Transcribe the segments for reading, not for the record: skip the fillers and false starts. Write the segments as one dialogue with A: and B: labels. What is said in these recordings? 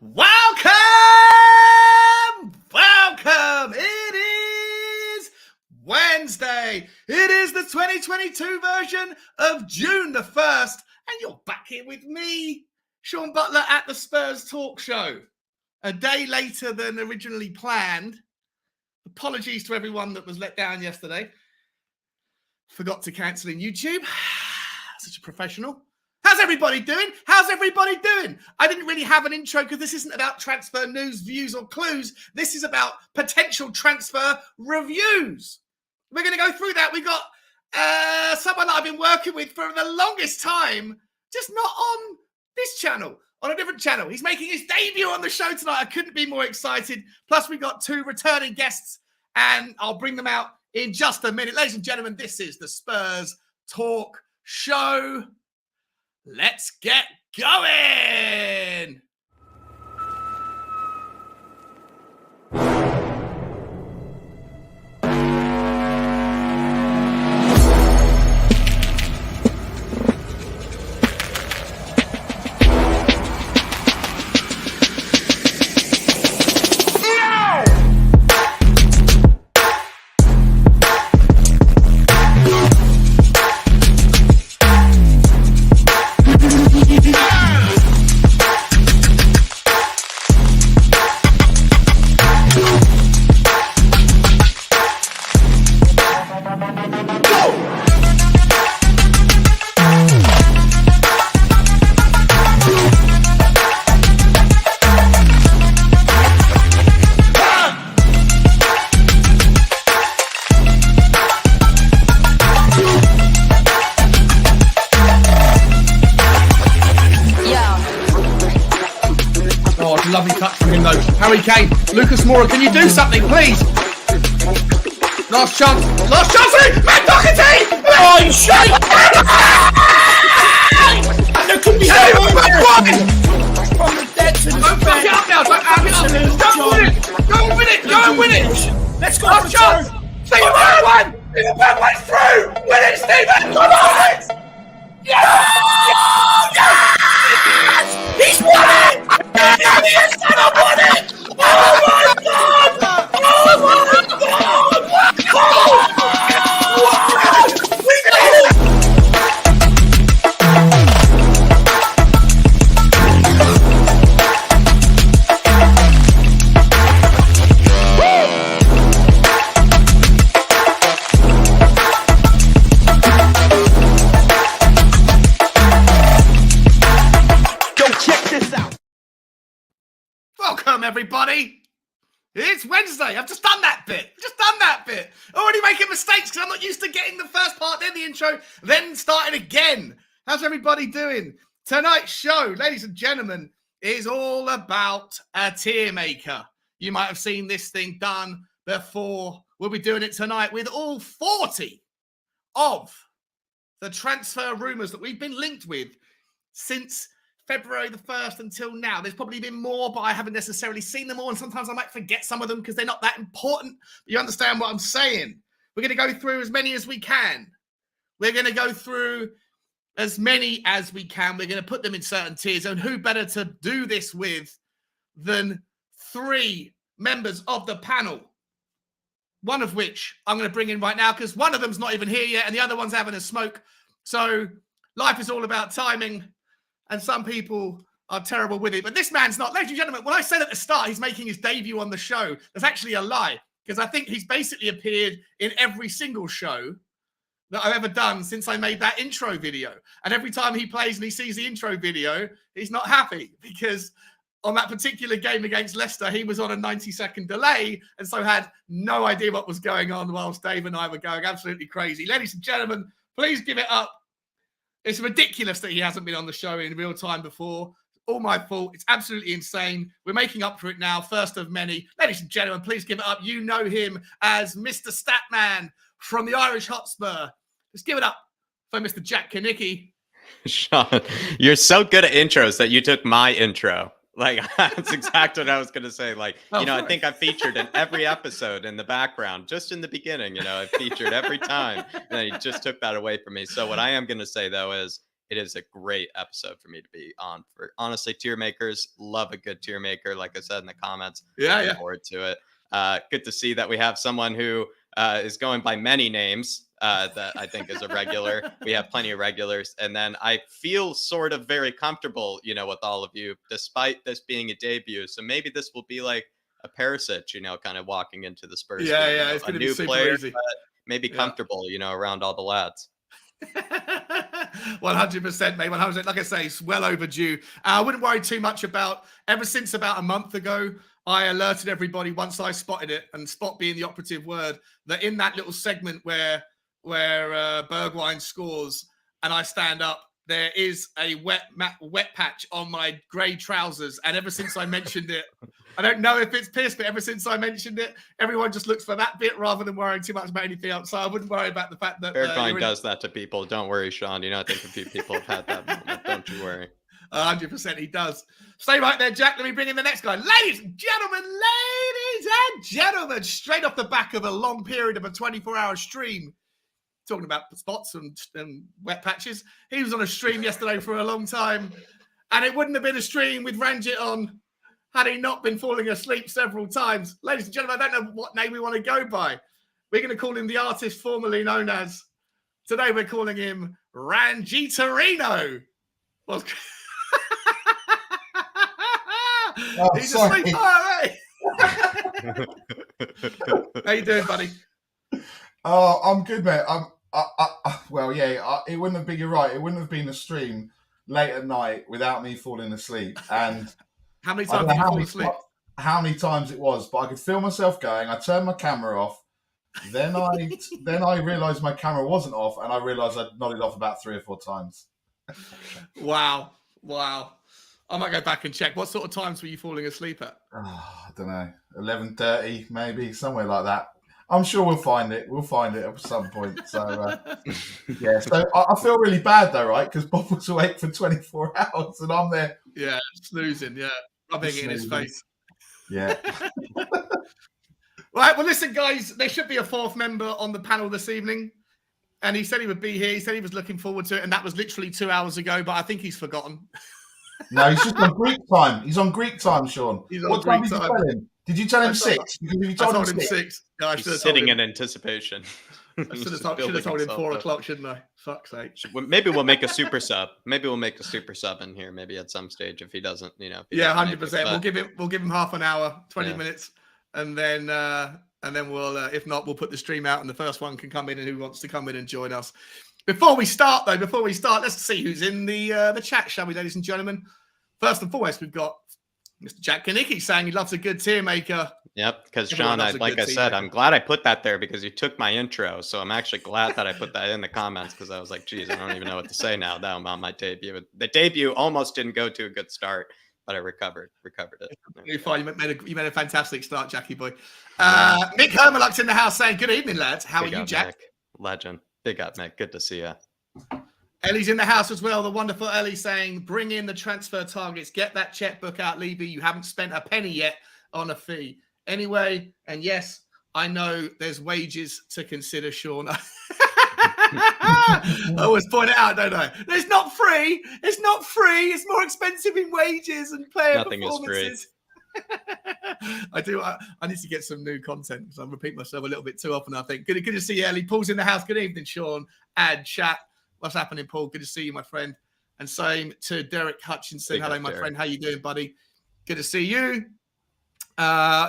A: Welcome! Welcome! It is Wednesday. It is the 2022 version of June the 1st. And you're back here with me, Sean Butler, at the Spurs Talk Show. A day later than originally planned. Apologies to everyone that was let down yesterday. Forgot to cancel in YouTube. Such a professional. How's everybody doing? How's everybody doing? I didn't really have an intro because this isn't about transfer news, views, or clues. This is about potential transfer reviews. We're going to go through that. We got someone that I've been working with for the longest time, just not on this channel, on a different channel. He's making his debut on the show tonight. I couldn't be more excited. Plus, we got two returning guests, and I'll bring them out in just a minute. Ladies and gentlemen, this is the Spurs Talk Show. Let's get going! Lovely touch from him though. Harry Kane, Lucas Moura, can you do something, please? Last chance, Matt Doherty! Oh, you shite! There could be from the dead to the don't fuck it up now, don't fuck it up. Go win it! Let's go for chance! Stephen Bergwijn! Stephen Bergwijn's through! Win it, Stephen! Come on! Yes! He's won it! Yes, I won it! Oh my God! Oh my God! We did it! Welcome, everybody. It's Wednesday. I've just done that bit. Already making mistakes because I'm not used to getting the first part, then the intro, then starting again. How's everybody doing? Tonight's show, ladies and gentlemen, is all about a tier maker. You might have seen this thing done before. We'll be doing it tonight with all 40 of the transfer rumours that we've been linked with since February the 1st until now. There's probably been more, but I haven't necessarily seen them all. And sometimes I might forget some of them because they're not that important. But you understand what I'm saying. We're going to go through as many as we can. We're going to go through as many as we can. We're going to put them in certain tiers. And who better to do this with than three members of the panel? One of which I'm going to bring in right now because one of them's not even here yet and the other one's having a smoke. So life is all about timing. And some people are terrible with it. But this man's not. Ladies and gentlemen, when I said at the start he's making his debut on the show, that's actually a lie. Because I think he's basically appeared in every single show that I've ever done since I made that intro video. And every time he plays and he sees the intro video, he's not happy. Because on that particular game against Leicester, he was on a 90-second delay. And so had no idea what was going on whilst Dave and I were going absolutely crazy. Ladies and gentlemen, please give it up. It's ridiculous that he hasn't been on the show in real time before. All my fault. It's absolutely insane. We're making up for it now. First of many. Ladies and gentlemen, please give it up. You know him as Mr. Statman from the Irish Hotspur. Let's give it up for Mr. Jack Kanicki.
B: Sean, you're so good at intros that you took my intro. Like, that's exactly what I was going to say. Like, I think I featured in every episode in the background, just in the beginning, I featured every time. And then he just took that away from me. So what I am going to say, though, is it is a great episode for me to be on. For honestly, tier makers, love a good tier maker. Like I said in the comments, looking forward to it. Good to see that we have someone who is going by many names that I think is a regular. We have plenty of regulars. And then I feel sort of very comfortable, with all of you, despite this being a debut. So maybe this will be like a Perisic, kind of walking into the Spurs game.
A: It's going to be super
B: player,
A: easy.
B: But maybe comfortable, around all the lads.
A: 100%, mate. 100%. Like I say, it's well overdue. I wouldn't worry too much about. Ever since about a month ago, I alerted everybody once I spotted it, and spot being the operative word, that in that little segment where Bergwijn scores and I stand up, there is a wet patch on my grey trousers. And ever since I mentioned it, I don't know if it's pissed, but ever since I mentioned it, everyone just looks for that bit rather than worrying too much about anything else. So I wouldn't worry about the fact that
B: Bergwijn does that to people. Don't worry, Sean. I think a few people have had that moment. Don't you worry.
A: 100% he does. Stay right there, Jack. Let me bring in the next guy. Ladies and gentlemen, straight off the back of a long period of a 24-hour stream, talking about spots and wet patches. He was on a stream yesterday for a long time, and it wouldn't have been a stream with Ranjit on had he not been falling asleep several times. Ladies and gentlemen, I don't know what name we want to go by. We're going to call him the artist formerly known as, today we're calling him Ranjitarino. He's asleep. Hey. How you doing, buddy?
C: Oh, I'm good, mate. It wouldn't have been. You're right. It wouldn't have been a stream late at night without me falling asleep. And
A: how many times did you fall asleep?
C: How many times it was, but I could feel myself going. I turned my camera off. Then I realised my camera wasn't off, and I realised I'd nodded off about 3 or 4 times.
A: Wow. I might go back and check. What sort of times were you falling asleep at?
C: I don't know, 11:30 maybe, somewhere like that. I'm sure we'll find it. We'll find it at some point. So, yeah. So I feel really bad though, right? Because Bob was awake for 24 hours and I'm there.
A: Yeah, snoozing. Yeah, rubbing it in his face.
C: Yeah.
A: Right. Well, listen, guys. There should be a 4th member on the panel this evening, and he said he would be here. He said he was looking forward to it, and that was literally 2 hours ago. But I think he's forgotten.
C: No, he's just on Greek time. He's on Greek time, Sean.
A: What time did you tell him?
C: Did you tell him 6? Because if you told him 6.
A: No, I
B: should have sitting in anticipation.
A: I should have told him 4 o'clock, shouldn't I? Fuck's sake.
B: Maybe we'll make a super sub. Maybe we'll make a super sub in here. Maybe at some stage if he doesn't,
A: Yeah, 100%. We'll give him half an hour, 20 minutes, and then we'll, if not, we'll put the stream out, and the first one can come in, and who wants to come in and join us. Before we start, let's see who's in the chat, shall we, ladies and gentlemen? First and foremost, we've got Mr. Jack Kanicki saying he loves a good tier maker.
B: Yep, because Sean, like I said, I'm glad I put that there because you took my intro. So I'm actually glad that I put that in the comments because I was like, geez, I don't even know what to say now that I'm on my debut. The debut almost didn't go to a good start, but I recovered it.
A: You're fine. You made a fantastic start, Jackie boy. Mick Hermeluk's in the house saying, good evening, lads. How are you, Jack?
B: Mick. Legend. Big up, Mick. Good to see you.
A: Ellie's in the house as well. The wonderful Ellie saying, bring in the transfer targets. Get that checkbook out, Levy. You haven't spent a penny yet on a fee. Anyway, and yes, I know there's wages to consider, Sean. I always point it out, don't I? It's not free. It's not free. It's more expensive in wages and player performances. I need to get some new content because I repeat myself a little bit too often, I think. Good to see you, Ellie. Paul's in the house. Good evening, Sean. Ad, chat. What's happening, Paul? Good to see you, my friend. And same to Derek Hutchinson. Hello, my friend. How you doing, buddy? Good to see you.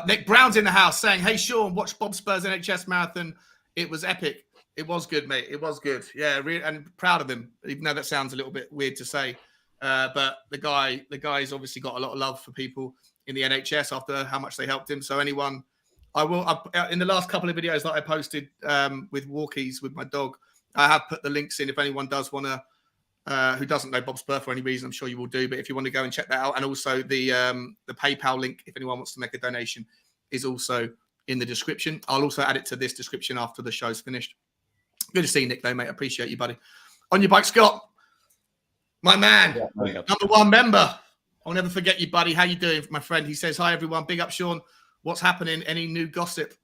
A: Nick Brown's in the house saying, hey, Sean, watch Bob Spurs NHS Marathon. It was epic. It was good, mate. It was good. Yeah, and proud of him, even though that sounds a little bit weird to say. But the guy's obviously got a lot of love for people in the NHS after how much they helped him. So in the last couple of videos that I posted with walkies with my dog, I have put the links in if anyone does want to, who doesn't know Bob Spur for any reason, I'm sure you will do. But if you want to go and check that out, and also the PayPal link, if anyone wants to make a donation, is also in the description. I'll also add it to this description after the show's finished. Good to see you, Nick, though, mate. I appreciate you, buddy. On your bike, Scott, my man, number 1 member. I'll never forget you, buddy. How you doing, my friend? He says, hi, everyone. Big up, Sean. What's happening? Any new gossip?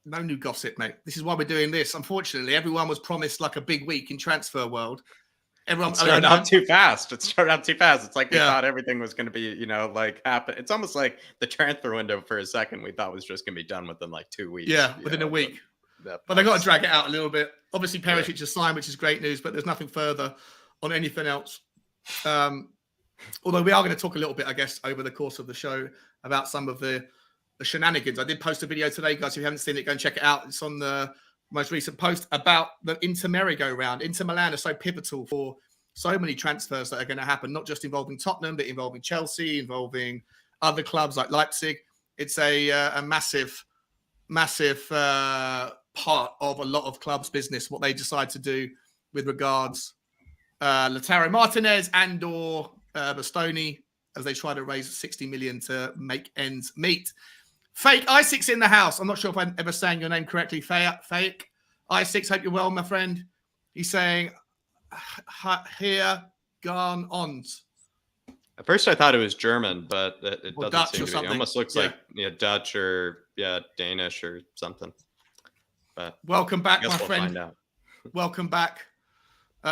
A: No new gossip, mate. This is why we're doing this. Unfortunately, everyone was promised like a big week in transfer world. Everyone
B: started out too fast. It's like we thought everything was going to be, like happen. It's almost like the transfer window for a second we thought was just going to be done within like 2 weeks.
A: Yeah, within a week. But they got to drag it out a little bit. Obviously, Perisic has signed, which is great news, but there's nothing further on anything else. Although we are going to talk a little bit, I guess, over the course of the show about some of the shenanigans. I did post a video today, guys. If you haven't seen it, go and check it out. It's on the most recent post about the Inter merry-go-round. Inter Milan are so pivotal for so many transfers that are going to happen, not just involving Tottenham, but involving Chelsea, involving other clubs like Leipzig. It's a massive part of a lot of clubs' business, what they decide to do with regards Lautaro Martinez and or Bastoni as they try to raise 60 million to make ends meet. Fake I6 in the house. I'm not sure if I'm ever saying your name correctly. Fake I6. Hope you're well, my friend. He's saying here gone ons.
B: At first, I thought it was German, but it doesn't
A: Dutch
B: seem
A: or
B: to be.
A: something.
B: It almost looks like Dutch or Danish or something. But
A: welcome back, my
B: we'll
A: friend.
B: Find out.
A: Welcome back.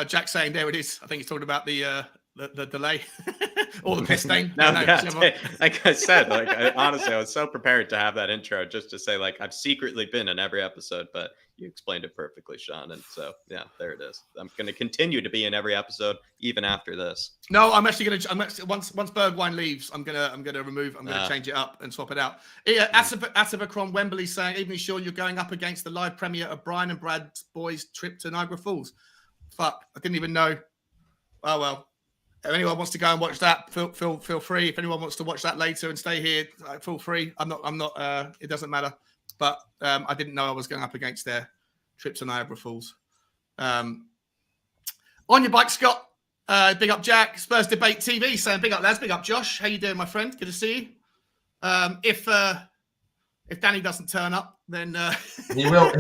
A: Jack saying there it is. I think he's talking about the delay or the piss stain.
B: Like I said, honestly, I was so prepared to have that intro just to say, like, I've secretly been in every episode, but you explained it perfectly, Sean. And so, yeah, there it is. I'm going to continue to be in every episode, even after this.
A: No, I'm actually going to. Once Bergwijn leaves, I'm going to change it up and swap it out. Asabacron Wembley saying, even sure you're going up against the live premiere of Brian and Brad's boys' trip to Niagara Falls. Fuck, I didn't even know. Oh well. If anyone wants to go and watch that, feel free. If anyone wants to watch that later and stay here, feel free. I'm not. It doesn't matter. But I didn't know I was going up against their trip to Niagara Falls. On your bike, Scott. Big up, Jack. Spurs Debate TV saying, big up, lads. Big up, Josh. How you doing, my friend? Good to see you. If Danny doesn't turn up, then
C: he will.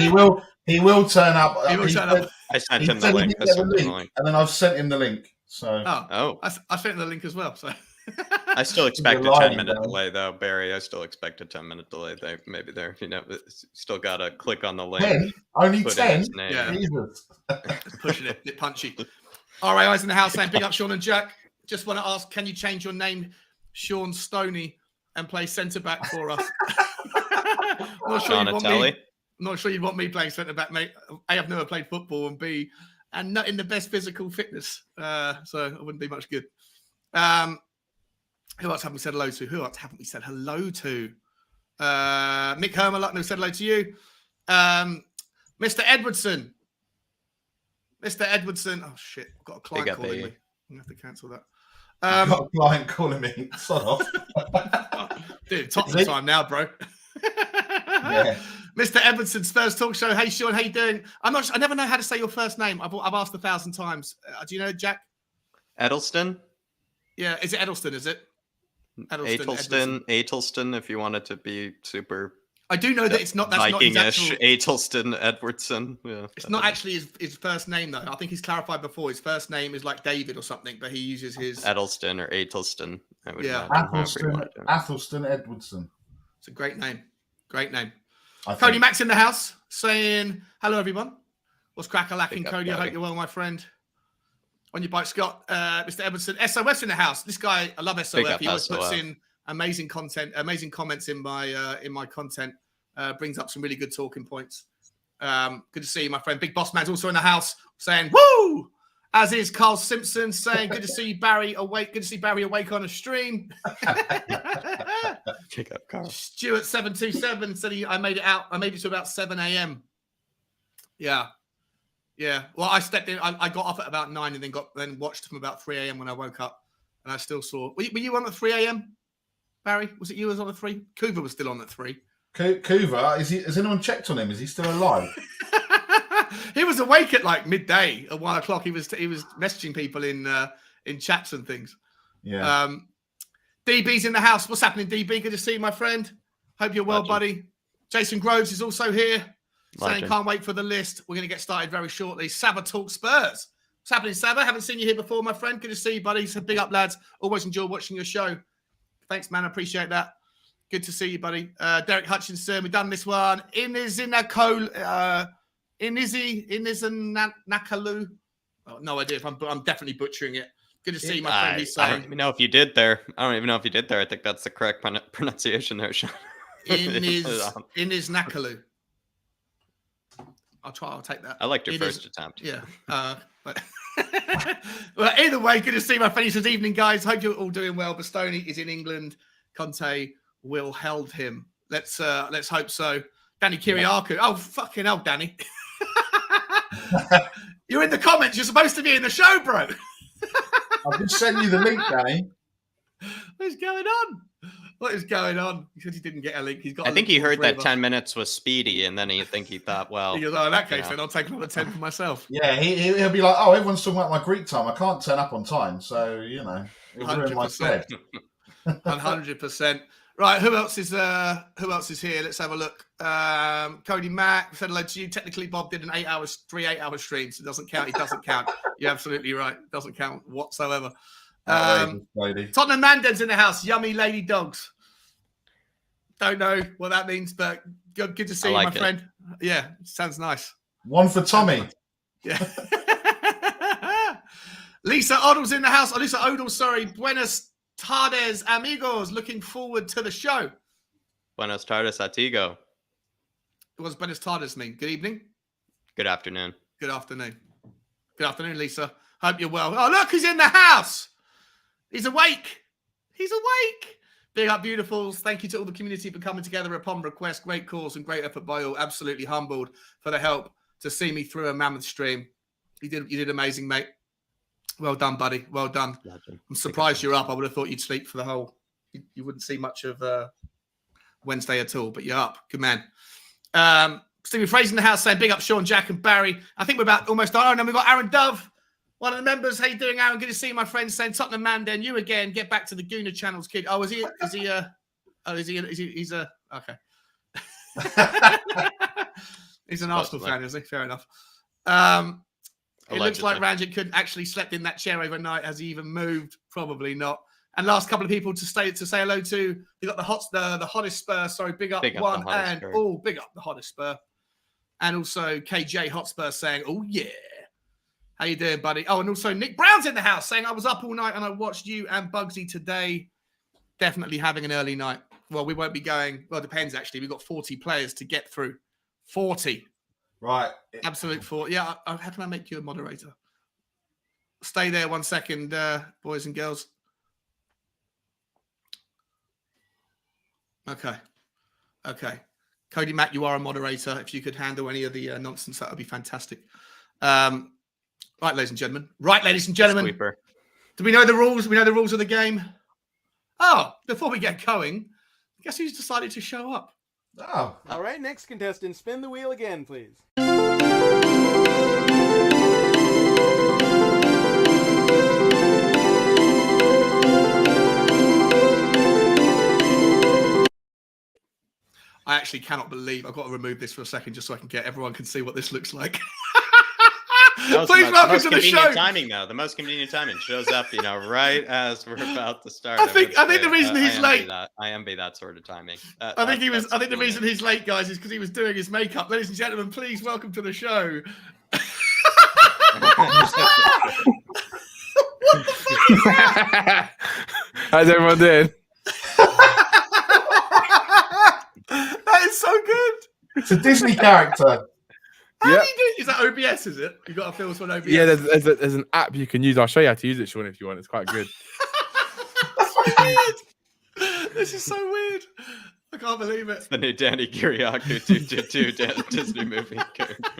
C: He will turn up.
A: He will turn up.
B: I sent him the link.
C: And then I've sent him the link. So
A: I sent him the link as well. So
B: I still expect a 10-minute delay, though, Barry. I still expect a 10-minute delay. Maybe they're still got to click on the link.
C: 10? Only 10?
A: Yeah, pushing it, bit punchy. All right, guys in the house saying, big up, Sean and Jack. Just want to ask, can you change your name, Sean Stoney, and play centre back for us? Not sure you'd want me playing centre back, mate. A, I've never played football, and B, and not in the best physical fitness, so it wouldn't be much good. Who else haven't we said hello to? Mick Hermelot, no said hello to you. Mr. Edwardson. Oh shit, I've got a client calling me. I'm gonna have to cancel that.
C: I've got a client calling me. Sod off.
A: Dude, Tottenham time now, bro.
C: Yeah.
A: Mr. Edwardson, Spurs Talk Show. Hey, Sean, how you doing? I never know how to say your first name. I've asked 1,000 times. Do you know, Jack?
B: Edelston?
A: Yeah, is it Edelston, is it?
B: Atelston, if you want it to be super.
A: I do know that it's not. That's
B: Viking-ish.
A: not his actual.
B: Atelston Edwardson. Yeah,
A: it's not actually his first name though. I think he's clarified before. His first name is like David or something, but he uses his
B: Edelston or Atelston.
C: Athelston Edwardson.
A: It's a great name. Cody Max in the house saying hello, everyone. What's crack-a-lacking, Cody? I hope you're well, my friend. On your bike, Scott. Mr. Edwardson. SOS in the house. This guy, I love SOS. He always puts in amazing content, amazing comments in my content. Brings up some really good talking points. Good to see you, my friend. Big Boss Man's also in the house saying, woo! As is Carl Simpson saying, good to see Barry awake. Good to see Barry awake on a stream.
B: Pick up Carl.
A: Stuart 727 said I made it out. I made it to about 7 a.m. Yeah. Well, I stepped in. I got off at about 9 and then watched from about 3 a.m. when I woke up, and I still saw. Were you on at 3 a.m. Barry? Was it you who was on at 3? Kuva was still on at 3.
C: Kuva, has anyone checked on him? Is he still alive?
A: He was awake at like midday at 1 o'clock. He was messaging people in chats and things.
C: Yeah.
A: DB's in the house. What's happening, DB? Good to see you, my friend. Hope you're well, buddy. Jason Groves is also here. Saying can't wait for the list. We're going to get started very shortly. Saba Talk Spurs. What's happening, Saba? Haven't seen you here before, my friend. Good to see you, buddy. So big up, lads. Always enjoy watching your show. Thanks, man. I appreciate that. Good to see you, buddy. Derek Hutchinson. We've done this one. Nakalu. Oh, no idea if I'm definitely butchering it. Good to see my friend. He's
B: I
A: saying
B: don't even know if you did there. I don't even know if you did there. I think that's the correct pronunciation there, Sean.
A: in his Nakalu. I'll take that.
B: I liked your first attempt.
A: Yeah. Well, either way, good to see my friend. He says, evening, guys. Hope you're all doing well. Bastoni is in England. Conte will held him. Let's hope so. Danny Kiriakou. Oh, fucking hell, Danny. You're in the comments. You're supposed to be in the show, bro.
C: I've just sent you the link, Danny.
A: What is going on? What is going on? He said he didn't get a link. He's got.
B: I think he heard that 10 minutes was speedy, and then he thought, well,
A: he goes, oh, in that case, then I'll take another 10 for myself.
C: Yeah, he'll be like, oh, everyone's talking about my Greek time. I can't turn up on time, so it'll ruin my set.
A: 100%. Right, who else is here? Let's have a look. Cody Mack said hello to you. Technically, Bob did an 3 8-hour stream, so it doesn't count. It doesn't count. You're absolutely right. It doesn't count whatsoever. Tottenham Manden's in the house. Yummy lady dogs. Don't know what that means, but good to see you, my friend. Yeah, sounds nice.
C: One for Tommy.
A: Yeah. Lisa Odell's in the house. Oh, Lisa Odell, sorry. Buenos tardes, amigos. Looking forward to the show.
B: Buenos tardes, atigo.
A: What does Buenos tardes mean? Good evening?
B: Good afternoon.
A: Good afternoon. Good afternoon, Lisa. Hope you're well. Oh, look, he's in the house. He's awake. He's awake. Big up, beautifuls. Thank you to all the community for coming together upon request. Great cause and great effort by all. Absolutely humbled for the help to see me through a mammoth stream. You did amazing, mate. Well done, buddy. Well done. I'm surprised you're up. I would have thought you'd sleep for the whole. You wouldn't see much of Wednesday at all, but you're up. Good man. Stevie Fraser in the house saying big up Sean, Jack, and Barry. I think we're about almost done. Oh, and then we've got Aaron Dove. One of the members, how you doing, Aaron? Good to see you, my friend. Saying Tottenham Manden, you again. Get back to the Gooner channels, kid. Oh, he's okay. He's an Arsenal fan, is he? Fair enough. It looks like Ranjit couldn't actually slept in that chair overnight. Has he even moved? Probably not. And last couple of people to say hello to. We got the hottest Spur. Sorry, big up one and big up the hottest Spur. And also KJ Hotspur saying, oh yeah. How you doing, buddy? Oh, and also Nick Brown's in the house saying, I was up all night and I watched you and Bugsy today. Definitely having an early night. Well, we won't be going. Well, it depends, actually. We've got 40 players to get through. 40.
C: Right.
A: Absolute 40. Yeah. How can I make you a moderator? Stay there 1 second, boys and girls. Okay. Cody Mack, you are a moderator. If you could handle any of the nonsense, that would be fantastic. Right, ladies and gentlemen.
B: Sweeper.
A: Do we know the rules? We know the rules of the game. Oh, before we get going, guess who's decided to show up?
C: Oh.
D: All right, next contestant, spin the wheel again, please.
A: I actually cannot believe I've got to remove this for a second just so everyone can see what this looks like. Please welcome to the show.
B: Timing, though. The most convenient timing shows up, right as we're about to start.
A: I think the reason he's late.
B: I envy that sort of timing.
A: I think the reason he's late, guys, is because he was doing his makeup. Ladies and gentlemen, please welcome to the show.
E: How's everyone doing?
A: That is so good.
C: It's a Disney character.
A: How do you do? Is that OBS? Is it? You got to feel for OBS.
E: Yeah, there's an app you can use. I'll show you how to use it, Sean, if you want. It's quite good.
A: That's so weird. This is so weird. I can't believe it.
B: It's the new Danny Kiriakou 222 Disney movie character.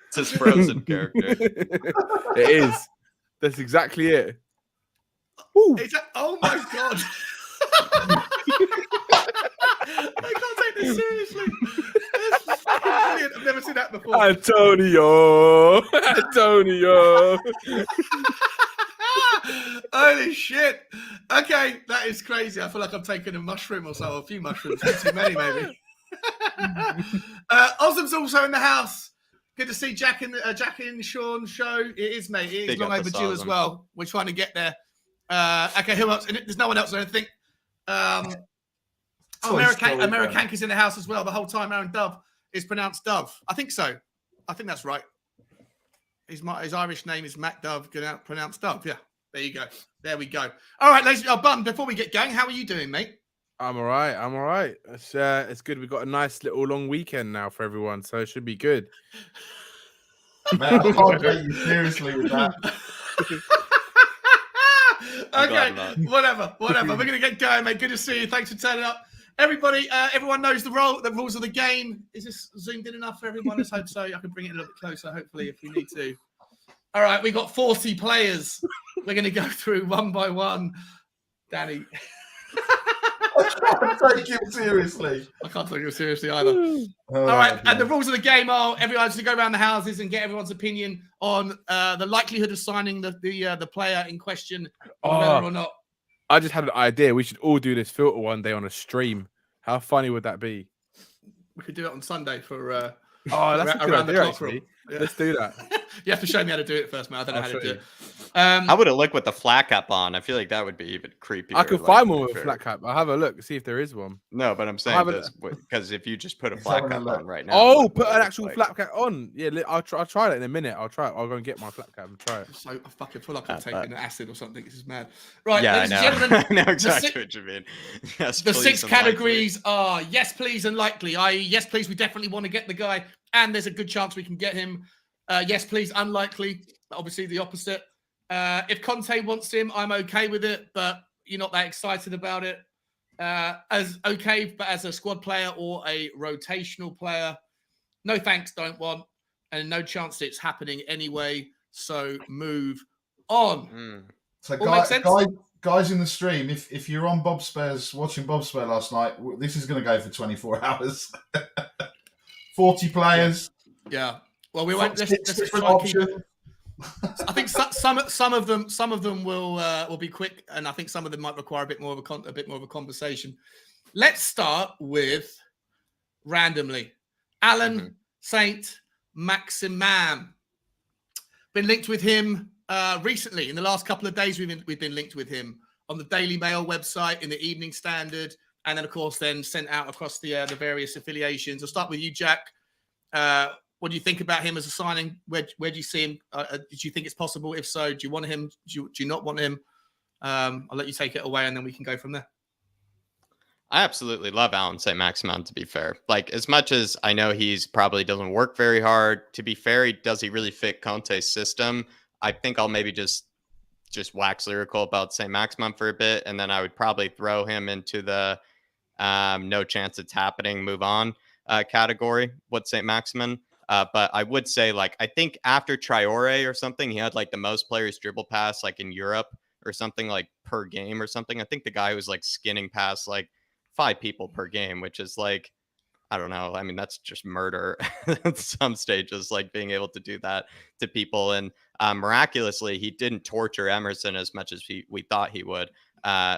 B: It's his Frozen character.
E: It is. That's exactly it.
A: Oh my god. I can't take this seriously. This is brilliant. I've never seen that before.
E: Antonio.
A: Holy shit. Okay, that is crazy. I feel like I'm taking a mushroom or so, a few mushrooms. Too many, maybe. Ozum's also in the house. Good to see Jack and Sean show. It is, mate. It is long overdue as well. We're trying to get there. Okay, who else? There's no one else, I don't think. Americank in the house as well. The whole time Aaron Dove is pronounced Dove. I think so. I think that's right. his Irish name is Mac Dove, pronounced Dove. Yeah, there you go. There we go. All right, ladies. Button, before we get going, how are you doing, mate?
E: I'm all right. It's good. We've got a nice little long weekend now for everyone, so it should be good.
C: Man, I can't take you seriously with that.
A: Okay, whatever. We're gonna get going, mate. Good to see you. Thanks for turning up, everybody. Everyone knows the rules of the game. Is this zoomed in enough for everyone? Let's hope so. I can bring it a little bit closer, hopefully, if we need to. All right, we got 40 players. We're gonna go through one by one. Danny.
C: I can't take you seriously.
A: I can't take you seriously either. All right, and the rules of the game are everyone's to go around the houses and get everyone's opinion on the likelihood of signing the player in question, whether or not.
E: I just had an idea. We should all do this filter one day on a stream. How funny would that be?
A: We could do it on Sunday for.
E: That's
A: around the clock.
E: Yeah. Let's do that.
A: You have to show me how to do it first, man. I don't know how to do it.
B: How would it look with the flat cap on? I feel like that would be even creepier.
E: I could find one with a flat cap. I'll have a look, see if there is one.
B: No, but I'm saying this because if you just put a flat cap on right now.
E: Oh, put an actual flat cap on. Yeah, I'll try that in a minute. I'll try it. I'll go and get my flat cap and try it.
A: So I fucking feel like I'm taking acid or something. This is mad. Right,
B: yeah,
A: ladies and gentlemen.
B: I know exactly what you mean. Yes,
A: the 6 categories are yes, please, and likely. I.e., yes, please, we definitely want to get the guy, and there's a good chance we can get him. Yes, please, unlikely. Obviously, the opposite. If Conte wants him, I'm okay with it, but you're not that excited about it. As okay, but as a squad player or a rotational player, no thanks, don't want, and no chance it's happening anyway. So move on.
C: So guys in the stream, if you're on Bob Spurs watching Bob Spurs last night, this is going to go for 24 hours. 40 players.
A: Yeah. Well, we won't. Let's try and keep it. I think some of them will be quick, and I think some of them might require a bit more of a conversation. Let's start with randomly. Alan Saint-Maximin. Been linked with him recently. In the last couple of days, we've been linked with him on the Daily Mail website, in the Evening Standard, and then of course sent out across the various affiliations. I'll start with you, Jack. What do you think about him as a signing? Where do you see him? Do you think it's possible? If so, do you want him? Do you not want him? I'll let you take it away, and then we can go from there.
B: I absolutely love Alan Saint-Maximin, to be fair. Like, as much as I know he's probably doesn't work very hard, to be fair, does he really fit Conte's system? I think I'll maybe just wax lyrical about Saint-Maximin for a bit, and then I would probably throw him into the no chance it's happening, move on category with Saint-Maximin. But I would say, like, I think after Traore or something, he had like the most players dribble pass like in Europe or something, like per game or something. I think the guy was like skinning past like 5 people per game, which is like, I don't know. I mean, that's just murder at some stages, like being able to do that to people. And miraculously, he didn't torture Emerson as much as we thought he would,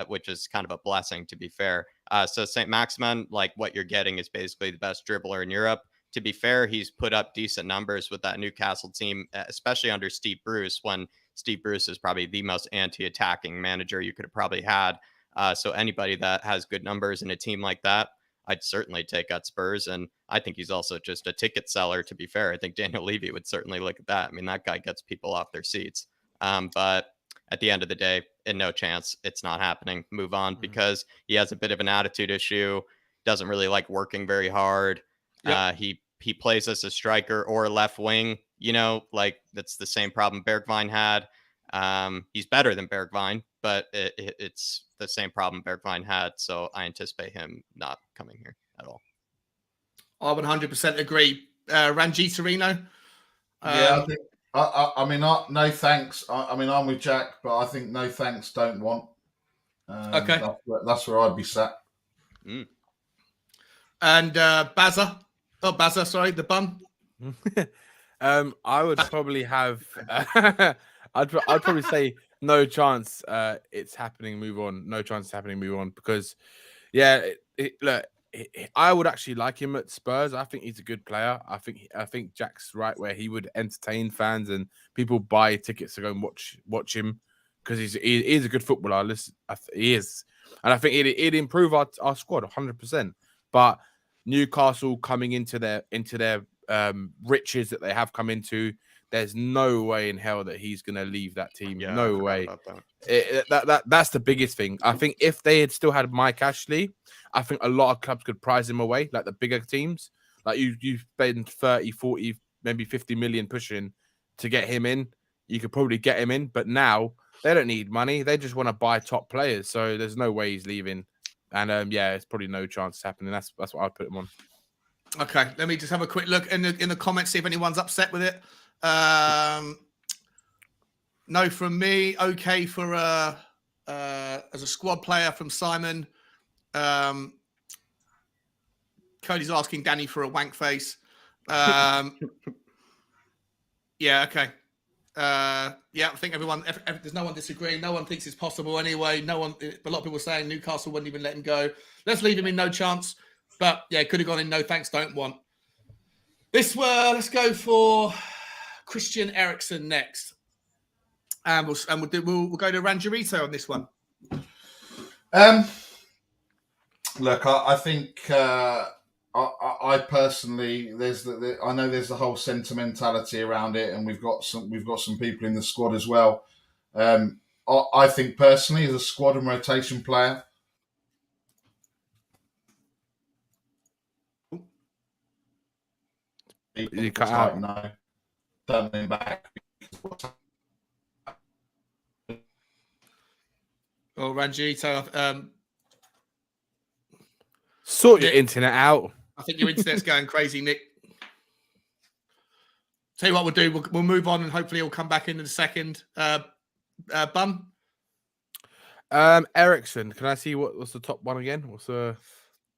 B: which is kind of a blessing, to be fair. So Saint-Maximin, like what you're getting is basically the best dribbler in Europe. To be fair, he's put up decent numbers with that Newcastle team, especially under Steve Bruce, when Steve Bruce is probably the most anti-attacking manager you could have probably had. So anybody that has good numbers in a team like that, I'd certainly take at Spurs. And I think he's also just a ticket seller, to be fair. I think Daniel Levy would certainly look at that. I mean, that guy gets people off their seats. But at the end of the day, no chance it's not happening. Move on, because he has a bit of an attitude issue, doesn't really like working very hard. Yep. He plays as a striker or a left wing, like that's the same problem Bergwijn had. He's better than Bergwijn, but it's the same problem Bergwijn had. So I anticipate him not coming here at all.
A: I 100% agree. Ranjit Serino.
C: Yeah, I mean, no thanks. I mean, I'm with Jack, but I think no thanks, don't want.
A: Okay.
C: That's where I'd be sat.
A: And Bazza. Oh, Bazza, sorry, the bum.
E: I would probably have. I'd probably say no chance. It's happening. Move on. No chance. It's happening. Move on. Because, yeah, look, I would actually like him at Spurs. I think he's a good player. I think Jack's right where he would entertain fans and people buy tickets to go and watch him because he's a good footballer. Listen, he is, and I think it'd improve our squad 100%. But Newcastle coming into their riches that they have come into, there's no way in hell that he's going to leave that team.
B: Yeah,
E: No way. That's the biggest thing. I think if they had still had Mike Ashley, I think a lot of clubs could prize him away, like the bigger teams. Like you spend 30, 40, maybe 50 million pushing to get him in. You could probably get him in, but now they don't need money. They just want to buy top players. So there's no way he's leaving. And it's probably no chance it's happening. That's what I'd put him on.
A: Okay, let me just have a quick look in the comments, see if anyone's upset with it. No from me. Okay for as a squad player from Simon. Cody's asking Danny for a wank face. Yeah, okay. I think everyone. There's no one disagreeing. No one thinks it's possible anyway. A lot of people are saying Newcastle wouldn't even let him go. Let's leave him in no chance. But yeah, could have gone in no thanks, don't want. Let's go for Christian Eriksen next, and we'll go to Rangerito on this one.
C: Look, I think I personally I know there's the whole sentimentality around it, and we've got some people in the squad as well. I think personally, as a squad and rotation player.
E: You cut out.
C: No, turning back.
A: Oh, Rangerito,
E: sort your internet out.
A: I think your internet's going crazy, Nick. Tell you what we'll do. We'll move on, and hopefully he'll come back in a second. Bum.
E: Eriksen. Can I see what's the top one again? What's the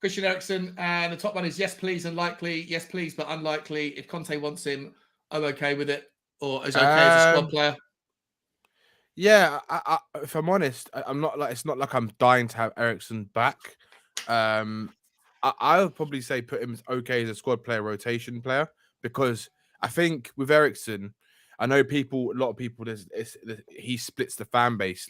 A: Christian Eriksen, and the top one is yes, please, unlikely. Yes, please, but unlikely. If Conte wants him, I'm okay with it, or is okay as a squad player.
E: Yeah, I, if I'm honest, I'm not like it's not like I'm dying to have Eriksen back. I would probably say put him as okay as a squad player, rotation player, because I think with Eriksen, I know a lot of people, he splits the fan base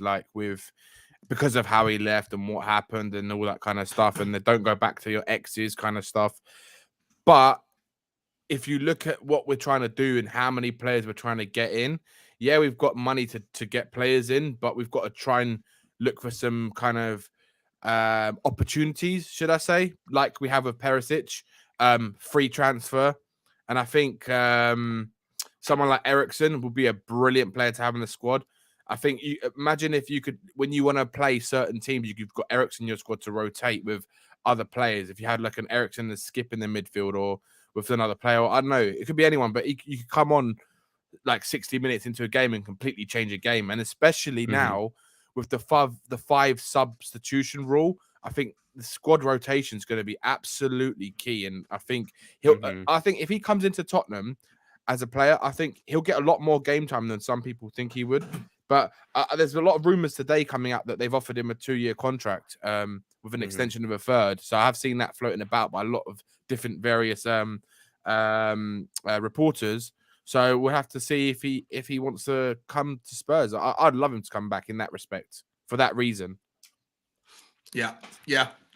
E: because of how he left and what happened and all that kind of stuff, and they don't go back to your exes kind of stuff. But if you look at what we're trying to do and how many players we're trying to get in, yeah, we've got money to get players in, but we've got to try and look for some kind of opportunities, should I say, like we have with Perisic, free transfer. And I think someone like Eriksen would be a brilliant player to have in the squad. I think you imagine if you could, when you want to play certain teams, you've got Eriksen in your squad to rotate with other players. If you had like an Eriksen to skip in the midfield or with another player, or I don't know, it could be anyone, but you could come on like 60 minutes into a game and completely change a game. And especially now with the five substitution rule, I think the squad rotation is going to be absolutely key. And I think I think if he comes into Tottenham as a player, I think he'll get a lot more game time than some people think he would. But there's a lot of rumors today coming up that they've offered him a 2-year contract with an extension of a third. So I have seen that floating about by a lot of different various reporters. So we'll have to see if he wants to come to Spurs. I'd love him to come back in that respect for that reason.
A: Yeah.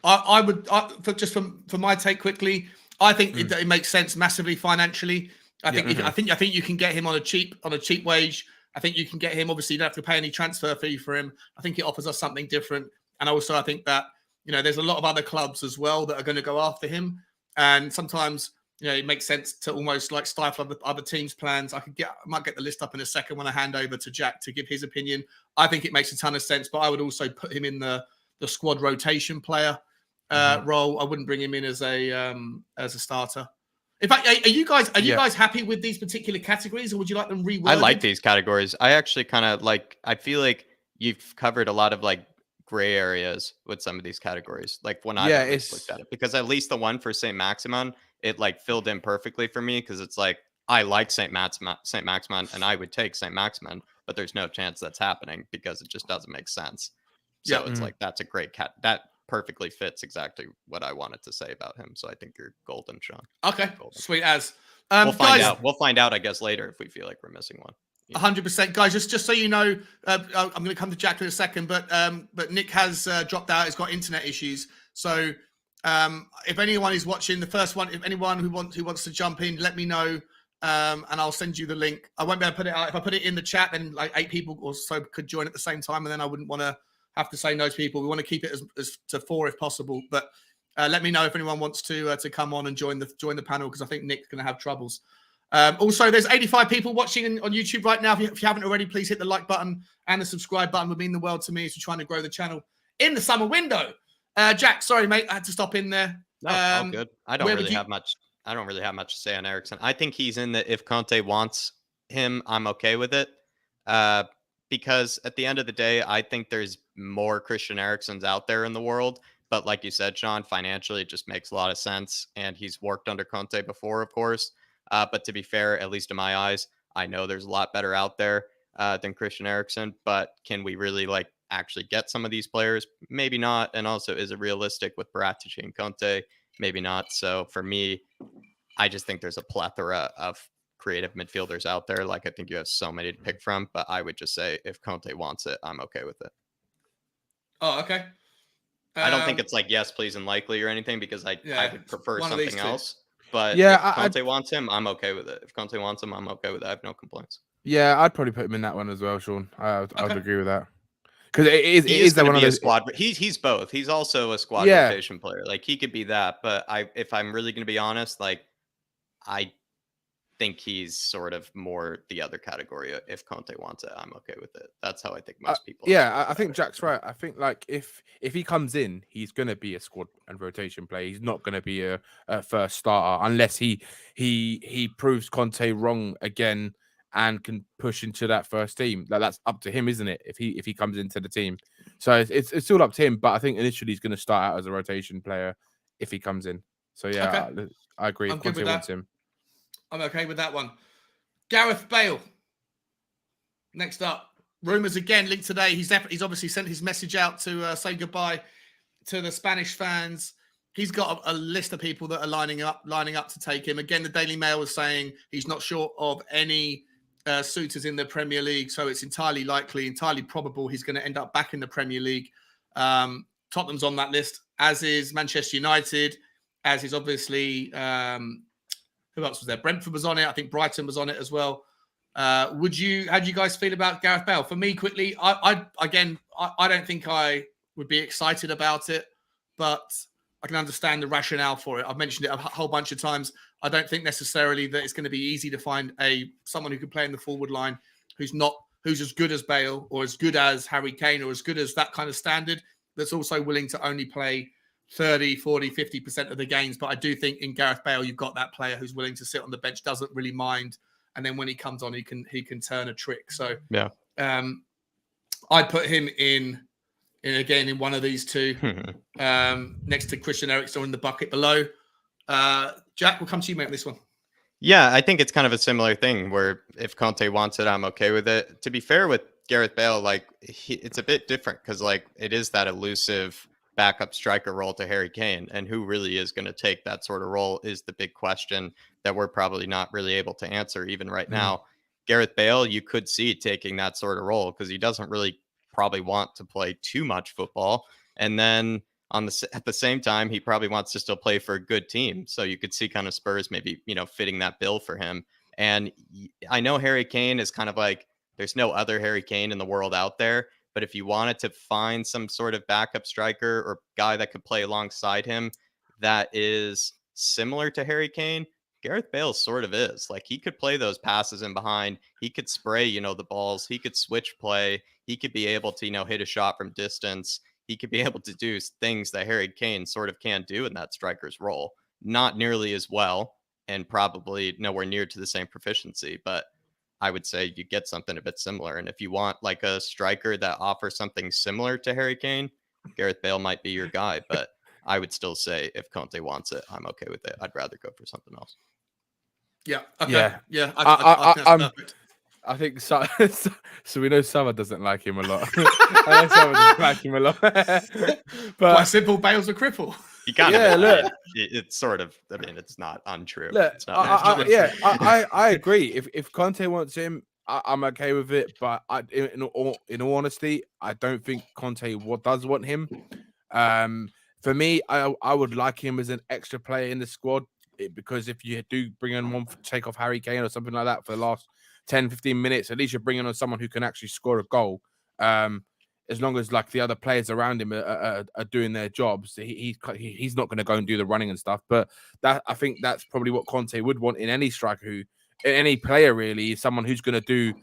A: I would just for my take quickly. I think it makes sense massively financially. I think you can get him on a cheap wage. I think you can get him. Obviously, you don't have to pay any transfer fee for him. I think it offers us something different. And also, I think that there's a lot of other clubs as well that are going to go after him. And sometimes it makes sense to almost like stifle other teams' plans. I might get the list up in a second when I hand over to Jack to give his opinion. I think it makes a ton of sense, but I would also put him in the squad rotation player role. I wouldn't bring him in as a starter. In fact, are you guys happy with these particular categories, or would you like them reworded?
B: I like these categories. I actually kind of I feel like you've covered a lot of gray areas with some of these categories. Like when I looked at it, because at least the one for Saint-Maximin, it filled in perfectly for me, because it's I like Saint-Maximin and I would take Saint-Maximin, but there's no chance that's happening because it just doesn't make sense. So it's that's a great that perfectly fits exactly what I wanted to say about him. So I think you're golden, Sean.
A: Okay, golden. Sweet as.
B: We'll find out. We'll find out, I guess, later if we feel like we're missing one.
A: 100%, guys. Just so you know, I'm going to come to Jack in a second, but Nick has dropped out. He's got internet issues. So if anyone is watching the first one, if anyone who wants to jump in, let me know and I'll send you the link. I won't be able to put it out. If I put it in the chat, then like 8 people or so could join at the same time, and then I wouldn't want to have to say no to people. We want to keep it as to 4 if possible. But let me know if anyone wants to come on and join the panel, because I think Nick's going to have troubles. Also, there's 85 people watching on YouTube right now. If you haven't already, please hit the like button and the subscribe button. Would mean the world to me as we're trying to grow the channel in the summer window. Jack, sorry mate, I had to stop in there.
B: No, all good. I don't really have much to say on Eriksen. I think he's in the, if Conte wants him, I'm okay with it. Because at the end of the day, I think there's more Christian Eriksens out there in the world. But like you said, Sean, financially, it just makes a lot of sense. And he's worked under Conte before, of course. But to be fair, at least in my eyes, I know there's a lot better out there than Christian Eriksen. But can we really actually get some of these players? Maybe not. And also, is it realistic with Berardi and Conte? Maybe not. So for me, I just think there's a plethora of creative midfielders out there. I think you have so many to pick from. But I would just say if Conte wants it, I'm okay with it.
A: Oh, okay.
B: I don't think it's yes, please, and likely or anything, because I would prefer something else. But if Conte wants him, I'm okay with it. If Conte wants him, I'm okay with it. I have no complaints.
E: Yeah, I'd probably put him in that one as well, Sean. I would agree with that. Because it is
B: one
E: of those
B: squad. He's both. He's also a squad rotation player. He could be that. But if I'm really going to be honest, I think he's sort of more the other category. If Conte wants it, I'm okay with it. That's how I think most people.
E: Yeah, I think Jack's right. I think if he comes in, he's going to be a squad and rotation player. He's not going to be a first starter unless he proves Conte wrong again and can push into that first team. That's up to him, isn't it? If he comes into the team, so it's still up to him. But I think initially he's going to start out as a rotation player if he comes in. So yeah, okay. I agree. If Conte wants him,
A: I'm okay with that one. Gareth Bale. Next up, rumours again linked today. He's obviously sent his message out to say goodbye to the Spanish fans. He's got a list of people that are lining up to take him. Again, the Daily Mail was saying he's not short of any suitors in the Premier League, so it's entirely probable he's going to end up back in the Premier League. Tottenham's on that list, as is Manchester United, as is obviously who else was there? Brentford was on it. I think Brighton was on it as well. How do you guys feel about Gareth Bale? For me, quickly, I don't think I would be excited about it, but I can understand the rationale for it. I've mentioned it a whole bunch of times. I don't think necessarily that it's going to be easy to find someone who can play in the forward line who's as good as Bale or as good as Harry Kane or as good as that kind of standard, that's also willing to only play 30, 40, 50% of the games. But I do think in Gareth Bale, you've got that player who's willing to sit on the bench, doesn't really mind. And then when he comes on, he can turn a trick. So
B: yeah,
A: I'd put him in one of these two, next to Christian Eriksen in the bucket below. Jack, we'll come to you, mate, on this one.
B: Yeah, I think it's kind of a similar thing where if Conte wants it, I'm okay with it. To be fair with Gareth Bale, it's a bit different because it is that elusive backup striker role to Harry Kane, and who really is going to take that sort of role is the big question that we're probably not really able to answer even right now. Gareth Bale, you could see taking that sort of role because he doesn't really probably want to play too much football, and then at the same time he probably wants to still play for a good team, so you could see kind of Spurs maybe fitting that bill for him. And I know Harry Kane is kind of there's no other Harry Kane in the world out there. But if you wanted to find some sort of backup striker or guy that could play alongside him that is similar to Harry Kane, Gareth Bale sort of is. He could play those passes in behind. He could spray, the balls. He could switch play. He could be able to, hit a shot from distance. He could be able to do things that Harry Kane sort of can do in that striker's role. Not nearly as well and probably nowhere near to the same proficiency, but I would say you get something a bit similar. And if you want a striker that offers something similar to Harry Kane, Gareth Bale might be your guy. But I would still say if Conte wants it, I'm okay with it. I'd rather go for something else.
A: Yeah. Okay. Yeah. I think that's perfect.
E: I think so. So we know Sava doesn't like him a lot. I know Sava doesn't like him a lot. But
A: quite simple, Bale's a cripple.
B: You kind of, look, it's sort of. I mean, it's not untrue.
E: Look,
B: it's not
E: I agree. If Conte wants him, I'm okay with it. But in all honesty, I don't think Conte does want him. For me, I would like him as an extra player in the squad because if you do bring on one to take off Harry Kane or something like that for the last 10, 15 minutes, at least you're bringing on someone who can actually score a goal. As long as like the other players around him are doing their jobs, he's not going to go and do the running and stuff. But I think that's probably what Conte would want in any striker, any player really, is someone who's going to do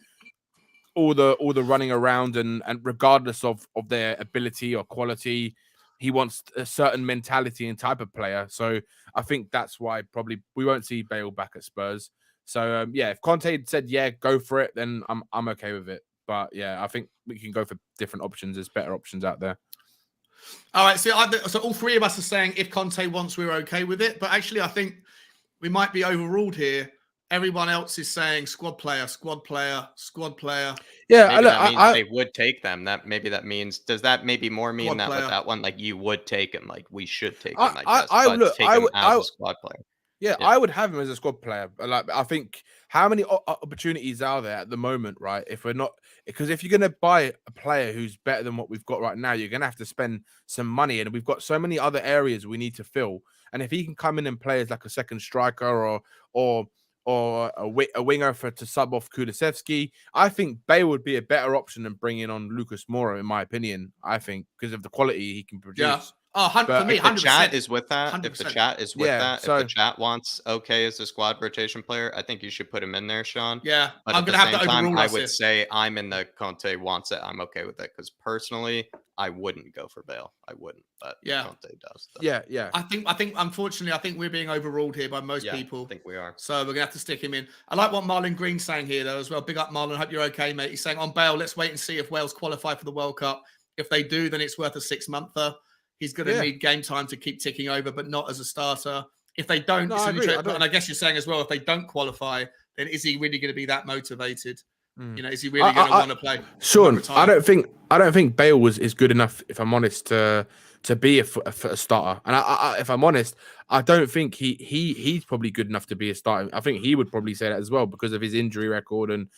E: all the running around and regardless of their ability or quality, he wants a certain mentality and type of player. So I think that's why probably we won't see Bale back at Spurs. So if Conte had said go for it, then I'm okay with it. But yeah, I think we can go for different options. There's better options out there.
A: All right, so all three of us are saying if Conte wants, we're okay with it. But actually, I think we might be overruled here. Everyone else is saying squad player, squad player, squad player.
B: Yeah, maybe that means they would take them. That means does that maybe more mean that with that one, like you would take him, like we should take him, I would take him as a squad player.
E: Yeah, I would have him as a squad player. Like, I think how many opportunities are there at the moment, right? If we're not, because if you're going to buy a player who's better than what we've got right now, you're going to have to spend some money, and we've got so many other areas we need to fill. And if he can come in and play as like a second striker or a winger to sub off Kulusevski, I think Bale would be a better option than bringing on Lucas Moura, in my opinion. I think because of the quality he can produce.
A: Yeah. Oh, for me, 100%.
B: If the chat is with that,
A: 100%.
B: if the chat is with that, if the chat wants as a squad rotation player, I think you should put him in there, Sean.
A: Yeah,
B: but I'm going to have to overrule I would say I'm in the Conte wants it. I'm okay with it because personally, I wouldn't go for Bale. I wouldn't, but Conte does. So.
E: Yeah.
A: I think, unfortunately, we're being overruled here by most people.
B: I think we are.
A: So we're going to have to stick him in. I like what Marlon Green's saying here, though, as well. Big up, Marlon. Hope you're okay, mate. He's saying on Bale, let's wait and see if Wales qualify for the World Cup. If they do, then it's worth a 6-monther. He's going to need game time to keep ticking over, but not as a starter. If they don't, and I guess you're saying as well, if they don't qualify, then is he really going to be that motivated? Is he really going to want to play?
E: Sean, I don't think Bale is good enough, if I'm honest, to be a starter. And if I'm honest, I don't think he's probably good enough to be a starter. I think he would probably say that as well because of his injury record and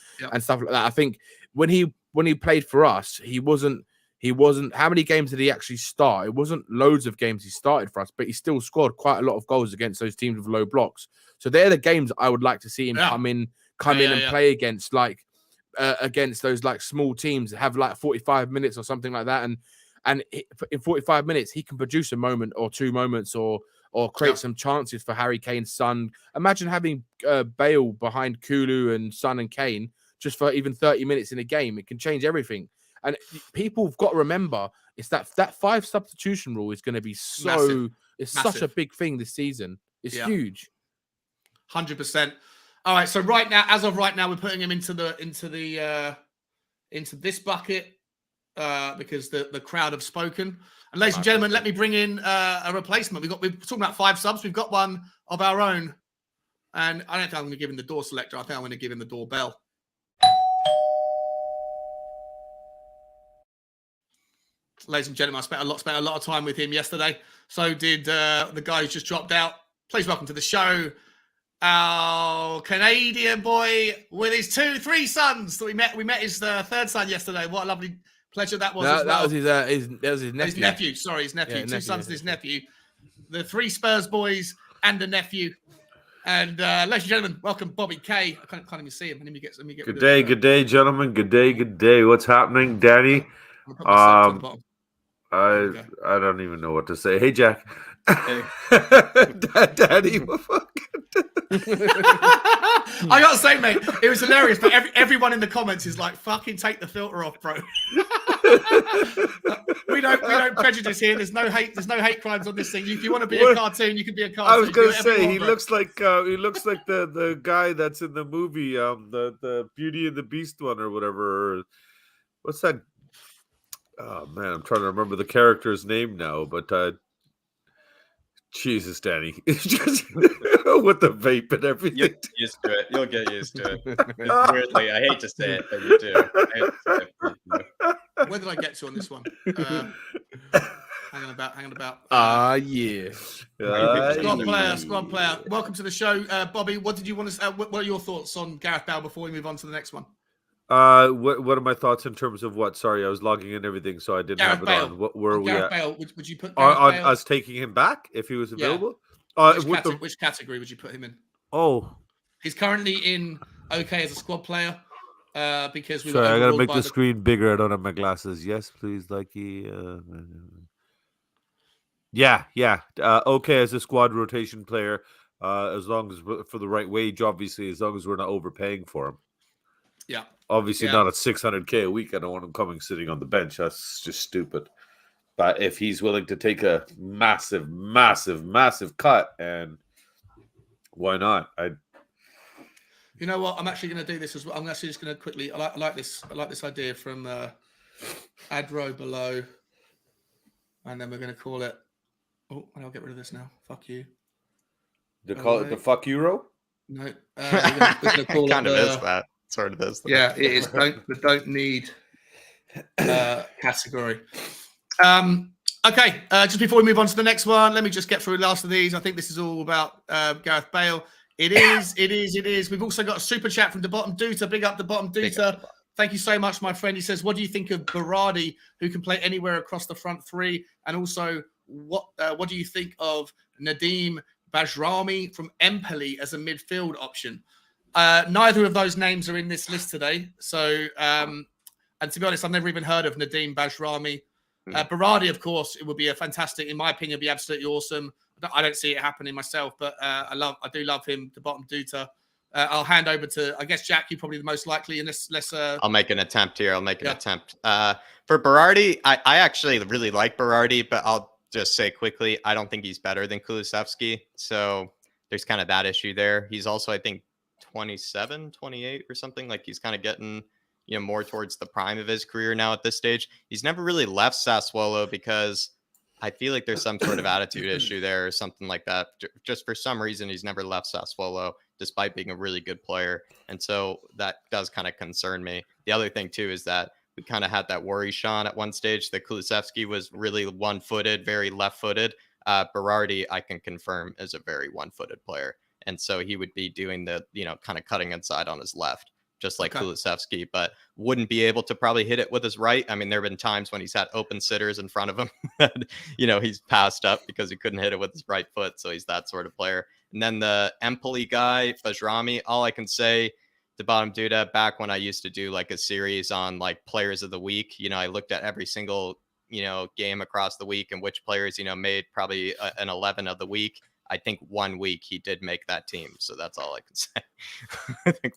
E: stuff like that. I think when he played for us, he wasn't. How many games did he actually start? It wasn't loads of games he started for us, but he still scored quite a lot of goals against those teams with low blocks. So they're the games I would like to see him come in and play against, like against those like small teams, have like 45 minutes or something like that. And in 45 minutes, he can produce a moment or two moments or create some chances for Harry Kane's Son. Imagine having Bale behind Kulu and Son and Kane just for even 30 minutes in a game. It can change everything. And people have got to remember it's that 5 substitution rule is going to be massive. Such a big thing this season. It's huge.
A: 100%. All right. So as of right now, we're putting him into this bucket because the crowd have spoken. And ladies and gentlemen, let me bring in a replacement. We're talking about 5 subs. We've got one of our own, and I don't think I'm going to give him the door selector. I think I'm going to give him the doorbell. Ladies and gentlemen, I spent a lot of time with him yesterday. So did the guy who's just dropped out. Please welcome to the show, our Canadian boy with his 3 sons that we met his third son yesterday. What a lovely pleasure that was.
E: That was his nephew.
A: His nephew. Sorry, his nephew. 2 sons and his nephew. The 3 Spurs boys and a nephew. And ladies and gentlemen, welcome Bobby K. I can't even see him. Let me get
F: good day, gentlemen. Good day. What's happening, Danny? I don't even know what to say. Hey, Jack. Hey. Daddy.
A: I got to say, mate, it was hilarious. But everyone in the comments is like, "Fucking take the filter off, bro." we don't prejudice here. There's no hate. There's no hate crimes on this thing. If you want to be a cartoon, you can be a cartoon.
F: I was going to say he looks like the guy that's in the movie, the Beauty and the Beast one or whatever. What's that? Oh man, I'm trying to remember the character's name now, but Jesus, Danny, it's just with the vape and everything.
B: You'll get used to it. You'll get used to it. It's weirdly, I hate to say it, but you do.
A: Where did I get to on this one? Hanging about.
E: Yeah.
A: Squad player. Welcome to the show, Bobby. What did you want to? What are your thoughts on Gareth Bale before we move on to the next one?
F: What are my thoughts in terms of what? Sorry, I was logging in everything, so I didn't have it on. What were we
A: Gareth
F: at?
A: Bale, would you put
F: on us taking him back if he was available?
A: Which category would you put him in?
F: Oh,
A: he's currently in okay as a squad player because we
F: sorry,
A: were
F: I gotta
A: overruled
F: make
A: by
F: the screen bigger. I don't have my glasses. Yes, please, Likey. Yeah. Okay, as a squad rotation player, as long as for the right wage, obviously, as long as we're not overpaying for him.
A: Yeah.
F: Obviously, not at 600K a week. I don't want him coming sitting on the bench. That's just stupid. But if he's willing to take a massive, massive, massive cut, and why not?
A: You know what? I'm actually going to do this as well. I'm actually just going to quickly. I like this. I like this idea from Adro below, and then we're going to call it. Oh, and I'll get rid of this now. Fuck you.
F: They call it the fuck euro?
A: No, we're gonna call
B: kind
A: it
B: of is that. Sort of is.
A: Yeah, it is. Don't need category. Okay, just before we move on to the next one, let me just get through the last of these. I think this is all about Gareth Bale. It is. We've also got a super chat from the bottom Duta. Big up the bottom Duta. Thank you so much, my friend. He says, what do you think of Berardi, who can play anywhere across the front three? And also, what do you think of Nadim Bajrami from Empoli as a midfield option? Neither of those names are in this list today. So, and to be honest, I've never even heard of Nadim Bajrami. Berardi, of course, it would be a fantastic, in my opinion, be absolutely awesome. I don't see it happening myself, but I do love him, the bottom Duta. I'll hand over to, I guess, Jack, you're probably the most likely in this.
B: I'll make an attempt here. I'll make an attempt. For Berardi, I actually really like Berardi, but I'll just say quickly, I don't think he's better than Kulusevski. So there's kind of that issue there. He's also, I think, 27, 28 or something. Like he's kind of getting, more towards the prime of his career now at this stage. He's never really left Sassuolo because I feel like there's some sort of attitude issue there or something like that. Just for some reason, he's never left Sassuolo despite being a really good player. And so that does kind of concern me. The other thing, too, is that we kind of had that worry, Sean, at one stage that Kulusevski was really one-footed, very left-footed. Berardi, I can confirm, is a very one-footed player. And so he would be doing the, kind of cutting inside on his left, just like Kulusevski, but wouldn't be able to probably hit it with his right. I mean, there have been times when he's had open sitters in front of him that, he's passed up because he couldn't hit it with his right foot. So he's that sort of player. And then the Empoli guy, Bajrami, all I can say, the bottom Duda, back when I used to do like a series on like players of the week, I looked at every single, game across the week and which players, made probably an 11 of the week. I think 1 week he did make that team. So that's all I can say. I think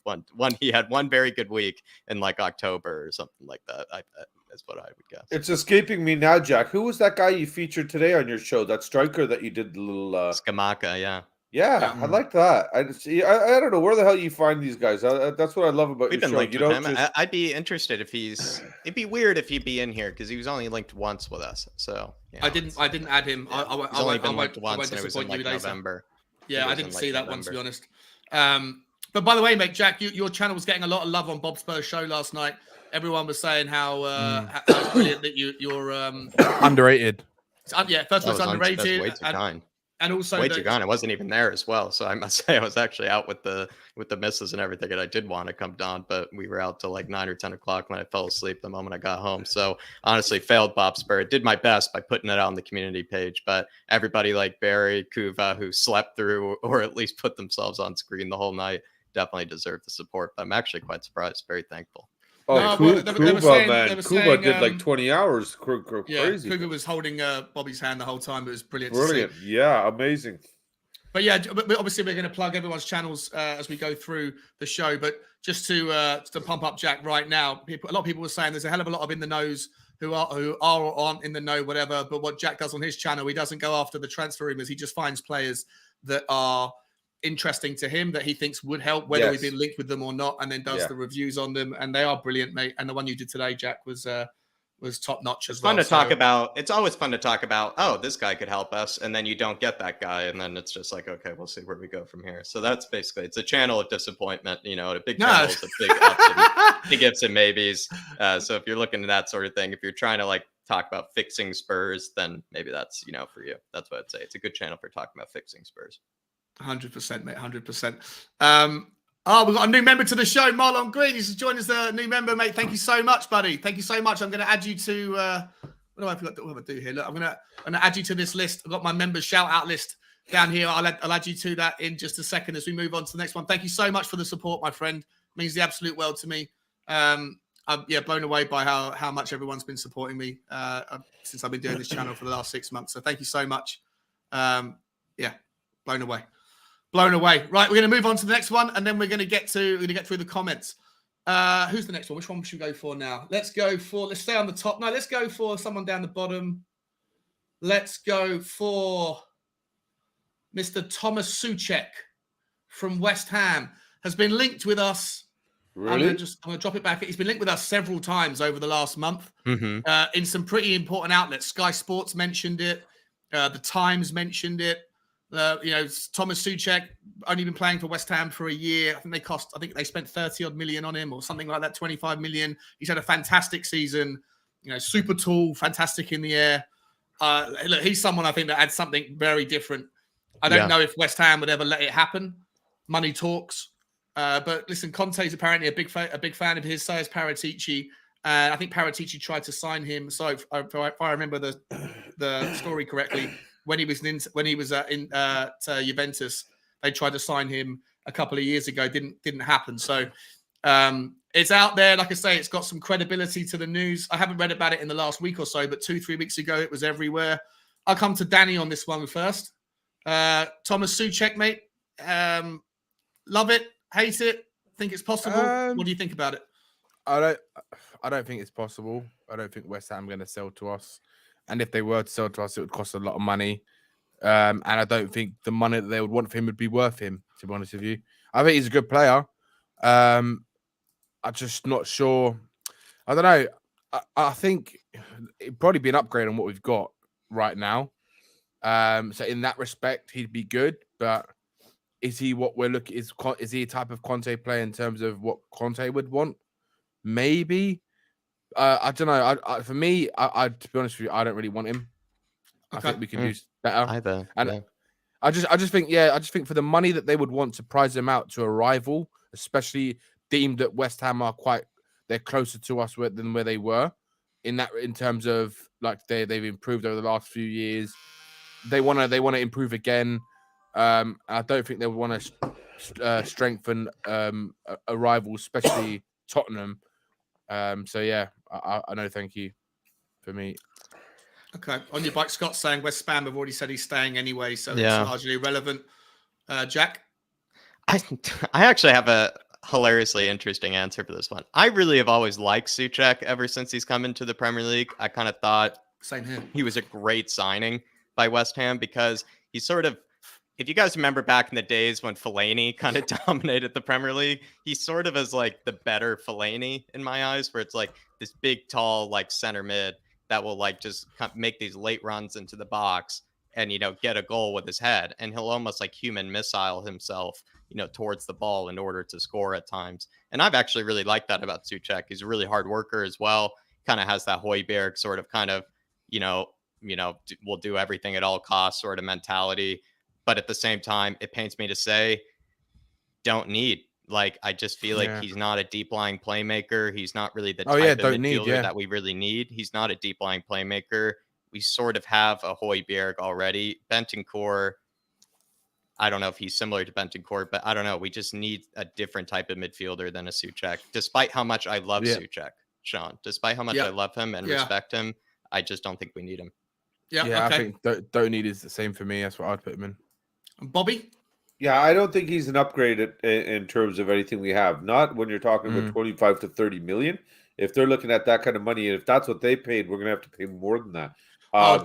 B: he had one very good week in like October or something like that. That's what I would guess.
F: It's escaping me now, Jack. Who was that guy you featured today on your show? That striker that you did the little
B: Scamacca, yeah.
F: Yeah, I like that. I don't know where the hell you find these guys. That's what I love about your show.
B: Linked with him. I'd be interested if it'd be weird if he'd be in here because he was only linked once with us. So
A: I didn't add him.
B: Yeah. He's only been linked once, and it was in like November.
A: Yeah, I didn't see that one, to be honest. But by the way, mate, Jack, your channel was getting a lot of love on Bob Spurs' show last night. Everyone was saying how brilliant that you're
E: underrated.
A: Yeah, first of all, it's underrated.
B: Way too kind.
A: And also
B: way too gone. I wasn't even there as well. So I must say I was actually out with the missus and everything. And I did want to come down, but we were out till like 9 or 10 o'clock when I fell asleep the moment I got home. So honestly, failed Bob Spur. Did my best by putting it out on the community page, but everybody like Barry, Kuva, who slept through or at least put themselves on screen the whole night, definitely deserved the support. But I'm actually quite surprised. Very thankful.
F: Oh, Kuba did like 20 hours. Crazy.
A: Yeah, Kuba was holding Bobby's hand the whole time. It was brilliant.
F: Brilliant. Yeah, amazing.
A: But yeah, but obviously we're going to plug everyone's channels as we go through the show. But just to pump up Jack right now, a lot of people were saying there's a hell of a lot of in the knows who are or aren't in the know, whatever. But what Jack does on his channel, he doesn't go after the transfer rumors. He just finds players that are interesting to him that he thinks would help, whether we've been linked with them or not, and then does the reviews on them, and they are brilliant, mate. And the one you did today, Jack, was top notch as well.
B: Fun to talk about. It's always fun to talk about. Oh, this guy could help us, and then you don't get that guy, and then it's just like, okay, we'll see where we go from here. So that's basically it's a channel of disappointment. A big channel is a big ups and big ifs and maybes. So if you're looking at that sort of thing, if you're trying to like talk about fixing Spurs, then maybe that's for you. That's what I'd say. It's a good channel for talking about fixing Spurs.
A: 100%, mate. 100%. We've got a new member to the show, Marlon Green. He's joined as a new member, mate. Thank you so much, buddy. Thank you so much. I'm going to add you to. What do I do here? Look, I'm going to add you to this list. I've got my members shout out list down here. I'll add you to that in just a second as we move on to the next one. Thank you so much for the support, my friend. It means the absolute world to me. I'm blown away by how much everyone's been supporting me since I've been doing this channel for the last 6 months. So thank you so much. Blown away. Blown away. Right, we're going to move on to the next one, and then we're going to get through the comments. Who's the next one? Which one should we go for now? Let's stay on the top. No, let's go for someone down the bottom. Let's go for Mr. Tomas Soucek from West Ham. Has been linked with us.
F: Really?
A: I'm going to drop it back. He's been linked with us several times over the last month in some pretty important outlets. Sky Sports mentioned it. The Times mentioned it. Tomas Soucek only been playing for West Ham for a year. I think they spent 30 odd million on him or something like that, 25 million. He's had a fantastic season, super tall, fantastic in the air. Look, he's someone I think that adds something very different. I don't know if West Ham would ever let it happen. Money talks. But listen, Conte's apparently a big fan of his, so is Paratici. I think Paratici tried to sign him. So if I remember the story correctly, when he was at Juventus, they tried to sign him a couple of years ago. Didn't happen. So it's out there. Like I say, it's got some credibility to the news. I haven't read about it in the last week or so, but 2-3 weeks ago, it was everywhere. I'll come to Danny on this one first. Tomas Soucek, mate. Love it, hate it, think it's possible. What do you think about it?
E: I don't think it's possible. I don't think West Ham are going to sell to us. And if they were to sell to us, it would cost a lot of money. And I don't think the money that they would want for him would be worth him, to be honest with you. I think he's a good player. I'm just not sure. I don't know. I think it'd probably be an upgrade on what we've got right now. So in that respect, he'd be good. But is he what we're looking? Is he a type of Conte player in terms of what Conte would want? Maybe. I don't know. For me, to be honest with you, I don't really want him. Okay. I think we can do better.
B: Either.
E: And
B: yeah.
E: I just think for the money that they would want to prize him out to a rival, especially deemed that West Ham are they're closer to us than where they were in terms of like they've improved over the last few years. They want to improve again. I don't think they would want to strengthen a rival, especially Tottenham. So yeah, I know. Thank you for me.
A: Okay. On your bike, Scott's saying West Ham have already said he's staying anyway, so it's largely irrelevant. Jack?
B: I actually have a hilariously interesting answer for this one. I really have always liked Soucek ever since he's come into the Premier League. I kind of thought
A: same here.
B: He was a great signing by West Ham because he's sort of, if you guys remember back in the days when Fellaini kind of dominated the Premier League, he sort of is like the better Fellaini in my eyes, where it's like this big, tall, like center mid that will like just make these late runs into the box and, get a goal with his head. And he'll almost like human missile himself, towards the ball in order to score at times. And I've actually really liked that about Soucek. He's a really hard worker as well. Kind of has that Højbjerg sort of we'll do everything at all costs sort of mentality. But at the same time, it pains me to say, don't need. Like, I just feel like he's not a deep lying playmaker. He's not really the type of midfielder that we really need. He's not a deep lying playmaker. We sort of have a Højbjerg already. Bentancur, I don't know if he's similar to Bentancur, but I don't know. We just need a different type of midfielder than a Soucek. Despite how much I love Soucek, Sean. Despite how much I love him and respect him, I just don't think we need him.
E: Yeah, okay. I think don't need is the same for me. That's what I'd put him in.
A: Bobby?
F: Yeah, I don't think he's an upgrade in terms of anything we have. Not when you're talking about 25 to 30 million. If they're looking at that kind of money, and if that's what they paid, we're going to have to pay more than that.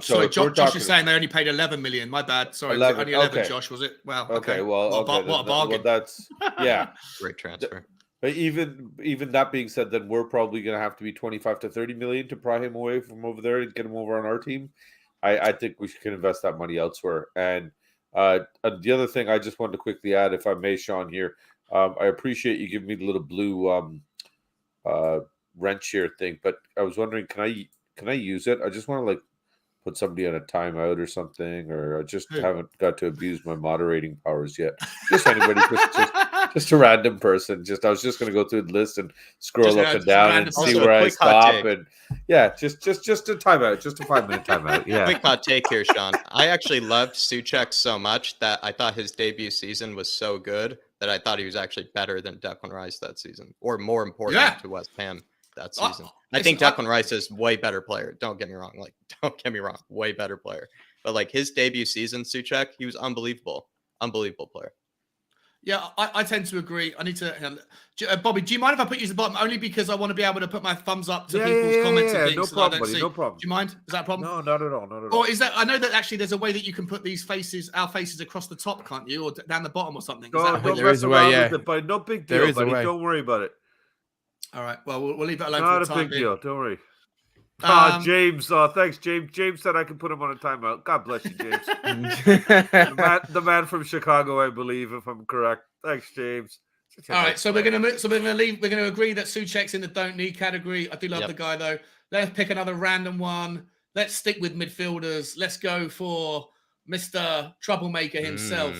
A: Sorry, Josh is saying they only paid 11 million. My bad. Sorry, 11, only 11, okay. Josh, was it? Wow.
F: Okay, well, what a bargain. Well, that's,
B: great transfer.
F: But even that being said, then we're probably going to have to be 25 to 30 million to pry him away from over there and get him over on our team. I think we can invest that money elsewhere. And the other thing I just wanted to quickly add, if I may, Sean, here, I appreciate you giving me the little blue wrench here thing, but I was wondering, can I use it? I just want to put somebody on a timeout or something, or I just haven't got to abuse my moderating powers yet. Just anybody, Just a random person. I was just going to go through the list and scroll
A: Just
F: up
A: a
F: and down
A: random
F: and see
B: person.
F: where I
B: Also, a quick hot
F: stop.
B: take.
F: And yeah, just a timeout, just a 5-minute timeout. Yeah.
B: Quick hot take here, Sean. I actually loved Soucek so much that I thought his debut season was so good that I thought he was actually better than Declan Rice that season, or more important to West Ham that season. I think Declan Rice is way better player. Don't get me wrong. Don't get me wrong. Way better player. But his debut season, Soucek, he was unbelievable. Unbelievable player.
A: Yeah, I tend to agree. I need to, Bobby. Do you mind if I put you at the bottom? Only because I want to be able to put my thumbs up to people's comments and things.
F: No problem, buddy. No problem.
A: Do you mind? Is that a problem?
F: No, not at all. Not at all.
A: Or is that? I know that actually there's a way that you can put these faces, our faces, across the top, can't you, or down the bottom or something?
E: There is a way, yeah.
F: But no big deal, buddy. Don't worry about it.
A: All right. Well, we'll leave it alone.
F: Not
A: for the
F: a
A: time
F: big deal. Don't worry.
A: James.
F: Thanks, James. James said I can put him on a timeout. God bless you, James. the man from Chicago, I believe, if I'm correct. Thanks, James.
A: All right, so we're gonna leave. We're gonna agree that Soucek's in the don't need category. I do love the guy though. Let's pick another random one. Let's stick with midfielders. Let's go for Mr. Troublemaker himself.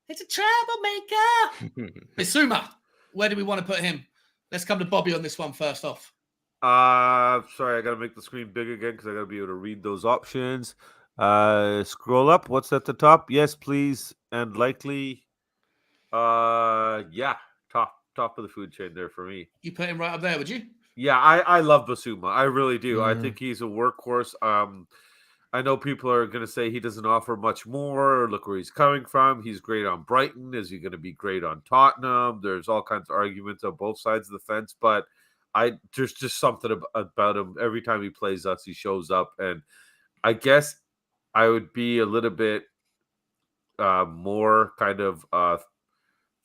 A: It's a troublemaker. Bissouma. Where do we want to put him? Let's come to Bobby on this one first off.
F: Sorry, I gotta make the screen big again because I gotta be able to read those options. Scroll up. What's at the top? Yes, please, and likely. Yeah, top of the food chain there for me.
A: You put him right up there, would you?
F: Yeah, I love Bissouma. I really do. I think he's a workhorse. I know people are going to say he doesn't offer much more. Look where he's coming from. He's great on Brighton. Is he going to be great on Tottenham? There's all kinds of arguments on both sides of the fence, but there's just something about him. Every time he plays us, he shows up, and I guess I would be a little bit more kind of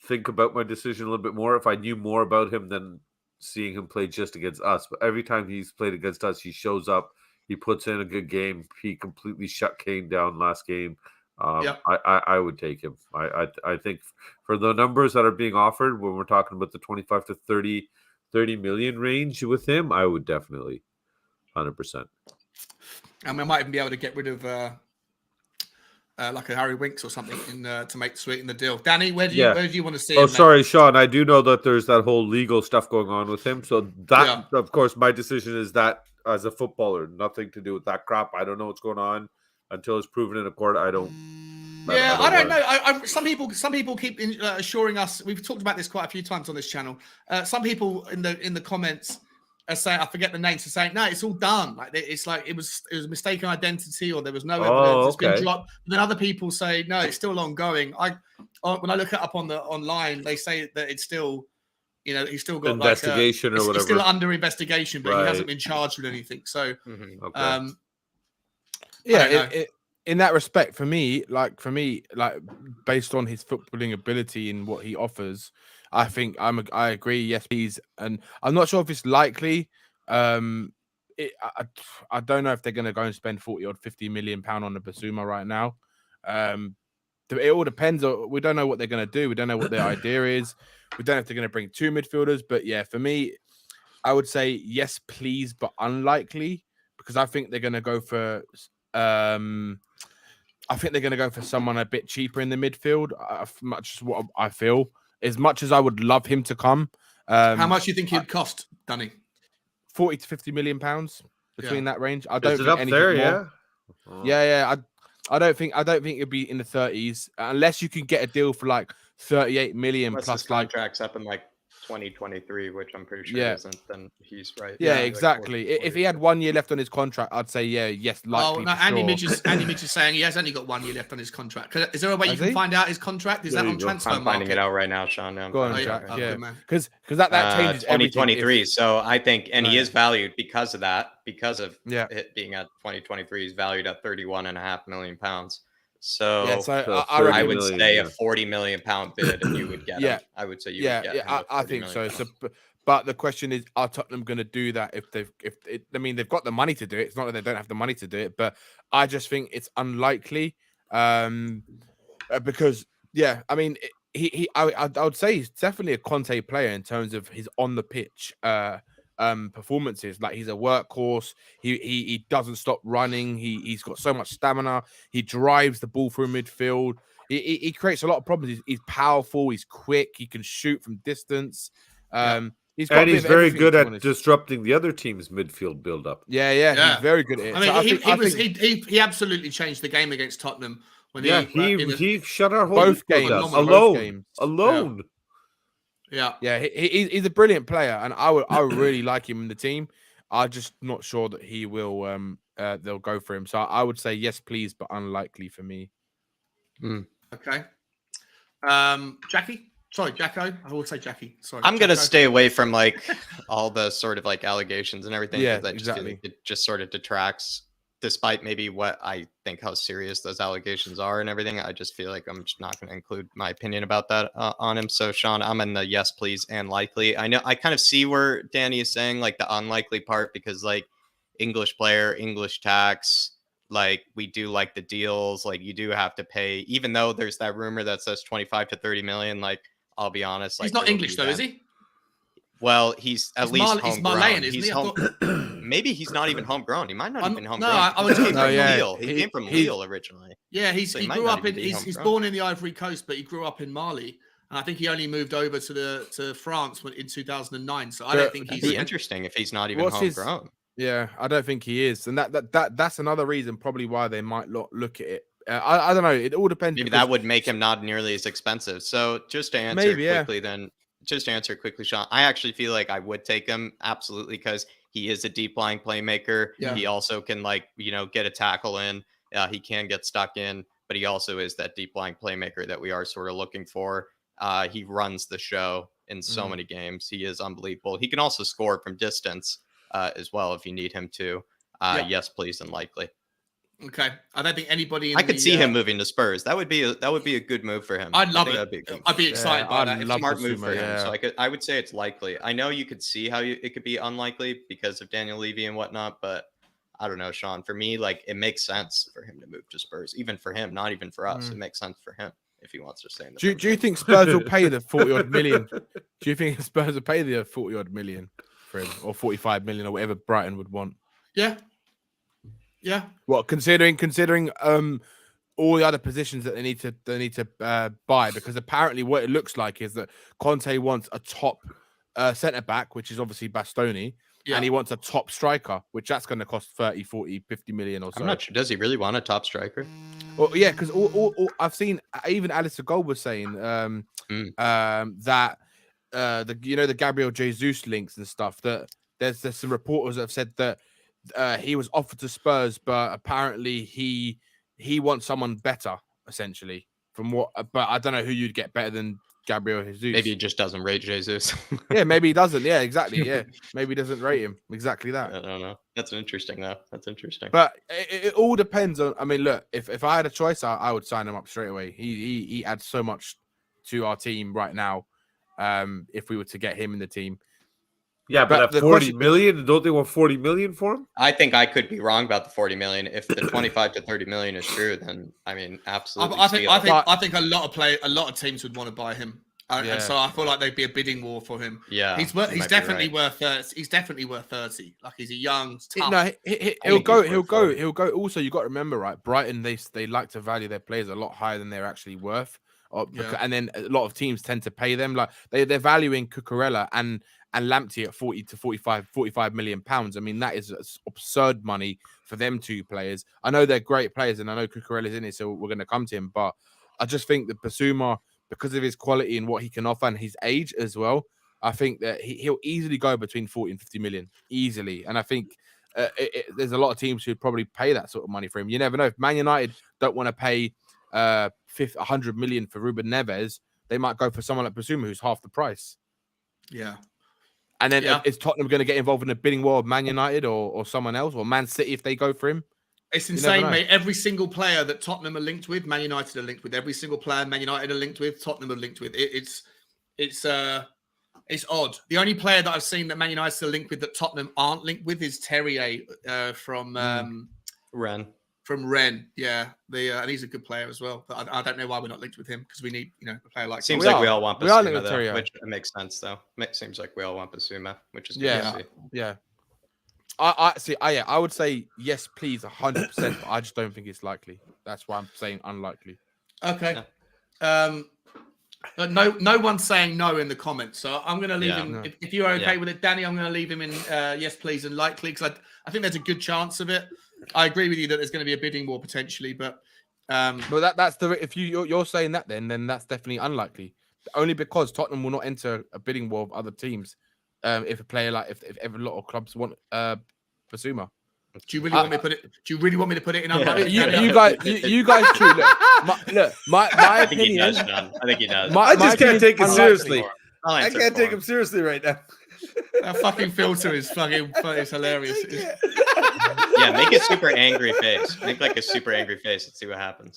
F: think about my decision a little bit more if I knew more about him than seeing him play just against us. But every time he's played against us, he shows up. He puts in a good game. He completely shut Kane down last game. I would take him. I think for the numbers that are being offered when we're talking about the 25 to 30 million range with him, I would definitely 100%.
A: And we might even be able to get rid of like a Harry Winks or something to sweeten the deal. Danny, where do you want to see him?
F: Sorry, Sean. I do know that there's that whole legal stuff going on with him. So that, of course, my decision is that as a footballer, nothing to do with that crap. I don't know what's going on until it's proven in a court. I don't know.
A: Some people keep assuring us. We've talked about this quite a few times on this channel. Some people in the comments are saying, I forget the names, are saying, no, it's all done. It's like it was a mistaken identity, or there was no evidence. It's been dropped. And then other people say, no, it's still ongoing. When I look it up online, they say that it's still, he's still got
F: investigation or whatever.
A: It's still under investigation, but he hasn't been charged with anything. So,
E: in that respect, for me, based on his footballing ability and what he offers, I think I agree. Yes, please. And I'm not sure if it's likely. I don't know if they're going to go and spend 40 or 50 million pound on the Bissouma right now. It all depends. We don't know what they're going to do. We don't know what their idea is. We don't know if they're going to bring two midfielders. But yeah, for me, I would say yes, please, but unlikely, because I think they're going to go for. I think they're going to go for someone a bit cheaper in the midfield. Much as what I feel. As much as I would love him to come.
A: How much do you think he'd cost, Danny?
E: 40 to 50 million pounds between that range. I don't
F: Is it
E: think
F: up
E: anything
F: there,
E: more. Yeah. I don't think it'd be in the 30s unless you can get a deal for like 38 million
B: unless
E: plus
B: his contract's up in like 2023, which I'm pretty sure isn't, then he's right.
E: Yeah, exactly. Like 40. If he had 1 year left on his contract, I'd say yes, likely.
A: Oh, no, Andy Midge is saying he has only got 1 year left on his contract. Is there a way you can find out his contract? Is that on transfer market?
B: I'm finding it out right now, Sean.
E: Go on, Jack. Because that changes
B: 2023. So I think, and he is valued because of that, because of it being at 2023. He's valued at 31.5 million pounds. So, I would say a 40 million pound bid, and you would get him. I would say you would get him.
E: I think so. But the question is, are Tottenham going to do that? They've got the money to do it. It's not that they don't have the money to do it, but I just think it's unlikely. Because I would say he's definitely a Conte player in terms of his on the pitch performances. Like, he's a workhorse. He doesn't stop running. He's got so much stamina. He drives the ball through midfield. He creates a lot of problems. He's powerful. He's quick. He can shoot from distance. He's
F: very good at disrupting the other team's midfield build-up.
E: Yeah. He's very good at it.
A: I mean, he absolutely changed the game against Tottenham when
F: he shut our whole
E: both games
F: alone.
A: Yeah.
E: He's a brilliant player, and I would really like him in the team. I'm just not sure that he will. They'll go for him. So I would say yes, please, but unlikely for me.
A: Okay. Jackie. Sorry, Jacko. I will say Jackie. Sorry.
B: I'm gonna stay away from like all the sort of like allegations and everything.
E: Yeah,
B: I just feel like it just sort of detracts, despite maybe what I think how serious those allegations are and everything. I just feel like I'm just not going to include my opinion about that on him. So Sean, I'm in the yes, please, and likely. I know I kind of see where Danny is saying like the unlikely part, because like English player, English tax, like we do like the deals, like you do have to pay, even though there's that rumor that says 25 to 30 million. Like, I'll be honest, like
A: he's not English though, is he?
B: Well, he's at least homegrown.
A: He's Malayan, isn't he?
B: Maybe he's not even homegrown. He might not even homegrown.
A: No, I was
B: came from Lille. He came from Lille originally.
A: Yeah, he grew up in. He's born in the Ivory Coast, but he grew up in Mali, and I think he only moved over to France in 2009. So I don't think he's
B: interesting if he's not even homegrown.
E: Yeah, I don't think he is, and that's another reason probably why they might look at it. I don't know. It all depends.
B: Maybe that would make him not nearly as expensive. So just to answer quickly, then. Just to answer quickly, Sean, I actually feel like I would take him absolutely, because he is a deep lying playmaker. Yeah. He also can get a tackle in. He can get stuck in, but he also is that deep lying playmaker that we are sort of looking for. He runs the show in so many games. He is unbelievable. He can also score from distance as well if you need him to. Yes, please, and likely.
A: Okay, I don't think anybody.
B: I could see him moving to Spurs. That would be a good move for him.
A: I'd love it. I'd be excited by that.
B: It's a smart move for him. So I would say it's likely. I know you could see how it could be unlikely because of Daniel Levy and whatnot, but I don't know, Sean. For me, like it makes sense for him to move to Spurs, even for him, not even for us. It makes sense for him if he wants to stay in the.
E: Do you think Spurs will pay the 40-odd million? Do you think Spurs will pay the 40-odd million for him, or 45 million, or whatever Brighton would want?
A: Yeah. Yeah.
E: Well, considering all the other positions that they need to buy, because apparently what it looks like is that Conte wants a top centre back, which is obviously Bastoni, and he wants a top striker, which that's going to cost 30, 40, 50 million or so.
B: I'm not sure. Does he really want a top striker?
E: Well, yeah, because all I've seen, even Alistair Gold was saying that the Gabriel Jesus links and stuff, that there's some reporters that have said that he was offered to Spurs, but apparently he wants someone better, essentially. But I don't know who you'd get better than Gabriel Jesus.
B: Maybe he just doesn't rate Jesus.
E: Yeah, maybe he doesn't. Yeah, exactly. Yeah, maybe he doesn't rate him. Exactly that.
B: I don't know. That's interesting, though. That's interesting.
E: But it all depends on. I mean, look, if I had a choice, I would sign him up straight away. He adds so much to our team right now. If we were to get him in the team.
F: Yeah, but at 40 million, don't they want 40 million for him?
B: I think I could be wrong about the 40 million. If the 25 to 30 million is true, then I mean, absolutely.
A: I think a lot of teams would want to buy him, and so I feel like there'd be a bidding war for him.
B: Yeah,
A: he's definitely worth 30. He's definitely worth 30. Like he's a young, tough.
E: No, he'll go. Also, you got to remember, right? Brighton, they like to value their players a lot higher than they're actually worth, and then a lot of teams tend to pay them. Like they're valuing Cucurella and Lamptey at 40 to 45 million pounds. I mean, that is absurd money for them two players. I know they're great players, and I know Cucurella's in it, so we're going to come to him. But I just think that Bissouma, because of his quality and what he can offer and his age as well, I think that he'll easily go between 40 and 50 million, easily. And I think there's a lot of teams who'd probably pay that sort of money for him. You never know. If Man United don't want to pay 100 million for Ruben Neves, they might go for someone like Bissouma, who's half the price.
A: Yeah.
E: And then is Tottenham going to get involved in a bidding war of Man United or someone else, or Man City if they go for him?
A: It's insane, mate. Every single player that Tottenham are linked with, Man United are linked with. Every single player Man United are linked with, Tottenham are linked with. It's odd. The only player that I've seen that Man United are linked with that Tottenham aren't linked with is Terrier from
B: Rennes.
A: From Rennes, and he's a good player as well. But I don't know why we're not linked with him, because we need, a player like.
B: Seems like we all want Bissouma, though, which makes sense, though. It seems like we all want Bissouma, which is good to see.
E: Yeah. I see. I would say yes, please, 100%. But I just don't think it's likely. That's why I'm saying unlikely.
A: Okay. No one's saying no in the comments, so I'm going to leave him.
E: No.
A: If you're okay with it, Danny, I'm going to leave him in yes, please, and likely, because I think there's a good chance of it. I agree with you that there's going to be a bidding war potentially, but
E: that's if you're saying that, then that's definitely unlikely. Only because Tottenham will not enter a bidding war of other teams. If a player if a lot of clubs want Bissouma.
A: Do you really want me to put it? Do you really want me to put it in?
E: You guys, true. Look, my
B: I think he
E: opinion.
B: does, Sean. I think he does.
F: I just can't take it seriously. I
B: answer
F: can't
B: for
F: take
B: him.
F: him seriously right now.
A: That fucking filter is it's hilarious.
B: Yeah, make a super angry face. Make like a super angry face and see what happens.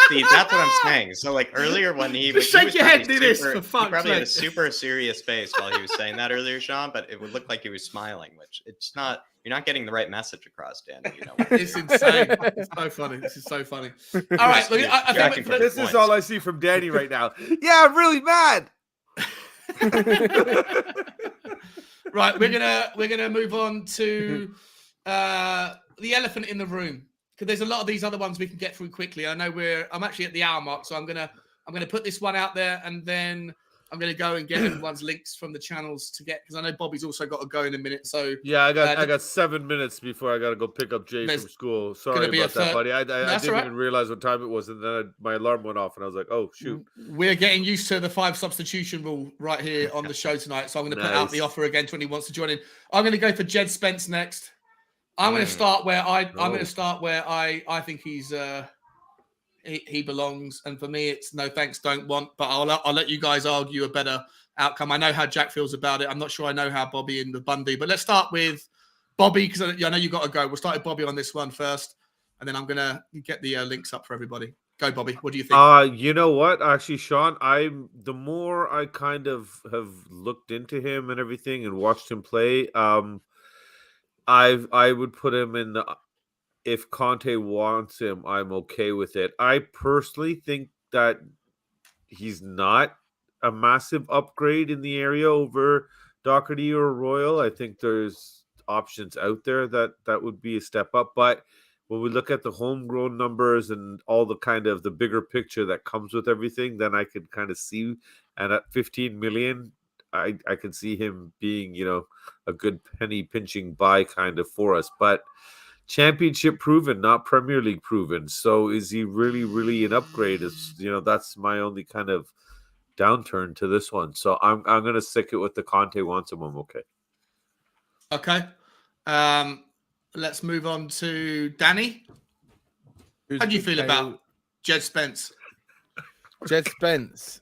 B: See, that's what I'm saying. So, like earlier when he was,
A: shake your head, do this for fuck's sake.
B: He probably had a super serious face while he was saying that earlier, Sean. But it would look like he was smiling, which it's not. You're not getting the right message across, Danny. You know,
A: it's insane. It's so funny. This is so funny. All right, look, I think
F: this is all I see from Danny right now. Yeah, I'm really mad.
A: Right, we're gonna move on to the elephant in the room, because there's a lot of these other ones we can get through quickly. I know I'm actually at the hour mark, so I'm gonna put this one out there, and then I'm gonna go and get everyone's links from the channels to get, because I know Bobby's also got to go in a minute. So
F: yeah, I got 7 minutes before I got to go pick up Jay from school. Sorry about that, buddy. I didn't even realize what time it was, and then my alarm went off, and I was like, "Oh shoot!"
A: We're getting used to the 5 substitution rule right here on the show tonight, so I'm going to put out the offer again to anyone who wants to join in. I'm going to go for Jed Spence next. I'm going to start where I think he's he belongs, and for me, it's no thanks, don't want. But I'll let you guys argue a better outcome. I know how Jack feels about it. I'm not sure I know how Bobby and the Bundy, but let's start with Bobby, because I know you got to go. We'll start with Bobby on this one first, and then I'm gonna get the links up for everybody. Go, Bobby. What do you think?
F: You know what? Actually, Sean, the more I kind of have looked into him and everything and watched him play, I would put him in the. If Conte wants him, I'm okay with it. I personally think that he's not a massive upgrade in the area over Doherty or Royal. I think there's options out there that would be a step up. But when we look at the homegrown numbers and all the kind of the bigger picture that comes with everything, then I can kind of see. And at 15 million, I can see him being, a good penny pinching buy kind of for us. But Championship proven, not Premier League proven. So is he really, really an upgrade? That's my only kind of downturn to this one. So I'm going to stick it with the Conte wants him. I'm okay.
A: Okay. Let's move on to Danny. How do you feel about Jed Spence?
E: Jed Spence.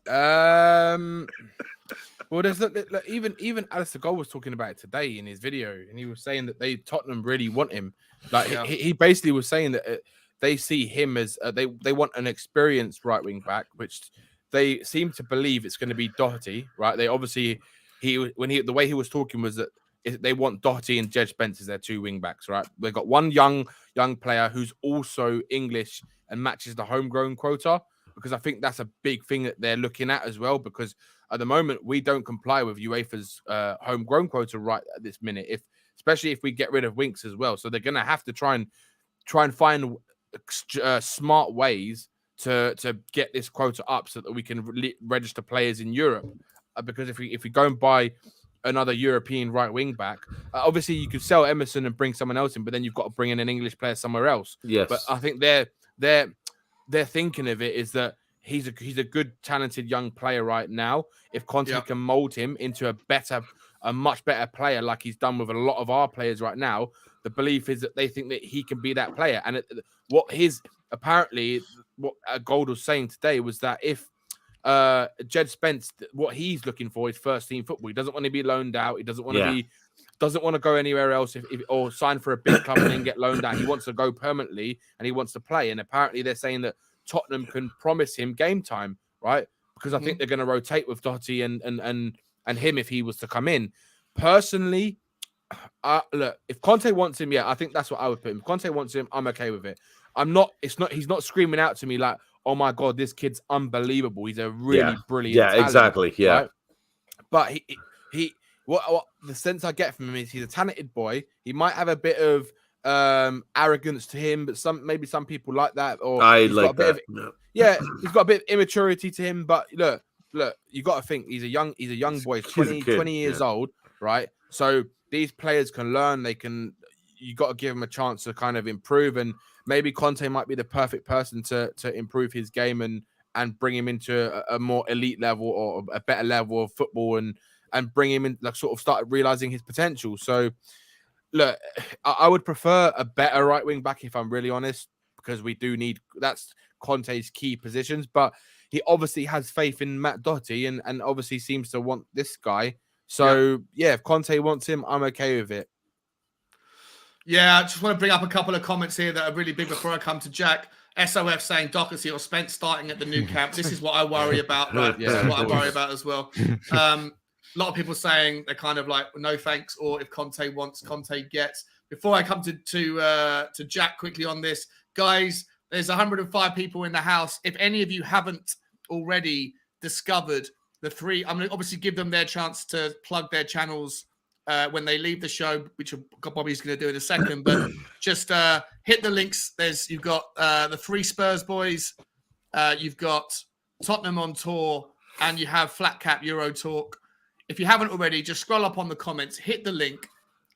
E: Well, there's even Alistair Gold was talking about it today in his video, and he was saying that Tottenham really want him. He basically was saying that they see him as they want an experienced right wing back, which they seem to believe it's going to be Doherty, right? They obviously the way he was talking was that they want Doherty and Jed Spence as their 2 wing backs, right? They've got one young player who's also English and matches the homegrown quota, because I think that's a big thing that they're looking at as well, because at the moment we don't comply with UEFA's homegrown quota right at this minute, especially if we get rid of Winks as well. So they're going to have to try and find smart ways to get this quota up so that we can register players in Europe. Because if we go and buy another European right wing back, obviously you could sell Emerson and bring someone else in, but then you've got to bring in an English player somewhere else.
F: Yes.
E: But I think they're thinking of it is that he's a good, talented young player right now. If Conte can mold him into a much better player, like he's done with a lot of our players right now, the belief is that they think that he can be that player. And what Gold was saying today was that if Jed Spence, what he's looking for is first team football. He doesn't want to be loaned out. He doesn't want to go anywhere else or sign for a big club and then get loaned out. He wants to go permanently and he wants to play. And apparently they're saying that Tottenham can promise him game time, right? Because I think they're going to rotate with Doherty and him if he was to come in. Personally, look, if Conte wants him, I think that's what I would put him. If Conte wants him, I'm okay with it. He's not screaming out to me like, oh my God, this kid's unbelievable. He's a really brilliant talent,
F: exactly. Yeah.
E: Right? But what the sense I get from him is he's a talented boy. He might have a bit of arrogance to him, but maybe some people like that, or
F: I
E: he's
F: like
E: got a bit
F: that.
E: of, yeah, he's got a bit of immaturity to him. But look, you got to think he's a young boy, 20 years old, right? So these players can learn. You got to give him a chance to kind of improve, and maybe Conte might be the perfect person to improve his game and bring him into a more elite level or a better level of football, and bring him in, like, sort of start realizing his potential. So look, I would prefer a better right wing back, if I'm really honest, because we do need, that's Conte's key positions, but he obviously has faith in Matt Doherty and obviously seems to want this guy. So yeah, if Conte wants him, I'm okay with it.
A: Yeah, I just want to bring up a couple of comments here that are really big before I come to Jack. SOF saying Doherty or Spence starting at the new camp. This is what I worry about, right? This is what I worry about as well. A lot of people saying they're kind of like, no thanks, or if Conte wants, Conte gets. Before I come to Jack quickly on this, guys, there's 105 people in the house. If any of you haven't already discovered the three, I'm going to obviously give them their chance to plug their channels when they leave the show, which Bobby's going to do in a second. But just hit the links. You've got the three Spurs boys, you've got Tottenham on tour, and you have Flat Cap Euro Talk. If you haven't already, just scroll up on the comments, hit the link.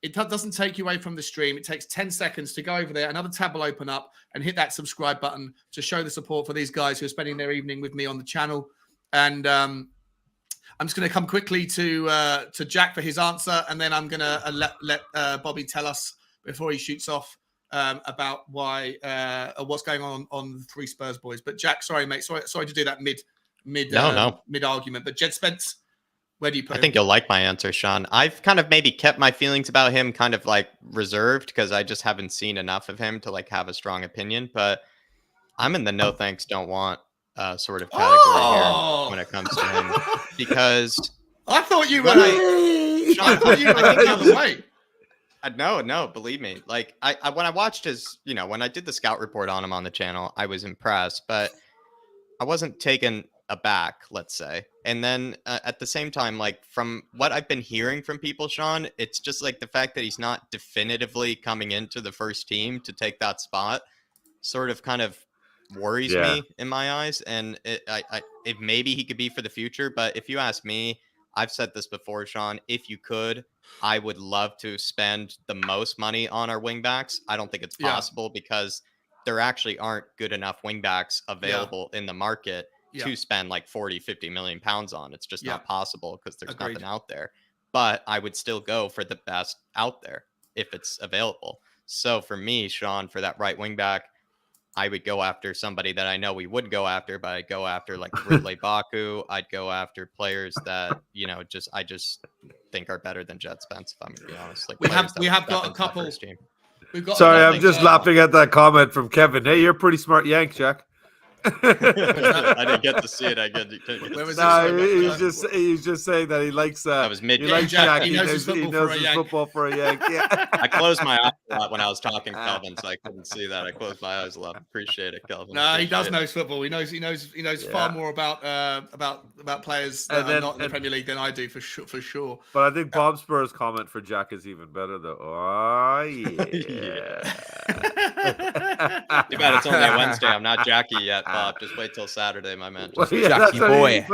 A: It doesn't take you away from the stream. It takes 10 seconds to go over there. Another tab will open up, and hit that subscribe button to show the support for these guys who are spending their evening with me on the channel. And I'm just going to come quickly to Jack for his answer, and then I'm going to let Bobby tell us before he shoots off about what's going on the three Spurs boys. But Jack, sorry, mate. Sorry to do that mid argument. But Jed Spence, where do you put him?
B: I think you'll like my answer, Sean. I've kind of maybe kept my feelings about him kind of like reserved because I just haven't seen enough of him to like have a strong opinion. But I'm in the no thanks, don't want sort of category here when it comes to him, because
A: I thought you were I thought you were the other way.
B: No, believe me. Like I when I watched his, when I did the scout report on him on the channel, I was impressed, but I wasn't taken aback, let's say. And then at the same time, like from what I've been hearing from people, Sean, it's just like the fact that he's not definitively coming into the first team to take that spot sort of kind of worries me in my eyes. And it maybe he could be for the future, but if you ask me, I've said this before, Sean, if you could, I would love to spend the most money on our wingbacks. I don't think it's possible because there actually aren't good enough wingbacks available in the market to spend like 40-50 million pounds on. It's just not possible because there's nothing out there. But I would still go for the best out there if it's available. So for me, Sean, for that right wing back, I would go after somebody that I know we would go after, but I'd go after like Ridley Baku. I'd go after players that, I just think are better than Jed Spence, if I'm going to be honest. Like
A: we have got a couple.
F: Sorry, I'm just laughing at that comment from Kevin. Hey, you're a pretty smart Yank, Jack.
B: I didn't get to see it.
F: He's just saying that he likes.
B: That was mid.
F: He likes Jack. He knows his football for a Yank. Yeah.
B: I closed my eyes a lot when I was talking to Kelvin, so I couldn't see that. I closed my eyes a lot. Appreciate it, Kelvin.
A: No, he does know football. He knows far more about players that are not in the Premier League than I do for sure.
F: But I think Bob Spur's comment for Jack is even better though. Oh yeah.
B: Too bad it's only a Wednesday. I'm not Jackie yet, Bob. Just wait till Saturday, my man.
E: Jackie boy.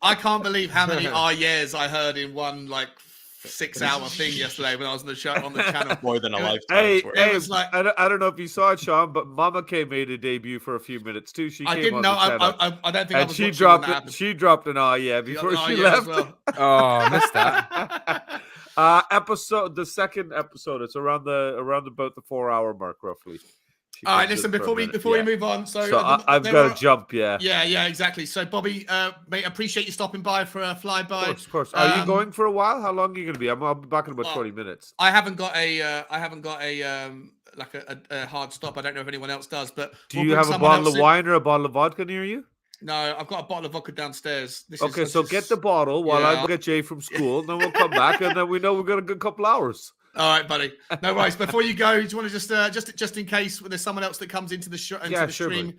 A: I can't believe how many years I heard in one like 6-hour thing yesterday when I was on the channel.
B: More than a lifetime.
F: Hey, it was like I don't know if you saw it, Sean, but Mama K made a debut for a few minutes too. She came on the channel.
A: I don't think.
F: And she dropped it. She dropped an before she left.
A: Well.
E: Oh, I missed that.
F: The second episode. It's around about the 4-hour mark, roughly.
A: All right, listen, before we move on. So
F: I've got to jump,
A: Yeah, exactly. So, Bobby, mate, appreciate you stopping by for a flyby.
F: Of course. Are you going for a while? How long are you going to be? I'll be back in about 20 minutes.
A: I haven't got a hard stop. I don't know if anyone else does, but
F: do you have a bottle of wine or a bottle of vodka near you?
A: No, I've got a bottle of vodka downstairs.
F: So get the bottle while I get Jay from school, and then we'll come back, and then we know we've got a good couple hours.
A: All right, buddy. No worries. Before you go, do you want to just in case there's someone else that comes into the stream?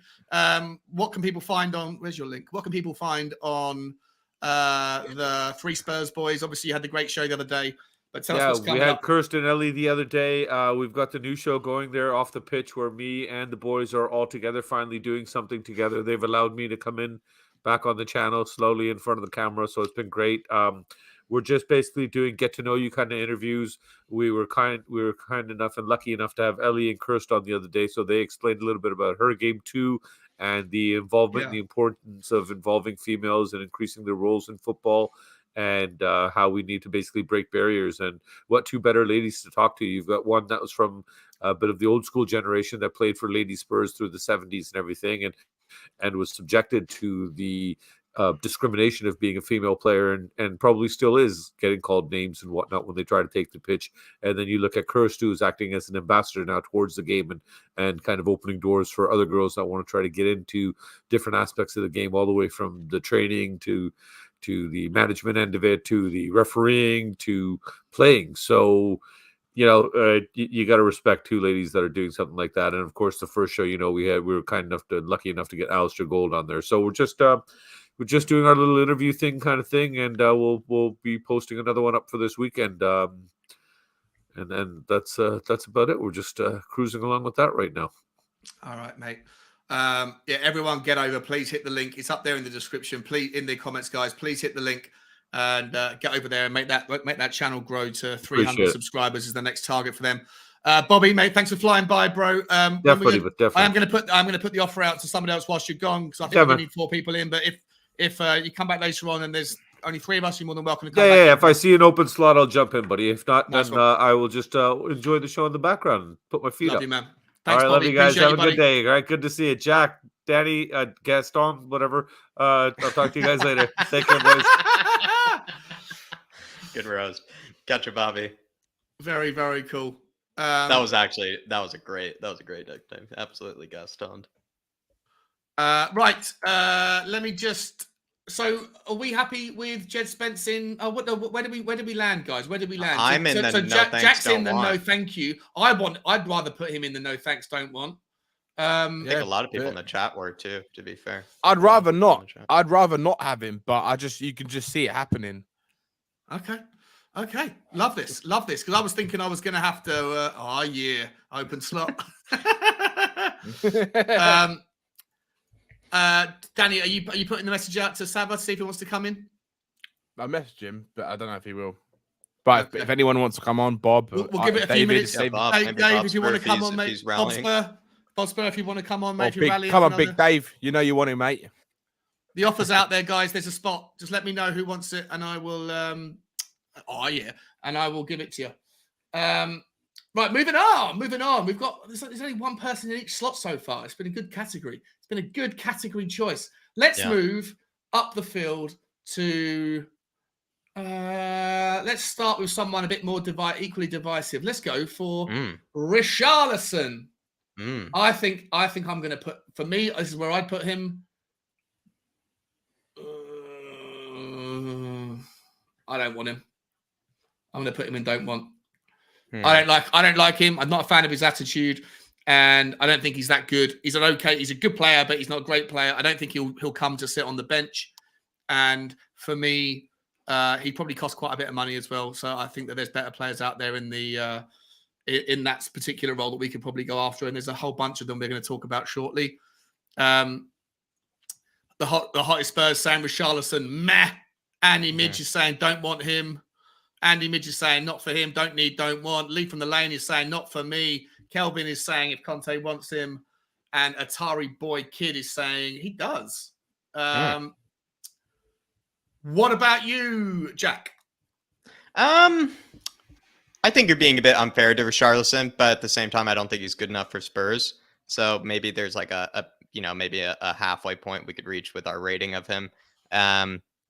A: What can people find on? Where's your link? What can people find on the Three Spurs Boys? Obviously, you had the great show the other day. But tell us what's coming
F: we had
A: up.
F: Kirsten Ellie the other day. We've got the new show going there off the pitch where me and the boys are all together, finally doing something together. They've allowed me to come in back on the channel slowly in front of the camera, so it's been great. We're just basically doing get to know you kind of interviews. We were kind enough and lucky enough to have Ellie and Kirst on the other day, so they explained a little bit about her game too, and the involvement and the importance of involving females and increasing their roles in football, and how we need to basically break barriers. And what two better ladies to talk to? You've got one that was from a bit of the old school generation that played for Lady Spurs through the 70s and everything, and was subjected to the discrimination of being a female player, and probably still is getting called names and whatnot when they try to take the pitch. And then you look at Kirst, who's acting as an ambassador now towards the game, and kind of opening doors for other girls that want to try to get into different aspects of the game, all the way from the training to the management end of it, to the refereeing, to playing. So, you got to respect two ladies that are doing something like that. And of course, the first show, we were lucky enough to get Alistair Gold on there. So we're just doing our little interview thing kind of thing, and we'll be posting another one up for this weekend. And then that's about it. We're just cruising along with that right now.
A: All right, mate. Everyone get over. Please hit the link. It's up there in the description. Please, in the comments, guys, please hit the link and get over there and make that channel grow to 300 subscribers is the next target for them. Bobby, mate, thanks for flying by, bro.
F: Definitely.
A: I'm going to put the offer out to someone else whilst you're gone, because I think we need 4 people in. But if you come back later on and there's only 3 of us, you're more than welcome to come back.
F: Yeah. If I see an open slot, I'll jump in, buddy. If not, then I will just enjoy the show in the background and put my feet up.
A: Love you, man. Thanks,
F: all right,
A: Bobby.
F: love you guys.
A: Appreciate
F: Have a good day. All right, good to see you, Jack, Danny, Gaston, whatever. I'll talk to you guys later. Take care, boys.
B: Good roast. Gotcha, Bobby.
A: Very, very cool.
B: That was a great nickname. Absolutely Gaston.
A: Right. Let me just. So, are we happy with Jed Spence in? Where did we land, guys? Where did we land?
B: I'm in the no thanks,
A: Jack's in the
B: don't want.
A: no thank you. I'd rather put him in the no thanks, don't want.
B: I think a lot of people in the chat were too, to be fair.
E: I'd rather not. I'd rather not have him, but you can just see it happening.
A: Okay. Love this. Because I was thinking I was going to have to. Open slot. Danny, are you putting the message out to Sava to see if he wants to come in?
E: I messaged him, but I don't know if he will. But if anyone wants to come on, Bob,
A: we'll give it a few minutes.
B: Yeah, Bob,
A: Dave, if you want to come on, mate. Bob Spur, if you want to come on, mate.
E: Come on, Big Dave. You know you want him, mate.
A: The offer's out there, guys. There's a spot. Just let me know who wants it, and I will. And I will give it to you. Right, moving on. We've got there's only one person in each slot so far. It's been a good category. It's been a good category choice. Let's move up the field to. Let's start with someone a bit more equally divisive. Let's go for Richarlison. I think I'm going to put. For me, this is where I'd put him. I don't want him. I'm going to put him in don't want. I don't like him. I'm not a fan of his attitude, and I don't think he's that good. He's a good player, but he's not a great player. I don't think he'll come to sit on the bench. And for me, he probably costs quite a bit of money as well. So I think that there's better players out there in the in that particular role that we could probably go after. And there's a whole bunch of them we're going to talk about shortly. The hottest Spurs saying Richarlison, meh. Andy Midge is saying don't want him. Andy Midge is saying not for him, don't want. Lee from the Lane is saying not for me. Kelvin is saying if Conte wants him. And Atari Boy Kid is saying he does. What about you, Jack?
B: I think you're being a bit unfair to Richarlison, but at the same time, I don't think he's good enough for Spurs. So maybe there's like a halfway point we could reach with our rating of him.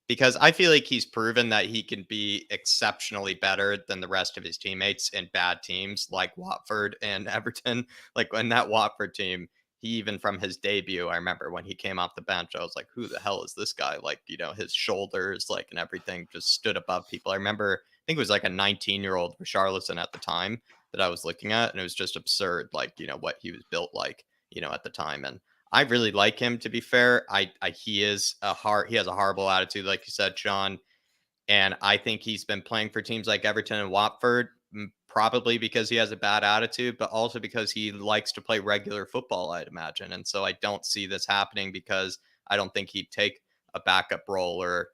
B: Because I feel like he's proven that he can be exceptionally better than the rest of his teammates in bad teams like Watford and Everton. Like in that Watford team, he even from his debut, I remember when he came off the bench, I was like, who the hell is this guy? Like, his shoulders, like, and everything just stood above people. I remember, I think it was like a 19-year-old Richarlison at the time that I was looking at, and it was just absurd, like, what he was built like, at the time. And I really like him, to be fair. He has a horrible attitude, like you said, Sean. And I think he's been playing for teams like Everton and Watford, probably because he has a bad attitude, but also because he likes to play regular football, I'd imagine. And so I don't see this happening because I don't think he'd take a backup role or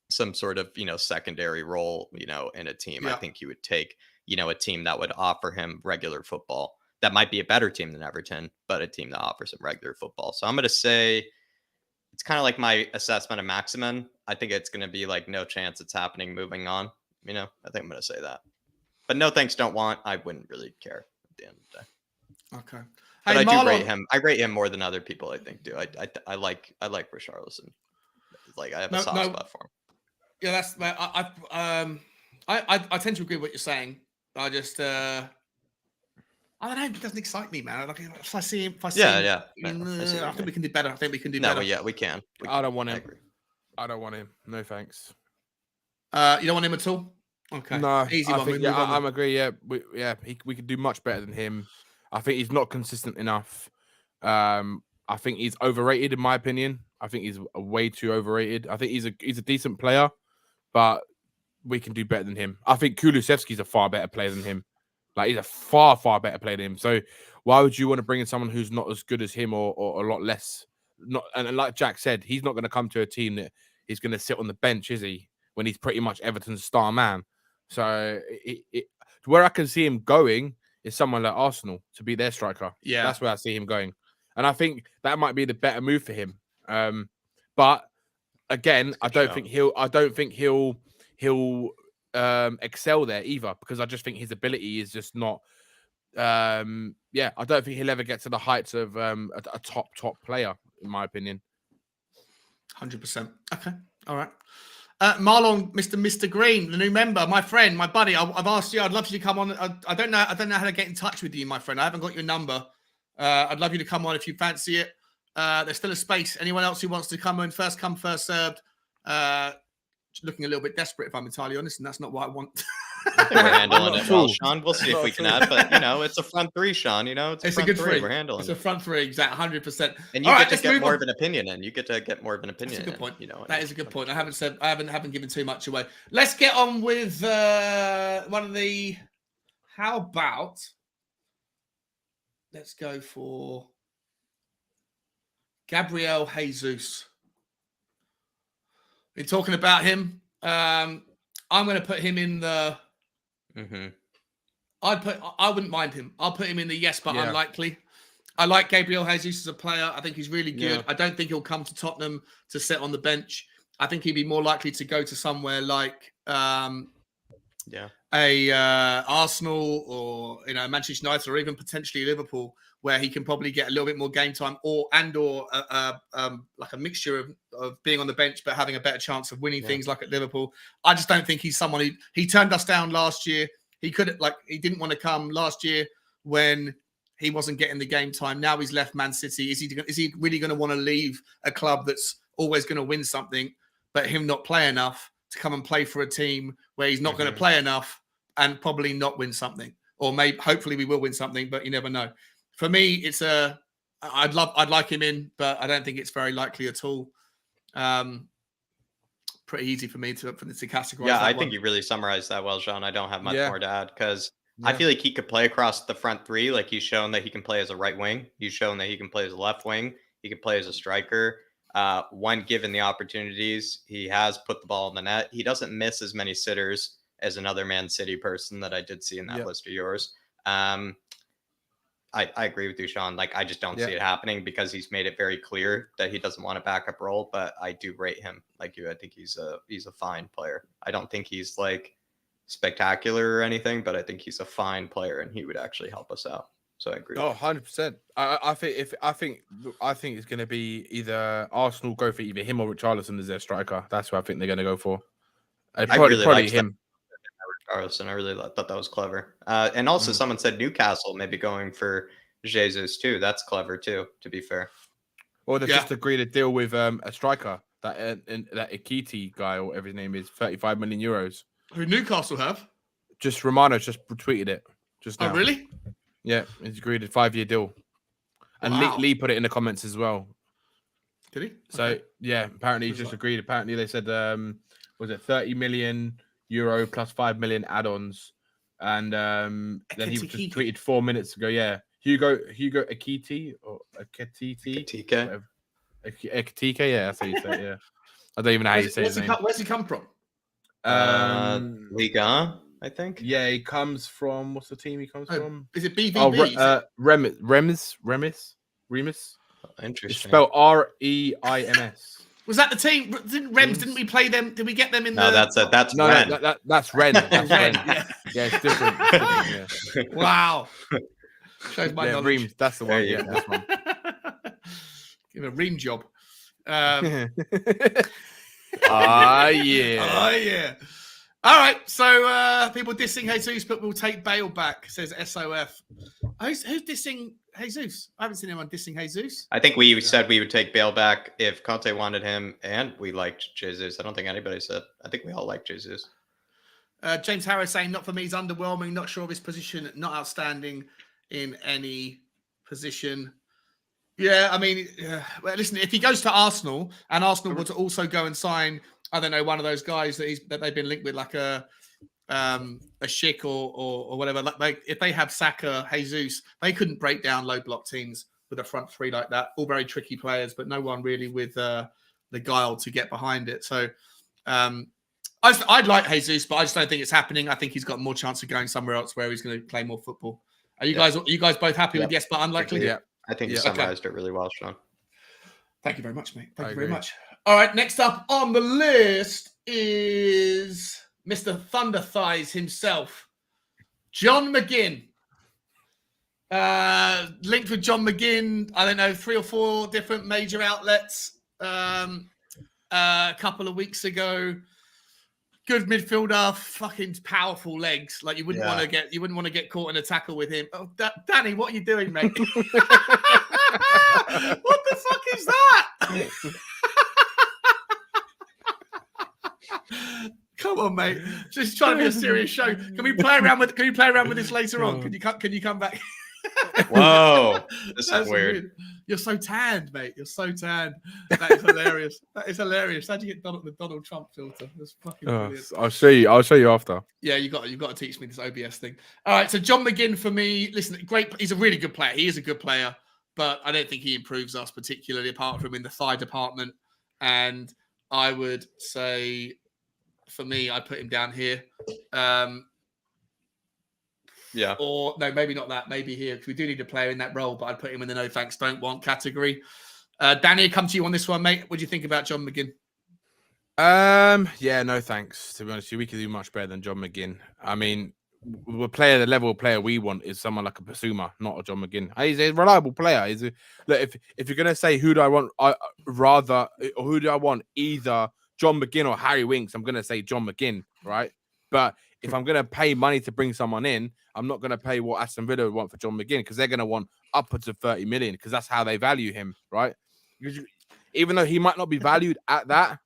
B: some sort of, secondary role, in a team.
A: Yeah.
B: I think he would take, a team that would offer him regular football. That might be a better team than Everton, but a team that offers him regular football. So I'm going to say it's kind of like my assessment of Maximin. I think it's going to be like no chance it's happening moving on. I think I'm going to say that. But no thanks, don't want. I wouldn't really care at the end of the day.
A: Okay.
B: But I do rate him. I rate him more than other people, I think, do. I like Richarlison. Like, I have a soft spot for him.
A: Yeah, that's I tend to agree with what you're saying. I just I don't know. It doesn't excite me, man. Like if I see him, I think we can do better. I think we can do better.
B: No, yeah, we can.
E: I don't want him. I don't want him. No thanks.
A: You don't want him at all? Okay.
E: No,
A: easy one.
E: I'm agree. Yeah, we could do much better than him. I think he's not consistent enough. I think he's overrated, in my opinion. I think he's way too overrated. I think he's a decent player, but we can do better than him. I think Kulusevski's a far better player than him. Like, he's a far, far better player than him. So why would you want to bring in someone who's not as good as him or a lot less? And like Jack said, he's not going to come to a team that is going to sit on the bench, is he? When he's pretty much Everton's star man. So where I can see him going is someone like Arsenal to be their striker.
A: Yeah,
E: that's where I see him going, and I think that might be the better move for him. But again, I don't think he'll excel there either, because I just think his ability is just not. I don't think he'll ever get to the heights of a top player, in my opinion.
A: 100%. Okay, all right. Marlon, Mr. Green, the new member, my friend, my buddy. I've asked you. I'd love you to come on. I don't know how to get in touch with you, my friend. I haven't got your number. I'd love you to come on if you fancy it. There's still a space. Anyone else who wants to come in, first come, first served. Looking a little bit desperate, if I'm entirely honest, and that's not what I want.
B: I think we're handling it well, Sean. We'll see if we can add, but it's a front three, Sean. It's a good three. We're handling.
A: It's a front three, exact 100%.
B: And you get to get more of an opinion, and you get to get more of an opinion.
A: That's a good point. That is a good point. I haven't given too much away. Let's get on with one of the. How about? Let's go for Gabriel Jesus. Been talking about him. I'm going to put him in the.
B: Mm-hmm.
A: I wouldn't mind him. I'll put him in the yes, but unlikely. I like Gabriel Jesus as a player. I think he's really good. I don't think he'll come to Tottenham to sit on the bench. I think he'd be more likely to go to somewhere like Arsenal or Manchester United, or even potentially Liverpool, where he can probably get a little bit more game time, or like a mixture of being on the bench but having a better chance of winning things like at Liverpool. I just don't think he's someone he turned us down last year. He didn't want to come last year when he wasn't getting the game time. Now he's left Man City. Is he really going to want to leave a club that's always going to win something, but him not play enough to come and play for a team where he's not going to play enough and probably not win something? Or hopefully we will win something, but you never know. For me, I'd like him in, but I don't think it's very likely at all. Pretty easy for me to categorize.
B: Yeah, I think you really summarized that well, Sean. I don't have much more to add, because I feel like he could play across the front three. Like, he's shown that he can play as a right wing. He's shown that he can play as a left wing. He can play as a striker. When given the opportunities, he has put the ball in the net. He doesn't miss as many sitters as another Man City person that I did see in that list of yours. I agree with you, Sean. Like, I just don't see it happening, because he's made it very clear that he doesn't want a backup role. But I do rate him like you. I think he's a fine player. I don't think he's like spectacular or anything, but I think he's a fine player, and he would actually help us out. So I agree.
E: 100%. I think it's going to be either Arsenal go for either him or Richarlison as their striker. That's what I think they're going to go for. Probably him.
B: Richarlison. I really thought that was clever. And also, someone said Newcastle maybe going for Jesus too. That's clever too, to be fair.
E: Or they just agreed to deal with a striker, that Ikiti guy, or whatever his name is, 35 million euros.
A: Who Newcastle have?
E: Just Romano just tweeted it just now.
A: Oh, really?
E: Yeah, he's agreed a 5-year deal. And Lee put it in the comments as well.
A: Did he?
E: So, apparently he just agreed. Apparently they said was it 30 million euro plus 5 million add-ons, and then he just tweeted 4 minutes ago. Yeah, Hugo Ekiti or Ekititi, Ekitike. Yeah, that's how you say it. Yeah, I don't even know how you say his name.
A: Where's he come from?
B: Liga, I think.
E: Yeah, he comes from, what's the team he comes from?
A: Is it BVB?
E: Remis.
B: Interesting.
E: It's spelled REIMS.
A: Was that the team? Didn't we play them? Did we get them in?
B: No, that's Ren.
E: That's Ren. That's Ren. Yeah, it's different. Yeah.
A: Wow. Shows my knowledge.
E: Reams, that's the one. Yeah, that's one.
A: Give him a ream job.
E: Yeah.
A: Yeah. All right. So people dissing Jesus, but we'll take Bale back, says SOF. Who's dissing Jesus? I haven't seen anyone dissing Jesus.
B: I think we said we would take Bale back if Conte wanted him, and we liked Jesus. I don't think anybody said. I think we all like Jesus.
A: James Harris saying, not for me, he's underwhelming. Not sure of his position. Not outstanding in any position. Yeah, I mean, well, listen, if he goes to Arsenal and Arsenal were to also go and sign, I don't know, one of those guys that they've been linked with, like a Schick or whatever. Like if they have Saka, Jesus, they couldn't break down low block teams with a front three like that. All very tricky players, but no one really with the guile to get behind it. So I'd like Jesus, but I just don't think it's happening. I think he's got more chance of going somewhere else where he's going to play more football. Are you guys both happy with yes, but unlikely?
E: Yeah.
B: I think you summarized it really well, Sean.
A: Thank you very much, mate. Thank you very much. All right, next up on the list is Mr. Thunder Thighs himself, John McGinn. Linked with John McGinn, I don't know, 3 or 4 different major outlets a couple of weeks ago. Good midfielder, fucking powerful legs. Like you wouldn't want to get caught in a tackle with him. Oh, Danny, what are you doing, mate? What the fuck is that? Come on, mate. Just trying to be a serious show. Can we play around with this later on? Can you come back?
B: Whoa, this is weird.
A: You're so tanned, mate. You're so tanned. That is hilarious. That is hilarious. How'd you get done at the Donald Trump filter? That's fucking brilliant.
E: I'll show you after.
A: Yeah, you've got to teach me this OBS thing. All right, so John McGinn for me. Listen, great. He's a really good player. He is a good player, but I don't think he improves us particularly apart from in the thigh department. And I would say, for me, I'd put him down here.
B: Yeah.
A: Or no, maybe not that. Maybe here, because we do need a player in that role, but I'd put him in the no thanks, don't want category. Danny, come to you on this one, mate. What do you think about John McGinn?
E: Yeah, no thanks. To be honest, we could do much better than John McGinn. I mean, the level of player we want is someone like a Bissouma, not a John McGinn. He's a reliable player. Look, if you're gonna say who do I want, who do I want, either John McGinn or Harry Winks, I'm gonna say John McGinn, right? But if I'm gonna pay money to bring someone in, I'm not gonna pay what Aston Villa would want for John McGinn because they're gonna want upwards of 30 million because that's how they value him, right? Even though he might not be valued at that,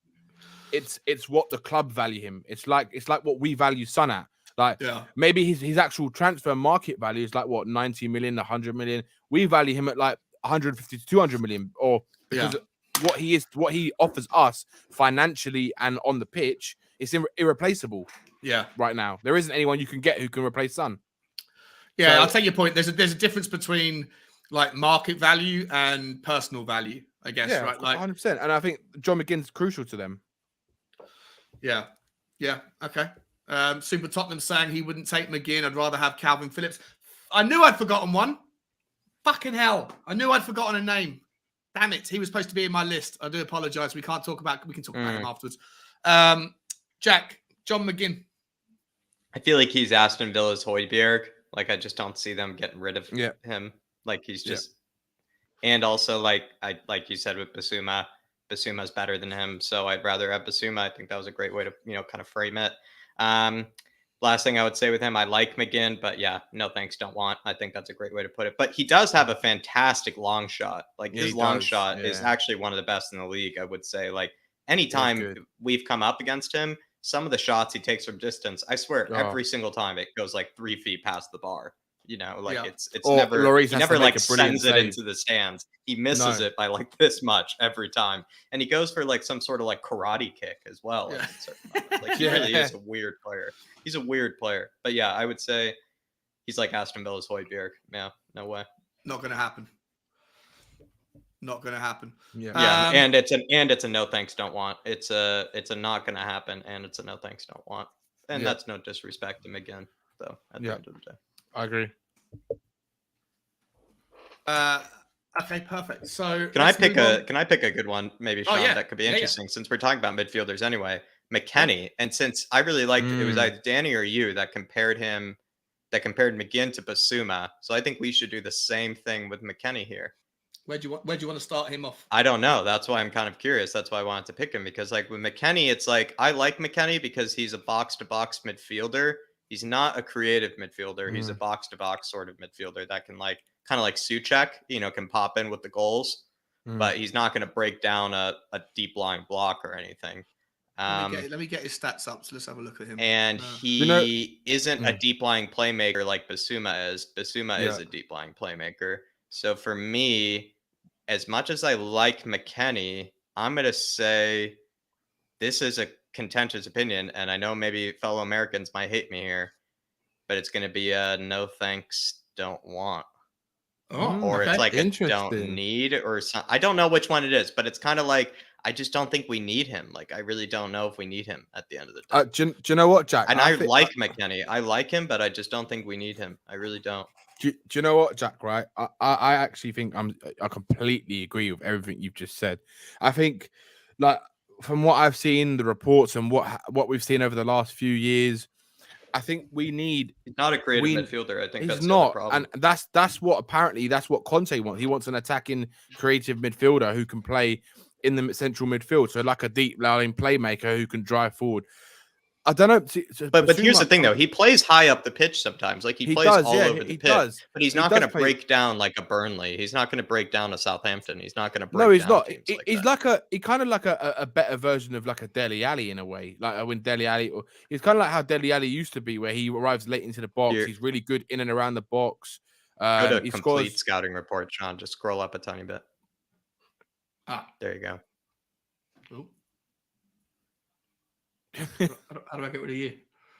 E: it's what the club value him. It's like what we value Son at. Like maybe his actual transfer market value is like what 90 million, 100 million. We value him at like 150 to 200 million, or because what he offers us financially and on the pitch, it's irreplaceable.
A: Yeah,
E: right now there isn't anyone you can get who can replace Son.
A: Yeah, so, I'll take your point. There's a difference between like market value and personal value, I guess.
E: Yeah,
A: right, like
E: 100%. And I think John McGinn's crucial to them.
A: Yeah. Okay. Super Tottenham saying he wouldn't take McGinn. I'd rather have Calvin Phillips. I knew I'd forgotten one. Fucking hell! I knew I'd forgotten a name. Damn it! He was supposed to be in my list. I do apologize. We can talk about him afterwards. Jack, John McGinn.
B: I feel like he's Aston Villa's Højbjerg. Like I just don't see them getting rid of him. Like he's just, and also like you said with Bissouma, Bissouma's better than him, so I'd rather have Bissouma. I think that was a great way to kind of frame it. Last thing I would say with him, I like McGinn, but yeah, no thanks, don't want. I think that's a great way to put it. But he does have a fantastic long shot. Like his long shot is actually one of the best in the league. I would say like anytime we've come up against him. Some of the shots he takes from distance, I swear, every single time it goes like 3 feet past the bar. You know, like it's
E: Or
B: never
E: Lloris
B: he
E: has
B: never
E: to make
B: like
E: a brilliant
B: sends it
E: save.
B: into the stands. He misses
E: No.
B: it by like this much every time, and he goes for like some sort of like karate kick as well.
A: Yeah.
B: Like, in certain moments. Like he really is a weird player. He's a weird player, but yeah, I would say he's like Aston Villa's Højbjerg. Yeah, no way.
A: Not going to happen. Not going to happen.
E: Yeah.
B: And it's a no thanks don't want. It's a not going to happen, and it's a no thanks don't want. And that's no disrespect to him again, though. At the end of the day,
E: I agree.
A: Okay, perfect. So
B: can I pick a good one, maybe, Sean, that could be
A: Yeah,
B: interesting since we're talking about midfielders anyway. McKennie, and since I really liked it was either Danny or you that compared McGinn to Bissouma, so I think we should do the same thing with McKennie here.
A: Where do you want to start him off?
B: I don't know. That's why I'm kind of curious. That's why I wanted to pick him, because like with McKennie, it's like I like McKennie because he's a box-to-box midfielder. He's not a creative midfielder. He's a box-to-box sort of midfielder that can like kind of like Soucek, you know, can pop in with the goals, but he's not going to break down a deep lying block or anything.
A: Let me get his stats up. So let's have a look at him.
B: And he isn't a deep lying playmaker like Bissouma is. Bissouma is a deep lying playmaker. So for me, as much as I like McKennie, I'm going to say this is a contentious opinion, and I know maybe fellow Americans might hate me here, but it's going to be a no thanks, don't want. Or it's like a don't need, or something. I don't know which one it is, but it's kind of like I just don't think we need him. Like I really don't know if we need him at the end of the day.
E: Do you know what, Jack?
B: And I like McKennie. I like him, but I just don't think we need him. I really don't.
E: Do you know what, Jack? Right, I actually think I completely agree with everything you've just said. I think, like from what I've seen, the reports and what we've seen over the last few years, I think we need.
B: He's not a creative midfielder. I think
E: he's
B: that's
E: not,
B: the problem.
E: and that's what Conte wants. He wants an attacking, creative midfielder who can play in the central midfield, so like a deep lying playmaker who can drive forward. I don't know,
B: but here's the thing, though. He plays high up the pitch sometimes. Like he plays all over the pitch, but he's not going to break down like a Burnley. He's not going to break down a Southampton. He's not going to break.
E: No, he's
B: down
E: not.
B: He's
E: he kind of like a better version of like a Dele Alli in a way. Like when Dele Alli, he's kind of like how Dele Alli used to be, where he arrives late into the box. He's really good in and around the box.
B: Go to complete scouting report, Sean. Just scroll up a tiny bit. There you go.
A: How do I get rid of you?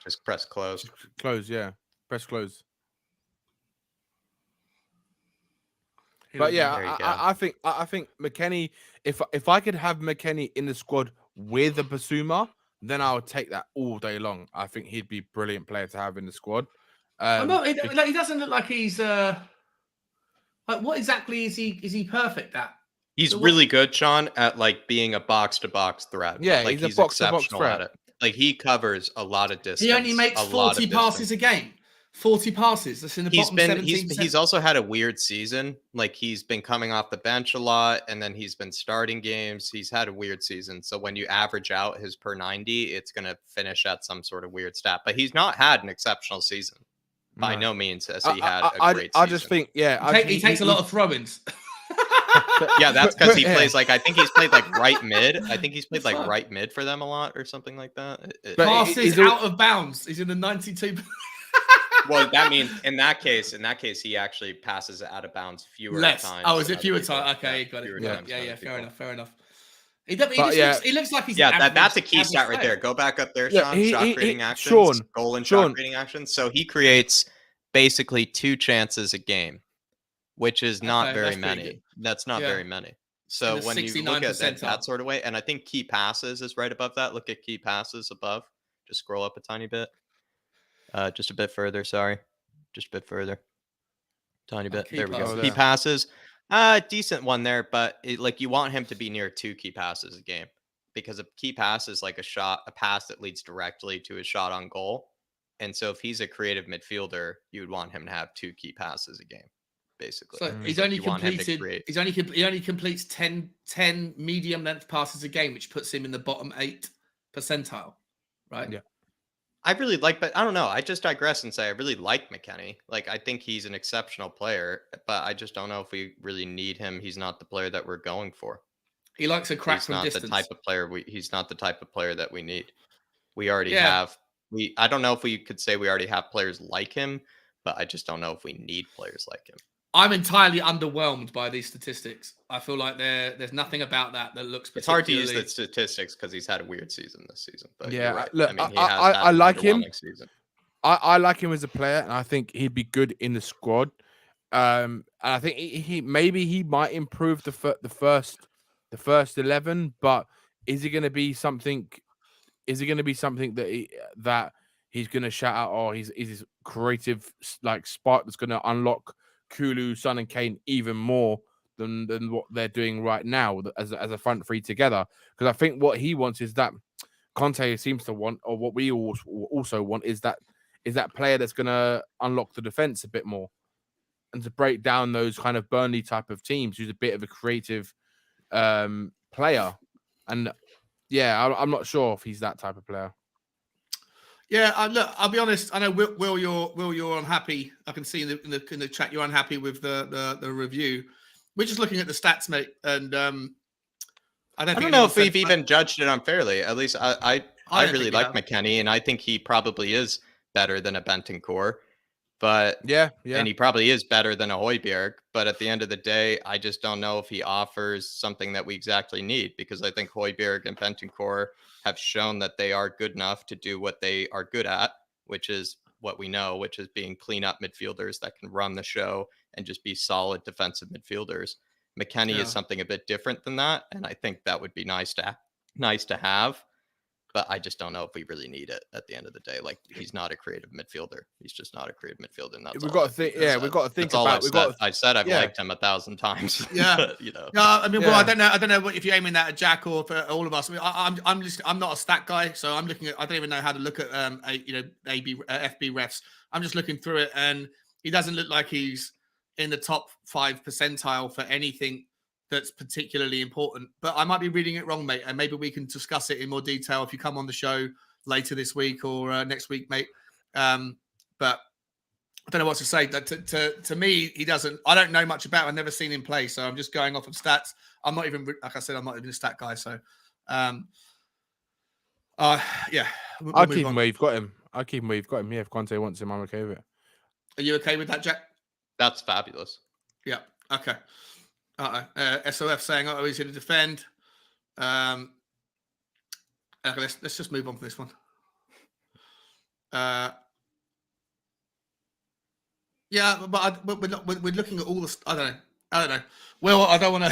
B: Just press close.
E: Close, yeah. Press close. But yeah, I think McKennie. If I could have McKennie in the squad with a Bissouma, then I would take that all day long. I think he'd be a brilliant player to have in the squad.
A: He doesn't look like he's like what exactly is he? Is he perfect at?
B: He's really good, Sean, at like being a box-to-box threat.
E: Yeah,
B: like
E: he's a box-to-box
B: threat at it. Like he covers a lot of distance.
A: He only makes 40 passes a game. 40 passes. That's in the bottom 17%.
B: He's also had a weird season. Like he's been coming off the bench a lot, and then he's been starting games. He's had a weird season. So when you average out his per 90, it's going to finish at some sort of weird stat. But he's not had an exceptional season. By no means has he had a great season.
E: I just think,
A: he takes a lot of throw-ins.
B: Yeah, that's because he plays like I think he's played like right mid. I think he's played like right mid for them a lot or something like that.
A: Passes out of bounds. He's in the 92.
B: Well, that means in that case, he actually passes out of bounds fewer times.
A: Oh, is it fewer times? Okay, got it. Yeah, fair enough. He looks like he's
B: that's a key stat right there. Go back up there, Sean. Shot creating actions, goal and shot creating actions. So he creates basically 2 chances a game, which is not very many. That's not very many. So when you look at that sort of way, and I think key passes is right above that. Look at key passes above. Just scroll up a tiny bit. Just a bit further. Sorry. Just a bit further. Tiny bit. There we go. Key passes. Decent one there, but like you want him to be near 2 key passes a game, because a key pass is like a pass that leads directly to a shot on goal. And so if he's a creative midfielder, you would want him to have 2 key passes a game, basically.
A: So he only completes 10 medium length passes a game, which puts him in the bottom 8 percentile, right?
E: Yeah.
B: I really like, but I don't know. I just digress and say I really like McKennie. Like I think he's an exceptional player, but I just don't know if we really need him. He's not the player that we're going for.
A: He likes a crack from distance.
B: He's not the type of player he's not the type of player that we need. We already have. I don't know if we could say we already have players like him, but I just don't know if we need players like him.
A: I'm entirely underwhelmed by these statistics. I feel like there's nothing about that looks particularly...
B: It's hard to use the statistics because he's had a weird season this season. But
E: yeah,
B: right.
E: look,
B: I mean,
E: I like him.
B: Season.
E: I like him as a player, and I think he'd be good in the squad. And I think he might improve the first 11, but is he going to be something? Is he going to be something that he's going to shout out? Or is his creative like spark that's going to unlock Kulu, Son, and Kane even more than what they're doing right now as a front three together? Because I think what he wants is that Conte seems to want, or what we also want, is that player that's going to unlock the defense a bit more and to break down those kind of Burnley type of teams, who's a bit of a creative player. And yeah, I'm not sure if he's that type of player.
A: Yeah, look, I'll be honest. I know Will, you're unhappy. I can see in the chat you're unhappy with the review. We're just looking at the stats, mate, and I don't
B: know if we've even judged it unfairly. At least I really like McKennie, and I think he probably is better than a Bentancur. But
E: yeah,
B: and he probably is better than a Højbjerg. But at the end of the day, I just don't know if he offers something that we exactly need, because I think Højbjerg and Bentancur have shown that they are good enough to do what they are good at, which is what we know, which is being clean-up midfielders that can run the show and just be solid defensive midfielders. McKennie is something a bit different than that, and I think that would be nice to have. But I just don't know if we really need it at the end of the day. Like, he's not a creative midfielder. He's just not a creative midfielder. And that's
E: we've got to think. Yeah, we've got to think about.
B: I said I've liked him 1,000 times.
A: Yeah,
B: you know.
A: No, I mean, well, I don't know if you're aiming that at Jack or for all of us. I mean, I'm not a stat guy, so I'm looking at. I don't even know how to look at FB refs. I'm just looking through it, and he doesn't look like he's in the top 5 percentile for anything that's particularly important. But I might be reading it wrong, mate, and maybe we can discuss it in more detail if you come on the show later this week or next week, mate. But I don't know what to say. To me, he doesn't. I don't know much about him. I've never seen him play, so I'm just going off of stats. I'm not even, like I said, I'm not even a stat guy. So, yeah.
E: I'll keep him where you've got him. Yeah, if Conte wants him, I'm okay with it.
A: Are you okay with that, Jack?
B: That's fabulous.
A: Yeah. Okay. SOF saying, "Oh, he's here to defend." Okay, let's just move on from this one. Yeah, but we're looking at all the. I don't know. Well, I don't want to.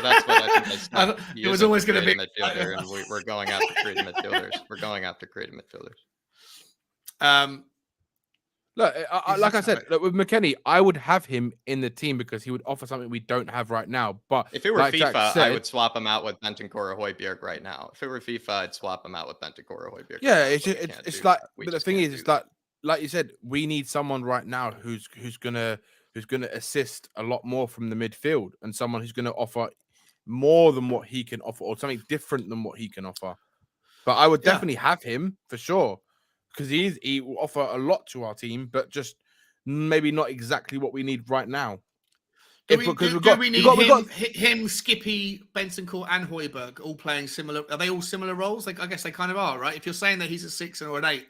B: That's what I think.
A: It was always going to be
B: midfielder, and we're going after creative midfielders. We're going after creative midfielders.
E: Look, like I said, with McKennie, I would have him in the team because he would offer something we don't have right now. But
B: if it were FIFA, I would swap him out with Bentancur or Højbjerg right now. If it were FIFA, I'd swap him out with Bentancur or Højbjerg.
E: Yeah, it's like, but the thing is, it's like you said, we need someone right now who's gonna assist a lot more from the midfield, and someone who's gonna offer more than what he can offer, or something different than what he can offer. But I would definitely have him for sure, because he will offer a lot to our team, but just maybe not exactly what we need right now.
A: Do we need him, Skippy, Bentancur, and Højbjerg all playing similar? Are they all similar roles? Like, I guess they kind of are, right? If you're saying that he's a 6 or an 8,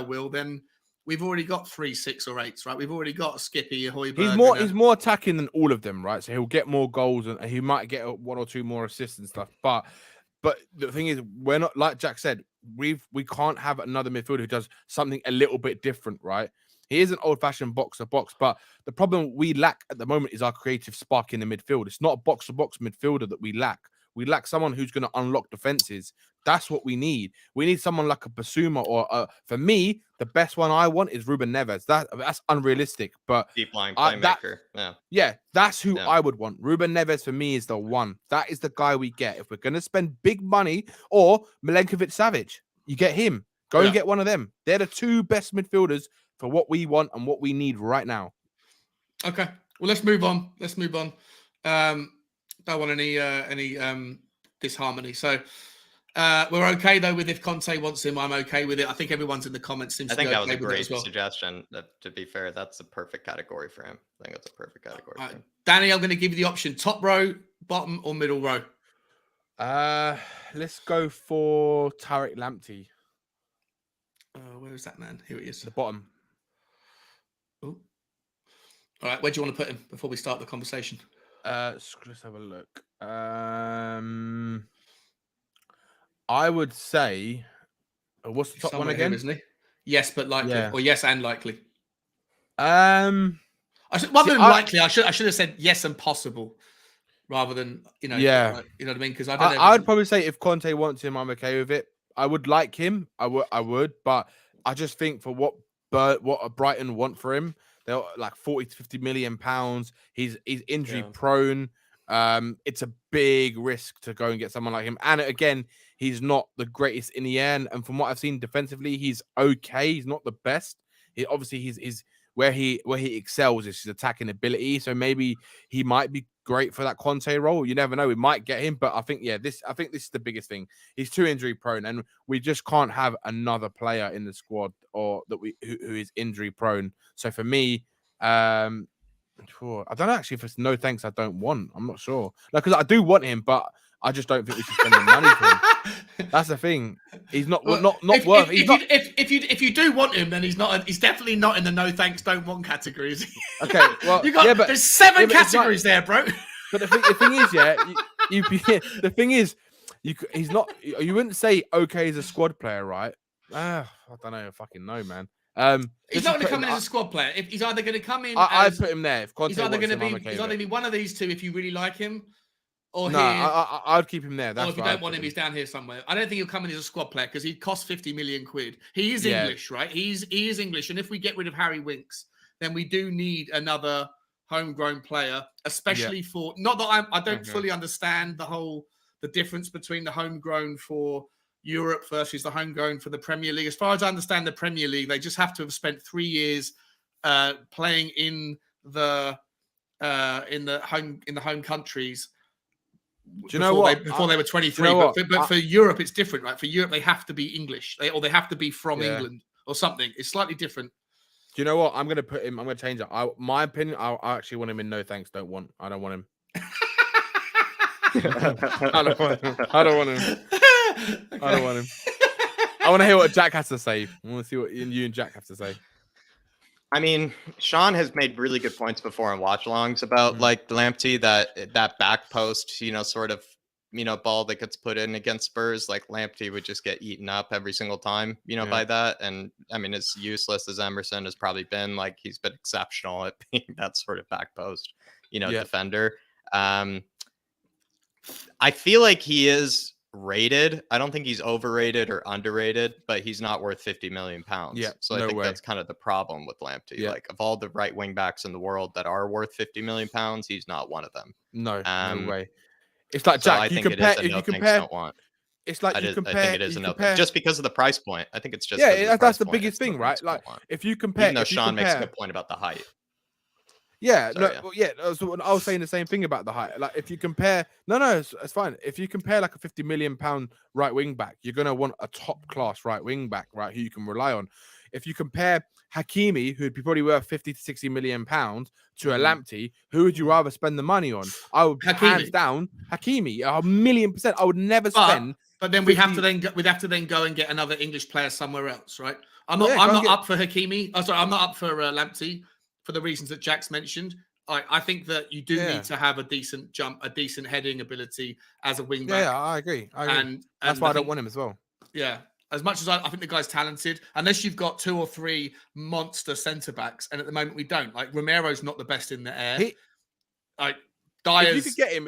A: Will, then we've already got 3 6 or 8s, right? We've already got Skippy, Højbjerg.
E: He's more attacking than all of them, right? So he'll get more goals and he might get 1 or 2 more assists and stuff. But the thing is, we're not, like Jack said, we can't have another midfielder who does something a little bit different, right? He is an old-fashioned box-to-box, but the problem we lack at the moment is our creative spark in the midfield. It's not a box-to-box midfielder that we lack. We lack someone who's going to unlock defenses. That's what we need. We need someone like a Bissouma, or for me, the best one I want is Ruben Neves. That's unrealistic, but
B: deep line playmaker.
E: That's who I would want. Ruben Neves for me is the one. That is the guy we get if we're going to spend big money. Or Milenkovic-Savic, you get him. Go and get one of them. They're the 2 best midfielders for what we want and what we need right now.
A: Okay, well, let's move on. Don't want any disharmony. So we're okay though with if Conte wants him. I'm okay with it. I think everyone's in the comments seems.
B: I think that was a
A: great
B: suggestion. To be fair, that's a perfect category for him. I think that's a perfect category for him.
A: Danny, I'm going to give you the option: top row, bottom, or middle row.
E: Let's go for Tariq Lamptey.
A: Where is that man? Here he is.
E: The bottom.
A: All right, where do you want to put him before we start the conversation?
E: Let's have a look. I would say, what's the top one again?
A: Here, isn't he? Yes, but likely,
E: Yeah.
A: or yes and likely.
E: Um,
A: Rather than likely, I should have said yes and possible, rather than
E: Yeah.
A: like, you know what I mean? Because I don't know.
E: I would probably say if Conte wants him, I'm okay with it. I would like him. I would, but I just think for what Brighton want for him, they're like 40 to 50 million pounds. He's injury prone. It's a big risk to go and get someone like him. And again, he's not the greatest in the air. And from what I've seen defensively, he's okay. He's not the best. He's where he excels is his attacking ability. So maybe he might be great for that Conte role. You never know. We might get him, but I think this is the biggest thing. He's too injury prone, and we just can't have another player in the squad or that who is injury prone. So for me, I don't know actually if it's no thanks. I don't want. I'm not sure. Because I do want him, but I just don't think we should spend the money for him. That's the thing. He's not worth.
A: If you do want him, then he's not. He's definitely not in the no thanks, don't want categories.
E: Okay, well,
A: there's 7 categories there, bro.
E: But the thing is, he's not. You wouldn't say okay as a squad player, right? I don't know. I fucking know, man.
A: He's not going to come in as a squad player. If he's either going to come in,
E: I'd put him there. If Conte
A: he's either going to be.
E: Okay,
A: he's either going to be one of these two if you really like him. Or
E: no, I'd keep him there. That's
A: or if you don't want him, he's down here somewhere. I don't think he'll come in as a squad player because he costs 50 million quid. He is English, right? He is English. And if we get rid of Harry Winks, then we do need another homegrown player, especially for not that I don't fully understand the difference between the homegrown for Europe versus the homegrown for the Premier League. As far as I understand the Premier League, they just have to have spent 3 years playing in the home countries.
E: Do you know what?
A: Before they were 23, but for Europe it's different, right? For Europe they have to be English, they have to be from England or something. It's slightly different.
E: Do you know what? I'm going to put him. I'm going to change it. My opinion. I actually want him in. No thanks. Don't want. I don't want him. I don't want him. I don't want him. Okay. I don't want him. I want to hear what Jack has to say. I want to see what you and Jack have to say.
B: I mean, Sean has made really good points before in watch-alongs about like Lamptey, that back post, sort of, ball that gets put in against Spurs, like Lamptey would just get eaten up every single time, by that. And I mean, as useless as Emerson has probably been, like he's been exceptional at being that sort of back post, defender. I feel like he is rated. I don't think he's overrated or underrated, but he's not worth 50 million pounds.
E: Yeah,
B: so I think that's kind of the problem with Lamptey. Yeah. Like of all the right wing backs in the world that are worth 50 million pounds, he's not one of them.
E: No way. It's like Jack.
B: I think it is a no thanks, don't want.
E: It's like you compare. I think
B: it is a no thanks, just because of the price point. I think it's just
E: that's the biggest thing, right? Like if you compare,
B: even though Sean makes a good point about the height.
E: Yeah, So I was saying the same thing about the height. Like, if you compare, it's fine. If you compare like a 50 million pound right wing back, you're gonna want a top class right wing back, right, who you can rely on. If you compare Hakimi, who'd be probably worth 50 to 60 million pounds, to a Lamptey, who would you rather spend the money on? I would hands down Hakimi, 1,000,000%. I would never spend.
A: But then we'd have to then go and get another English player somewhere else, right? I'm not up for Hakimi. I'm not up for Lamptey. For the reasons that Jack's mentioned, I think that you do need to have a decent jump, a decent heading ability as a wing back.
E: Yeah, I agree. And that's why I don't want him as well.
A: Yeah, as much as I think the guy's talented, unless you've got 2 or 3 monster centre backs, and at the moment we don't. Like Romero's not the best in the air.
E: If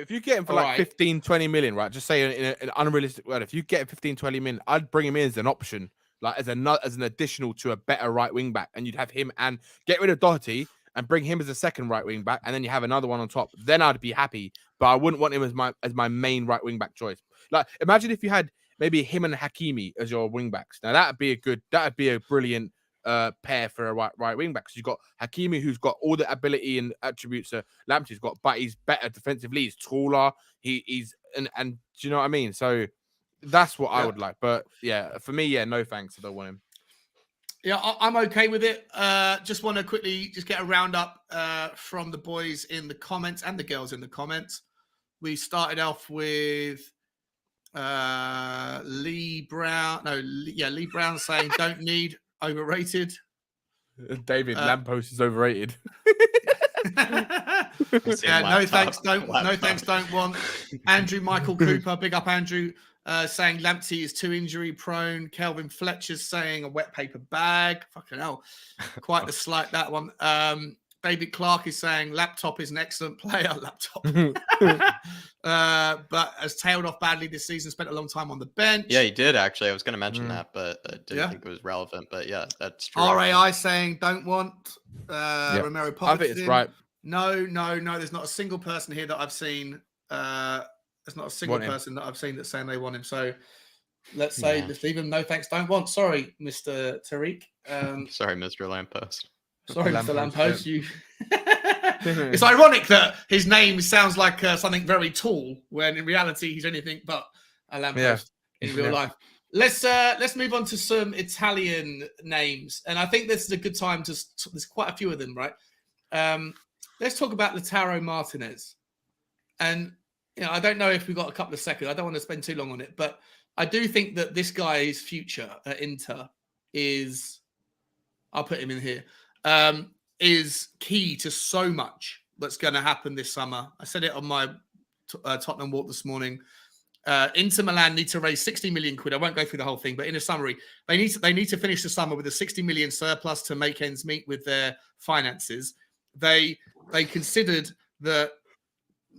E: you get him for like 15, 20 million, right? Just say in an unrealistic word, if you get 15, 20 million, I'd bring him in as an option. Like as an additional to a better right wing back, and you'd have him and get rid of Doherty and bring him as a second right wing back, and then you have another one on top. Then I'd be happy, but I wouldn't want him as my main right wing back choice. Like imagine if you had maybe him and Hakimi as your wing backs. Now that'd be a brilliant pair for a right wing back. Because you've got Hakimi, who's got all the ability and attributes that Lamptey's got, but he's better defensively. He's taller. He's and do you know what I mean? So. That's what I would like. But yeah, for me, no thanks. I don't want him.
A: Yeah, I'm okay with it. Just want to quickly just get a roundup from the boys in the comments and the girls in the comments. We started off with Lee Brown. Lee Brown saying don't need, overrated.
E: David Lamppost is overrated.
A: Yeah, no thanks, don't want. Andrew Michael Cooper, big up Andrew, saying Lamptey is too injury prone. Kelvin Fletcher's saying a wet paper bag. Fucking hell, quite the slight that one. David Clark is saying laptop is an excellent player. Laptop, but has tailed off badly this season. Spent a long time on the bench.
B: Yeah, he did actually. I was going to mention that, but I didn't think it was relevant. But yeah, that's true.
A: RAI saying don't want. Romero Popovich.
E: I think it's right.
A: No. There's not a single person here that I've seen. There's not a single person that I've seen that's saying they want him. So let's say let's leave him. No thanks, don't want. Sorry, Mr. Tariq.
B: Sorry, Mr. Lamppost.
A: Sorry, Mr. Lamppost. You. It's ironic that his name sounds like something very tall, when in reality he's anything but a lamppost in real life. Let's move on to some Italian names, and I think this is a good time to. There's quite a few of them, right? Let's talk about Lautaro Martinez, and I don't know if we've got a couple of seconds. I don't want to spend too long on it, but I do think that this guy's future at Inter is. I'll put him in here. Is key to so much that's going to happen this summer. I said it on my Tottenham walk this morning. Inter Milan need to raise 60 million quid. I won't go through the whole thing, but in a summary, they need to finish the summer with a 60 million surplus to make ends meet with their finances. They considered that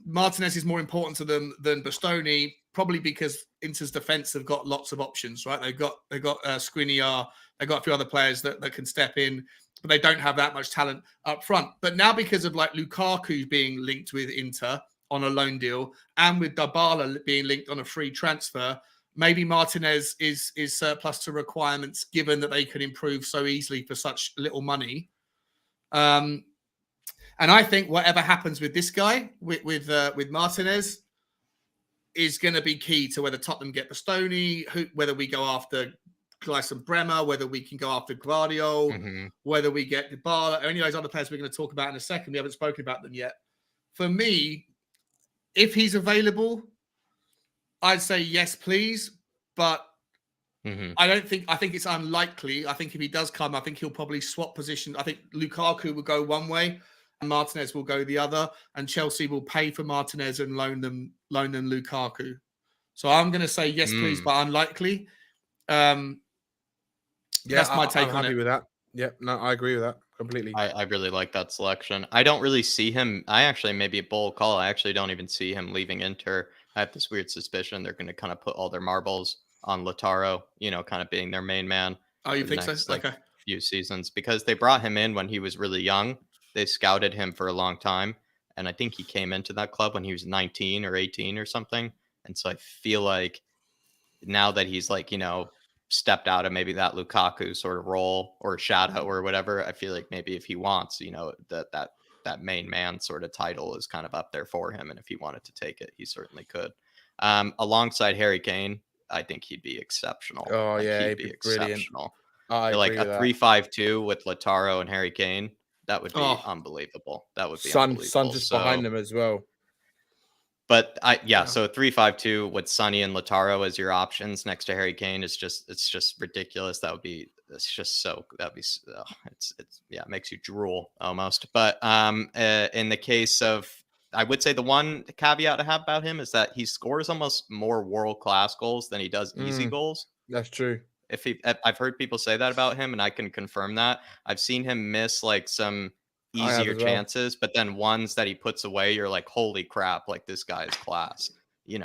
A: Martinez is more important to them than Bastoni, probably because Inter's defense have got lots of options, right? They've got Skriniar, they've got a few other players that can step in, but they don't have that much talent up front. But now, because of like Lukaku being linked with Inter on a loan deal, and with Dybala being linked on a free transfer, maybe Martinez is surplus to requirements, given that they could improve so easily for such little money. And I think whatever happens with this guy, with Martinez, is going to be key to whether Tottenham get Bastoni, whether we go after Gleison Bremer, whether we can go after Guardiola, whether we get Dybala, or any of those other players we're going to talk about in a second. We haven't spoken about them yet. For me, if he's available, I'd say yes, please. But I think it's unlikely. I think if he does come, I think he'll probably swap position. I think Lukaku will go one way and Martinez will go the other, and Chelsea will pay for Martinez and loan them Lukaku. So I'm going to say yes, please, but unlikely. That's my take on it.
E: I'm happy with that. Yeah, no, I agree with that completely.
B: I really like that selection. I don't really see him. I actually, maybe a bold call. I actually don't even see him leaving Inter. I have this weird suspicion they're going to kind of put all their marbles on Lautaro, kind of being their main man.
A: Oh, you think
B: next,
A: so? Okay.
B: Few seasons, because they brought him in when he was really young. They scouted him for a long time. And I think he came into that club when he was 19 or 18 or something. And so I feel like now that he's like, stepped out of maybe that Lukaku sort of role or shadow or whatever, I feel like maybe if he wants, that main man sort of title is kind of up there for him. And if he wanted to take it, he certainly could. Alongside Harry Kane, I think he'd be exceptional.
E: Oh, yeah,
B: he'd be exceptional.
E: Like
B: a 3-5-2 with Lautaro and Harry Kane. That would be unbelievable. That would be unbelievable.
E: Son just behind them as well.
B: But so 3-5-2 with Sonny and Lautaro as your options next to Harry Kane it's just ridiculous. It makes you drool almost. But in the case of, I would say the one caveat I have about him is that he scores almost more world-class goals than he does easy goals.
E: That's true.
B: I've heard people say that about him, and I can confirm that. I've seen him miss like some easier chances, but then ones that he puts away, you're like, holy crap, like this guy is class,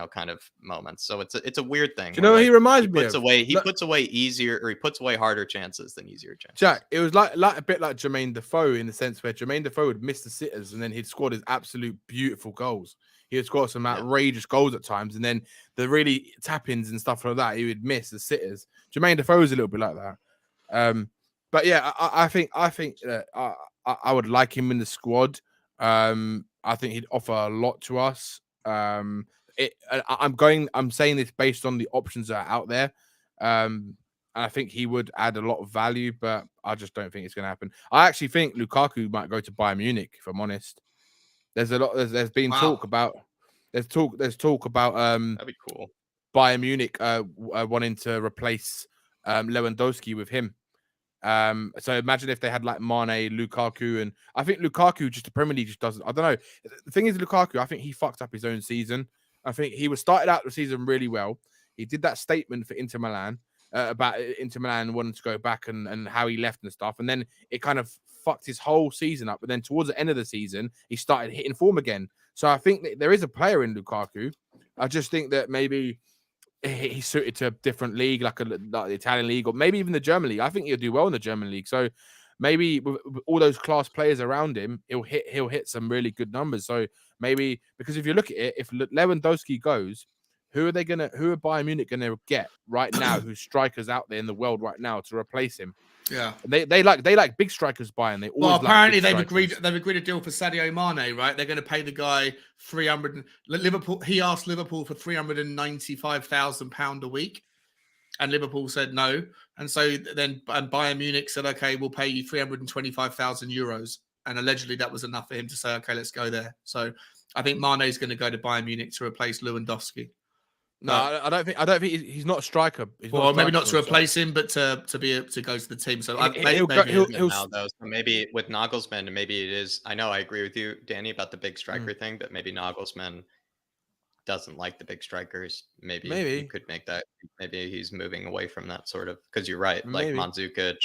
B: kind of moments. So it's a weird thing.
E: Do you know what he reminds me of?
B: He puts away easier, or he puts away harder chances than easier chances.
E: Jack, it was like a bit like Jermaine Defoe, in the sense where Jermaine Defoe would miss the sitters and then he'd scored his absolute beautiful goals. He would score some outrageous goals at times, and then the really tap-ins and stuff like that, he would miss the sitters. Jermaine Defoe is a little bit like that. But yeah, I think that I would like him in the squad. I think he'd offer a lot to us. I'm saying this based on the options that are out there. I think he would add a lot of value, but I just don't think it's going to happen. I actually think Lukaku might go to Bayern Munich, if I'm honest. There's been talk about that'd be
B: cool.
E: Bayern Munich wanting to replace Lewandowski with him. So imagine if they had like Mane, Lukaku, and I think Lukaku just the Premier League just doesn't. I don't know. The thing is, Lukaku, I think he fucked up his own season. I think he was started out the season really well. He did that statement for Inter Milan about Inter Milan wanting to go back and how he left and stuff, and then it kind of fucked his whole season up. But then towards the end of the season, he started hitting form again. So I think that there is a player in Lukaku. I just think that maybe he's suited to a different league, like the Italian league, or maybe even the German league. I think he'll do well in the German league. So maybe with all those class players around him, he'll hit some really good numbers. So maybe, because if you look at it, if Lewandowski goes, who are Bayern Munich gonna get right now? Who's strikers out there in the world right now to replace him?
A: Yeah,
E: they like big strikers. Bayern. They always
A: apparently
E: like
A: they've agreed a deal for Sadio Mane, right? They're going to pay the guy 300. Liverpool. He asked Liverpool for £395,000 a week, and Liverpool said no. And so then Bayern Munich said, okay, we'll pay you 325,000 euros, and allegedly that was enough for him to say, okay, let's go there. So I think Mane is going to go to Bayern Munich to replace Lewandowski.
E: No, I don't think he's not a striker.
A: Maybe not to replace him, but to go to the team. So
B: maybe with Nagelsmann, maybe it is. I know I agree with you, Danny, about the big striker thing, but maybe Nagelsmann doesn't like the big strikers. Maybe he could make that. Maybe he's moving away from that sort of, because you're right. Like Mandzukic,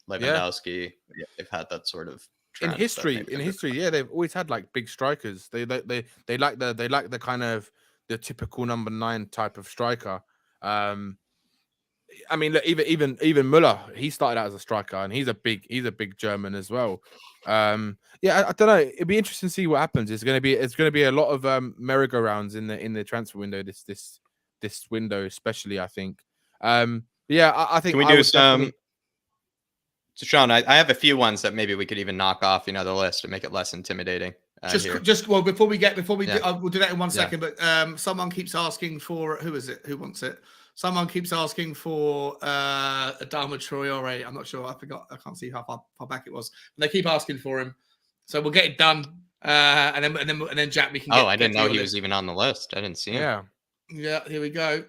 B: Lewandowski, they've had that sort of
E: in history. Yeah, they've always had like big strikers. They like the kind of the typical number 9 type of striker. I mean, look, even Müller, he started out as a striker, and he's a big German as well. I don't know. It'd be interesting to see what happens. It's going to be a lot of merry-go-rounds in the transfer window. This window, especially, I think. I think.
B: Can we do some? So, Sean, I have a few ones that maybe we could even knock off, the list to make it less intimidating.
A: Before we we'll do that in 1 second. But someone keeps asking for, who is it? Who wants it? Someone keeps asking for Adama Traore. I'm not sure. I forgot. I can't see how far back it was. And they keep asking for him, so we'll get it done. And then Jack, we can.
B: I didn't know he was even on the list. I didn't see him.
A: Yeah. Here we go.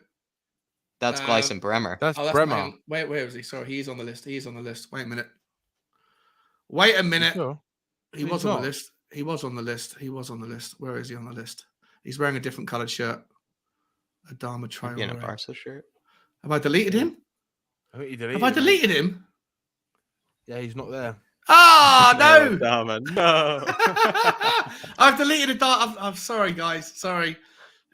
B: That's Gleison Bremer.
E: That's Bremer.
A: Where is he? Sorry, he's on the list. He's on the list. Wait a minute.
E: Sure?
A: He was on the list. He was on the list. Where is he on the list? He's wearing a different coloured shirt. Adama Traore.
B: In a Barca shirt.
A: Have I deleted him?
E: I think you deleted him.
A: Have I deleted him?
E: Yeah, he's not there.
A: Oh, no.
B: Adama, no.
A: I've deleted Adama. I'm sorry, guys. Sorry.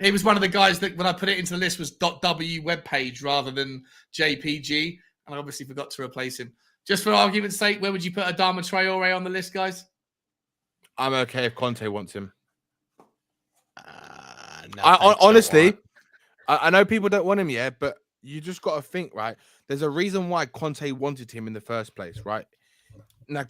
A: He was one of the guys that when I put it into the list was .w webpage rather than JPG. And I obviously forgot to replace him. Just for argument's sake, where would you put Adama Traore on the list, guys?
E: I'm okay if Conte wants him.
B: No,
E: honestly, I know people don't want him yet, but you just got to think, right? There's a reason why Conte wanted him in the first place, right? Now,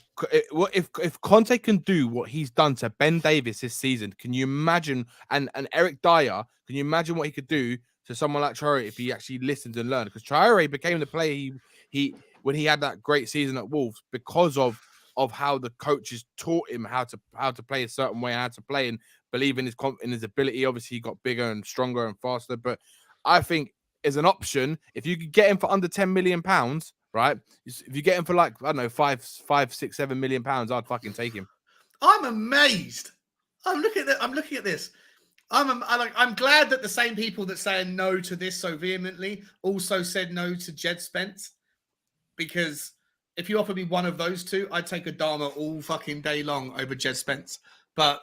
E: if Conte can do what he's done to Ben Davies this season, can you imagine? And Eric Dyer, can you imagine what he could do to someone like Traore if he actually listened and learned? Because Traore became the player he when he had that great season at Wolves because of how the coaches taught him how to play a certain way and how to play and believe in his ability. Obviously, he got bigger and stronger and faster. But I think as an option, if you could get him for under £10 million, right? If you get him for like, I don't know, 5, 6, 7 million pounds, I'd fucking take him.
A: I'm amazed. I'm looking at this. I'm glad that the same people that say no to this so vehemently also said no to Jed Spence, because if you offer me one of those two, I'd take Adama all fucking day long over Jed Spence. But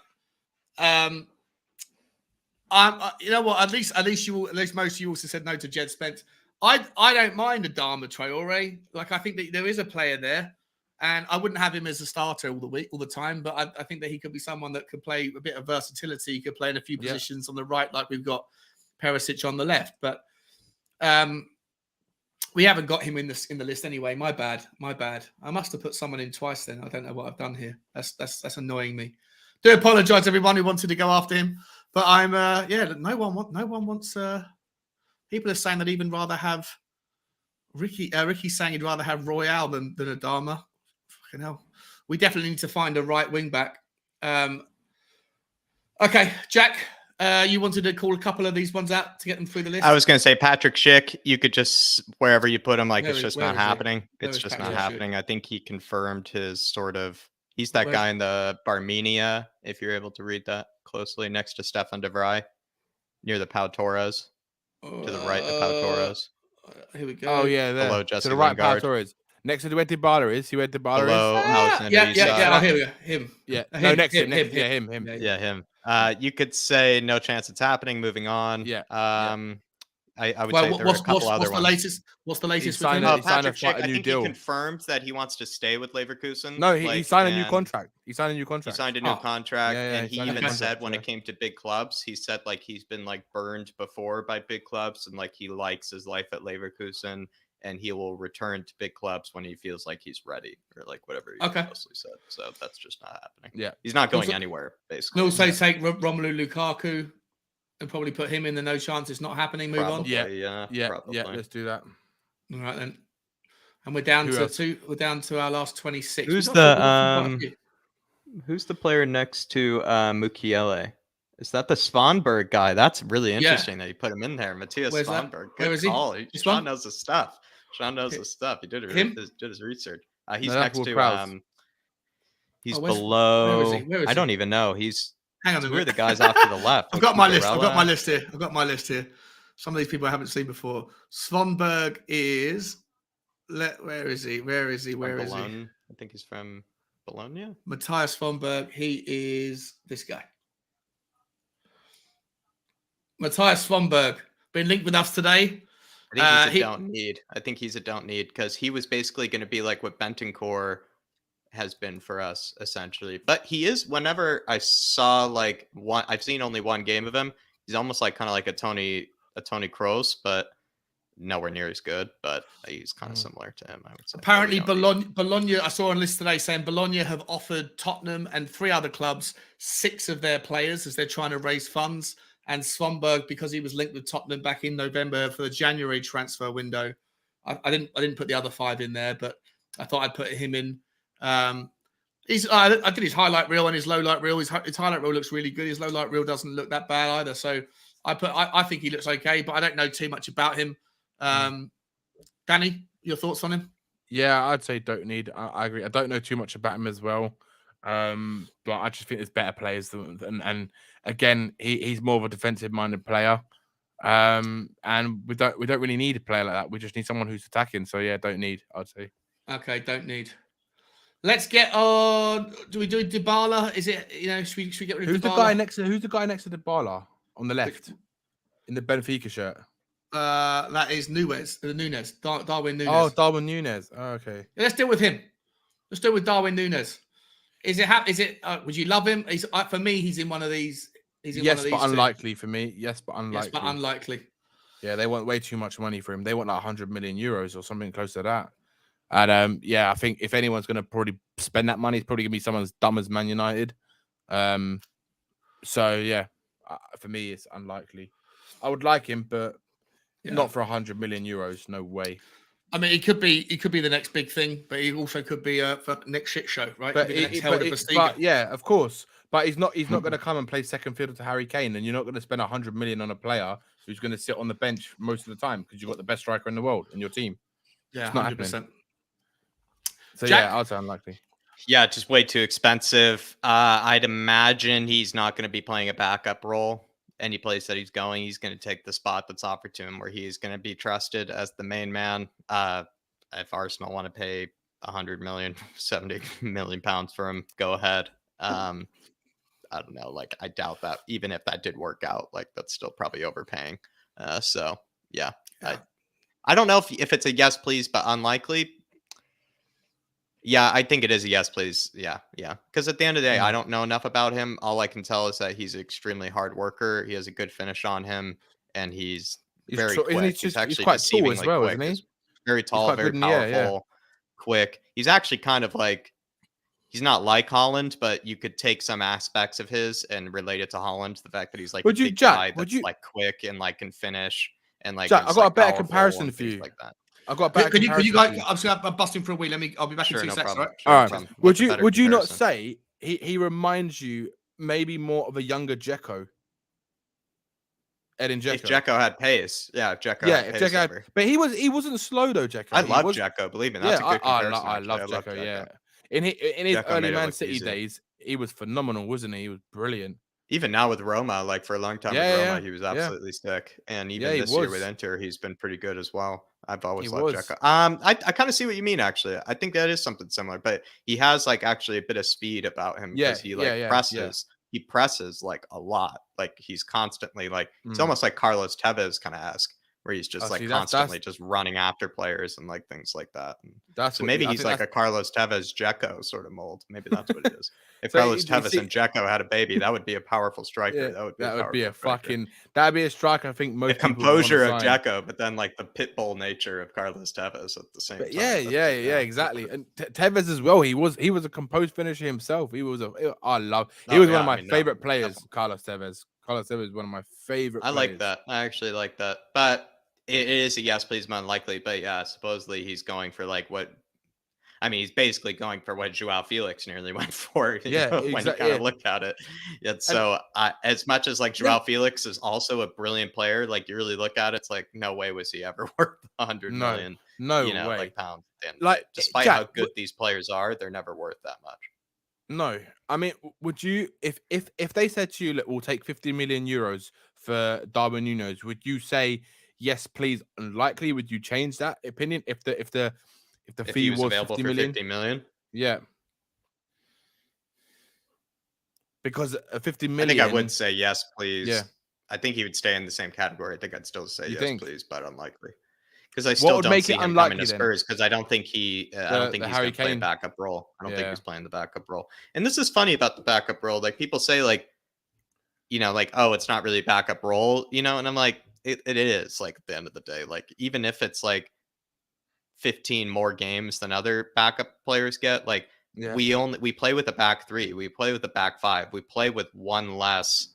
A: you know what? At least most of you also said no to Jed Spence. I don't mind Adama Traore. Like, I think that there is a player there, and I wouldn't have him as a starter all the time. But I think that he could be someone that could play a bit of versatility. He could play in a few positions on the right, like we've got Perisic on the left. But we haven't got him in the list anyway. My bad. I must have put someone in twice then. I don't know what I've done here. That's annoying me. Do apologise, everyone who wanted to go after him, but I'm no one wants. People are saying that he'd even rather have Ricky's saying he'd rather have Royale than Adama. Fucking hell. We definitely need to find a right wing back. Okay, Jack. You wanted to call a couple of these ones out to get them through the list?
B: I was going to say Patrick Schick. You could just, wherever you put him, like,
A: Where
B: it's
A: is-
B: just
A: where
B: not
A: is he?
B: happening.
A: Where
B: It's
A: is
B: just
A: Patrick
B: not
A: Schick?
B: happening. I think he confirmed his sort of, he's that
A: Where-
B: guy in the Barmenia, if you're able to read that closely, next to Stefan de Vrij, near the Pau Torres, to the right of Pau Torres.
A: Here we go.
E: Oh yeah, there.
B: Below
E: To
B: Jesse
E: the right, Pau
B: Lingard.
E: Torres. Next to the where Dybala is. See where Dybala
B: Below
E: is?
B: Alexander
A: Yeah.
B: Isak.
A: Oh, here we go. Him.
E: Yeah.
A: Him,
E: No, next to
A: him,
E: him.
A: him.
E: Yeah, him.
B: Yeah, him. You could say no chance it's happening. Moving on.
E: Yeah,
B: I would say there are a couple other ones.
A: What's the latest?
E: He signed
A: with him?
E: he signed
B: Patrick Schick,
E: a
B: I
E: new
B: think
E: deal.
B: he confirmed that he wants to stay with Leverkusen.
E: No, he signed a new
B: and
E: contract. He signed a new
B: He
E: contract.
B: signed a new contract,
E: Yeah,
B: and
E: he
B: he
E: signed a
B: even
E: contract,
B: said when
E: yeah.
B: it came to big clubs, he said like he's been like burned before by big clubs, and like he likes his life at Leverkusen, and he will return to big clubs when he feels like he's ready, or like whatever he mostly said. So that's just not happening.
E: Yeah,
B: he's not going
A: Also-
B: anywhere basically.
A: And also take Romelu Lukaku and probably put him in the no chance it's not happening. Move on.
B: Probably,
E: Yeah.
B: probably.
E: Let's do that.
A: All right then. And we're down
E: Who
A: to
E: else?
A: two. We're down to our last 26.
B: Who's
A: We've got
B: the
A: quite a few.
B: who's the player next to Mukiele? Is that the Svanberg guy? That's really interesting that you put him in there. Matthias
A: Where's that?
B: Svanberg.
A: Where
B: Good
A: is he?
B: call.
A: This
B: Sean
A: one?
B: knows his stuff. Sean knows his stuff. He did
A: Him?
B: his research. He's
E: No, that's
B: next
E: Will
B: to
E: Prowse.
B: he's
A: where's
B: below.
A: he? Where is
B: I
A: he?
B: don't even know. He's
A: Hang on a
B: who are
A: minute.
B: the guys off to the left?
A: I've
B: Like
A: got my list. I've got
B: Cucurella?
A: my list here. I've got my list here. Some of these people I haven't seen before. Svanberg is. Where is he? Where is he?
B: From
A: Where is he?
B: Bologna. I think he's from Bologna.
A: Matthias Svanberg. He is this guy. Matthias Svanberg been linked with us today.
B: I think he's a don't need. I think he's a don't need because he was basically going to be like what Bentancur has been for us essentially. But he is. Whenever I saw like one, I've seen only one game of him. He's almost like kind of like a Tony Kroos, but nowhere near as good. But he's kind of similar to him, I would say.
A: Apparently, Bologna. I saw on a list today saying Bologna have offered Tottenham and 3 other clubs 6 of their players as they're trying to raise funds. And Svanberg, because he was linked with Tottenham back in November for the January transfer window, I didn't put the other 5 in there, but I thought I'd put him in. I did his highlight reel and his low light reel. His highlight reel looks really good. His low light reel doesn't look that bad either. So I think he looks okay, but I don't know too much about him. Danny, your thoughts on him?
E: Yeah, I'd say don't need. I agree. I don't know too much about him as well, but I just think there's better players than and again, he's more of a defensive-minded player, and we don't really need a player like that. We just need someone who's attacking. So yeah, don't need. I'd say.
A: Okay, don't need. Let's get on. Do we do Dybala? Is it should we get rid of
E: Who's
A: Dybala?
E: the guy next to Dybala on the left in the Benfica shirt?
A: That is Nunez. Darwin Nunez.
E: Oh, Darwin Nunez. Oh, okay.
A: Let's deal with him. Let's deal with Darwin Nunez. Is it? Would you love him? For me, he's in one of these. He's in one of these.
E: But unlikely for me. Yes, but unlikely.
A: Yes, but unlikely.
E: Yeah, they want way too much money for him. They want like 100 million euros or something close to that. And yeah, I think if anyone's going to probably spend that money, it's probably going to be someone as dumb as Man United. So yeah, for me, it's unlikely. I would like him, but not for 100 million euros. No way.
A: I mean, he could be the next big thing, but he also could be for next shit show, right?
E: But yeah, of course. But he's not going to come and play second fiddle to Harry Kane, and you're not going to spend 100 million on a player who's going to sit on the bench most of the time because you've got the best striker in the world in your team.
A: Yeah,
E: it's not
A: 100%.
E: happening. So
A: Jack?
E: yeah, I'd say unlikely.
B: Yeah, just way too expensive. I'd imagine he's not going to be playing a backup role. Any place that he's going, he's going to take the spot that's offered to him where he's going to be trusted as the main man. If Arsenal want to pay 100 million, 70 million pounds for him, go ahead. I don't know. Like, I doubt that even if that did work out, like that's still probably overpaying. So yeah. I don't know if it's a yes, please, but unlikely. Yeah, I think it is a yes, please. Yeah. Because at the end of the day, I don't know enough about him. All I can tell is that he's an extremely hard worker. He has a good finish on him, and he's very quick. He's actually
E: quite tall as well,
B: quick.
E: isn't he?
B: He's very tall, very powerful, quick. He's actually kind of like, he's not like Holland, but you could take some aspects of his and relate it to Holland. The fact that he's like a big guy that's like quick and like can finish and like.
E: Jack, I've got a better comparison for you.
B: Like that.
E: I've got a better
A: Could you guys?
E: you.
A: I'm just gonna bust him for a wee. I'll be back in 2 seconds.
B: Problem.
A: Right?
E: All right. Would you not say he reminds you maybe more of a younger Dzeko? Edin Dzeko.
B: If Dzeko had pace, if Dzeko had pace over.
E: But he wasn't slow though, Dzeko.
B: I love Dzeko, believe me. That's a good comparison.
E: I love Dzeko, yeah. In his
B: Dzeko
E: early Man City days, he was phenomenal, wasn't he? He was brilliant.
B: Even now with Roma, like for a long time with Roma, he was absolutely sick. And even this year with Inter, he's been pretty good as well. I've always loved Dzeko. I kind of see what you mean, actually. I think that is something similar, but he has like actually a bit of speed about him because he presses. He presses like a lot. Like he's constantly like it's almost like Carlos Tevez kind of esque, where he's just constantly just running after players and like things like that. And so maybe he's like a Carlos Tevez Dzeko sort of mold. Maybe that's what it is. If Carlos Tevez and Dzeko had a baby, that would be a powerful striker. That would be a
E: strike. I think most
B: the composure of Dzeko, but then like the pit bull nature of Carlos Tevez at the same time.
E: Exactly. And Tevez as well. He was a composed finisher himself. He was one of my favorite players. Carlos Tevez. Carlos Tevez is one of my favorite.
B: I like that. I actually like that. But it is a yes, please, unlikely. But yeah, supposedly he's going for like what. I mean, he's basically going for what Joao Felix nearly went for. When you kind of look at it. So as much as like Joao Felix is also a brilliant player, like you really look at it, it's like no way was he ever worth 100 million.
E: No way.
B: Like pounds. And like despite how good these players are, they're never worth that much.
E: No, I mean, would you if they said to you, look, we'll take 50 million euros for Darwin Núñez, would you say yes, please? Unlikely. Would you change that opinion if the fee was
B: available
E: 50
B: for
E: million?
B: 50 million?
E: Yeah. Because 50 million.
B: I think I would say yes, please.
E: Yeah.
B: I think he would stay in the same category. I think I'd still say yes, please, but unlikely. Because I
E: What
B: still
E: would
B: don't
E: make
B: see
E: it
B: him
E: unlikely
B: coming to
E: then?
B: Spurs because I don't think he's going to play a backup role. I don't think he's playing the backup role. And this is funny about the backup role. Like people say like, like, oh, it's not really a backup role, and I'm like, it is like at the end of the day, like even if it's like 15 more games than other backup players get, like we play with a back three, we play with a back five, we play with one less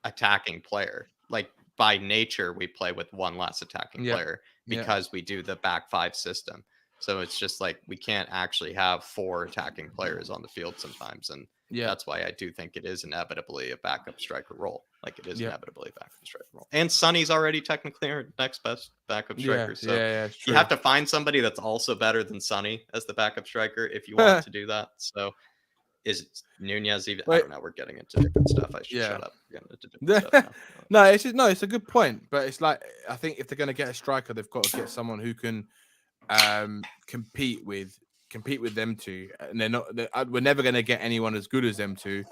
B: attacking player. Like by nature, we play with one less attacking player because we do the back five system. So it's just like we can't actually have 4 attacking players on the field sometimes. And that's why I do think it is inevitably a backup striker role. Like it is inevitably a backup striker role. And Sonny's already technically our next best backup striker. So you have to find somebody that's also better than Sonny as the backup striker if you want to do that. So is it Núñez even? I don't know. We're getting into different stuff. I should shut up. We're getting into different stuff now.
E: It's a good point. But it's like, I think if they're going to get a striker, they've got to get someone who can compete with them two, and we're never going to get anyone as good as them two,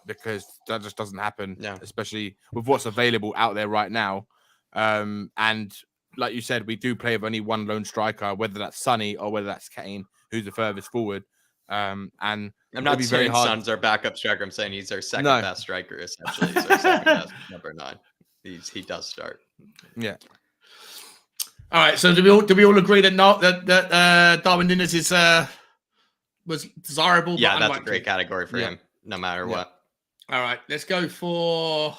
E: because that just doesn't happen, especially with what's available out there right now. And like you said, we do play with only one lone striker, whether that's Sonny or whether that's Kane, who's the furthest forward. And
B: I'm not saying Son's our backup striker. I'm saying he's our second best striker. Essentially, he's our second best number 9. He does start.
E: Yeah.
A: All right. So do we all agree that Darwin Núñez was desirable?
B: Yeah,
A: but
B: that's
A: unlikely?
B: a great category for him, no matter what.
A: All right. Let's go for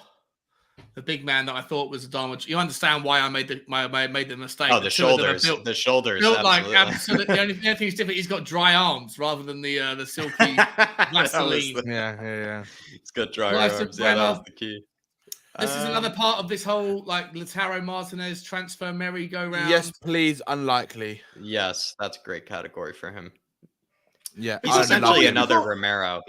A: the big man that I thought was a damage. You understand why I made the mistake?
B: Oh, the shoulders. The shoulders.
A: Built like absolutely. The only thing is different. He's got dry arms rather than the silky Vaseline.
E: Yeah.
B: It's got dry arms. Yeah, that was the key.
A: This is another part of this whole like Lautaro Martinez transfer merry-go-round.
E: Yes, please. Unlikely.
B: Yes, that's a great category for him.
E: Yeah,
B: he's essentially another Romero.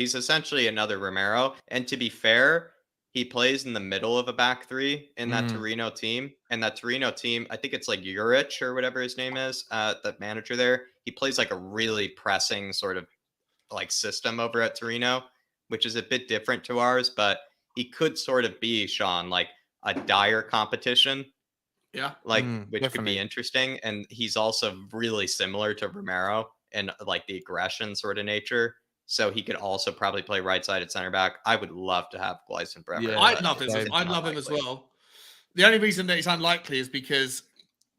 B: And to be fair, he plays in the middle of a back three in that Torino team. And that Torino team, I think it's like Juric or whatever his name is, the manager there. He plays like a really pressing sort of like system over at Torino, which is a bit different to ours, but he could sort of be, Sean, like a dire competition.
A: Yeah.
B: Like, which could be interesting. And he's also really similar to Romero in like the aggression sort of nature. So he could also probably play right side at center back. I would love to have Gleison Bremer.
A: Yeah, I'd love him as well. The only reason that it's unlikely is because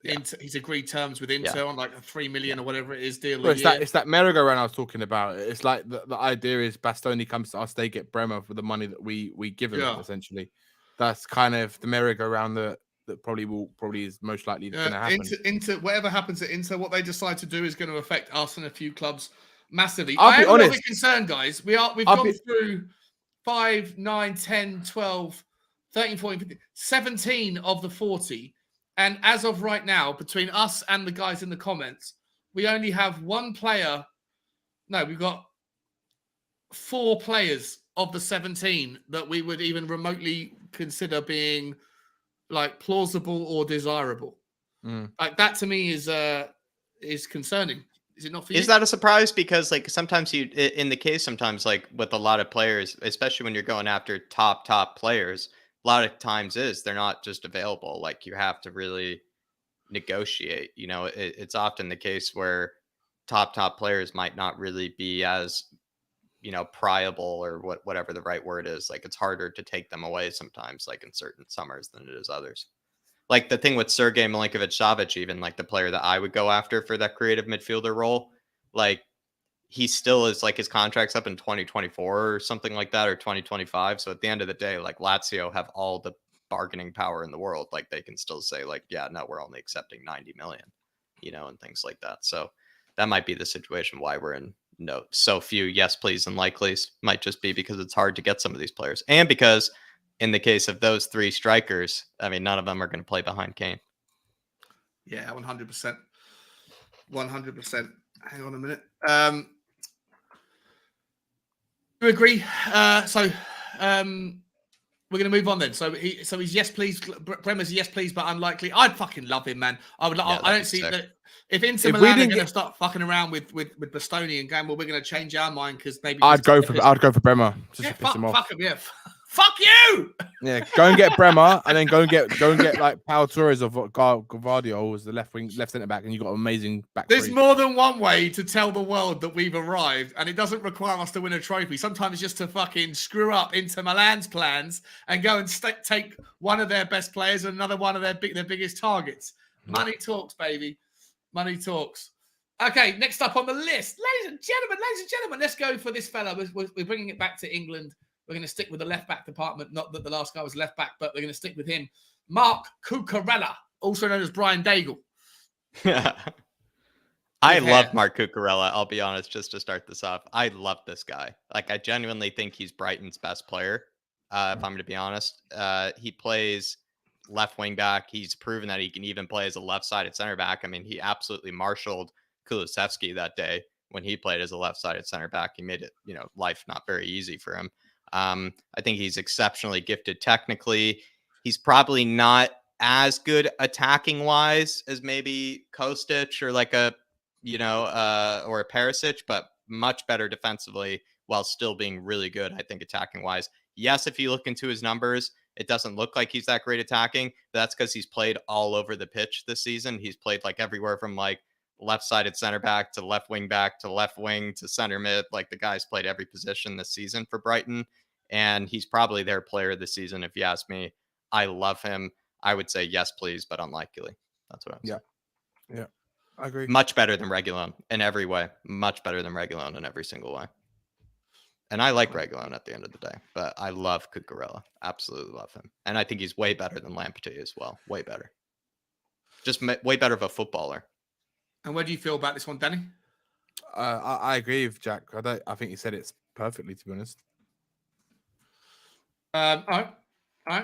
A: he's agreed terms with Inter on like a 3 million or whatever it is deal.
E: It's that merry-go-round I was talking about. It's like the idea is Bastoni comes to us, they get Bremer for the money that we give him. Essentially, that's kind of the merry-go-round that probably is most likely going to happen.
A: Inter, whatever happens at Inter, what they decide to do is going to affect us and a few clubs massively.
E: I'll be honest.
A: I'm a little bit concerned, guys. We've gone through 5, 9, 10, 12, 13, 14, 15, 17 of the 40. And as of right now, between us and the guys in the comments, we only have one player. No, we've got 4 players of the 17 that we would even remotely consider being like plausible or desirable. Like that to me is concerning. Is it not for you?
B: Is that a surprise? Because like sometimes in the case, sometimes like with a lot of players, especially when you're going after top players, a lot of times they're not just available. Like you have to really negotiate. You know, it's often the case where top players might not really be as, you know, priable or whatever the right word is. Like it's harder to take them away sometimes, like in certain summers than it is others. Like the thing with Sergei Milinkovic-Savic, even like the player that I would go after for that creative midfielder role, like he still is like his contract's up in 2024 or something like that, or 2025. So at the end of the day, like Lazio have all the bargaining power in the world. Like they can still say like, yeah, no, we're only accepting 90 million, you know, and things like that. So that might be the situation why we're in so few yes, please, and likelies. Might just be because it's hard to get some of these players. And because in the case of those 3 strikers, I mean, none of them are going to play behind Kane.
A: Yeah, 100%. 100%. Hang on a minute. You agree? So we're going to move on then. So he's yes, please. Bremer's yes, please, but unlikely. I'd fucking love him, man. I would. Yeah, I don't see that. If Inter Milan are going to start fucking around with Bastoni and going, well, we're going to change our mind because maybe
E: I'd go for Bremer just to piss him off.
A: Fuck him, yeah. Fuck you!
E: Yeah, go and get Bremer, and then go and get like Pau Torres of Gavardio as the left centre back, and you got amazing back.
A: There's more than one way to tell the world that we've arrived, and it doesn't require us to win a trophy. Sometimes just to fucking screw up Inter Milan's plans and go and take one of their best players and another one of their biggest targets. Money talks, baby. Money talks. Okay, next up on the list, ladies and gentlemen, let's go for this fella. We're bringing it back to England. We're going to stick with the left-back department. Not that the last guy was left-back, but we're going to stick with him. Mark Cucurella, also known as Brian Daigle.
B: I love Mark Cucurella, I'll be honest, just to start this off. I love this guy. Like, I genuinely think he's Brighton's best player, if I'm going to be honest. He plays left wing back. He's proven that he can even play as a left-sided center back. I mean, he absolutely marshaled Kulusevski that day when he played as a left-sided center back. He made it, you know, life not very easy for him. I think he's exceptionally gifted technically. He's probably not as good attacking wise as maybe Kostic or like a, you know, or a Perisic, but much better defensively while still being really good, I think, attacking wise. Yes, if you look into his numbers, it doesn't look like he's that great attacking, but that's because he's played all over the pitch this season. He's played like everywhere from like left-sided center back to left wing back to left wing to center mid. Like the guy's played every position this season for Brighton, and he's probably their player this season. If you ask me, I love him. I would say yes, please, but unlikely. That's what I'm saying.
E: Yeah, I agree.
B: Much better than Reguilon in every way. Much better than Reguilon in every single way. And I like Reguilon at the end of the day, but I love Cucurella. Absolutely love him. And I think he's way better than Lamptey as well. Way better. Just way better of a footballer.
A: And where do you feel about this one, Danny?
E: I agree with Jack. I think he said it perfectly, to be honest.
A: All right.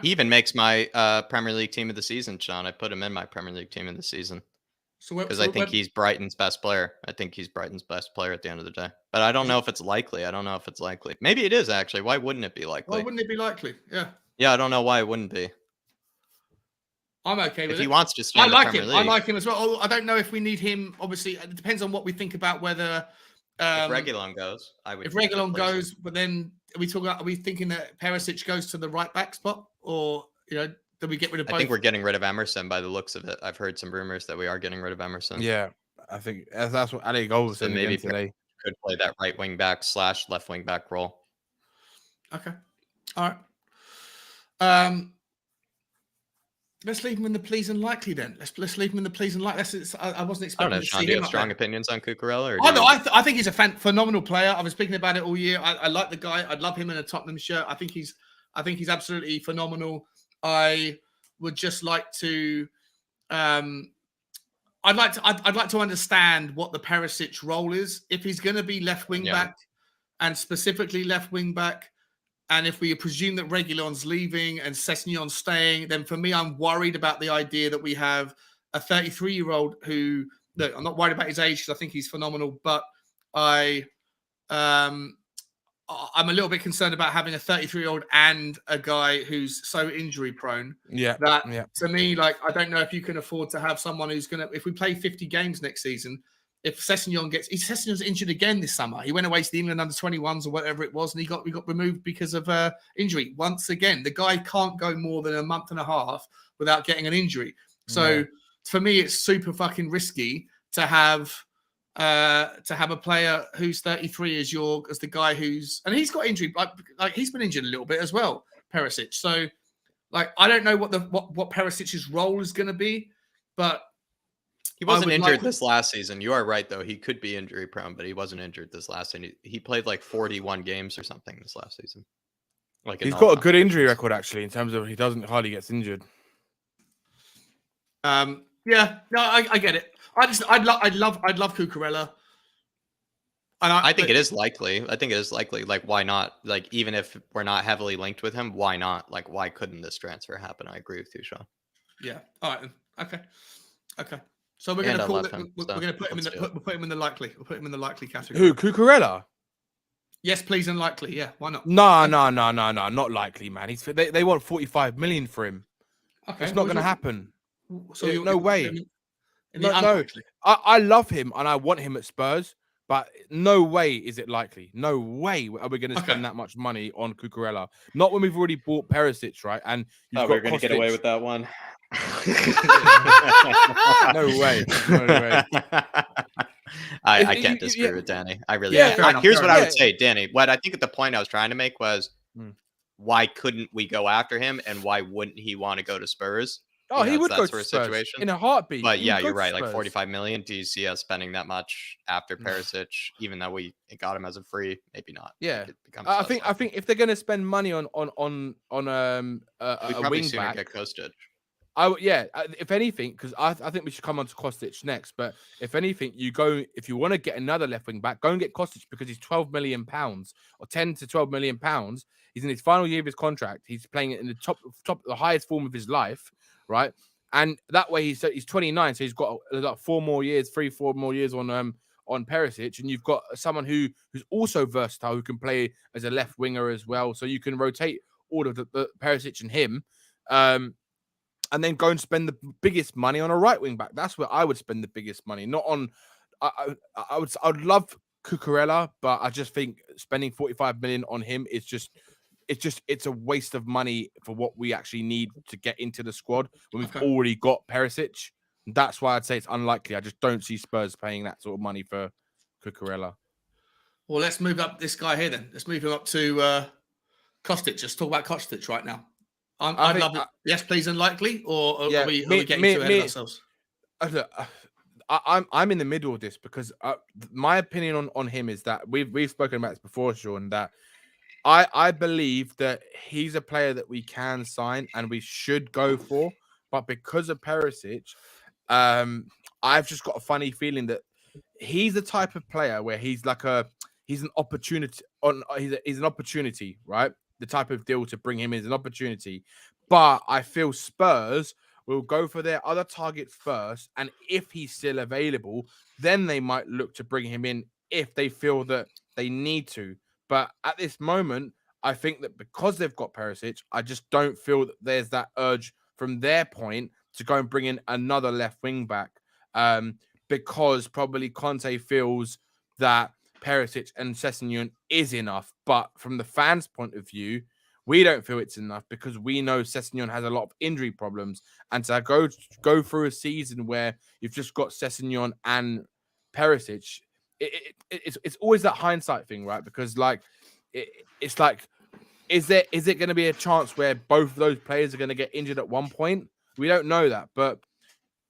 B: He even makes my Premier League team of the season, Sean. I put him in my Premier League team of the season. Because I think he's Brighton's best player. I think he's Brighton's best player at the end of the day. But I don't know if it's likely. Maybe it is, actually. Why wouldn't it be likely?
A: Why wouldn't it be likely? Yeah.
B: Yeah, I don't know why it wouldn't be.
A: I'm okay with it.
B: If he wants to stay in the Premier League.
A: I like him as well. I don't know if we need him. Obviously, it depends on what we think about whether...
B: if Reguilon goes, I would...
A: If Reguilon goes, but then are we thinking that Perisic goes to the right back spot? Or, you know... Do we get rid of both?
B: I think we're getting rid of Emerson by the looks of it. I've heard some rumors that we are getting rid of Emerson.
E: Yeah, I think that's what Ali Gold said.
B: Maybe
E: today
B: could play that right wing back / left wing back role.
A: Okay, all right. Let's leave him in the please and likely then. Let's leave him in the please and likely. I wasn't expecting.
B: I don't know, Sean, do you have strong opinions on Cucurella?
A: I think he's a phenomenal player. I was speaking about it all year. I like the guy. I'd love him in a Tottenham shirt. I think he's absolutely phenomenal. I would just like to, I'd like to understand what the Perisic role is. If he's going to be left wing back, and specifically left wing back, and if we presume that Reguilon's leaving and Sessegnon's staying, then for me, I'm worried about the idea that we have a 33-year-old who, look, I'm not worried about his age because I think he's phenomenal, but I'm a little bit concerned about having a 33-year-old and a guy who's so injury prone.
E: Yeah.
A: That to me, like, I don't know if you can afford to have someone who's going to, if we play 50 games next season, if Sessegnon's injured again this summer. He went away to the England under-21s or whatever it was, and we got removed because of injury. Once again, the guy can't go more than a month and a half without getting an injury. So for me, it's super fucking risky to have a player who's 33 as the guy who's, and he's got injury, like he's been injured a little bit as well, Perisic. So like I don't know what Perisic's role is going to be, but
B: he wasn't injured this last season. You are right, though. He could be injury prone, but he wasn't injured this last season. He played like 41 games or something this last season. Like
E: he's got a good injury record actually in terms of he doesn't hardly gets injured.
A: Yeah, no, I get it. I'd love Cucurella. And
B: I think it is likely. Like, why not? Like, even if we're not heavily linked with him, why not? Like, why couldn't this transfer happen? I agree with you, Sean.
A: Yeah. All right. Okay. So we're going to put him in the likely. We'll put him in the likely category.
E: Who? Cucurella?
A: Yes, please, and likely. Yeah, why not?
E: No, not likely, man. They want 45 million for him.
A: Okay,
E: it's not going to happen.
A: So
E: no way.
A: No.
E: I love him and I want him at Spurs, but no way is it likely. No way are we going to spend that much money on Cucurella. Not when we've already bought Perisic, right? And
B: we're going to get away with that one.
E: No way.
B: I can't disagree with Danny. I really can't. Here's what I would say, Danny. What I think the point I was trying to make was why couldn't we go after him and why wouldn't he want to go to Spurs?
E: Oh, he would go to Spurs in a heartbeat.
B: But yeah, you're right. Like 45 million. Do you see us spending that much after Perisic, even though we got him as a free? Maybe not.
E: Yeah, I think if they're going to spend money on a wing back,
B: get Kostic.
E: If anything, because I think we should come on to Kostic next. But if anything, if you want to get another left wing back, go and get Kostic because he's £12 million or 10 to 12 million pounds. He's in his final year of his contract. He's playing in the top, the highest form of his life, right? And that way he's 29, so he's got like 4 more years on Perisic, and you've got someone who's also versatile, who can play as a left winger as well. So you can rotate all of the Perisic and him. And then go and spend the biggest money on a right wing back. That's where I would spend the biggest money, not on. I'd love Cucurella, but I just think spending 45 million on him is it's a waste of money for what we actually need to get into the squad when we've already got Perisic. That's why I'd say it's unlikely. I just don't see Spurs paying that sort of money for Cucurella.
A: Well, let's move up this guy here then. Let's move him up to Kostic. Just talk about Kostic right now. I'd love it. Yes, please, unlikely, or are we getting too ahead of ourselves?
E: I'm in the middle of this because my opinion on him is that we've spoken about this before, Sean. That I believe that he's a player that we can sign and we should go for, but because of Perisic, I've just got a funny feeling that he's the type of player where he's an opportunity, right? The type of deal to bring him is an opportunity, but I feel Spurs will go for their other targets first, and if he's still available, then they might look to bring him in if they feel that they need to. But at this moment, I think that because they've got Perisic, I just don't feel that there's that urge from their point to go and bring in another left wing back, because probably Conte feels that Perisic and Sessegnon is enough, but from the fans' point of view, we don't feel it's enough because we know Sessegnon has a lot of injury problems, and to go through a season where you've just got Sessegnon and Perisic, it's always that hindsight thing, right? Because it's like, is it going to be a chance where both of those players are going to get injured at one point? We don't know that, but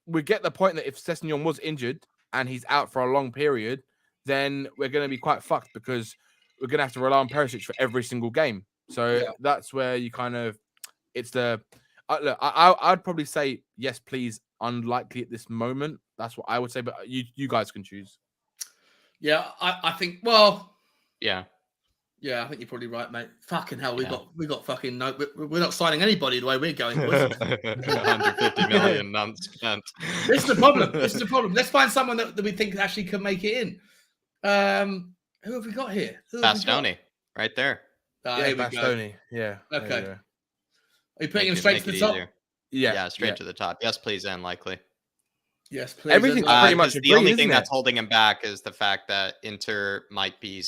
E: we get the point that if Sessegnon was injured and he's out for a long period, then we're going to be quite fucked because we're going to have to rely on Perisic for every single game. So that's where you kind of, it's the, look, I'd probably say, yes, please, unlikely at this moment. That's what I would say, but you guys can choose.
A: Yeah, I think, well.
B: Yeah.
A: Yeah, I think you're probably right, mate. Fucking hell, we got fucking no. We're not signing anybody the way we're going, boys.
B: 150 million none spent.
A: This is the problem. Let's find someone that we think actually can make it in. Who have we got here?
B: Bastoni, right there.
A: Here we go.
E: Bastoni. Yeah.
A: Okay. Are you putting him straight to the top?
B: Easier.
E: Yeah.
B: Yeah, straight to the top. Yes, please, and likely.
A: Yes, please.
E: Everything's pretty much
B: the only thing that's holding him back is the fact that Inter might be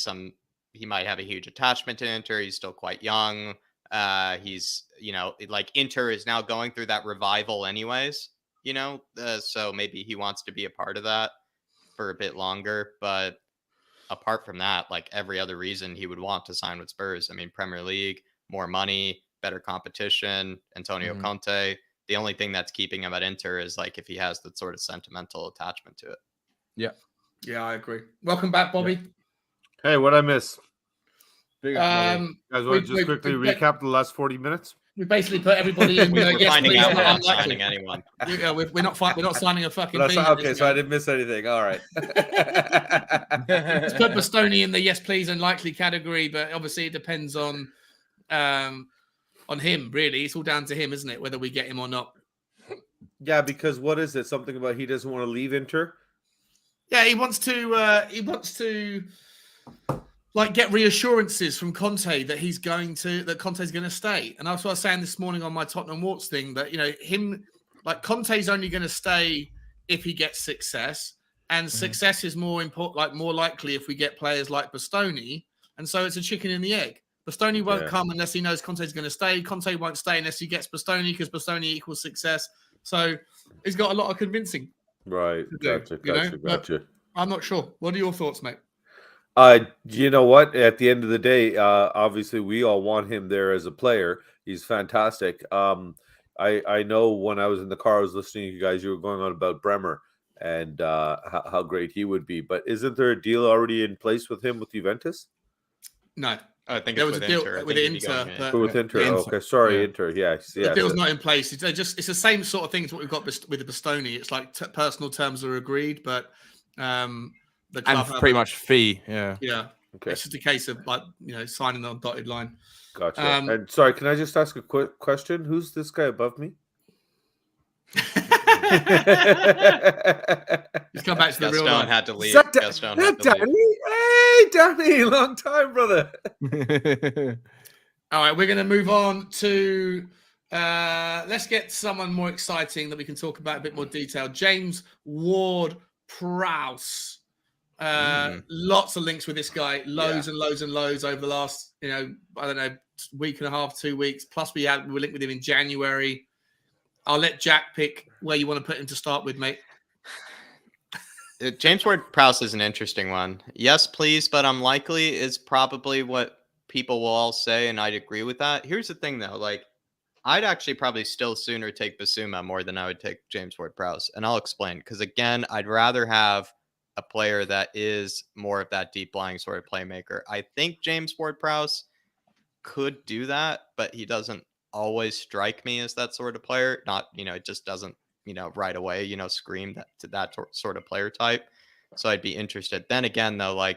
B: he might have a huge attachment to Inter. He's still quite young. He's, like Inter is now going through that revival anyways, so maybe he wants to be a part of that for a bit longer. But apart from that, like every other reason he would want to sign with Spurs. I mean, Premier League, more money, better competition, Antonio Conte. The only thing that's keeping him at Inter is like if he has that sort of sentimental attachment to it.
E: Yeah.
A: Yeah, I agree. Welcome back, Bobby.
F: Yeah. Hey, what'd I miss? You guys
A: we-
F: want to just quickly
A: we-
F: recap the last 40 minutes?
A: We basically put everybody in.
B: We're
A: Yes,
B: finding
A: please,
B: out we're not
A: unlikely.
B: signing anyone.
A: Yeah, we're not signing a fucking.
F: That's
A: bee
F: okay,
A: this
F: so I
A: game.
F: didn't miss anything. All right.
A: Let's put Bastoni in the yes, please, and likely category, but obviously it depends on him. Really, it's all down to him, isn't it? Whether we get him or not.
F: Yeah, because what is it? Something about he doesn't want to leave Inter?
A: Yeah, he wants to like get reassurances from Conte that Conte's going to stay. And that's what I was saying this morning on my Tottenham Walks thing, that Conte's only going to stay if he gets success, and success is more important, more likely if we get players like Bastoni. And so it's a chicken and the egg. Bastoni won't come unless he knows Conte's going to stay. Conte won't stay unless he gets Bastoni, because Bastoni equals success. So he's got a lot of convincing.
F: Right. Gotcha.
A: I'm not sure. What are your thoughts, mate?
F: You know what? At the end of the day, obviously we all want him there as a player. He's fantastic. I know when I was in the car, I was listening to you guys, you were going on about Bremer and how great he would be. But isn't there a deal already in place with him with Juventus?
A: No.
B: I think
A: there
B: it's
A: was a deal with
B: Inter.
A: Inter.
F: With Inter. Okay, sorry, Inter. Yes.
A: The deal's not in place. It's the same sort of thing as what we've got with the Bastoni. It's like personal terms are agreed, but the club
E: and pretty much fee. Yeah.
A: Yeah. Okay. It's just a case of signing on dotted line.
F: Gotcha. And sorry, can I just ask a quick question? Who's this guy above me?
A: Just come back to the real life.
B: Had to leave.
F: Gaston had to leave. Hey, Danny, long time, brother.
A: All right, we're going to move on to let's get someone more exciting that we can talk about in a bit more detail. James Ward-Prowse. Lots of links with this guy, loads and loads and loads over the last, week and a half, 2 weeks. Plus, we were linked with him in January. I'll let Jack pick where you want to put him to start with, mate.
B: James Ward-Prowse is an interesting one. Yes, please, but unlikely is probably what people will all say, and I'd agree with that. Here's the thing, though. I'd actually probably still sooner take Bissouma more than I would take James Ward-Prowse, and I'll explain. Because, again, I'd rather have a player that is more of that deep-lying sort of playmaker. I think James Ward-Prowse could do that, but he doesn't always strike me as that sort of player. Not, it just doesn't, right away, scream that sort of player type. So I'd be interested. Then again, though,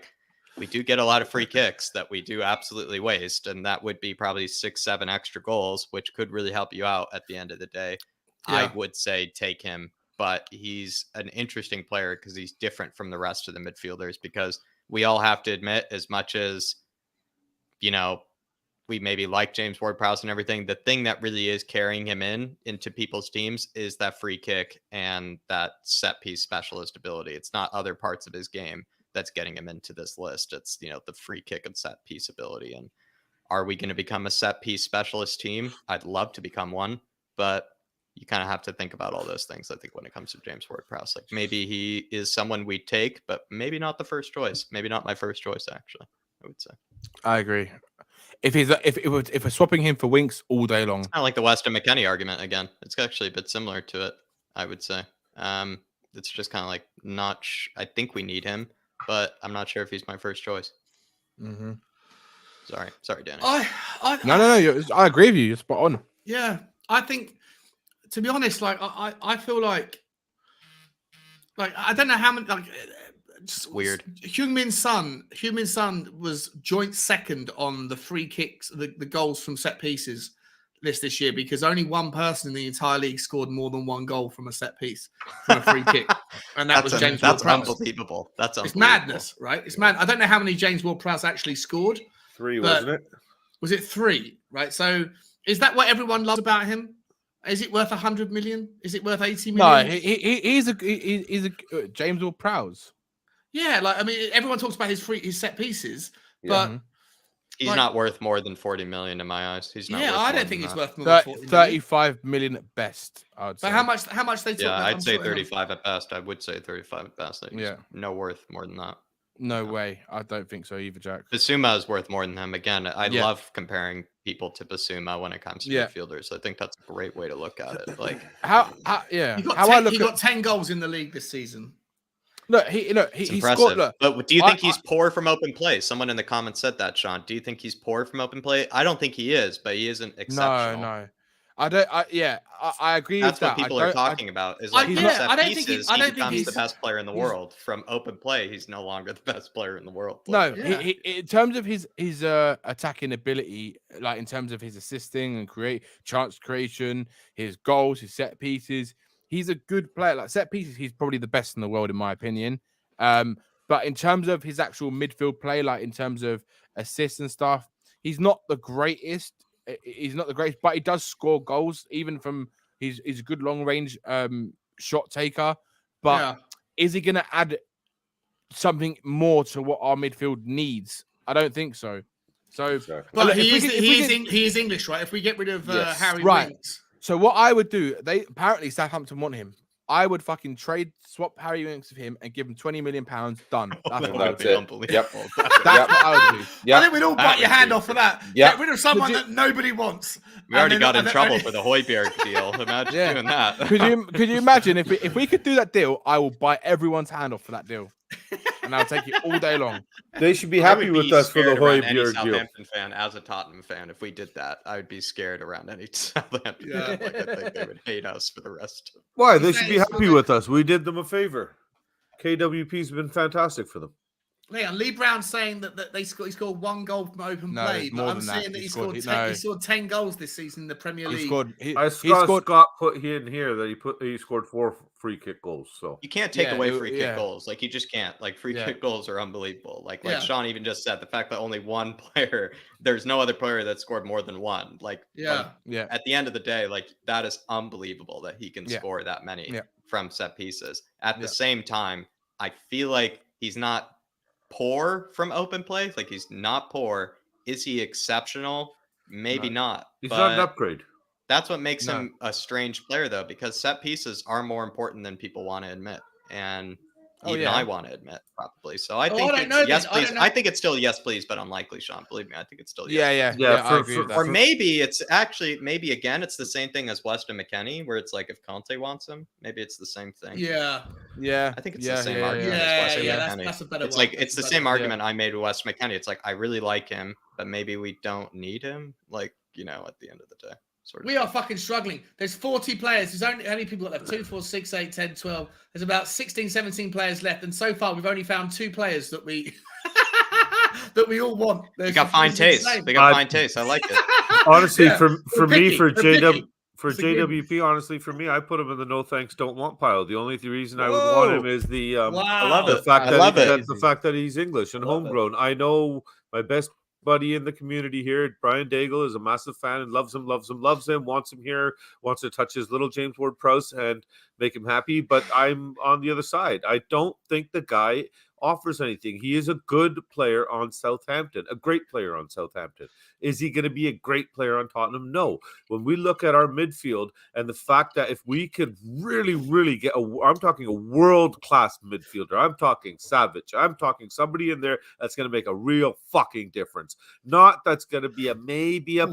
B: we do get a lot of free kicks that we do absolutely waste, and that would be probably 6-7 extra goals, which could really help you out at the end of the day. Yeah. I would say take him, but he's an interesting player because he's different from the rest of the midfielders, because we all have to admit, as much as, we maybe like James Ward-Prowse and everything, the thing that really is carrying him into people's teams is that free kick and that set piece specialist ability. It's not other parts of his game that's getting him into this list. It's, the free kick and set piece ability. And are we going to become a set piece specialist team? I'd love to become one, but you kind of have to think about all those things, I think, when it comes to James Ward-Prowse. Maybe he is someone we take, but maybe not the first choice. Maybe not my first choice, actually, I would say.
E: I agree. If we're swapping him for Winks all day long,
B: it's kind of like the Weston McKennie argument again. It's actually a bit similar to it, I would say. It's just kind of I think we need him, but I'm not sure if he's my first choice.
E: Mm-hmm.
B: Sorry, Danny.
E: No. I agree with you. You're spot on.
A: Yeah, I think, to be honest, I feel like I don't know how many
B: weird.
A: Heung-min Son was joint second on the free kicks, the goals from set pieces list this year, because only one person in the entire league scored more than one goal from a set piece, from a free kick, and that was James
B: That's
A: Ward-Prowse.
B: unbelievable. That's
A: It's
B: unbelievable.
A: madness, right? It's mad. I don't know how many James Ward-Prowse actually scored.
F: 3, wasn't it?
A: Was it 3? Right. So is that what everyone loves about him? Is it worth 100 million? Is it worth 80 million?
E: No, he's a James Ward-Prowse.
A: Yeah, like I mean, everyone talks about his set pieces, but
B: he's not worth more than 40 million in my eyes. He's not.
A: Yeah,
B: worth
A: I
B: more
A: don't
B: than
A: think he's
B: that.
A: worth more than 40 million.
E: 35 million at best. I would say.
A: But how much they talk
B: Yeah,
A: about?
B: I'd say 35 at best. I would say 35 at best. Like,
E: Yeah.
B: no worth more than that.
E: No way. I don't think so either, Jack.
B: Bissouma is worth more than him. Again, I love comparing people to Bissouma when it comes to midfielders. I think that's a great way to look at it. Like
A: he got 10 goals in the league this season.
E: Look, he
B: impressive.
E: scored.
B: But do you think he's poor from open play? Someone in the comments said that, Sean. Do you think he's poor from open play? I don't think he is, but he isn't exceptional.
E: No. I agree
B: That's
E: with that.
B: what people are talking about. Is like he becomes the best player in the world. From open play, he's no longer the best player in the world.
E: He, in terms of his attacking ability, like in terms of his assisting and chance creation, his goals, his set pieces, he's a good player. Like set pieces, he's probably the best in the world in my opinion. But in terms of his actual midfield play, like in terms of assists and stuff, he's not the greatest. He's not the greatest, but he does score goals, even from he's a good long range shot taker. But is he going to add something more to what our midfield needs? I don't think so. So,
A: but he is English, right? If we get rid of Harry Winks.
E: So what I would do, apparently Southampton want him. I would fucking swap Harry Winks with him and give him £20 million. Done. That's what I would do.
B: Unbelievable.
E: That's what I would do.
A: I think we'd all bite your hand off for that. Get rid of someone that nobody wants.
B: We already got in trouble for the Højbjerg deal. Imagine doing that.
E: Could you imagine if we could do that deal? I will bite everyone's hand off for that deal, and I'll take it all day long.
F: They should be happy with us for the Højbjerg deal.
B: Southampton fan, as a Tottenham fan, if we did that, I would be scared around any Southampton fan. Like, I think they would hate us for the rest.
F: Why? They should be happy with us. We did them a favor. KWP's been fantastic for them.
A: Yeah, Lee Brown's saying that he scored 1 goal from open play, but I'm saying that he scored 10 goals this season in the Premier League.
F: I saw Scott put in here that he scored 4 free kick goals. So
B: you can't take away free kick goals. Like you just can't. Like free kick goals are unbelievable. Like Sean even just said, the fact that only one player, there's no other player that scored more than 1. Like at the end of the day, like that is unbelievable that he can score that many from set pieces. At the same time, I feel like he's not poor from open play. Like he's not poor. Is he exceptional? Maybe not.
F: He's not an upgrade.
B: That's what makes him a strange player, though, because set pieces are more important than people want to admit, and even I want to admit, probably. So I think yes, please. I think it's still yes, please, but unlikely, Sean. Believe me, I think it's still yes.
E: I agree with that.
B: Or maybe it's actually again, it's the same thing as Weston McKennie, where it's like if Conte wants him, maybe it's the same thing.
E: Yeah.
B: I think it's the same argument as Weston McKennie.
A: That's a better
B: it's
A: one.
B: like it's the same argument I made with Weston McKennie. It's like I really like him, but maybe we don't need him. Like at the end of the day.
A: We are fucking struggling. There's 40 players. There's only people left. 2, 4, 6, 8, 10, 12. There's about 16, 17 players left. And so far, we've only found 2 players that we that we all want.
B: They got fine taste. They got fine taste. I like it.
F: Honestly, for JWP, honestly, for me, I put him in the no thanks, don't want pile. The only reason I would want him is the fact that he's English and homegrown. I know my best buddy in the community here, Brian Daigle, is a massive fan and loves him, wants him here, wants to touch his little James Ward-Prowse and make him happy. But I'm on the other side. I don't think the guy offers anything. He is a good player on Southampton, a great player on Southampton. Is he going to be a great player on Tottenham? No. When we look at our midfield and the fact that if we could really, really get I'm talking a world-class midfielder. I'm talking Savage. I'm talking somebody in there that's going to make a real fucking difference. Not that's going to be maybe he's a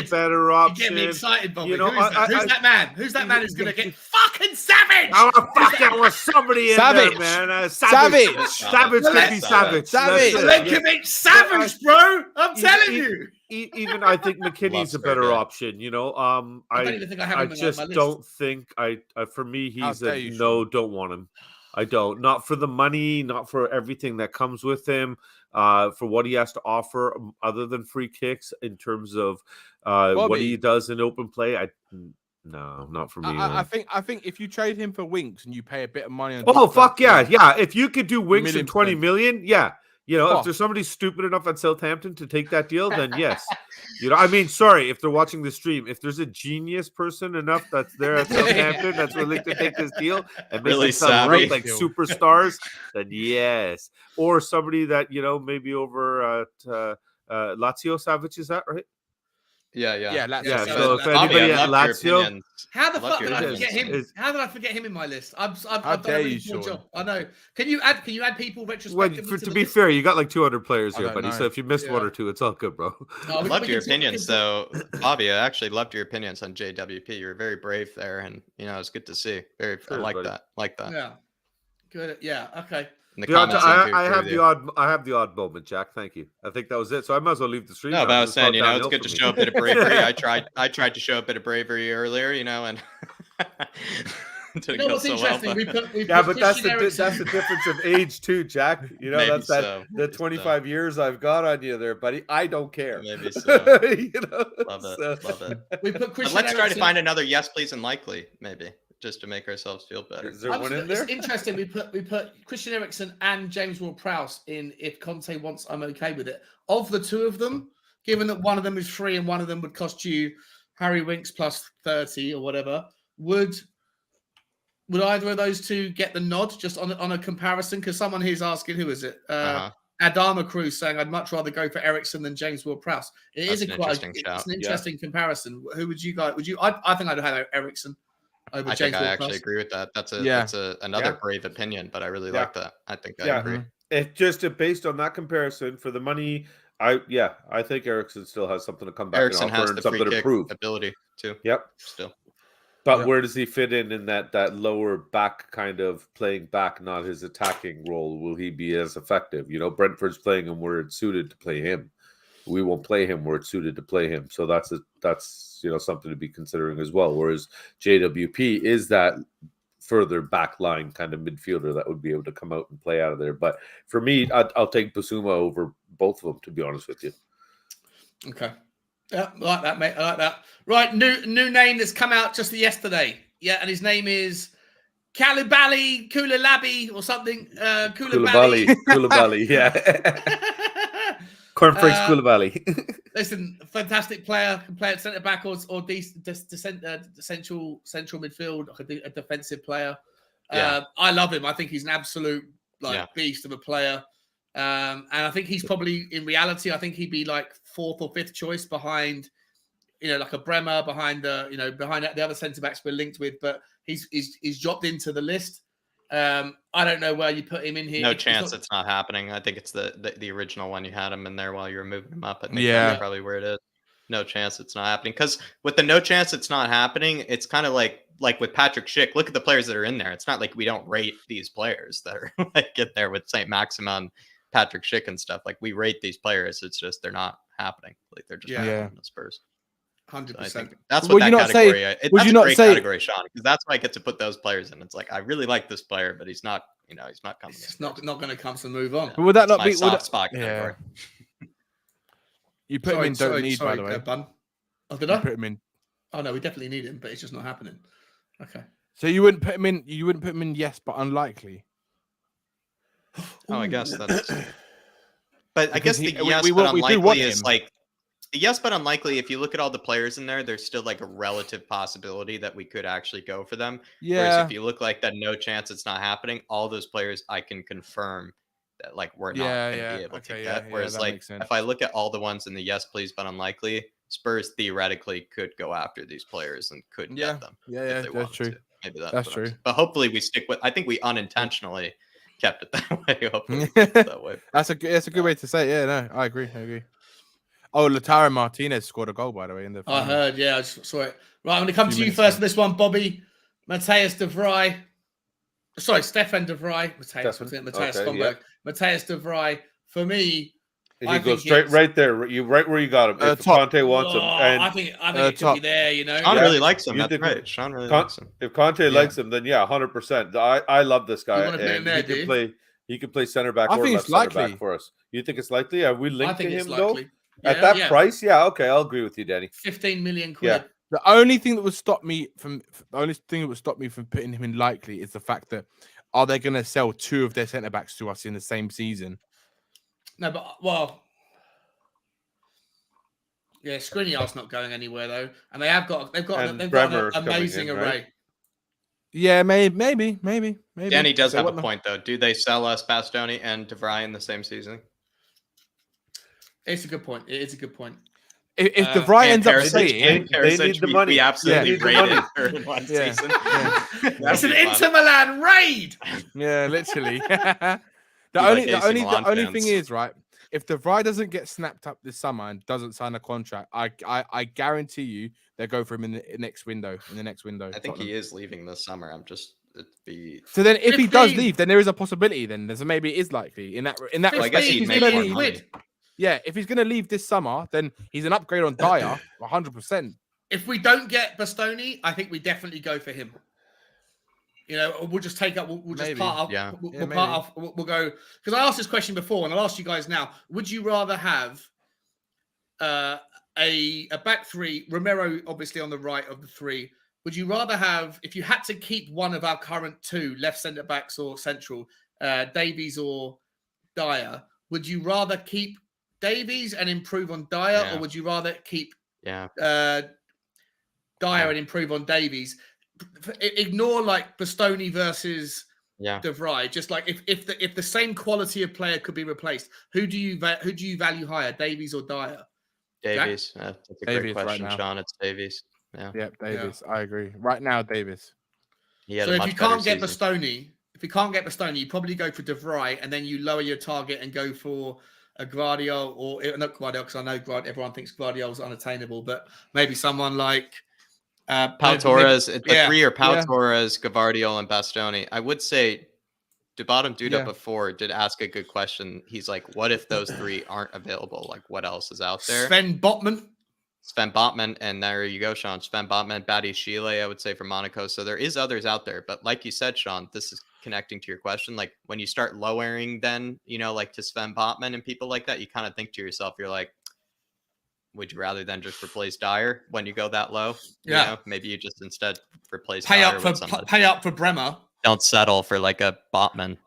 F: better option.
A: You get me excited, Bobby.
F: You know,
A: who's that man? Who's that man who's going to get fucking Savage?
F: Oh, fuck, that was somebody in there, man. Savage could be Savage.
A: They can make Savage, bro. I'm telling you.
F: Even I think McKinney's a better option. I
A: don't even think I have him
F: just
A: on my list.
F: don't think for me he's don't want him. I don't. Not for the money, not for everything that comes with him, for what he has to offer other than free kicks in terms of what he does in open play. No, not for me.
E: I think if you trade him for Winks and you pay a bit of money on
F: yeah. If you could do Winks in 20 million, yeah. If there's somebody stupid enough at Southampton to take that deal, then yes. Sorry, if they're watching the stream, if there's a genius person enough that's there at Southampton that's willing to take this deal and make
B: Really
F: themselves
B: savvy.
F: look like superstars, then yes. Or somebody that, maybe over at Lazio Savic, is that right?
B: Yeah.
E: Lazio.
F: So if anybody at Lazio,
A: how the fuck did I forget him? How did I forget him in my list? I've done a really poor job. I know. Can you add people retrospectively?
F: To be fair, you got like 200 players here, buddy. So if you missed one or two, it's all good, bro.
B: I loved your opinions, though, Bobby. I actually loved your opinions on JWP. You were very brave there, and it's good to see. I like that.
A: Yeah. Good. Yeah. Okay.
F: I have the odd moment, Jack. Thank you. I think that was it. So I might as well leave the stream.
B: No, but I was saying, it's good to show a bit of bravery. I tried to show a bit of bravery earlier, and didn't go
A: what's
B: so
A: interesting?
B: Well,
F: but that's the difference of age too, Jack. That's the 25 years I've got on you there, buddy. I don't care.
B: Maybe so.
F: Love
B: it.
A: We put Christian
B: let's try to find another yes, please, and likely, maybe. Just to make ourselves feel better.
F: Is there one in there?
A: It's interesting. We put Christian Eriksen and James Ward-Prowse in. If Conte wants, I'm okay with it. Of the two of them, given that one of them is free and one of them would cost you Harry Winks plus 30 or whatever, would either of those two get the nod just on a comparison? Because someone here's asking, who is it? Adama Cruz saying, I'd much rather go for Eriksen than James Ward-Prowse. It's an interesting comparison. Who would you guys? I think I'd have Eriksen.
B: I think I actually agree with that. That's another brave opinion, but I really like that. I think I agree.
F: It's just based on that comparison for the money. I think Eriksen still has something to come back
B: Eriksen
F: and offer
B: has
F: and
B: the
F: something
B: free
F: to prove.
B: Ability too.
F: Yep.
B: Still.
F: But where does he fit in that lower back kind of playing back, not his attacking role? Will he be as effective? Brentford's playing him where it's suited to play him. We won't play him where it's suited to play him. So that's something to be considering as well. Whereas JWP is that further back line kind of midfielder that would be able to come out and play out of there. But for me, I'll take Bissouma over both of them, to be honest with you.
A: Okay. Yeah, I like that, mate. I like that. Right, new name that's come out just yesterday. Yeah, and his name is Koulibaly or something. Koulibaly,
F: yeah. Cornflakes Koulibaly.
A: Listen, fantastic player. Can play at centre back or central midfield, a defensive player. I love him. I think he's an absolute beast of a player. And I think he's probably, in reality, I think he'd be like fourth or fifth choice behind, like a Bremer, behind the other centre backs we're linked with. But he's dropped into the list. I don't know where you put him in here.
B: No chance it's not happening. I think it's the original one you had him in there while you were moving him up. I think that's probably where it is. No chance it's not happening. Because with the no chance it's not happening, it's kind of like with Patrick Schick. Look at the players that are in there. It's not like we don't rate these players that are get there with Saint-Maximin, Patrick Schick and stuff. Like we rate these players. It's just they're not happening. Like they're just not happening the Spurs.
A: 100%.
B: That's what that category is. That's a great category, Sean, because that's why I get to put those players in. It's like I really like this player, but he's not, he's not coming.
A: It's not going to come, so move on.
E: But would that not be
B: soft spot category?
E: You put him in don't need, by the way.
A: Bun. Oh, did I
E: put him in?
A: Oh no, we definitely need him, but it's just not happening. Okay.
E: So you wouldn't put him in. You wouldn't put him in. Yes, but unlikely.
B: Oh, I guess that's. But I guess the yes, but unlikely is like. Yes, but unlikely. If you look at all the players in there, there's still like a relative possibility that we could actually go for them.
E: Yeah.
B: Whereas if you look like that, no chance it's not happening. All those players, I can confirm that like we're not going to be able to get. Whereas like if I look at all the ones in the yes, please, but unlikely, Spurs theoretically could go after these players and could get them.
E: Yeah, that's true.
B: Maybe
E: that's true.
B: But hopefully we stick with. I think we unintentionally kept it that way. Hopefully we kept it that way.
E: That's a good way to say it. Yeah, no, I agree. Oh, Lautaro Martinez scored a goal, by the way, in the final.
A: I heard, I just saw it. Right, I'm going to come to you first on this one, Bobby. Matthias de Vrij. Sorry, Stefan de Vrij. Matthias Stomberg.
F: Yeah.
A: Matthias de Vrij. For me,
F: He goes straight right there. You right where you got him. If Conte wants him, and
A: I think it could be there. You know,
B: Sean really likes him.
F: You
B: That's
F: think
B: right. Sean really likes him.
F: if Conte likes him, then 100%. I love this guy,
A: You wanna put him
F: and
A: there,
F: he
A: do
F: can
A: you?
F: play. He can play center back
E: I
F: or
E: think
F: left
E: it's
F: center
E: likely.
F: back for us. You think it's likely? Are we
A: I
F: linked to
A: think it's
F: him though?
A: likely.
F: At that price, yeah, okay, I'll agree with you, Danny.
A: 15 million quid.
F: Yeah.
E: The only thing that would stop me from putting him in likely is the fact that are they going to sell 2 of their centre backs to us in the same season?
A: No, but yeah, Skriniar's not going anywhere though, and they've got an amazing array. Right?
E: Yeah, maybe.
B: Danny does have a point though. Do they sell us Bastoni and De Vrij in the same season?
A: It's a good point. It is a good point.
E: If De Vrij ends up
F: saying they need the money,
B: we absolutely raided
F: her
B: in one season.
A: It's an Inter Milan raid.
E: Yeah, literally. The only thing is, right, if De Vrij doesn't get snapped up this summer and doesn't sign a contract, I guarantee you they'll go for him in the next window.
B: I think he is leaving this summer.
E: So then, if he does leave, then there is a possibility. Then there's maybe it is likely in that.
B: Well, I guess he'd make more money.
E: Yeah, if he's going to leave this summer, then he's an upgrade on Dyer, 100%.
A: If we don't get Bastoni, I think we definitely go for him. You know, we'll just take up. We'll just part off. Yeah. We'll part off. We'll go because I asked this question before, and I'll ask you guys now. Would you rather have a back three, Romero obviously on the right of the three? Would you rather have, if you had to keep one of our current 2 left centre backs or central, Davies or Dyer? Would you rather keep Davies and improve on Dyer, or would you rather keep Dyer and improve on Davies? Ignore like Bastoni versus De Vrij. Just like if the same quality of player could be replaced, who do you value higher, Davies or Dyer?
B: Davies. That's a great question,
E: right,
B: Sean. It's Davies. Yeah,
E: Davies. I agree. Right now, Davies.
B: So if you can't get
A: Bastoni, you probably go for De Vrij, and then you lower your target and go for a Guardiola, or not Guardiola, because I know everyone thinks Guardiola's unattainable, but maybe someone like
B: Pau Torres. The 3 are Pau Torres, Gvardiol, and Bastoni. I would say Bottom Duda before did ask a good question. He's like, what if those 3 aren't available? Like, what else is out there?
A: Sven Botman, and there you go, Sean. Sven Botman, Badi Chile, I would say, from Monaco. So there is others out there. But like you said, Sean, this is connecting to your question. Like, when you start lowering then, like to Sven Botman and people like that, you kind of think to yourself, you're like, would you rather than just replace Dyer when you go that low? Yeah.
B: You know, maybe you just instead replace
A: pay
B: Dyer
A: up for Bremer.
B: Don't settle for like a Botman,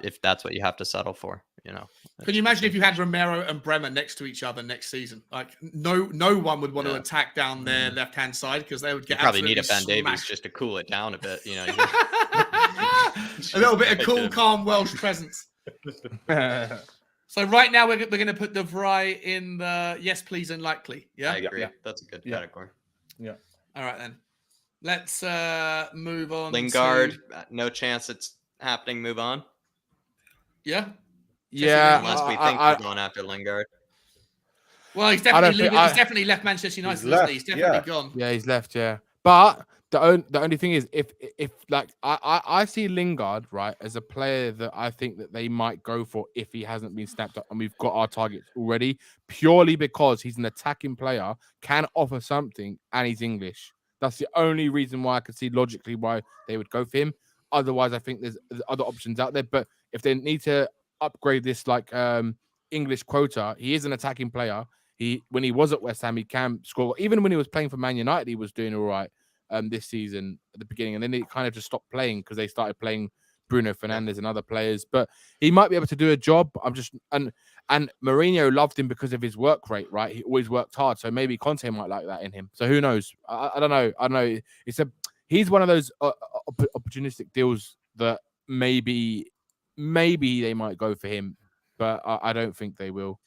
B: if that's what you have to settle for,
A: Can you imagine if you had Romero and Bremer next to each other next season? Like no one would want to attack down their left-hand side because they would get
B: probably need a Ben Davies just to cool it down a bit,
A: A little bit of cool, calm Welsh presence. So right now we're going to put De Vrij in the yes, please, and likely. Yeah,
B: I agree. Yeah. That's a good category.
E: Yeah.
A: All right then. Let's move on.
B: Lingard, no chance it's happening. Move on.
A: Yeah.
B: Unless we think we're going after Lingard.
A: Well, he's definitely he's definitely left Manchester United. He's definitely gone.
E: Yeah, he's left. Yeah, but the only thing is, if like I see Lingard right as a player that I think that they might go for if he hasn't been snapped up, and we've got our targets already, purely because he's an attacking player, can offer something, and he's English. That's the only reason why I could see logically why they would go for him. Otherwise, I think there's other options out there. But if they need to upgrade this like English quota, he is an attacking player. When he was at West Ham, he can score. Even when he was playing for Man United, he was doing all right this season at the beginning, and then he kind of just stopped playing because they started playing Bruno Fernandes and other players. But he might be able to do a job. And Mourinho loved him because of his work rate, right? He always worked hard, so maybe Conte might like that in him. So who knows? I don't know. He's one of those opportunistic deals that maybe they might go for him, but I don't think they will.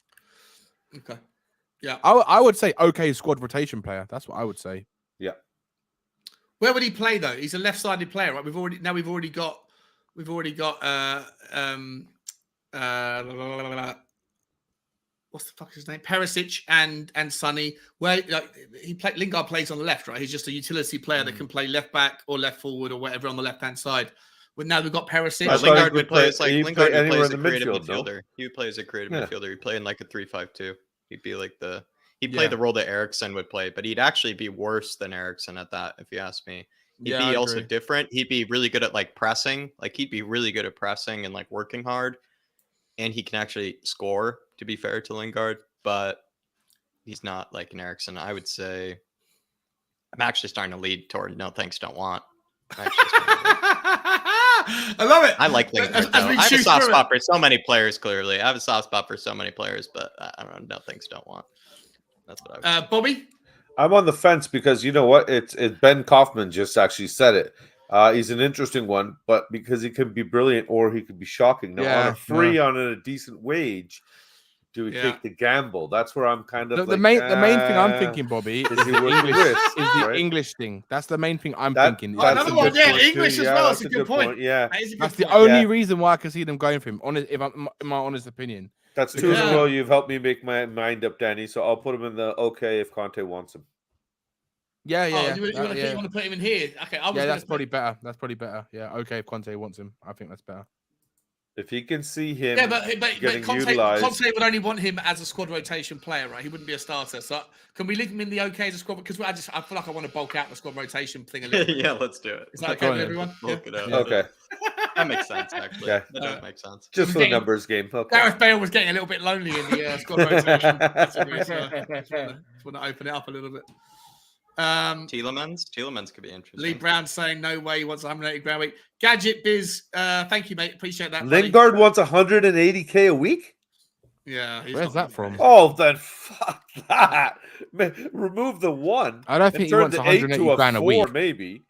A: Okay. Yeah.
E: I would say okay squad rotation player. That's what I would say.
F: Yeah.
A: Where would he play though? He's a left-sided player, right? We've already got what's the fuck is his name? Perisic and Sonny. Where Lingard plays on the left, right? He's just a utility player that can play left back or left forward or whatever on the left-hand side. Well, now we've got Perisic.
F: I thought he
B: Lingard
F: could
B: would play. It's
F: play-
B: like
F: he'd
B: Lingard
F: play
B: would play
F: anywhere
B: as a
F: in the
B: creative
F: midfield, no?
B: midfielder. He would play as a creative
F: Yeah.
B: midfielder. He'd play in like a 3-5-2. He'd be like he'd
E: Yeah.
B: play the role that Eriksen would play, but he'd actually be worse than Eriksen at that, if you ask me. He'd
E: Yeah,
B: be
E: I
B: also
E: agree.
B: different. He'd be really good at like pressing. Like he'd be really good at pressing and like working hard. And he can actually score, to be fair to Lingard, but he's not like an Eriksen. I would say I'm actually starting to lead toward no thanks, don't want. I'm actually starting to lead.
A: I love it.
B: I like Lingard.
A: As
B: though.
A: we
B: I have a
A: shoot
B: soft
A: through
B: spot for so many players. Clearly, I have a soft spot for so many players, but I don't know. No things don't want. That's what I would say.
A: Bobby.
F: I'm on the fence because you know what? It's Ben Kaufman just actually said it. He's an interesting one, but because he could be brilliant or he could be shocking. Now, on
E: Yeah,
F: a free, on a decent wage, do we
A: Yeah.
F: take the gamble? That's where I'm kind of
E: The main thing I'm thinking, Bobby, is
F: he
E: the
F: worth the
E: English,
F: risk,
E: is the
F: right?
E: English thing. That's the main thing I'm
F: That-
E: thinking.
A: Oh,
F: that's
A: another
F: a
A: one,
F: good
A: yeah,
F: point,
A: English
F: too.
A: as
F: Yeah,
A: well.
F: that's
A: It's a good point.
F: Yeah,
A: That is a good
E: That's the
A: point.
E: only
F: Yeah.
E: reason why I can see them going for him. If I'm in my honest opinion.
F: that's two in
A: Yeah.
F: a row. You've helped me make my mind up, Danny. So I'll put him in the okay if Conte wants him.
E: Yeah,
A: Oh,
E: yeah,
A: you want to put him in here? Okay, I was
E: yeah.
A: gonna
E: That's
A: put-
E: probably better. That's probably better. Yeah, okay. If Conte wants him, I think that's better.
F: If he can see him,
A: Yeah, but
F: getting
A: Conte
F: utilised.
A: would only want him as a squad rotation player, right? He wouldn't be a starter. So can we leave him in the okay as a squad? Because I feel like I want to bulk out the squad rotation thing a little bit.
B: Yeah, let's do it.
A: Is that
B: Let's
A: okay
E: Go
A: with
E: on,
A: everyone?
B: bulk it out.
E: Yeah.
F: Okay,
B: That makes sense, actually.
F: Yeah.
B: That does make sense.
F: just for the numbers game. Okay.
A: Gareth Bale was getting a little bit lonely in the squad rotation. Just want to open it up a little bit.
B: Tielemans could be interesting.
A: Lee Brown saying no way he wants 180 grand a week. Gadget Biz, thank you, mate. Appreciate that. buddy.
F: Lingard wants 180K a week.
A: Yeah, he's
E: Where's
A: not-
E: that from?
F: Oh, then fuck that. Man, remove the one.
E: I don't
F: and
E: think he
F: turn
E: wants
F: the 8
E: 180
F: to a
E: grand a
F: 4,
E: week.
F: maybe.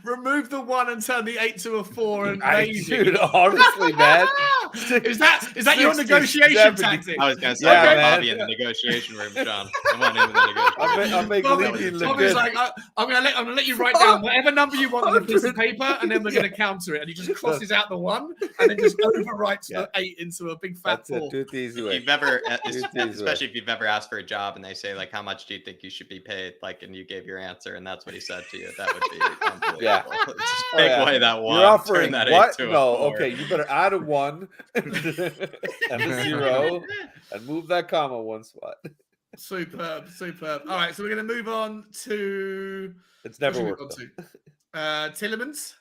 A: Remove the 1 and turn the 8 to a 4 and
F: I,
A: maybe.
F: dude, honestly, man.
A: Is that your
F: 60,
A: negotiation
F: 70.
A: tactic?
B: I was going to say,
F: Yeah,
B: I got
F: man.
B: Bobby in the negotiation room, Sean. I want him in the negotiation room.
F: I'll make
A: Bobby-
F: Levy look
A: Bobby's
F: good.
A: like, I'm gonna let you write down whatever number you want on a piece of paper, and then we're gonna counter it. And he just crosses out the 1 and then just overwrites the 8 into a big fat
F: That's it.
A: 4.
F: Do it the easy
B: If
F: way.
B: you've ever,
F: easy
B: especially if you've ever asked for a job and they say like, how much do you think you should be paid? Like, and you gave your answer and that's what he said to you. That would be unbelievable.
F: Yeah.
B: Just
F: Oh,
B: take
F: yeah.
B: away that 1.
F: You're offering
B: turn that
F: what?
B: 8 to a
F: No,
B: 4.
F: okay. You better add a 1 and a 0 and move that comma 1 spot.
A: Superb. All right, so we're gonna move on to
F: It's never
A: what
F: worked.
A: should we move on to? Tillemans.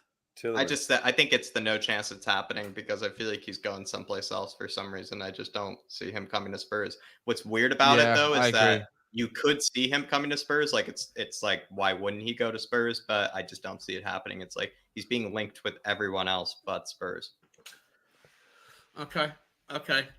B: I think it's the no chance it's happening because I feel like he's going someplace else for some reason. I just don't see him coming to Spurs. What's weird about it though
E: I
B: is that
E: agree.
B: you could see him coming to Spurs. Like it's like why wouldn't he go to Spurs? But I just don't see it happening. It's like he's being linked with everyone else but Spurs.
A: Okay.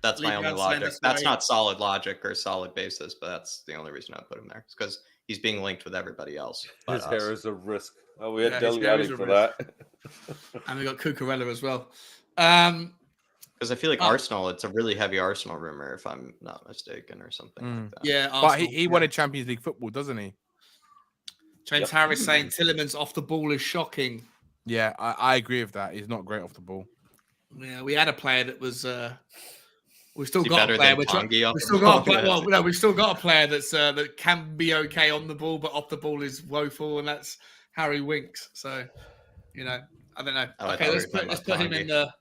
B: That's
A: Lee
B: my only
A: Brown saying
B: logic.
A: this
B: That's
A: way.
B: not solid logic or solid basis, but that's the only reason I put him there. It's because he's being linked with everybody else. but
F: His
B: us.
F: hair is a risk. Oh, we had
A: Yeah, his
F: Dele
A: hair
F: Alli
A: is a
F: for
A: risk.
F: that.
A: And we got Cucurella as well.
B: Because I feel like
A: Oh.
B: Arsenal, it's a really heavy Arsenal rumor, if I'm not mistaken, or something like that.
A: Yeah,
E: But
A: Arsenal,
E: he wanted Champions League football, doesn't he?
A: James Harris saying Tillemans off the ball is shocking.
E: Yeah, I agree with that. He's not great off the ball.
A: Yeah, we had a player that was. We've still
B: Is he
A: got
B: better
A: a player.
B: than Tongi off
A: We've
B: the
A: still got a
B: ball?
A: player. Well, no, we've still got a player that's that can be okay on the ball, but off the ball is woeful, and that's Harry Winks. So, I don't know.
B: Oh, I
A: Okay,
B: thought
A: let's
B: we were
A: put
B: talking
A: him
B: about
A: in the.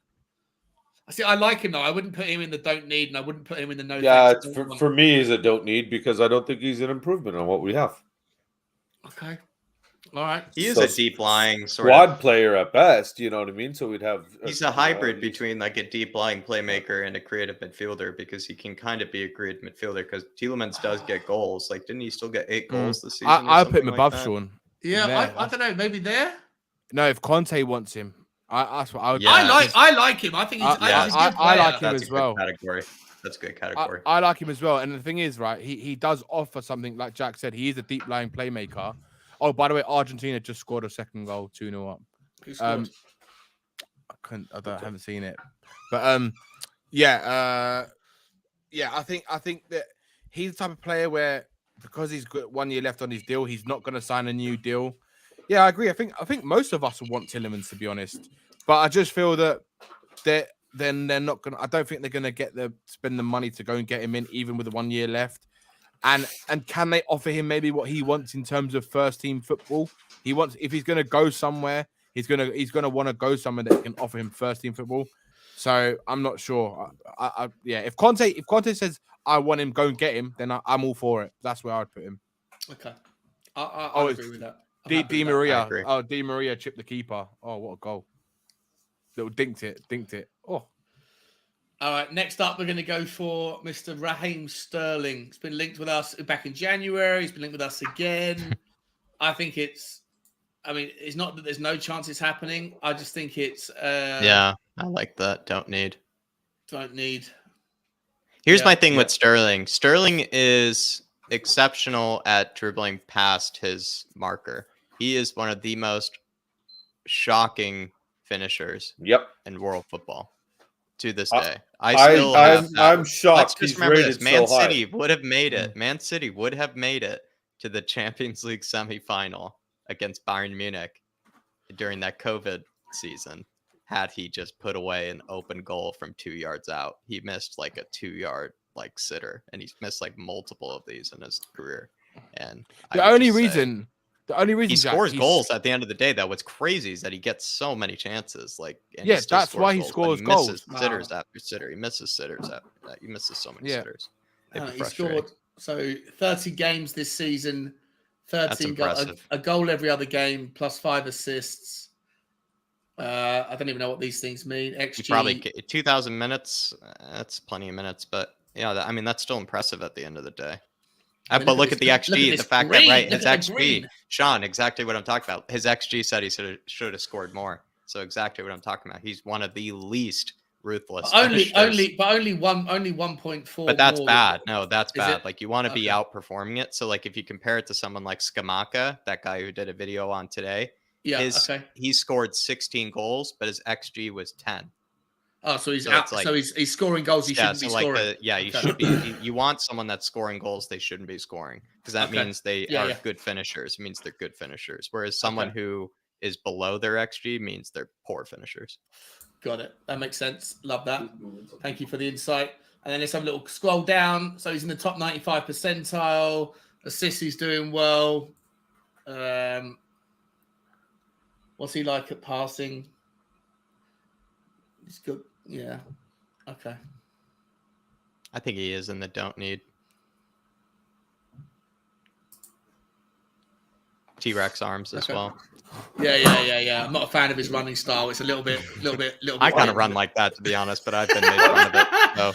A: I see. I like him though. I wouldn't put him in the don't need, and I wouldn't put him in the no.
F: Yeah,
A: thanks,
F: it's
A: don't want.
F: for me, is a don't need because I don't think he's an improvement on what we have.
A: Okay. All right.
B: He is
F: So
B: a deep lying sort
F: Squad
B: of.
F: player at best, you know what I mean? So we'd have.
B: He's a hybrid between like a deep lying playmaker and a creative midfielder because he can kind of be a creative midfielder because Tielemans does get goals. Like, didn't he still get 8 goals this season? or
E: I'll put him
B: something
E: above
B: like that?
E: Sean.
A: Yeah,
E: There.
A: I don't know. Maybe there.
E: No, if Conte wants him, that's what I would.
B: Yeah.
A: I like him. I think he's.
E: Yeah,
A: he's a good
E: I like
A: player.
E: him
B: That's
E: as
B: a good
E: well.
B: category. That's a good category.
E: I like him as well. And the thing is, right, he does offer something like Jack said. He is a deep lying playmaker. Oh, by the way, Argentina just scored a second goal, 2-0 up.
A: Who scored?
E: I haven't seen it, but I think that he's the type of player where because he's got 1 year left on his deal, he's not going to sign a new deal. Yeah, I agree. I think most of us want Tillemans, to be honest, but I just feel that they're not going. I don't think they're going to spend the money to go and get him in, even with the 1 year left. And can they offer him maybe what he wants in terms of first team football? If he's going to go somewhere, he's gonna want to go somewhere that can offer him first team football. So I'm not sure. If Conte says I want him, go and get him, then I'm all for it. That's where I'd put him.
A: Okay, I agree with that.
E: Di Maria. Oh, Di Maria chipped the keeper. Oh, what a goal! Little dinked it. Oh.
A: All right, next up, we're going to go for Mr. Raheem Sterling. He's been linked with us back in January. He's been linked with us again. I think it's not that there's no chance it's happening. I just think it's...
B: I like that. Don't need. Here's my thing with Sterling. Sterling is exceptional at dribbling past his marker. He is one of the most shocking finishers in world football. To this day,
F: I'm shocked.
B: Let's just remember this: Man City would have made it. Man City would have made it to the Champions League semifinal against Bayern Munich during that COVID season. Had he just put away an open goal from 2 yards out, he missed like a 2-yard sitter, and he's missed like multiple of these in his career. And
E: the only reason
B: he scores goals at the end of the day, though, what's crazy is that he gets so many chances.
E: That's why he scores goals.
B: Misses sitters after sitter. He misses sitters after that. He misses so many sitters.
A: He scored 30 games this season. 13 goals, a goal every other game, plus 5 assists. I don't even know what these things mean. XG
B: probably 2,000 minutes. That's plenty of minutes, but that's still impressive at the end of the day. But look at the XG, the fact that his XG, Sean, exactly what I'm talking about. His XG said he should have scored more. So exactly what I'm talking about. He's one of the least ruthless.
A: Only 1.4.
B: But that's bad. No, that's bad. Like you want to be outperforming it. So like if you compare it to someone like Scamacca, that guy who did a video on today, he scored 16 goals, but his XG was 10.
A: Oh, so he's out. So he's scoring goals he shouldn't be scoring.
B: You should be. You want someone that's scoring goals they shouldn't be scoring, because that means they are good finishers. It means they're good finishers. Whereas someone who is below their XG means they're poor finishers.
A: Got it. That makes sense. Love that. Thank you for the insight. And then let's have a little scroll down. So he's in the top 95 percentile. Assists, he's doing well. What's he like at passing? He's good. Yeah. Okay.
B: I think he is in the don't need. T-Rex arms as well.
A: Yeah. I'm not a fan of his running style. It's a little bit.
B: I kind of run like that, to be honest, but I've been made fun of it. So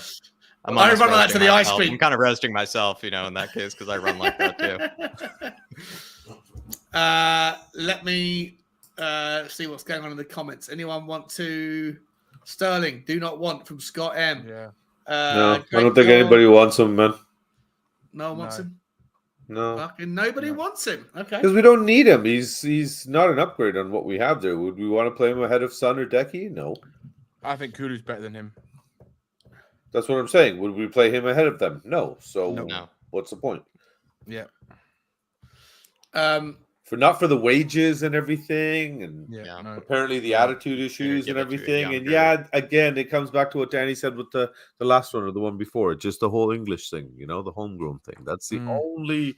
A: I run like that to the ice cream.
B: I'm kind of roasting myself, in that case, because I run like that too.
A: Let me see what's going on in the comments. Anyone want to? Sterling, do not want from Scott M.
F: Yeah. No, I don't think anybody wants him, man.
A: No one wants him?
F: No.
A: Fucking nobody wants him. Okay.
F: Because we don't need him. He's not an upgrade on what we have there. Would we want to play him ahead of Son or Decky? No.
E: I think Kulu's better than him.
F: That's what I'm saying. Would we play him ahead of them? No. So
B: no.
F: What's the point?
E: Yeah.
F: Not for the wages and everything, and apparently the attitude issues and everything. And again, it comes back to what Danny said with the last one or the one before. Just the whole English thing, the homegrown thing. That's the only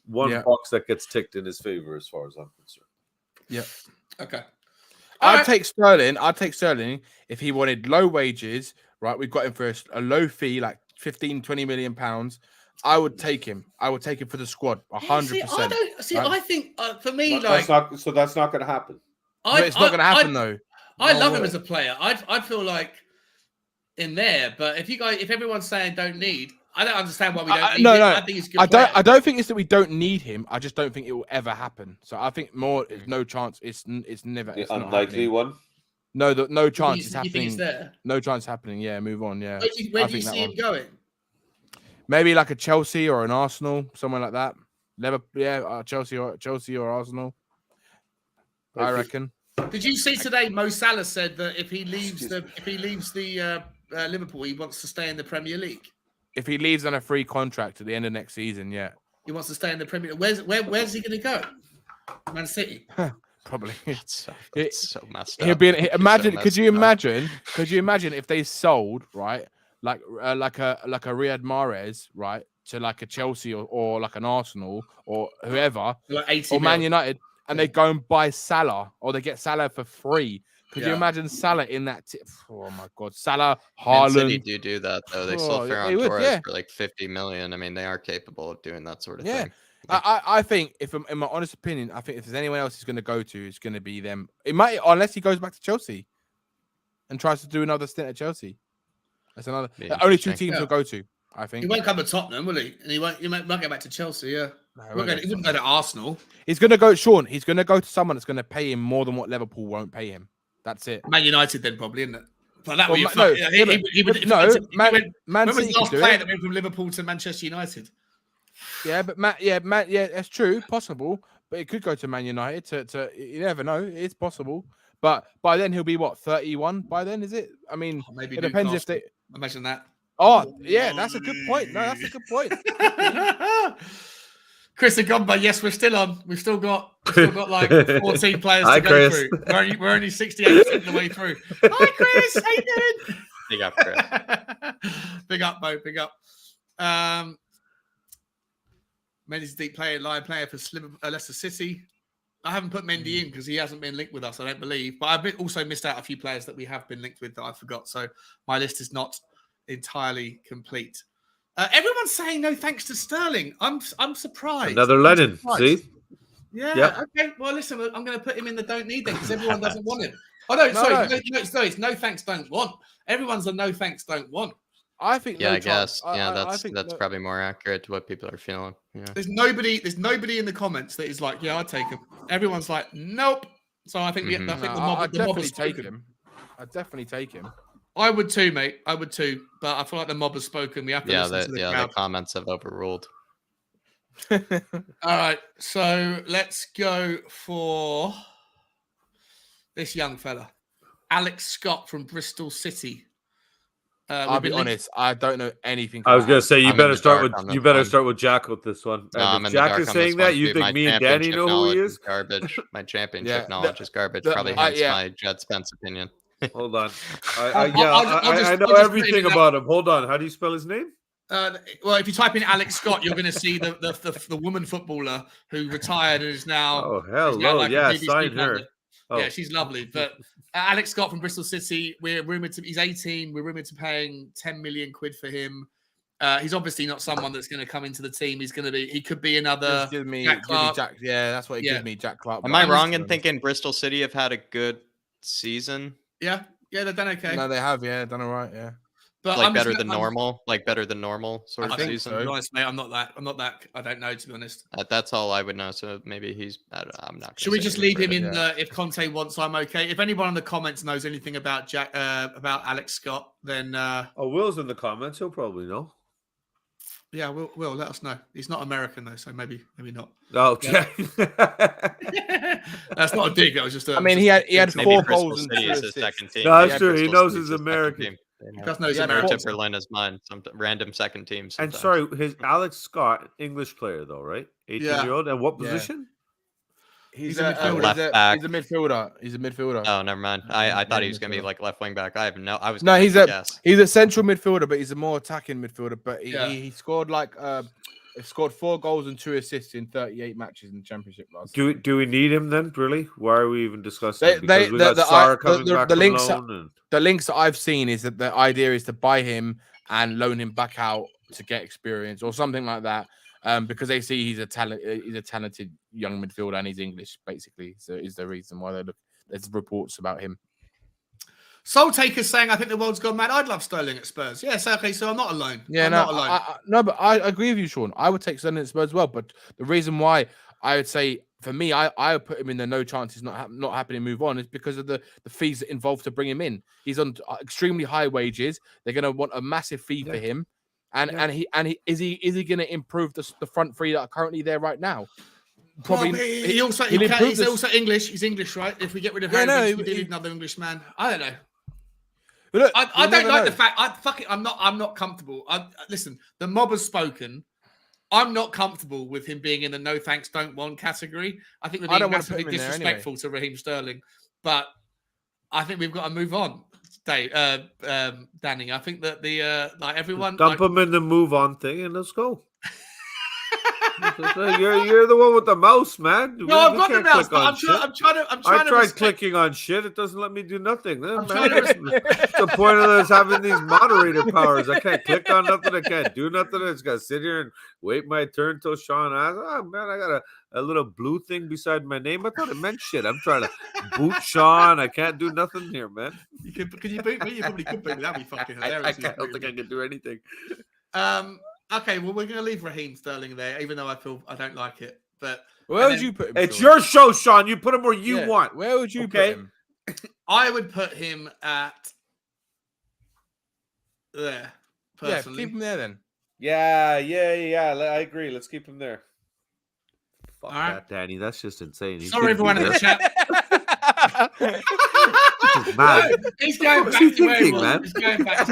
F: one box that gets ticked in his favor, as far as I'm concerned.
E: Yeah.
A: Okay.
E: I'd take Sterling if he wanted low wages. Right, we've got him for a low fee, like 15-20 million pounds. I would take him. I would take him for the squad, 100%.
A: I think for me,
F: that's not going to happen.
E: It's not going to happen though.
A: I love him as a player. I feel like in there, but if everyone's saying don't need, I don't understand why we don't need him. I think he's a good player.
E: I don't think it's that we don't need him. I just don't think it will ever happen. So I think more no chance. It's never. It's
F: unlikely one.
E: No, no chance is happening.
A: You think it's there?
E: No chance happening. Yeah, move on. Yeah.
A: Where do you see him going?
E: Maybe like a Chelsea or an Arsenal, somewhere like that. Chelsea or Arsenal. I reckon.
A: Did you see today? Mo Salah said that if he leaves Liverpool, he wants to stay in the Premier League.
E: If he leaves on a free contract at the end of next season,
A: he wants to stay in the Premier League. Where's he going to go? Man City.
E: Probably.
B: It's so messed up.
E: Imagine. Could you imagine if they sold like a Riyad Mahrez, right, to like a Chelsea or like an Arsenal or whoever,
A: like 80
E: or Man United, and they go and buy Salah, or they get Salah for free. Could you imagine Salah in that? Oh my God, Salah,
B: Man City
E: Haaland.
B: do that though. They sold Ferran Torres for like 50 million. I mean, they are capable of doing that sort of thing.
E: I think, in my honest opinion, I think if there's anyone else he's going to go to, it's going to be them. It might, unless he goes back to Chelsea and tries to do another stint at Chelsea. That's another. Only 2 teams he'll go to. I think
A: he won't come to Tottenham, will he? And he won't go back to Chelsea. Yeah, he wouldn't go to Arsenal.
E: He's going to go, Sean. He's going to go to someone that's going to pay him more than what Liverpool won't pay him. That's it.
A: Man United, then probably, isn't it? But that
E: Man
A: was
E: City
A: the last player that went from Liverpool to Manchester United.
E: Yeah, but that's true, possible. But it could go to Man United. You never know. It's possible. But by then he'll be what, 31? By then, is it? I mean,
A: maybe
E: it depends if they
A: imagine that.
E: Oh, yeah, that's a good point. No, that's a good point.
A: Chris Agomba, yes, we're still on. We've still got like 14 players to go through. We're only 68% of the way through. Hi, Chris. How you doing?
B: Big up, Chris.
A: Big up, Bo. Big up. Mendy's a deep player, line player for Leicester City. I haven't put Mendy in because he hasn't been linked with us, I don't believe. But I've also missed out a few players that we have been linked with that I forgot. So my list is not entirely complete. Everyone's saying no thanks to Sterling. I'm surprised.
F: Another Lennon, see?
A: Yeah. Okay. Well, listen, I'm going to put him in the don't need then because everyone doesn't want him. Oh no, sorry. It's no thanks, don't want. Everyone's a no thanks, don't want.
E: I think.
B: Yeah, I guess. That's probably more accurate to what people are feeling. Yeah.
A: There's nobody in the comments that is like, yeah, I'd take him. Everyone's like, nope. So I think the mob.
E: I'd definitely take him. I'd definitely take him.
A: I would too, mate. I would too. But I feel like the mob has spoken. We have to listen to the crowd.
B: The comments have overruled.
A: All right. So let's go for this young fella. Alex Scott from Bristol City.
E: I'll be honest. I don't know anything.
F: I was going to say you better start with Jack with this one. And if Jack is saying that, you think me and Danny know who he is?
B: Garbage. My championship knowledge is garbage. Probably hence my Jed Spence opinion.
F: Hold on. I know everything about him. Hold on. How do you spell his name?
A: Well, if you type in Alex Scott, you're going to see the woman footballer who retired and is now.
F: Oh, hello. Sign her.
A: Oh. Yeah, she's lovely. But Alex Scott from Bristol City, he's 18. We're rumored to paying 10 million quid for him. He's obviously not someone that's going to come into the team. He could be another Jack Clark.
E: That's what he gives me, Jack Clark.
B: Am I wrong in thinking Bristol City have had a good season?
A: Yeah, they've done okay.
E: No, they have, done all right, yeah.
B: But like better than normal sort of season.
A: To be honest, mate, I'm not that. I don't know, to be honest.
B: That's all I would know. So maybe he's. I'm not.
A: Should we just leave him in? If Conte wants, I'm okay. If anyone in the comments knows anything about about Alex Scott, then
F: Will's in the comments. He'll probably know.
A: Yeah, Will let us know. He's not American though, so maybe not.
F: Okay.
A: That's not a dig. That was just.
E: He had 4 goals and 2 assists.
B: Second team.
F: No, that's true. He knows his American.
A: He does know his American.
B: Timberland is mine. Some random second team.
F: And sorry, his Alex Scott, English player though, right? 18-year-old. And what position?
E: He's a left back. He's a midfielder.
B: Oh, never mind. I thought he was going to be like left wing back.
E: He's a central midfielder, but he's a more attacking midfielder. But he scored scored 4 goals and 2 assists in 38 matches in the Championship last year.
F: Do we need him then? Really? Why are we even discussing?
E: The links that I've seen is that the idea is to buy him and loan him back out to get experience or something like that. Because they see he's a talented young midfielder and he's English, basically. So is the reason why there's reports about him.
A: Soul Taker's saying, I think the world's gone mad. I'd love Sterling at Spurs. Yes, okay, so I'm not alone.
E: Yeah, I'm not alone. But I agree with you, Sean. I would take Sterling at Spurs as well. But the reason why I would say, for me, I would put him in the no chances not happening move on is because of the fees involved to bring him in. He's on extremely high wages. They're going to want a massive fee for him. And is he going to improve the front three that are currently there right now? Probably.
A: He's also English. He's English, right? If we get rid of Harry, we need another English man. I don't know. Look, I don't like the fact. I'm not comfortable. Listen, the mob has spoken. I'm not comfortable with him being in the no thanks, don't want category. I think we're being massively disrespectful to Raheem Sterling, but I think we've got to move on. Danny, I think that everyone
F: dump him in the move on thing and let's go. You're the one with the mouse, man.
A: No, I've got the mouse. But I'm trying
F: I
A: to
F: tried clicking on shit. It doesn't let me do nothing.
A: I'm
F: Man,
A: trying to
F: what's the point of us having these moderator powers? I can't click on nothing. I can't do nothing. I just got to sit here and wait my turn till Sean asks. Oh, man, I got a little blue thing beside my name. I thought it meant shit. I'm trying to boot Sean. I can't do nothing here, man.
A: Can you boot me? You probably could boot me. That'd be fucking hilarious.
F: I don't think I can do anything.
A: Okay, well, we're going to leave Raheem Sterling there, even though I don't like it. But
E: where would you put him?
F: It's your show, Sean. You put him where you want.
E: Where would you put him?
A: I would put him at there. Personally.
E: Yeah, keep him there then.
F: Yeah. I agree. Let's keep him there. Fuck
A: right.
F: that, Danny. That's just insane.
A: Sorry, everyone in the chat.
F: Man.
A: He's going
F: What's
A: back
F: he
A: to where he
F: thinking,
A: was.
F: man?
A: He's going back.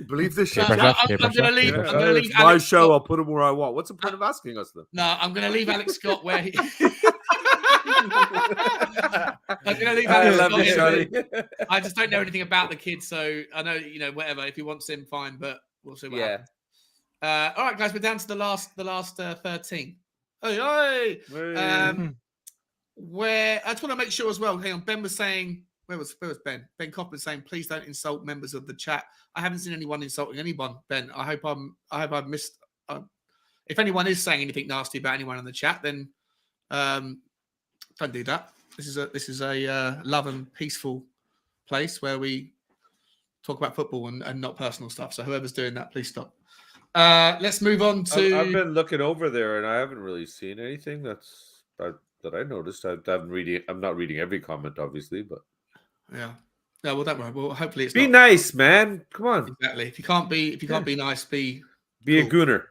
F: Believe this shit.
A: I'm going to leave. I'm going to leave.
F: It's my
A: Alex
F: show.
A: Scott.
F: I'll put him where I want. What's the point of asking us then?
A: No, I'm going to leave Alex Scott where he. I'm going to leave Alex Scott. I just don't know anything about the kid, so I know whatever. If he wants him, fine. But we'll see what happens. All right, guys, we're down to the last 13. Oi. Where I just want to make sure as well. Hang on, Ben was saying. Where was Ben? Ben Coppin saying, "Please don't insult members of the chat." I haven't seen anyone insulting anyone, Ben. I hope I've missed. If anyone is saying anything nasty about anyone in the chat, then don't do that. This is a love and peaceful place where we talk about football and not personal stuff. So whoever's doing that, please stop. Let's move on to.
F: I've been looking over there and I haven't really seen anything that I noticed. I'm not reading every comment, obviously, but.
A: Yeah. No, well, don't worry. Well, hopefully it's.
F: Be nice, man. Come on.
A: Exactly. If you can't be nice, be
F: cool. A gooner.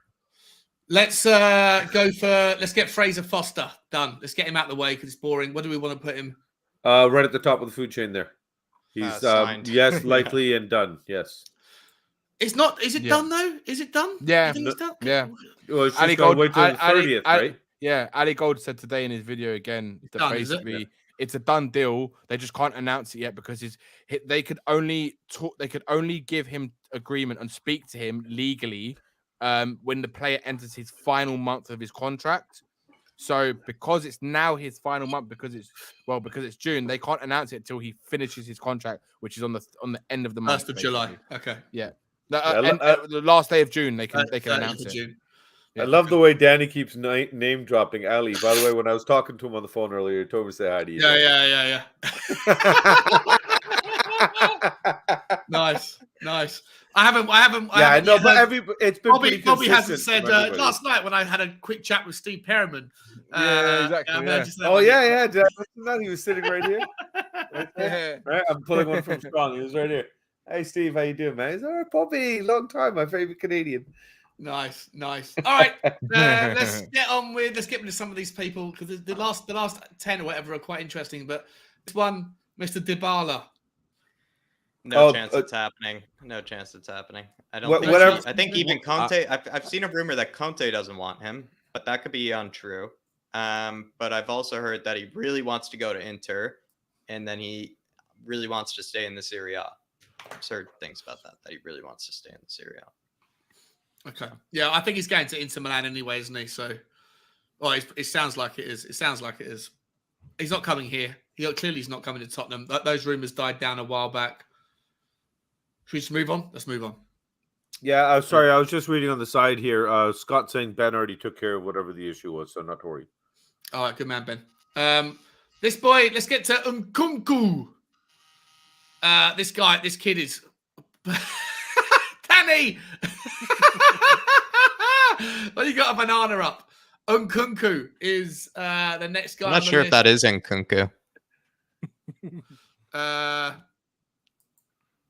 A: Let's let's get Fraser Foster done. Let's get him out of the way because it's boring. Where do we want to put him?
F: Right at the top of the food chain there. He's yes, likely and done. Yes.
A: It's not. Is it done though? Is it done?
E: Yeah.
A: It's done?
E: Yeah.
F: Well, it's just going to wait till the 30th, right?
E: Yeah. Ali Gold said today in his video again that basically it's a done deal. They just can't announce it yet because they could only give him agreement and speak to him legally when the player enters his final month of his contract. So because it's now his final month, because it's June, they can't announce it until he finishes his contract, which is on the end of the month.
A: 1st of July. Okay.
E: Yeah. The last day of June, they can announce it.
A: June.
F: I love the way Danny keeps name dropping Ali. By the way, when I was talking to him on the phone earlier, he told me to say hi to you.
A: Yeah. Nice. I haven't.
F: I know, but it's been
A: Bobby hasn't said last night when I had a quick chat with Steve Perriman.
F: Exactly. He was sitting right here. Right? I'm pulling one from Strong. He was right here. Hey, Steve, how you doing, man? He's all right, Bobby. Long time, my favorite Canadian.
A: Nice. All right, let's get into some of these people because the last 10 or whatever are quite interesting. But this one, Mr. Dybala.
B: No chance it's happening. No chance it's happening. I don't think. I think even Conte. I've seen a rumor that Conte doesn't want him, but that could be untrue. But I've also heard that he really wants to go to Inter, and then he really wants to stay in the Serie A. I've heard things about that he really wants to stay in the Serie A.
A: Okay. Yeah, I think he's going to Inter Milan anyway, isn't he? So, it sounds like it is. He's not coming here. Clearly he's not coming to Tottenham. Those rumors died down a while back. Should we just move on? Let's move on.
F: Yeah, I'm sorry. I was just reading on the side here. Scott saying Ben already took care of whatever the issue was, so not to worry.
A: All right, good man, Ben. This boy, let's get to Nkunku. This kid is... Danny! Well, you got a banana up. Nkunku is the next guy.
B: I'm not sure if that is Nkunku.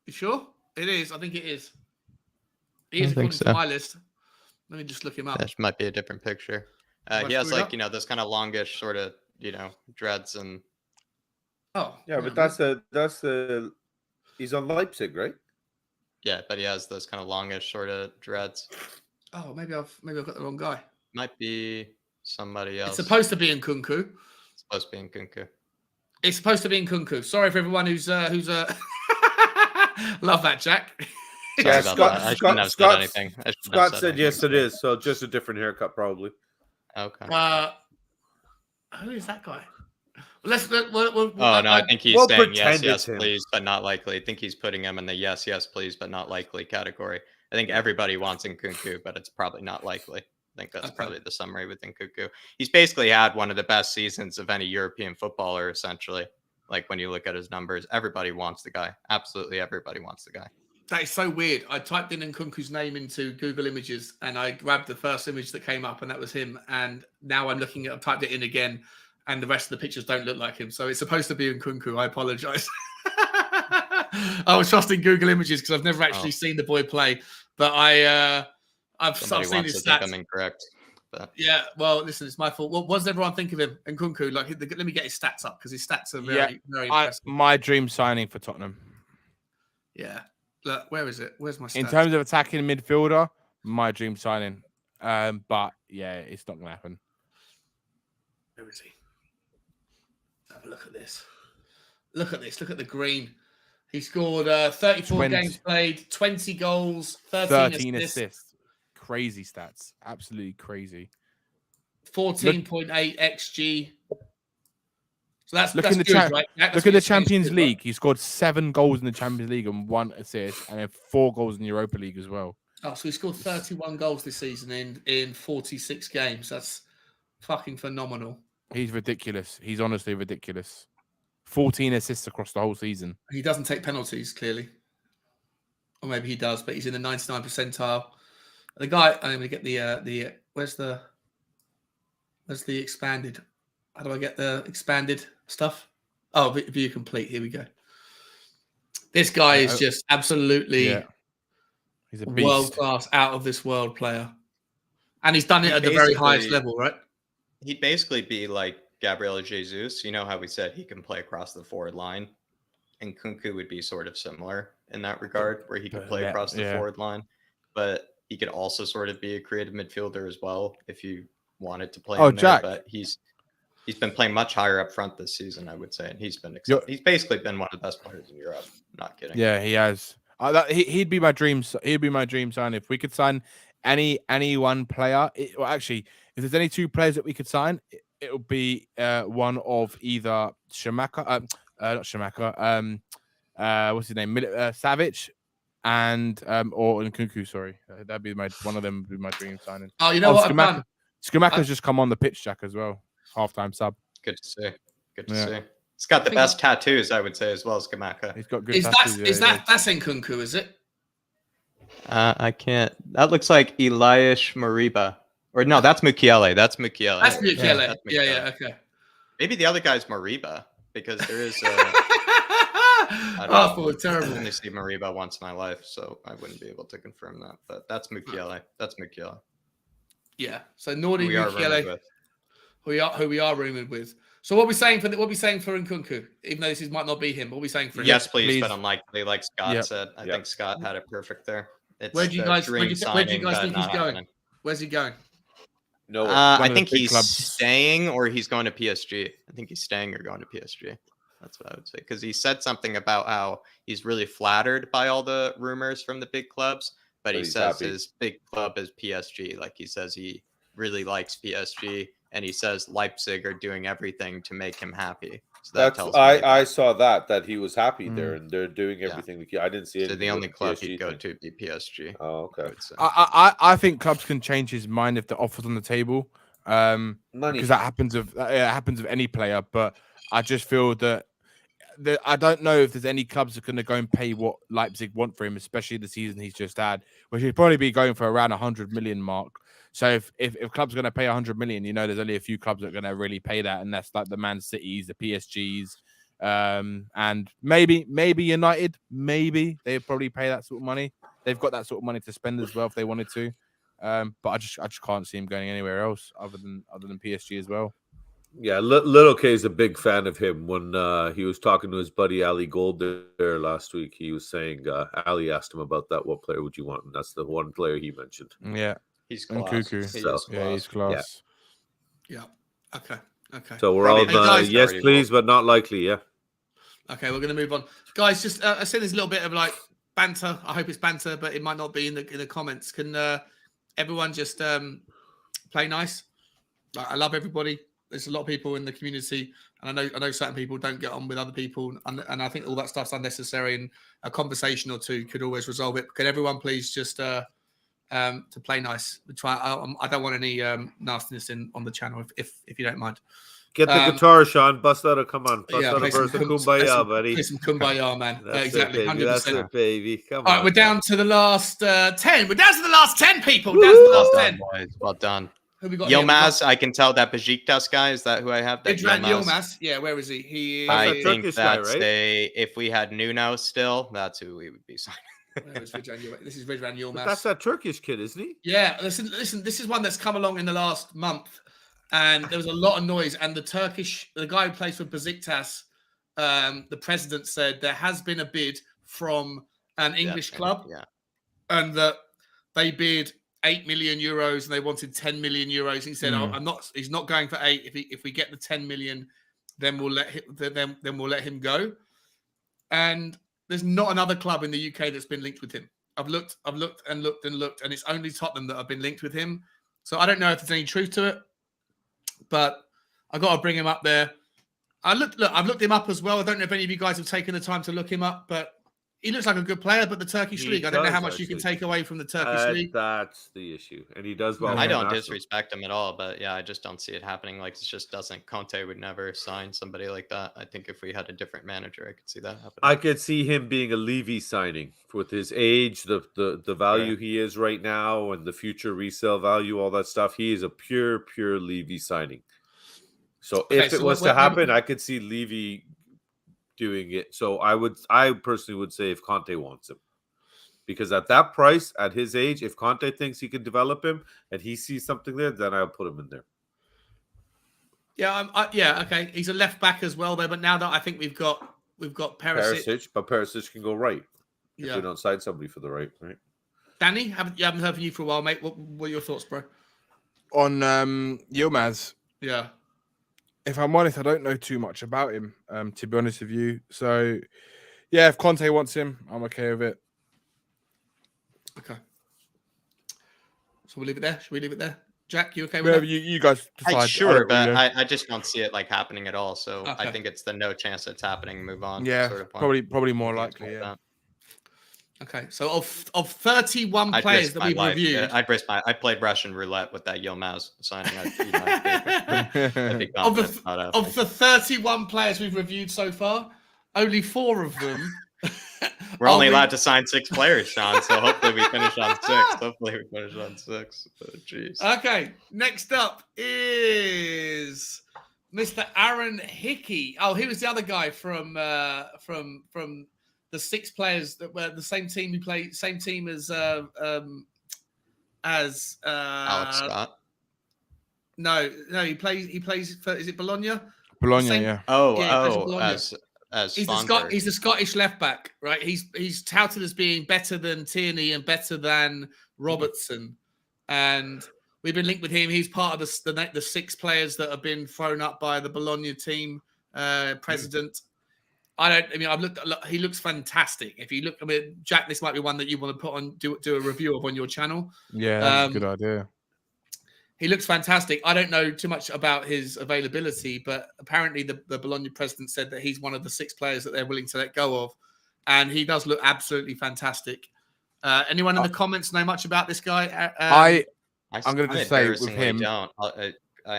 A: You sure? It is. I think it is. He is according to my list. Let me just look him up.
B: That might be a different picture. He has those kind of longish sort of, dreads and.
F: Oh yeah, but that's the. He's on Leipzig, right?
B: Yeah, but he has those kind of longish sort of dreads.
A: Oh, maybe I've got the wrong guy.
B: Might be somebody else.
A: It's supposed to be Nkunku.
B: It's supposed to be Nkunku.
A: It's supposed to be Nkunku. Sorry for everyone who's love that, Jack.
F: Yeah,
B: about that. I shouldn't have said anything.
F: Scott said yes, it is. So just a different haircut, probably.
B: Okay.
A: Who is that guy? We'll,
B: I think he's
F: we'll
B: saying yes,
F: pretend
B: yes,
F: it's him.
B: please, but not likely. I think he's putting him in the yes, yes, please, but not likely category. I think everybody wants Nkunku, but it's probably not likely. I think that's probably the summary with Nkunku. He's basically had one of the best seasons of any European footballer, essentially. Like when you look at his numbers, everybody wants the guy. Absolutely everybody wants the guy.
A: That is so weird. I typed in Nkunku's name into Google Images and I grabbed the first image that came up and that was him. And now I've typed it in again and the rest of the pictures don't look like him. So it's supposed to be Nkunku. I apologize. I was trusting Google Images because I've never actually seen the boy play. But I've seen his stats.
B: I'm incorrect. But...
A: Yeah, well, listen, it's my fault. What does everyone think of him? Nkunku, like, let me get his stats up because his stats are very impressive.
E: My dream signing for Tottenham.
A: Yeah. Look, where is it? Where's my stats?
E: In terms of attacking midfielder, my dream signing. But yeah, it's not going to happen.
A: Where is he? Have a look at this. Look at this. Look at the green. He scored 34 games played, 20 goals, 13
E: assists. Crazy stats. Absolutely crazy.
A: 14.8 XG. So that's
E: good,
A: right?
E: Look at the Champions League. He scored 7 goals in the Champions League and 1 assist, and then 4 goals in the Europa League as well.
A: Oh, so he scored 31 goals this season in 46 games. That's fucking phenomenal.
E: He's ridiculous. He's honestly ridiculous. 14 assists across the whole season.
A: He doesn't take penalties, clearly. Or maybe he does, but he's in the 99th percentile. The guy, I'm going to get the where's the expanded? How do I get the expanded stuff? Oh, view complete. Here we go. This guy is just absolutely
E: he's a beast.
A: World-class, out of this world player. And he's done it at the very highest level, right?
B: He'd basically be like Gabriel Jesus. You know how we said he can play across the forward line? And Nkunku would be sort of similar in that regard, where he could play across the forward line. But he could also sort of be a creative midfielder as well if you wanted to play him there. But he's been playing much higher up front this season, I would say, and he's basically been one of the best players in Europe. Not kidding.
E: Yeah, he has. He'd be my dream. He'd be my dream sign if we could sign any one player. Actually, if there's any 2 players that we could sign, it would be one of either Shamaka, not Shamaka. What's his name? Savic. And or Nkunku, sorry, that'd be one of them would be my dream signing.
A: Oh, you know what I've done?
E: Skamaka's just come on the pitch, Jack, as well. Halftime sub.
B: Good to see. Good to see. He's got the best tattoos, I would say, as well as Skamaka.
E: He's got good tattoos.
A: That's Nkunku, is it?
B: I can't. That looks like Elias Mariba. Or no, that's Mukiele. That's Mukiele.
A: That's Mukiele. Yeah, okay.
B: Maybe the other guy's Mariba, because there is
A: terrible.
B: I've only seen Mariba once in my life, so I wouldn't be able to confirm that. But that's Mukiele. That's Mukiele.
A: Yeah. So Nordi Mukiele, who we are rumored with. So what are we saying for Nkunku? Even though this might not be him, what are we saying for him?
B: Yes, please, but unlikely, like Scott said. I think Scott had it perfect there.
A: Where do you guys think he's going? Where's he going?
B: No, I think he's staying or he's going to PSG. I think he's staying or going to PSG. That's what I would say. Because he said something about how he's really flattered by all the rumors from the big clubs, but he says his big club is PSG. Like he says he really likes PSG, and he says Leipzig are doing everything to make him happy. So that tells me
F: I saw that he was happy there, and they're doing everything. I didn't see it.
B: So the only club he'd go to would be PSG.
F: Oh, okay.
E: I think clubs can change his mind if the offer's on the table. Because that happens with any player. But I just feel that I don't know if there's any clubs that are going to go and pay what Leipzig want for him, especially the season he's just had, which he'd probably be going for around 100 million mark. So if clubs are going to pay 100 million, there's only a few clubs that are going to really pay that, and that's like the Man Cities, the PSGs, and maybe United. Maybe they probably pay that sort of money. They've got that sort of money to spend as well if they wanted to. But I just can't see him going anywhere else other than PSG as well.
F: Yeah, Little K is a big fan of him. When he was talking to his buddy Ali Gold there last week, he was saying Ali asked him about that. What player would you want? And that's the one player he mentioned.
E: Yeah.
B: He's class.
E: Nkunku. He's class.
A: Yeah. Okay.
F: So we're all yes, please, but not likely. Yeah.
A: Okay, we're going to move on, guys. Just I said there's a little bit of like banter. I hope it's banter, but it might not be in the comments. Can everyone just play nice? Like, I love everybody. There's a lot of people in the community, and I know certain people don't get on with other people, and I think all that stuff's unnecessary. And a conversation or two could always resolve it. Can everyone please just to play nice? I don't want any nastiness on the channel, if you don't mind.
F: Get the guitar, Sean. Bust out a bust out a verse of Kumbaya, buddy.
A: Play some Kumbaya, man. Exactly, 100%.
F: That's it, baby. Come on.
A: All right, we're down to the last 10. We're down to the last 10 people. Down to the last 10.
B: Well done.
A: Who we got?
B: Yilmaz, I can tell that Besiktas guy. Is that who I have?
A: Vidran Yilmaz. Yeah, where is he? He is.
B: I think
F: Turkish
B: that's
F: guy, right?
B: if we had Nuno still, that's who we would be signing.
A: Where is Vidran Yilmaz? This is Vidran Yilmaz.
F: That's that Turkish kid, isn't he?
A: Yeah, listen. This is one that's come along in the last month, and there was a lot of noise. And the guy who plays for Besiktas, the president said there has been a bid from an English club, and that they bid 8 million euros and they wanted 10 million euros. He said, he's not going for 8. If we get the 10 million, then we'll let him go. And there's not another club in the UK that's been linked with him. I've looked, and it's only Tottenham that have been linked with him. So I don't know if there's any truth to it, but I got to bring him up there. I've looked him up as well. I don't know if any of you guys have taken the time to look him up, but he looks like a good player. But the Turkish league, I don't know how much you can take away from the Turkish league.
F: That's the issue, and he does well.
B: I don't disrespect him at all, but yeah, I just don't see it happening. Like, it just doesn't. Conte would never sign somebody like that. I think if we had a different manager, I could see that happening.
F: I could see him being a Levy signing with his age, the value he is right now, and the future resale value, all that stuff. He is a pure Levy signing. So if it was to happen, I could see Levy doing it. So I personally would say if Conte wants him, because at that price, at his age, if Conte thinks he can develop him and he sees something there, then I'll put him in there.
A: Yeah, okay. He's a left back as well, though. But now that I think we've got Perisic,
F: but Perisic can go right if we don't sign somebody for the right.
A: Danny, haven't heard from you for a while, mate. What are your thoughts, bro?
E: On Yilmaz.
A: Yeah.
E: If I'm honest, I don't know too much about him, to be honest with you. So, yeah, if Conte wants him, I'm okay with it.
A: Okay. So we'll leave it there. Should we leave it there? Jack, you okay with
E: Whatever
A: that?
E: you guys decide.
B: Sure, but I just don't see it like happening at all. So I think it's the no chance it's happening. Move on.
E: Yeah,
B: sort of
E: probably more likely. Yeah.
A: Okay, so of 31 players that we've reviewed,
B: I played Russian roulette with that Yilmaz signing.
A: Of the 31 players we've reviewed so far, only 4 of them.
B: We're only allowed to sign 6 players, Sean. So hopefully we finish on 6. Oh, geez.
A: Okay, next up is Mr. Aaron Hickey. Oh, he was the other guy from the 6 players that were the same team who played, same team as
B: Alex Scott.
A: No, he plays for, is it Bologna?
E: Bologna, yeah.
A: He's the Scottish left back, right? He's touted as being better than Tierney and better than Robertson, and we've been linked with him. He's part of the 6 players that have been thrown up by the Bologna team president. I've looked. He looks fantastic. If you look, Jack, this might be one that you want to put on, do a review of on your channel.
E: Yeah, that's a good idea.
A: He looks fantastic. I don't know too much about his availability, but apparently the Bologna president said that he's one of the 6 players that they're willing to let go of, and he does look absolutely fantastic. Anyone in the comments know much about this guy?
E: I'm going to just say with him.
B: I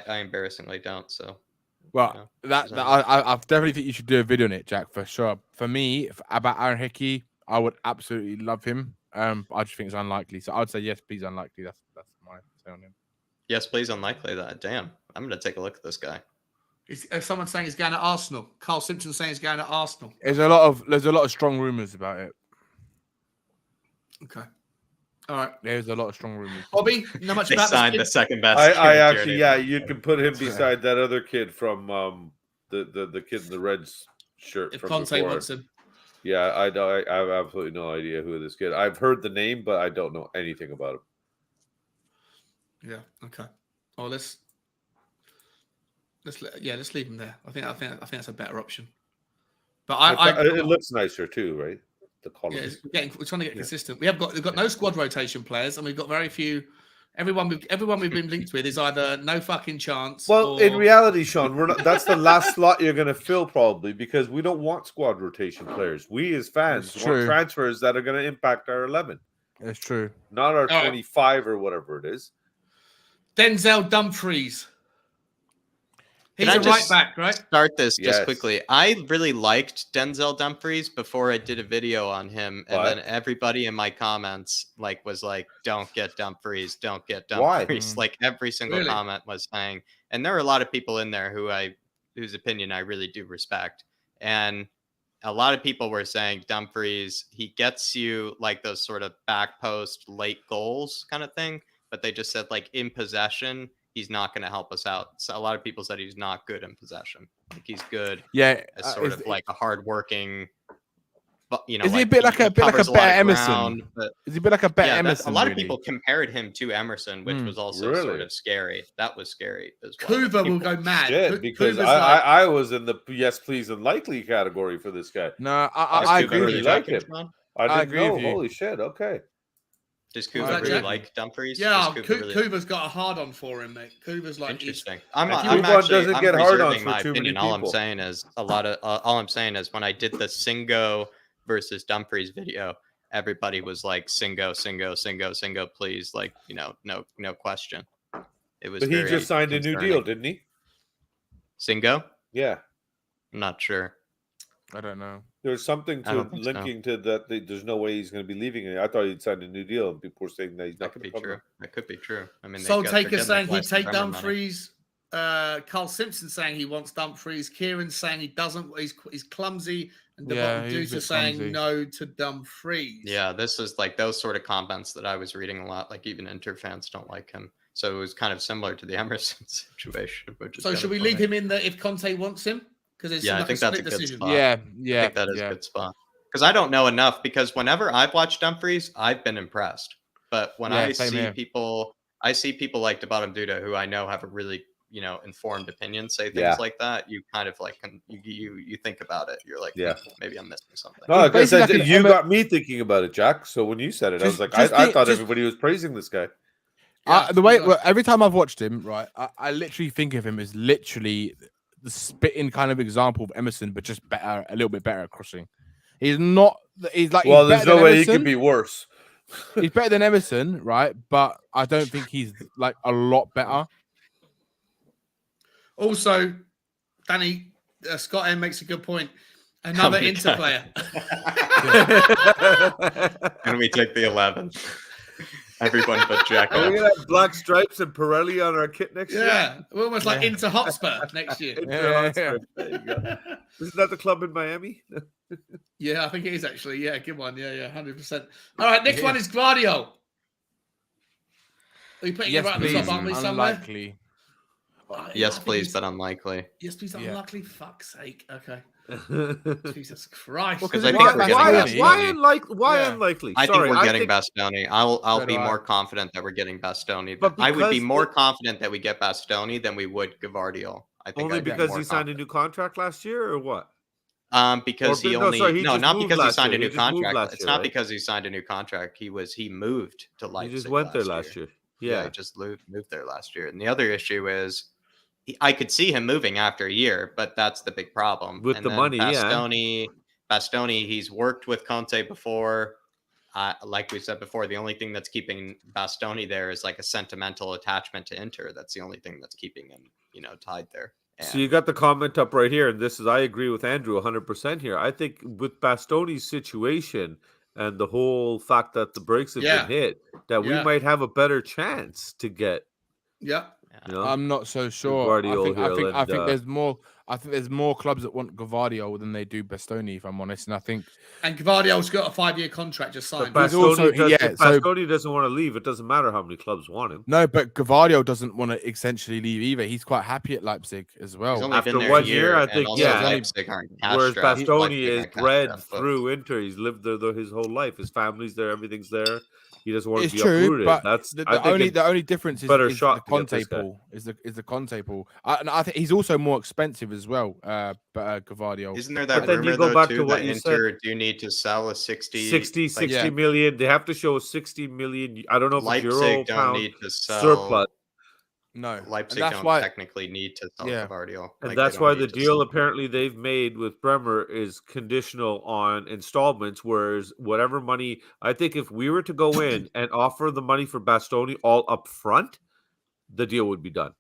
B: embarrassingly don't. So.
E: Well, I definitely think you should do a video on it, Jack, for sure. For me, about Aaron Hickey, I would absolutely love him. I just think it's unlikely. So I would say yes, please, unlikely. That's my say on him.
B: Yes, please, unlikely. That damn. I'm going to take a look at this guy.
A: Is someone saying he's going to Arsenal? Carl Simpson saying he's going to Arsenal.
E: There's a lot of strong rumors about it.
A: Okay. All right.
E: There's a lot of strong rumors.
A: Bobby, not much
B: they
A: about
B: signed the second best.
F: I actually, you can put him beside that other kid from the kid in the Reds shirt.
A: If
F: from
A: Conte
F: before.
A: wants him.
F: Yeah, I have absolutely no idea who this kid. I've heard the name, but I don't know anything about him.
A: Yeah. Okay. Well, let's leave him there. I think that's a better option. But
F: it looks nicer too, right? the column.
A: Yeah, we're trying to get consistent. We've got no squad rotation players, and we've got very few. Everyone we've been linked with is either no fucking chance.
F: Well,
A: or...
F: in reality, Sean, we're not. That's the last slot you're going to fill probably because we don't want squad rotation players. We as fans want transfers that are going to impact our 11.
E: It's true.
F: Not our 25 or whatever it is.
A: Denzel Dumfries. He's a right back, right?
B: Start this just quickly. I really liked Denzel Dumfries before I did a video on him, and then everybody in my comments was like, "Don't get Dumfries, don't get Dumfries."
F: Why?
B: Like every single comment was saying, and there are a lot of people in there whose opinion I really do respect, and a lot of people were saying Dumfries, he gets you like those sort of back post late goals kind of thing, but they just said like in possession, he's not going to help us out. So a lot of people said he's not good in possession. Like he's good, as sort of like a hardworking. But
E: is he a bit like a better Emerson? Is he a bit like a better Emerson?
B: A lot of people compared him to Emerson, which was also sort of scary. That was scary as well.
A: Kuva will go mad
F: because I was in the yes, please, and likely category for this guy.
E: No, I agree with you.
F: Like him. I agree with you. Holy shit! Okay.
B: Does Kuva really like Dumfries?
A: Yeah, Kuva's got a hard on for him, mate. Kuva's like
B: interesting.
F: I'm doesn't get hard on for too many people.
B: All I'm saying is all I'm saying is when I did the Singo versus Dumfries video, everybody was like Singo, please, like no question. It was.
F: But he just signed a new deal, didn't he?
B: Singo?
F: Yeah.
B: I'm not sure.
E: I don't know.
F: There's something linking to that. There's no way he's going to be leaving. I thought he'd signed a new deal, and people were saying that he's not going to be
B: true. That could be true. I mean,
A: Soul Taker saying he'd take Dumfries. Carl Simpson saying he wants Dumfries. Kieran saying he doesn't. He's clumsy. And the producer saying no to Dumfries.
B: Yeah, this is like those sort of comments that I was reading a lot. Like even Inter fans don't like him. So it was kind of similar to the Emerson situation.
A: So should we leave him in there if Conte wants him? Because
B: I think that's a good spot.
E: Yeah.
B: I think that is a good spot. Because I don't know enough. Because whenever I've watched Dumfries, I've been impressed. But when I see people like Debatum Duda, who I know have a really informed opinion, say things like that, you kind of like you think about it. You're like, maybe I'm missing something.
F: No, because you got me thinking about it, Jack. So when you said it, I was like, I thought everybody was praising this guy.
E: The way every time I've watched him, right, I literally think of him as literally the spitting kind of example of Emerson, but just better, a little bit better at crossing. He's not. He's like.
F: Well, there's no way he could be worse.
E: He's better than Emerson, right? But I don't think he's like a lot better.
A: Also, Danny Scott M makes a good point. Another Inter player.
B: Can we take the 11? Everyone but Jack.
F: Are we gonna have black stripes and Pirelli on our kit next year?
A: Yeah, we're almost like Inter Hotspur next year.
F: Hotspur. There you go. Isn't that the club in Miami?
A: Yeah, I think it is actually. Yeah, good one. Yeah, 100%. All right, next one is Guardiola. Are you putting it right at the top, aren't we, somewhere?
E: Unlikely.
B: Yes, please, but unlikely.
A: Yes, please, but unlikely. Fuck's sake. Okay. Jesus Christ.
B: Because I think we're getting Bastoni.
F: Why unlikely?
B: I think we're getting Bastoni. I'll be more confident that we're getting Bastoni. But I would be more confident that we get Bastoni than we would Gvardiol. I think
F: only because he signed a new contract last year, or what?
B: Because not because he signed a new contract. It's not because he signed a new contract. He moved to Leipzig.
F: He just went there last year. Yeah,
B: he just moved there last year. And the other issue is I could see him moving after a year, but that's the big problem.
F: With the money,
B: Bastoni, he's worked with Conte before. Like we said before, the only thing that's keeping Bastoni there is like a sentimental attachment to Inter. That's the only thing that's keeping him, tied there. And
F: so you got the comment up right here, and I agree with Andrew 100% here. I think with Bastoni's situation and the whole fact that the brakes have been hit, that we might have a better chance to get.
A: Yeah.
E: I'm not so sure. I think there's more. I think there's more clubs that want Gvardiol than they do Bastoni, if I'm honest. And
A: Gvardiol's got a 5-year contract just signed.
F: But Bastoni doesn't want to leave. It doesn't matter how many clubs want him.
E: No, but Gvardiol doesn't want to essentially leave either. He's quite happy at Leipzig as well.
F: After 1 year, I think, whereas Bastoni is bred through Inter. He's lived there his whole life. His family's there. Everything's there. He doesn't want
E: It's
F: to be
E: true,
F: uprooted.
E: but
F: That's
E: the only difference is
F: better
E: the
F: shot to get
E: Conte
F: this guy.
E: pool. Is the Conte pool. And I think he's also more expensive as well. Gvardiol.
B: Isn't there that
F: But then you
B: rumor
F: go
B: though
F: back
B: too
F: to what
B: that
F: you
B: Inter do need to sell a 60
F: 60 million. They have to show 60 million. I don't know if it's euro,
B: Leipzig don't
F: pound,
B: need to sell
F: surplus.
E: No,
B: Leipzig
E: that's
B: don't
E: why.
B: technically need to sell Gvardiol.
F: And
B: Like,
F: that's
B: they don't
F: why
B: need
F: the
B: to
F: deal
B: sell him.
F: apparently they've made with Bremer is conditional on installments, whereas whatever money, I think if we were to go in and offer the money for Bastoni all up front, the deal would be done.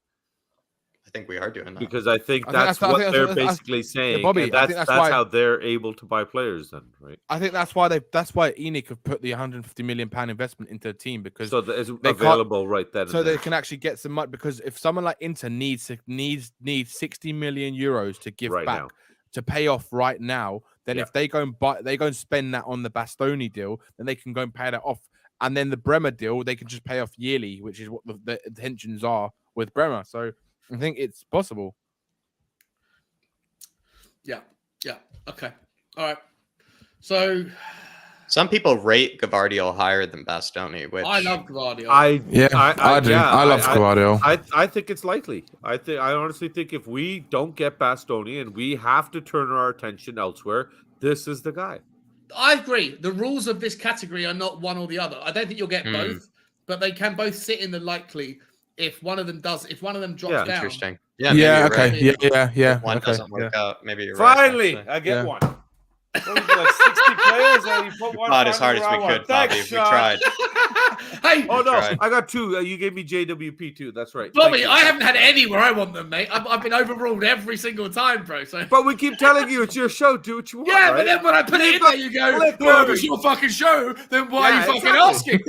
B: I think we are doing that.
F: Because I think that's what they're basically saying.
E: Bobby,
F: and that's
E: why,
F: how they're able to buy players then, right?
E: I think that's why ENIC have put the £150 million investment into the team, because
F: so it's available right then.
E: So they can actually get some money, because if someone like Inter needs 60 million euros to give back
F: now,
E: to pay off right now, then if they go and spend that on the Bastoni deal, then they can go and pay that off. And then the Bremer deal, they can just pay off yearly, which is what the intentions are with Bremer. So I think it's possible.
A: Yeah. Okay. All right. So
B: some people rate Gvardiol higher than Bastoni, which
A: I love Gvardiol.
E: I do. I love Gvardiol.
F: I think it's likely. I honestly think if we don't get Bastoni and we have to turn our attention elsewhere, this is the guy.
A: I agree. The rules of this category are not one or the other. I don't think you'll get both, but they can both sit in the likely if one of them drops down.
B: Interesting.
E: Yeah. Okay.
B: Right.
E: Yeah.
B: One doesn't work out. Maybe you're
F: Finally,
B: right.
F: I get one. Like 60 players, and you put one.
B: Not as hard as we could, Bobby. We tried.
A: Hey,
F: I got two. You gave me JWP too. That's right,
A: Bobby. I haven't had any where I want them, mate. I've been overruled every single time, bro. So,
F: but we keep telling you it's your show. Do what you want.
A: Yeah,
F: right?
A: but then when I put it in there, you go, "Oh, it's your fucking show." Then why are you fucking asking?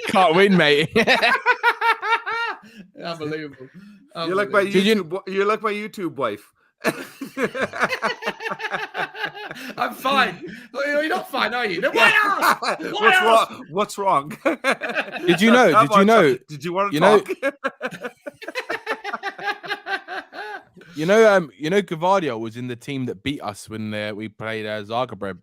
E: Can't win, mate.
A: Unbelievable.
F: You're like my YouTube. You're like my YouTube wife.
A: I'm fine. You're not fine, are you? Then why ask?
F: What's wrong?
E: Did you know?
F: Did you want to talk?
E: You know, Gvardiol was in the team that beat us when we played Zagreb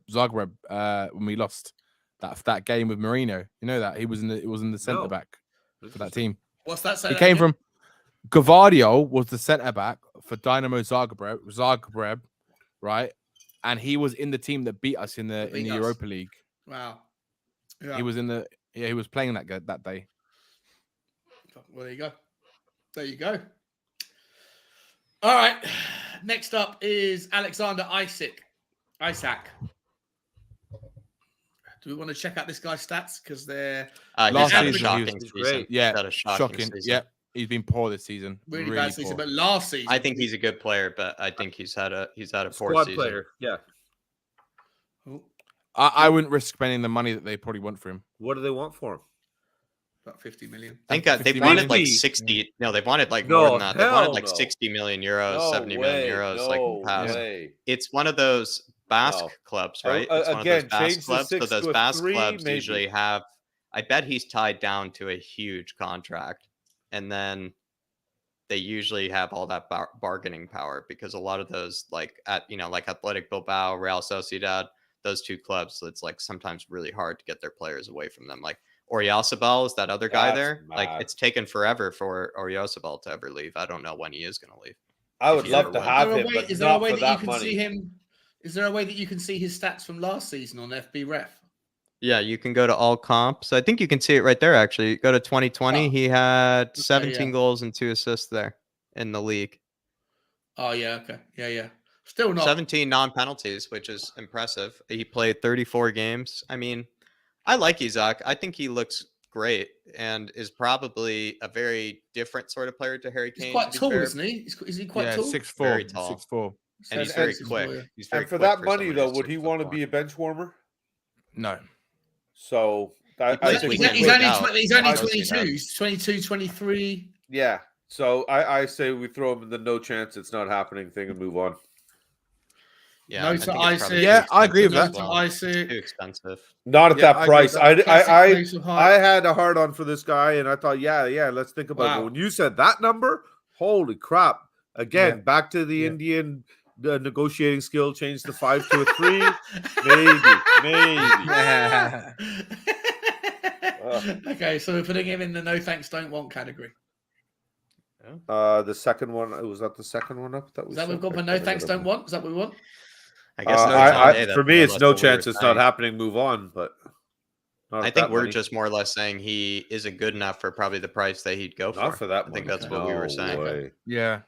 E: when we lost that game with Marino. You know that it was in the centre back for that team.
A: What's that?
E: He came from Gvardiol was the centre back for Dynamo Zagreb, right? And he was in the team that beat us in the Europa League.
A: Wow. Yeah.
E: He was he was playing that day.
A: Well, there you go. All right. Next up is Alexander Isak. Do we want to check out this guy's stats? Because they're
B: last season, shocking season.
E: Yeah, shocking. Yeah, he's been poor this season.
A: Really bad season, but last season,
B: I think he's a good player, but I think he's had a poor
F: squad
B: season.
F: Player. Yeah.
E: I wouldn't risk spending the money that they probably want for him.
F: What do they want for him?
A: About 50 million.
B: I think they wanted like 60. No, they wanted like more than that. They wanted like 60 million euros, 70 million euros. Like in the past. It's one of those Basque clubs, right? It's one of those Basque clubs. So those Basque clubs usually have. I bet he's tied down to a huge contract, and then they usually have all that bargaining power because a lot of those, like Athletic Bilbao, Real Sociedad, those two clubs, it's like sometimes really hard to get their players away from them. Like Oyarzabal is that other guy there.
F: Mad.
B: Like it's taken forever for Oyarzabal to ever leave. I don't know when he is going to leave.
F: I would love to have him, but
A: is there a way
F: not for
A: that you
F: that
A: can
F: money.
A: see him? Is there a way that you can see his stats from last season on FB Ref?
B: Yeah, you can go to all comps. I think you can see it right there, actually. Go to 2020. He had 17 goals and 2 assists there in the league.
A: Oh, yeah. Okay. Yeah. Still not.
B: 17 non-penalties, which is impressive. He played 34 games. I mean, I like Isak. I think he looks great and is probably a very different sort of player to Harry Kane.
A: He's quite tall, isn't he? Is he quite tall?
E: 6'4".
B: Very tall.
E: 6'4".
B: And he's very quick. He's very
F: and for
B: quick
F: that money,
B: someone
F: though,
B: who's
F: would he
B: 6'4".
F: want to be a bench warmer?
E: No.
F: So I think
A: he's only 22. He's 22, 23.
F: Yeah. So I say we throw him in the no chance it's not happening thing and move on.
B: Yeah,
A: No to Isak.
E: Yeah, I agree with
A: No
E: that.
A: to Isak.
B: Too expensive.
F: Not at that price. I
A: I
F: had a hard on for this guy, and I thought, yeah, let's think about it. But when you said that number, holy crap! Again, back to the Indian negotiating skill, change the 5 to a 3. maybe.
A: Okay, so we're putting him in the no thanks, don't want category.
F: The second one, was that the second one up?
A: Is that we've got for no thanks, don't want? Is that what we want?
B: I guess no
F: for me, it's no chance it's not happening. Move on, but
B: I think we're just more or less saying he isn't good enough for probably the price that he'd go for.
F: Not for that.
B: I think that's what we were saying.
F: Way.
E: Yeah.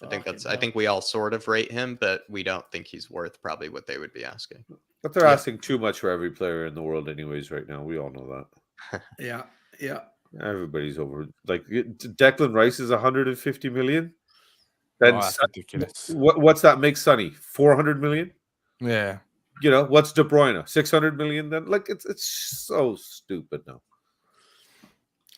B: I think we all sort of rate him, but we don't think he's worth probably what they would be asking.
F: But they're asking too much for every player in the world, anyways. Right now, we all know that.
A: Yeah.
F: Everybody's over. Like Declan Rice is 150 million. Then
E: that's ridiculous.
F: What's that make Sonny? 400 million.
E: Yeah.
F: You know what's De Bruyne? 600 million. Then like it's so stupid now.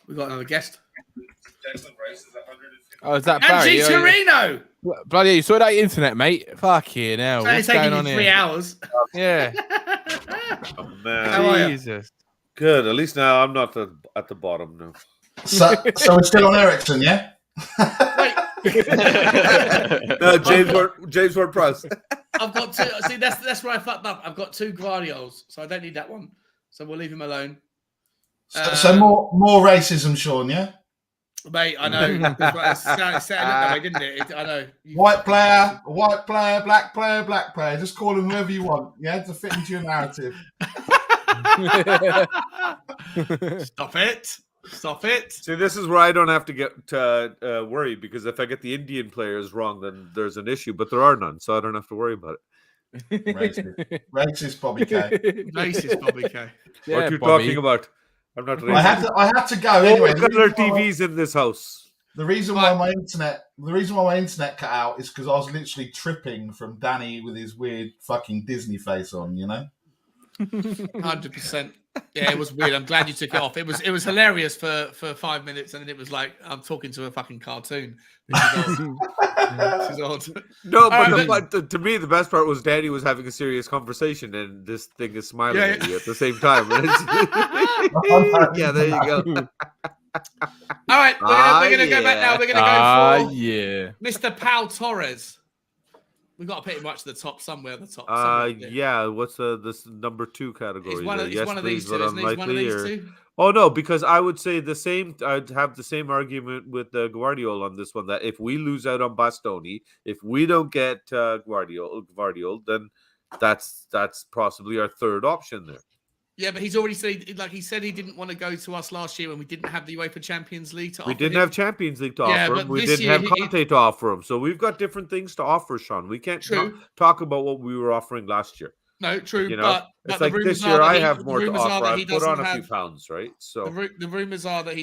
A: We got another guest.
F: Declan Rice is 150.
E: Oh, is that Barry?
A: Angie Torino.
E: Bloody, you saw that internet, mate? Fuck you now. What's going on here?
A: 3 hours.
E: Yeah.
F: Oh, man.
A: How are you?
E: Jesus.
F: Good. At least now I'm not at the bottom now.
C: So we're still on Eriksen, yeah?
A: Wait.
F: No, James Ward-Prowse.
A: I've got 2. See, that's where I fucked up. I've got 2 Guardiols, so I don't need that one. So we'll leave him alone.
C: So more racism, Sean, yeah?
A: Mate, I know. It set up that way, didn't it? I know.
C: White player, black player. Just call them whoever you want, yeah, to fit into your narrative.
A: Stop it.
F: See, this is where I don't have to get worried, because if I get the Indian players wrong, then there's an issue. But there are none, so I don't have to worry about it.
C: Racist Bobby K.
A: Racist Bobby K.
E: Yeah,
F: what are you
E: Bobby.
F: talking about? I'm not racist.
C: I had to go anyway.
F: All color TVs in this house.
C: The reason why my internet cut out is because I was literally tripping from Danny with his weird fucking Disney face on, you know.
A: 100%. Yeah, it was weird. I'm glad you took it off. It was hilarious for 5 minutes, and then it was like I'm talking to a fucking cartoon. This is odd.
F: No, but to me, the best part was Danny was having a serious conversation, and this thing is smiling at you at the same time. Yeah, there you go.
A: All right, we're gonna go back now. We're gonna go for
E: yeah,
A: Mr. Pau Torres. We've got to put him right to the top, somewhere at the top.
F: Yeah. What's this number 2 category?
A: He's one of these two, isn't he? He's one of these two.
F: Oh no, because I would say the same. I'd have the same argument with Guardiola on this one. That if we lose out on Bastoni, if we don't get Guardiola, then that's possibly our third option there.
A: Yeah, but he's already said, like he said, he didn't want to go to us last year when we didn't have the UEFA Champions League to offer.
F: We didn't have Champions League to offer him. We didn't have Conte to offer him. So we've got different things to offer, Sean. We can't talk about what we were offering last year.
A: No, true.
F: You know?
A: But
F: it's like this year I have more to offer. I put on a few pounds, right? So
A: the rumors are that he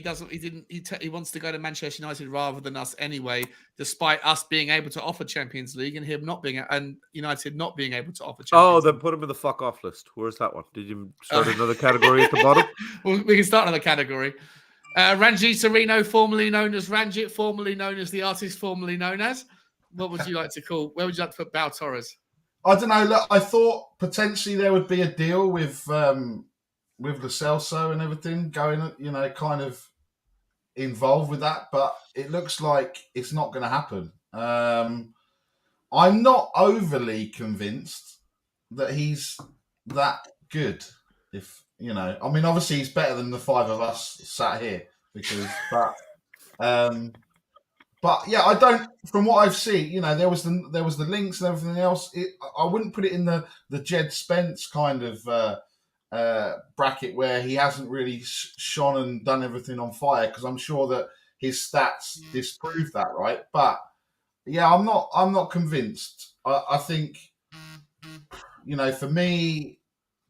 A: wants to go to Manchester United rather than us anyway, despite us being able to offer Champions League and him not being and United not being able to offer Champions League.
F: Then put him in the fuck off list. Where's that one? Did you start another category at the bottom?
A: Well, we can start another category. Ranjit Serino, formerly known as Ranjit, formerly known as the artist, formerly known as. What would you like to call? Where would you like to put Pau Torres?
C: I don't know. Look, I thought potentially there would be a deal with Lo Celso and everything going, kind of involved with that, but it looks like it's not going to happen. I'm not overly convinced that he's that good. Obviously he's better than the 5 of us sat here But yeah, I don't. From what I've seen, there was the links and everything else. I wouldn't put it in the Jed Spence kind of bracket where he hasn't really shone and done everything on fire, because I'm sure that his stats disprove that, right? But yeah, I'm not convinced. I think, for me,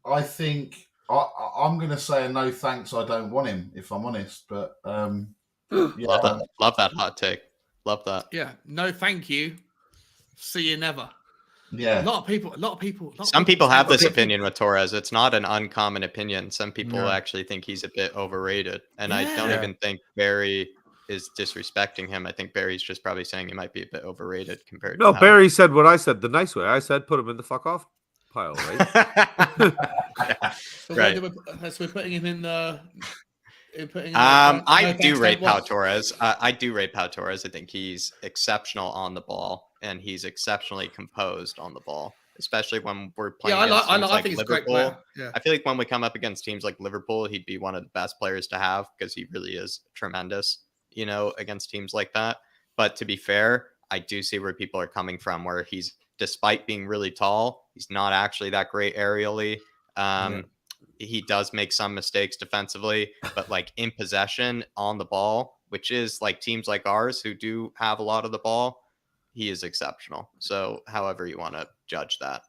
C: I think I'm going to say a no thanks. I don't want him, if I'm honest. But yeah.
B: Love that hot take. Love that.
A: Yeah. No, thank you. See you never.
C: Yeah.
A: A lot of people.
B: Some people have this opinion with Torres. It's not an uncommon opinion. Some people actually think he's a bit overrated. And I don't even think Barry is disrespecting him. I think Barry's just probably saying he might be a bit overrated compared to.
F: No, Barry said what I said the nice way. I said put him in the fuck off pile, right?
A: Right. So we're putting him in the.
B: I do rate Pau Torres. I do rate Pau Torres. I think he's exceptional on the ball, and he's exceptionally composed on the ball. especially when we're playing.
A: Yeah,
B: against teams
A: I
B: like
A: think he's a
B: Liverpool.
A: great player. Yeah.
B: I feel like when we come up against teams like Liverpool, he'd be one of the best players to have because he really is tremendous, against teams like that. But to be fair, I do see where people are coming from, where he's, despite being really tall, he's not actually that great aerially. He does make some mistakes defensively, but like in possession on the ball, which is like teams like ours who do have a lot of the ball, he is exceptional. So however you want to judge that,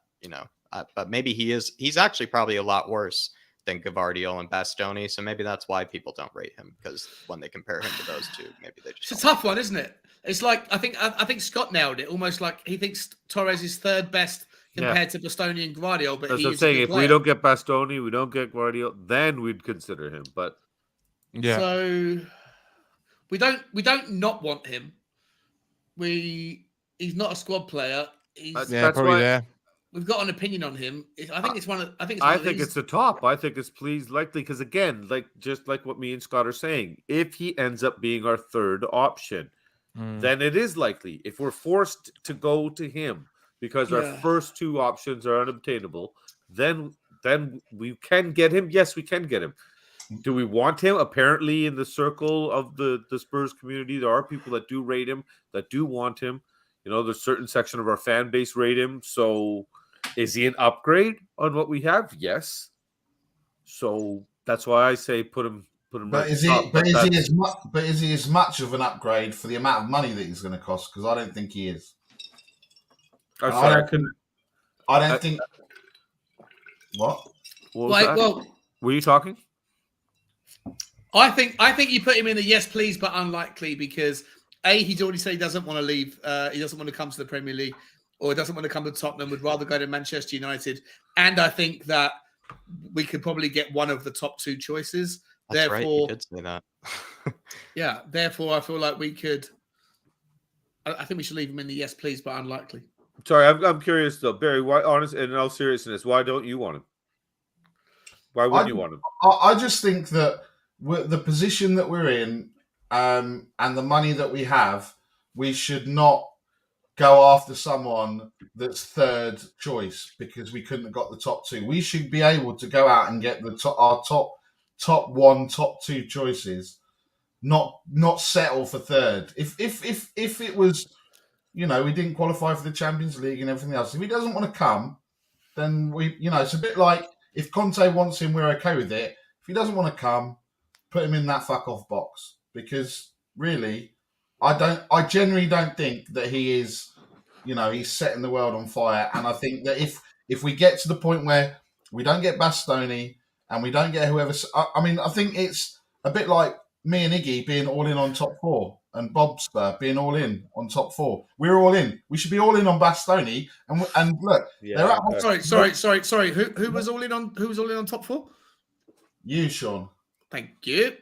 B: but maybe he's actually probably a lot worse than Gvardiol and Bastoni. So maybe that's why people don't rate him, because when they compare him to those two, maybe they just.
A: It's a tough one, isn't it? It's like I think Scott nailed it. Almost like he thinks Torres is third best compared to Bastoni and Gvardiol. But
F: that's what I'm saying. If we don't get Bastoni, we don't get Gvardiol, then we'd consider him. But
A: so we don't not want him. He's not a squad player.
F: That's why
A: we've got an opinion on him. I think
F: it's the top. I think it's please likely because again, just like what me and Scott are saying, if he ends up being our third option, then it is likely. If we're forced to go to him because our first two options are unobtainable, then we can get him. Yes, we can get him. Do we want him? Apparently, in the circle of the Spurs community, there are people that do rate him, that do want him. There's a certain section of our fan base rate him. So is he an upgrade on what we have? Yes. So that's why I say put him.
C: But is he as much of an upgrade for the amount of money that he's going to cost? Because I don't think he is. I don't think. What?
F: Well, were you talking?
A: I think you put him in the yes please but unlikely because he's already said he doesn't want to leave. He doesn't want to come to the Premier League or doesn't want to come to Tottenham. Would rather go to Manchester United. And I think that we could probably get one of the top two choices.
B: That's right. You did say that.
A: Yeah. Therefore, I feel like we could. I think we should leave him in the yes please but unlikely.
F: Sorry, I'm curious though, Barry. Why, honest and in all seriousness, why don't you want him? Why wouldn't you want him?
C: I just think that the position that we're in and the money that we have, we should not go after someone that's third choice because we couldn't have got the top two. We should be able to go out and get our top one, top two choices, not settle for third. If it was, we didn't qualify for the Champions League and everything else. If he doesn't want to come, then it's a bit like if Conte wants him, we're okay with it. If he doesn't want to come, put him in that fuck off box because really, I genuinely don't think that he is, he's setting the world on fire. And I think that if we get to the point where we don't get Bastoni and we don't get whoever, I think it's a bit like me and Iggy being all in on top four and Bob Spur being all in on top four. We're all in. We should be all in on Bastoni. And look, they're at
A: Sorry. Who was all in on? Who was all in on top four?
C: You, Sean.
A: Thank you.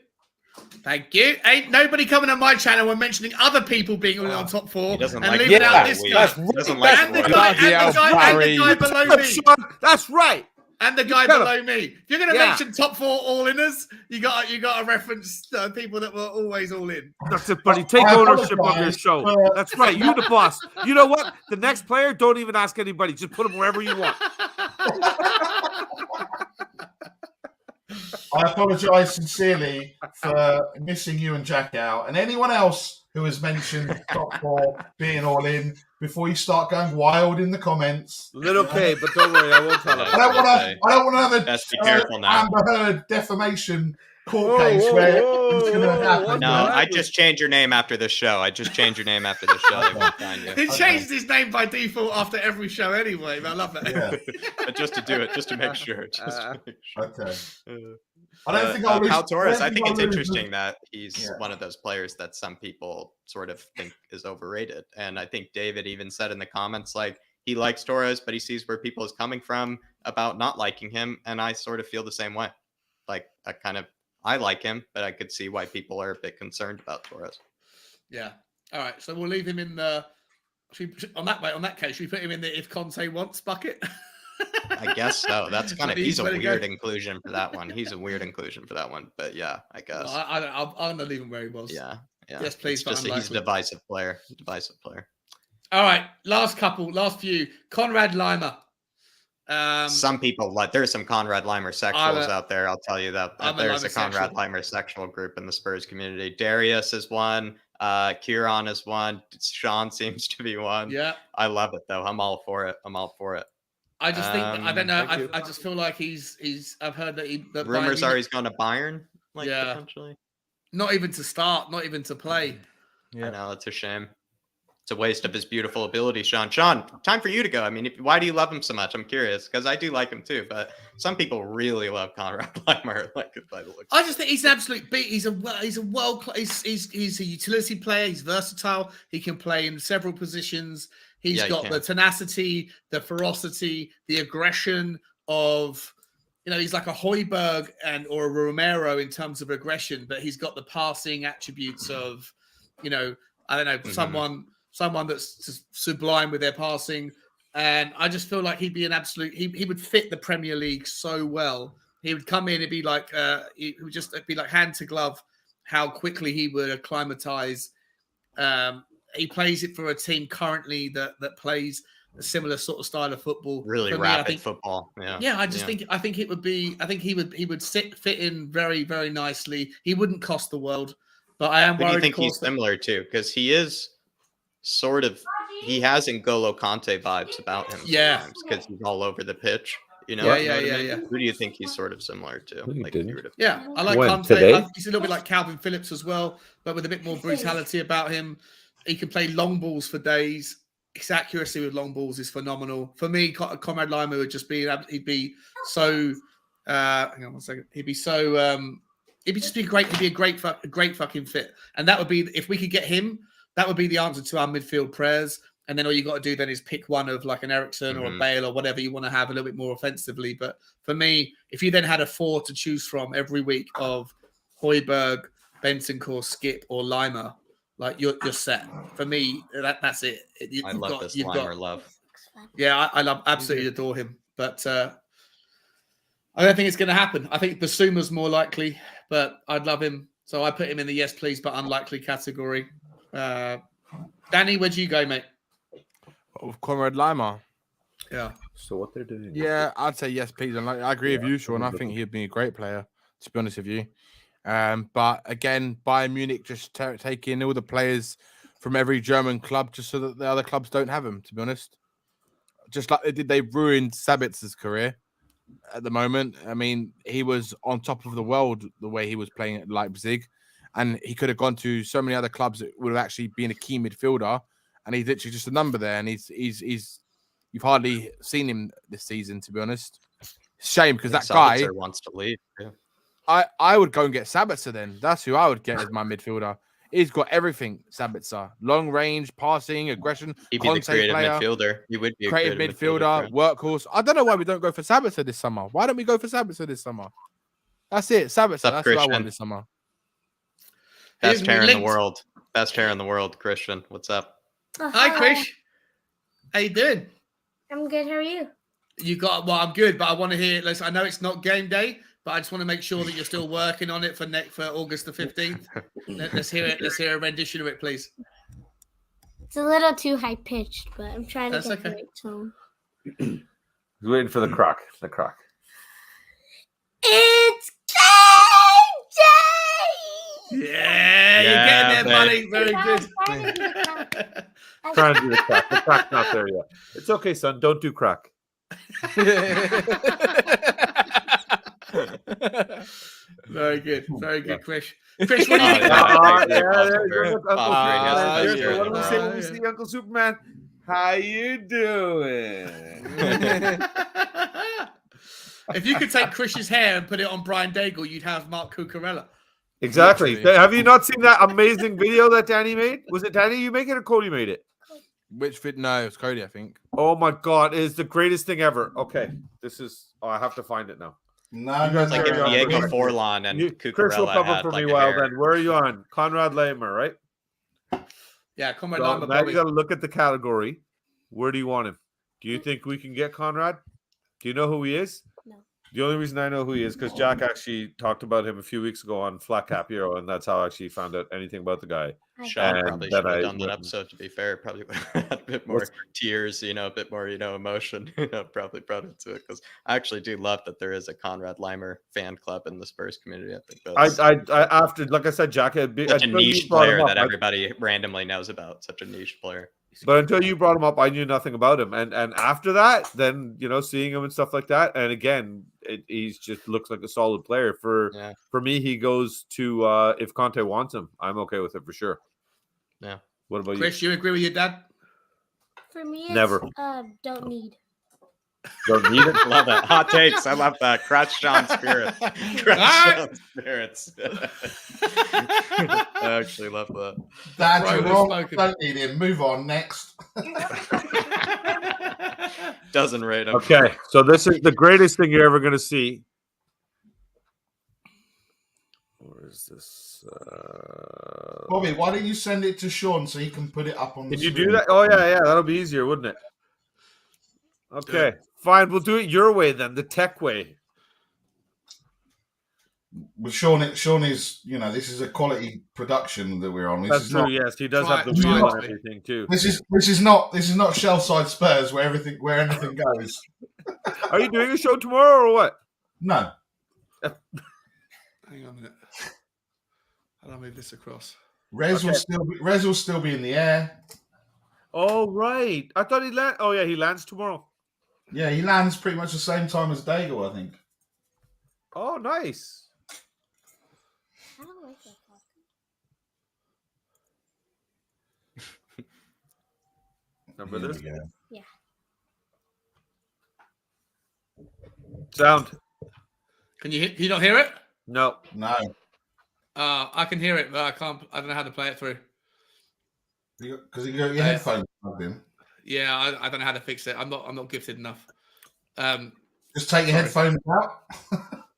A: Ain't nobody coming on my channel and mentioning other people being all in on top four.
B: He doesn't
A: and
B: like
A: leaving out this guy.
B: And
A: the guy below me.
F: That's right.
A: And the guy below me. If you're going to mention top four all-inners, you got to reference people that were always all in.
F: That's it, buddy. Take ownership of your show. That's right. You're the boss. You know what? The next player, don't even ask anybody. Just put him wherever you want.
C: I apologise sincerely for missing you and Jack out, and anyone else who has mentioned top four being all in before you start going wild in the comments.
F: Okay, but don't worry, I won't tell him.
C: I don't want to have
B: be careful now.
C: Amber Heard defamation court case where it's going to happen.
B: No, I just changed your name after the show. They won't find you.
A: He changed his name by default after every show anyway. I love that.
C: Yeah.
B: But just to make sure.
C: Okay. I don't think I'll lose.
B: Pau Torres, I think it's interesting that he's one of those players that some people sort of think is overrated. And I think David even said in the comments, like, he likes Torres, but he sees where people is coming from about not liking him. And I sort of feel the same way. Like, I like him, but I could see why people are a bit concerned about Torres.
A: Yeah. All right. So we'll leave him in the, on that case, should we put him in the if Conte wants bucket?
B: I guess so. That's he's a weird inclusion for that one. He's a weird inclusion for that one. But yeah, I guess.
A: No, I'm going to leave him where he was.
B: Yeah.
A: Yes, please.
B: He's a divisive player.
A: All right. Last few. Conrad Lima.
B: Some people like. There's some Conrad Leimer sexuals out there. I'll tell you that. There's a Conrad Leimer sexual group in the Spurs community. Darius is one. Kieran is one. Sean seems to be one.
A: Yeah,
B: I love it though. I'm all for it.
A: I just think I don't know. I just feel like he's. I've heard that
B: rumors are he's going to Bayern. Potentially.
A: Not even to start. Not even to play.
B: Yeah, I know it's a shame. It's a waste of his beautiful ability, Sean. Sean, time for you to go. I mean, why do you love him so much? I'm curious because I do like him too, but some people really love Conrad Leimer. By the looks.
A: I just think he's an absolute beat. He's a world class. He's a utility player. He's versatile. He can play in several positions. He's got the tenacity, the ferocity, the aggression of, he's like a Højbjerg or a Romero in terms of aggression, but he's got the passing attributes of, I don't know, someone that's just sublime with their passing. And I just feel like he'd be an absolute, he would fit the Premier League so well. He would come in and be like, it would just be like hand to glove how quickly he would acclimatize. He plays it for a team currently that plays a similar sort of style of football.
B: Really rapid football.
A: Yeah. I think it would be, I think he would fit in very, very nicely. He wouldn't cost the world, but I am worried.
B: Do you think he's similar too? Because he is sort of, he has N'Golo Kante vibes about him.
A: Yeah.
B: Because he's all over the pitch.
A: Yeah.
B: Who do you think he's sort of similar to?
A: I like Kante. He's a little bit like Calvin Phillips as well, but with a bit more brutality about him. He can play long balls for days. His accuracy with long balls is phenomenal. For me, Conrad Leimer would just be, he'd be so, hang on one second. He'd be a great fucking fit. And that would be, if we could get him, that would be the answer to our midfield prayers. And then all you got to do then is pick one of like an Eriksen or a Bale or whatever you want to have a little bit more offensively. But for me, if you then had a 4 to choose from every week of Højbjerg, Bentancur, Skip or Leimer, like you're set. For me, that's it.
B: I love this Leimer love.
A: Yeah, I absolutely adore him. But I don't think it's going to happen. I think Bissouma's more likely, but I'd love him. So I put him in the yes, please, but unlikely category. Danny, where'd you go, mate?
E: Conrad Leimer.
A: Yeah.
F: So what they're doing?
E: Yeah, I'd say yes, please. I agree with you, Sean. I think he'd be a great player, to be honest with you. But again, Bayern Munich just taking all the players from every German club just so that the other clubs don't have him, to be honest. Just like they ruined Sabitzer's career at the moment. I mean, he was on top of the world the way he was playing at Leipzig, and he could have gone to so many other clubs that would have actually been a key midfielder, and he's literally just a number there, and he's you've hardly seen him this season, to be honest. Shame, because that guy
B: wants to leave. Yeah.
E: I would go and get Sabitzer then. That's who I would get as my midfielder. He's got everything, Sabitzer. Long range, passing, aggression.
B: He'd be the creative midfielder. He would be a
E: creative midfielder, workhorse. I don't know why we don't go for Sabitzer this summer. Why don't we go for Sabitzer this summer? That's it. Sabitzer. That's what I want this summer.
B: Best hair in the world. Best hair in the world, Christian. What's up?
A: Hi, Chris. How you doing?
G: I'm good. How are you?
A: I'm good, but I want to hear. Listen, I know it's not game day, but I just want to make sure that you're still working on it for August the 15th. Let's hear it. Let's hear a rendition of it, please.
G: It's a little too high pitched, but I'm trying to get the right tone.
F: He's waiting for the croc. The croc.
G: It's game day!
A: Yeah, you're getting there, buddy. Very good.
F: Trying to do the croc. The croc's not there yet. It's okay, son. Don't do croc.
A: Very good, Chris. Chris, what do you think?
F: What do we say when we see Uncle Superman? How you doing?
A: If you could take Chris's hair and put it on Brian Daigle, you'd have Mark Cucurella.
F: Exactly. Have you not seen that amazing video that Danny made? Was it Danny you make it or Cody made it?
E: Which fit? No, it's Cody, I think.
F: Oh my God, it is the greatest thing ever. Okay, this is. Oh, I have to find it now.
C: No,
B: it's like if Diego Forlan and Cucurella
F: Chris will cover
B: had
F: for
B: like
F: me while then. Where are you on? Conrad Leimer, right?
A: Yeah, Conrad
F: so
A: Leimer.
F: Now you got to look at the category. Where do you want him? Do you think we can get Conrad? Do you know who he is?
G: No.
F: The only reason I know who he is because Jack actually talked about him a few weeks ago on Flat Cap Hero, and that's how I actually found out anything about the guy.
B: Sean probably should have done that
F: wouldn't.
B: episode, to be fair. Probably had a bit more tears, a bit more, emotion, probably brought into it. Because I actually do love that there is a Conrad Leimer fan club in the Spurs community. I think that's
F: I after, like I said, Jack,
B: such a niche player that everybody randomly knows about. Such a niche player.
F: But until you brought him up, I knew nothing about him. And after that, then seeing him and stuff like that. And again, he's just looks like a solid player. For me, he goes to if Conte wants him, I'm okay with it for sure.
B: Yeah.
F: What about
A: Chris? You agree with your dad?
G: For me, it's,
F: Never.
G: Don't need.
F: Don't need it.
B: Love that. Hot takes. I love that. Crush Sean spirits. Sean spirits. I actually love that.
C: Dad, you're wrong. Don't need him. Move on. Next.
B: Doesn't rate him.
F: Okay, so this is the greatest thing you're ever going to see. Where is this?
C: Bobby, why don't you send it to Sean so he can put it up on the
F: Can you
C: screen?
F: do that? Oh, yeah. That'll be easier, wouldn't it? Okay, fine. We'll do it your way then, the tech way.
C: With Sean is, this is a quality production that we're on.
F: That's true. Yes, he does have the wheel and everything too.
C: This is not Shellside Spurs where anything goes.
F: Are you doing a show tomorrow or what?
C: No.
A: Hang on a minute. How do I move this across?
C: Rez will still be in the air.
F: Oh right, I thought he land. Oh yeah, he lands tomorrow.
C: Yeah, he lands pretty much the same time as Daigle, I think.
F: Oh, nice.
G: I don't like that talk.
F: Number this?
G: Yeah.
F: Sound.
A: Can you not hear it?
F: No.
A: I can hear it, but I can't. I don't know how to play it through.
C: Because you got your headphones plugged in.
A: Yeah, I don't know how to fix it. I'm not gifted enough.
C: Just take your headphones out.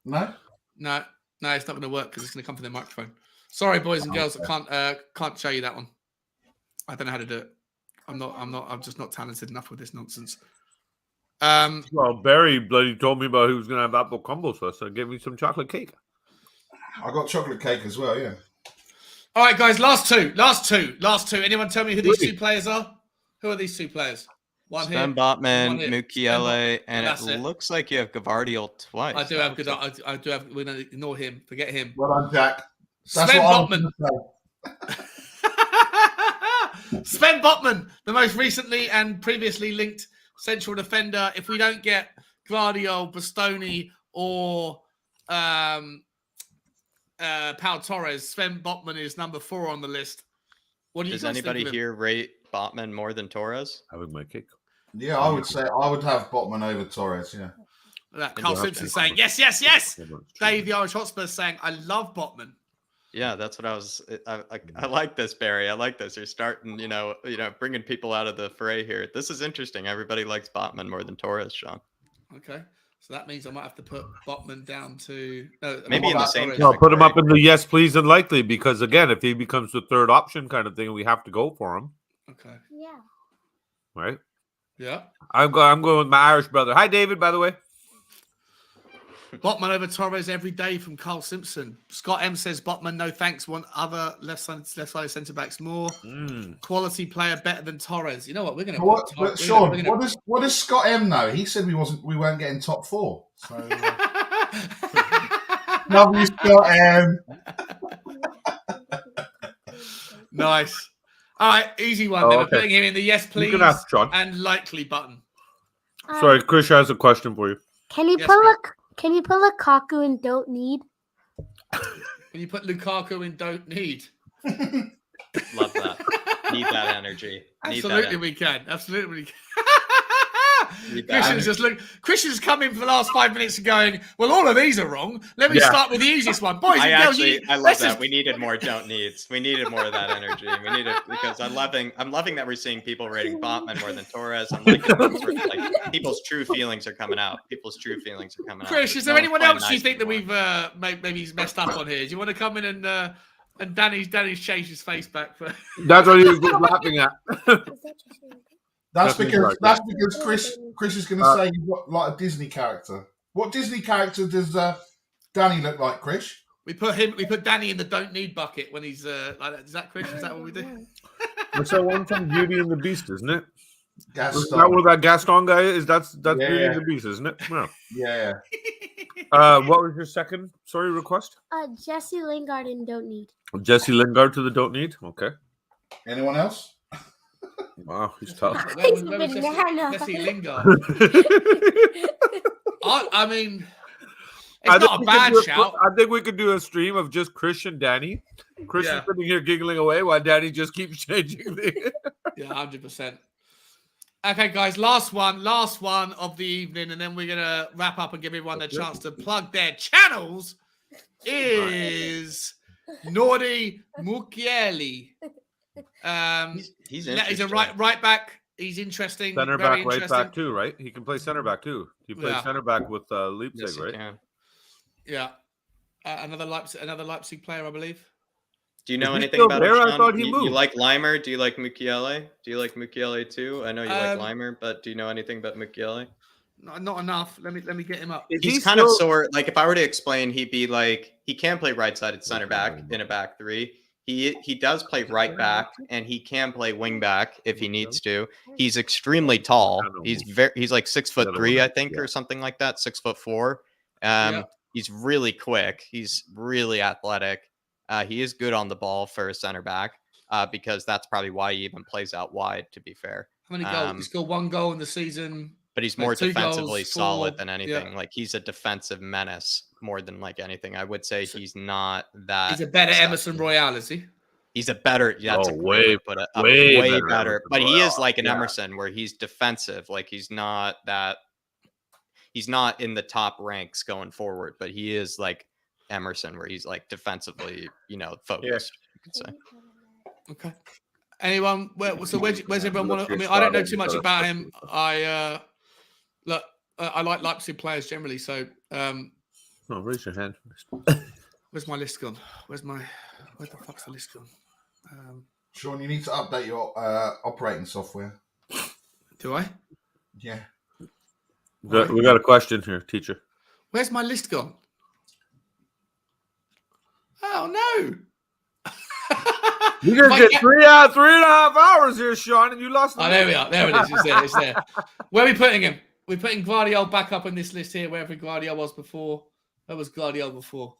C: No,
A: it's not going to work because it's going to come from the microphone. Sorry, boys and girls, I can't show you that one. I don't know how to do it. I'm just not talented enough with this nonsense.
F: Well, Barry bloody told me about who was going to have apple crumbles first, so give me some chocolate cake.
C: I got chocolate cake as well. Yeah.
A: All right, guys. Last two. Anyone tell me who these two players are? Who are these two players? One
B: Sven
A: here.
B: Botman, Mukiele, and it looks like you have Gavardiol twice.
A: I do have good. I do have. We're going to ignore him. Forget him.
C: Well done, Jack.
A: That's Sven Botman. Sven Botman, the most recently and previously linked central defender. If we don't get Guardiola, Bastoni, or Pau Torres, Sven Botman is number 4 on the list. What do you
B: Does anybody here rate Botman more than Torres?
F: I would make kick.
C: Yeah, I would say I would have Botman over Torres. Yeah.
A: Carl Simpson saying yes. Dave, the Irish Hotspur saying I love Botman.
B: Yeah, that's what I was. I like this, Barry. I like this. You're starting, bringing people out of the fray here. This is interesting. Everybody likes Botman more than Torres, Sean.
A: Okay, so that means I might have to put Botman down to
B: maybe in the same.
F: No, put him up in the yes, please, and likely because again, if he becomes the third option kind of thing, we have to go for him.
A: Okay.
G: Yeah.
F: Right.
A: Yeah.
F: I'm going with my Irish brother. Hi, David. By the way.
A: Botman over Torres every day from Carl Simpson. Scott M says Botman, no thanks. Want other left-sided centre backs more. Quality player better than Torres. You know what? We're going to.
C: Sean, what does Scott M know? He said we weren't getting top 4. So love you, Scott M.
A: Nice. All right, easy one. Then I'm putting him in the yes, please, and likely button.
F: Sorry, Chris has a question for you.
G: Can you put Lukaku in don't need?
B: Can you put Lukaku in don't need? Love that. Need that energy.
A: Absolutely, we can. Absolutely, we can. Christian's come in for the last 5 minutes and going, well, all of these are wrong. Let me start with the easiest one. Boys and girls,
B: I love that. We needed more don't needs. We needed more of that energy. We needed because I'm loving that we're seeing people rating Botman more than Torres. I'm like people's true feelings are coming out.
A: Chris, is there anyone else you think that we've maybe messed up on here? Do you want to come in and Danny's changed his face back for
F: That's what he was laughing at.
C: That's because Chris is going to say you've got like a Disney character. What Disney character does Danny look like, Chris?
A: We put Danny in the don't need bucket when he's like that. Is that Chris? Is that what we do?
F: What's that one from Beauty and the Beast, isn't it?
C: Gaston.
F: Is that what that Gaston guy is? That's Beauty
C: Yeah.
F: and the Beast, isn't it? Yeah.
C: Yeah.
F: What was your second request?
G: Jesse Lingard and don't need.
F: Jesse Lingard to the don't need. Okay.
C: Anyone else?
F: Wow, he's tough.
A: Where was
G: banana.
A: Jesse Lingard? I mean, it's not a bad shout.
F: I think we could do a stream of just Christian Danny. Christian sitting here giggling away while Danny just keeps changing things.
A: Yeah, 100%. Okay, guys, last one of the evening, and then we're gonna wrap up and give everyone a chance to plug their channels. Is Nordi Mukiele.
B: He's
A: a right back. He's interesting.
F: Center
A: very
F: back, right
A: interesting.
F: back too, right? He can play center back too. He plays center back with Leipzig,
B: Yes, he
F: right?
B: can.
A: Yeah, another Leipzig player, I believe.
B: Do you know
F: Is he
B: anything
F: still
B: about
F: there?
B: him,
F: I
B: Sean?
F: thought he
B: You
F: moved.
B: like Limer? Do you like Mukiele? Do you like Mukiele too? I know you like Limer, but do you know anything about Mukiele?
A: Not enough. Let me get him up.
B: He's kind of sort like, if I were to explain, he'd be like, he can play right-sided center back in a back three. He does play right back, and he can play wing back if he needs to. He's extremely tall. He's like 6'3", I think, or something like that. 6'4". He's really quick. He's really athletic. He is good on the ball for a center back, because that's probably why he even plays out wide, to be fair.
A: How many goals? He scored 1 goal in the season.
B: But he's more
A: 2
B: defensively
A: goals,
B: solid
A: 4.
B: than anything.
A: Yeah.
B: Like, he's a defensive menace more than like anything. I would say he's not that.
A: He's a better Emerson Royale, is he?
B: He's a better. That's
F: way
B: better. But he is like an Emerson, where he's defensive. Like, he's not that. He's not in the top ranks going forward, but he is like Emerson, where he's like defensively, focused. You could say.
A: Okay. Anyone? Where's everyone want to? I mean, I don't know too much about him. I like Leipzig players generally. So,
F: raise your hand.
A: where's my list gone? Where the fuck's the list gone?
C: Sean, you need to update your operating software.
A: Do I?
C: Yeah.
F: We got a question here, teacher.
A: Where's my list gone? Oh no!
F: You just get 3.5 hours here, Sean, and you lost.
A: Oh, there we are. There it is. It's there. Where are we putting him? We're putting Guardiola back up in this list here, wherever Guardiola was before. Where was Guardiola before?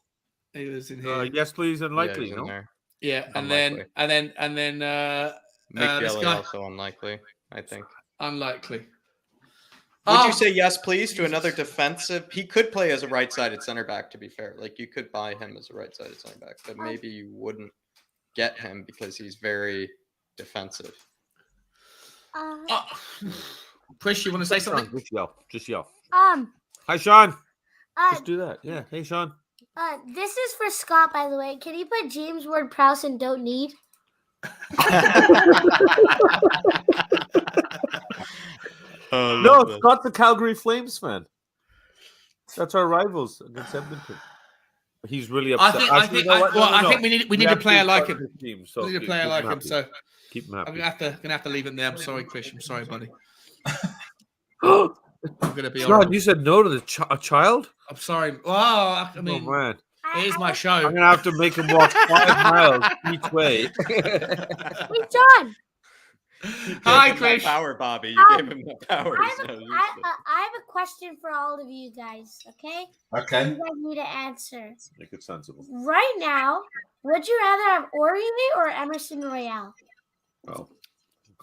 A: He was in here.
F: Yes, please, unlikely.
A: Yeah, and
B: Unlikely.
A: then this
B: Mukiele
A: guy,
B: also unlikely, I think.
A: unlikely.
B: Would you say yes, please, to another defensive? He could play as a right-sided center back, to be fair. Like, you could buy him as a right-sided center back, but maybe you wouldn't get him because he's very defensive.
A: Chris, you want to say something?
F: Just yell.
G: Hi,
F: Sean. Just do that. Yeah. Hey, Sean.
G: This is for Scott, by the way. Can you put James Ward-Prowse and don't need?
F: No, Scott's a Calgary Flames fan. That's our rivals against Edmonton. He's really upset.
A: I think we need a player like him. We need a player like him. So
F: keep him happy.
A: I'm gonna have to leave him there. I'm sorry, Chris. I'm sorry, buddy. I'm gonna be.
F: Sean, you said no to a child?
A: I'm sorry. Well, I mean,
F: man.
A: It is my show.
F: I'm gonna have to make him walk 5 miles each way.
G: Hey, John.
A: Hi, Chris.
B: Power, Bobby. You gave him the power.
G: I have a question for all of you guys. Okay.
C: Okay.
G: You guys need to answer.
F: Make it sensible.
G: Right now, would you rather have Aurier or Emerson Royale?
F: Oh,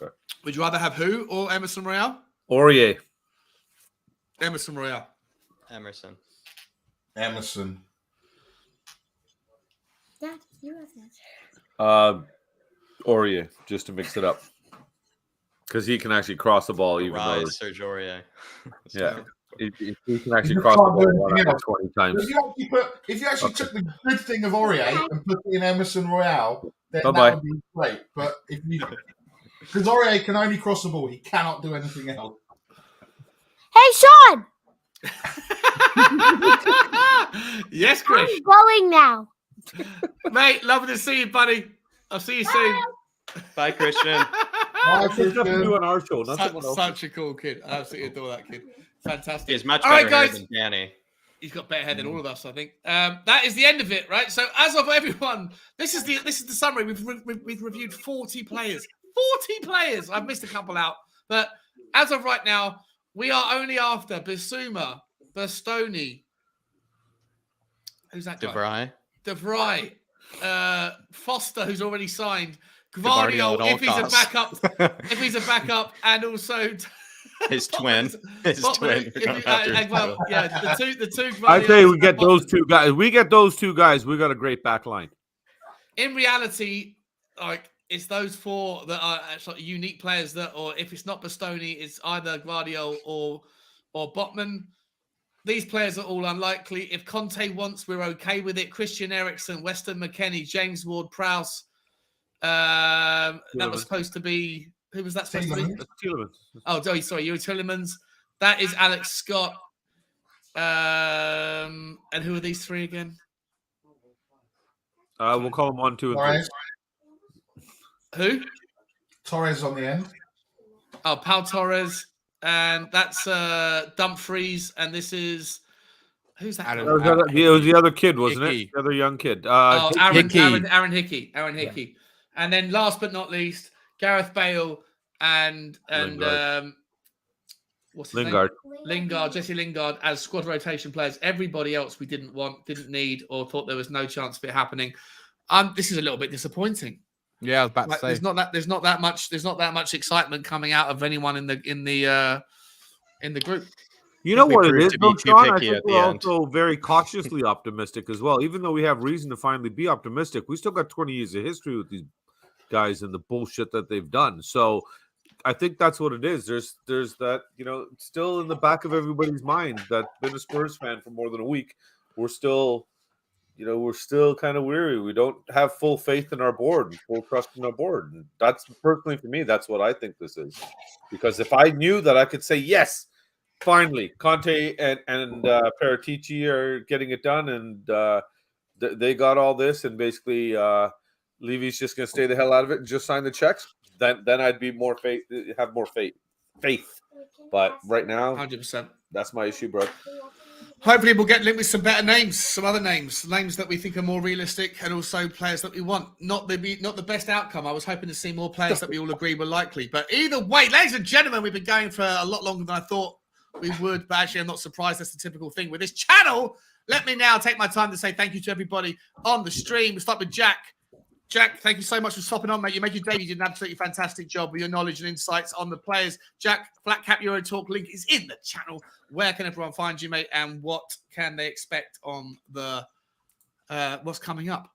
F: okay.
A: Would you rather have who or Emerson Royale?
F: Aurier.
A: Emerson Royale.
B: Emerson.
G: Yeah, you have the answer.
F: Aurier, just to mix it up. Because he can actually cross the ball, even though.
B: Serge Aurier.
F: Yeah. He can actually cross the ball 20 times.
C: If you actually took the good thing of Aurier and put it in Emerson Royale, then that would be great. But if you, because Aurier can only cross the ball, he cannot do anything else.
G: Hey, Sean.
A: Yes, Chris.
G: I'm going now.
A: Mate, lovely to see you, buddy. I'll see you soon.
B: Bye, Christian.
C: Bye,
F: Do on our show, not
A: such a cool kid. I absolutely adore that kid. Fantastic.
B: He's much
A: All
B: better
A: right, guys.
B: than Danny.
A: He's got better hair than all of us, I think. That is the end of it, right? So, as of everyone, this is the summary. We've reviewed 40 players. 40 players. I've missed a couple out, but as of right now, we are only after Bissouma, Bastoni. Who's that guy? De Vrij. Foster, who's already signed. Gvardiol, if he's a backup, and also
B: his twin.
A: Well, yeah, the two.
F: I say we get those two guys. We get those two guys. We got a great back line.
A: In reality, like it's those four that are sort of unique players or if it's not Bastoni, it's either Gvardiol or Botman. These players are all unlikely. If Conte wants, we're okay with it. Christian Eriksen, Weston McKennie, James Ward-Prowse. That was supposed to be. Who was that supposed to be?
F: Tielemans.
A: Oh, sorry, Yuri Tielemans. That is Alex Scott. And who are these three again?
F: We'll call them 1, 2, and
A: 3. Who?
C: Torres on the end.
A: Oh, Pau Torres. And that's Dumfries. And this is... Who's that?
F: It was the other kid, wasn't it? The other young kid.
A: Aaron Hickey. Yeah. And then last but not least, Gareth Bale and what's his name? Lingard, Jesse Lingard as squad rotation players. Everybody else we didn't want, didn't need, or thought there was no chance of it happening. This is a little bit disappointing.
E: Yeah, I was about to say
A: there's not that much excitement coming out of anyone in the group.
F: You know what it is, though, Sean? I think we're also very cautiously optimistic as well. Even though we have reason to finally be optimistic, we still got 20 years of history with these guys and the bullshit that they've done. So I think that's what it is. There's that, still in the back of everybody's mind that's been a Spurs fan for more than a week. We're still kind of weary. We don't have full faith in our board, full trust in our board. And that's personally for me, that's what I think this is. Because if I knew that I could say, yes, finally, Conte and Paratici are getting it done, and they got all this, and basically Levy's just going to stay the hell out of it and just sign the checks. Then I'd be have more faith. But right now,
A: 100%.
F: That's my issue, bro.
A: Hopefully, we'll get linked with some better names, some other names that we think are more realistic, and also players that we want. Not the best outcome. I was hoping to see more players that we all agree were likely. But either way, ladies and gentlemen, we've been going for a lot longer than I thought we would, but actually I'm not surprised. That's the typical thing with this channel. Let me now take my time to say thank you to everybody on the stream. We'll start with Jack. Jack, thank you so much for stopping on, mate. You made your debut. You did an absolutely fantastic job with your knowledge and insights on the players. Jack, Flat Cap Euro Talk link is in the channel. Where can everyone find you, mate? And what can they expect on the what's coming up?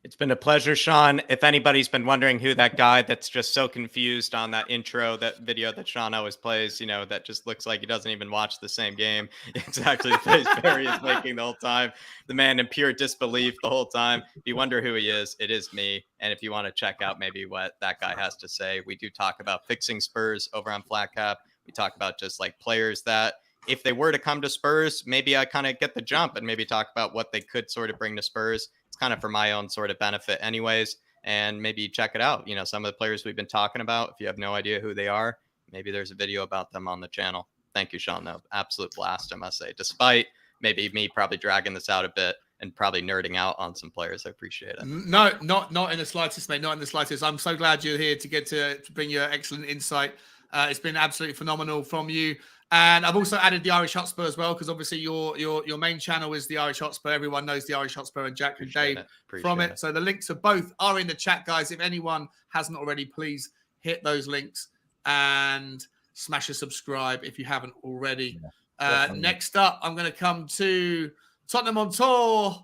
B: It's been a pleasure, Sean. If anybody's been wondering who that guy that's just so confused on that intro, that video that Sean always plays, that just looks like he doesn't even watch the same game. It's actually the face Barry is making the whole time. The man in pure disbelief the whole time. If you wonder who he is, it is me. And if you want to check out maybe what that guy has to say, we do talk about fixing Spurs over on Flat Cap. We talk about just like players that if they were to come to Spurs, maybe I kind of get the jump and maybe talk about what they could sort of bring to Spurs. It's kind of for my own sort of benefit anyways, and maybe check it out. Some of the players we've been talking about, if you have no idea who they are, maybe there's a video about them on the channel. Thank you, Sean, though. Absolute blast, I must say, despite maybe me probably dragging this out a bit and probably nerding out on some players. I appreciate it.
A: No, not in the slightest, mate. Not in the slightest. I'm so glad you're here to get to bring your excellent insight. It's been absolutely phenomenal from you. And I've also added the Irish Hotspur as well, because obviously your main channel is the Irish Hotspur. Everyone knows the Irish Hotspur and Jack and Dave from it. So the links of both are in the chat, guys. If anyone hasn't already, please hit those links and smash a subscribe if you haven't already. Next up, I'm going to come to Tottenham on Tour.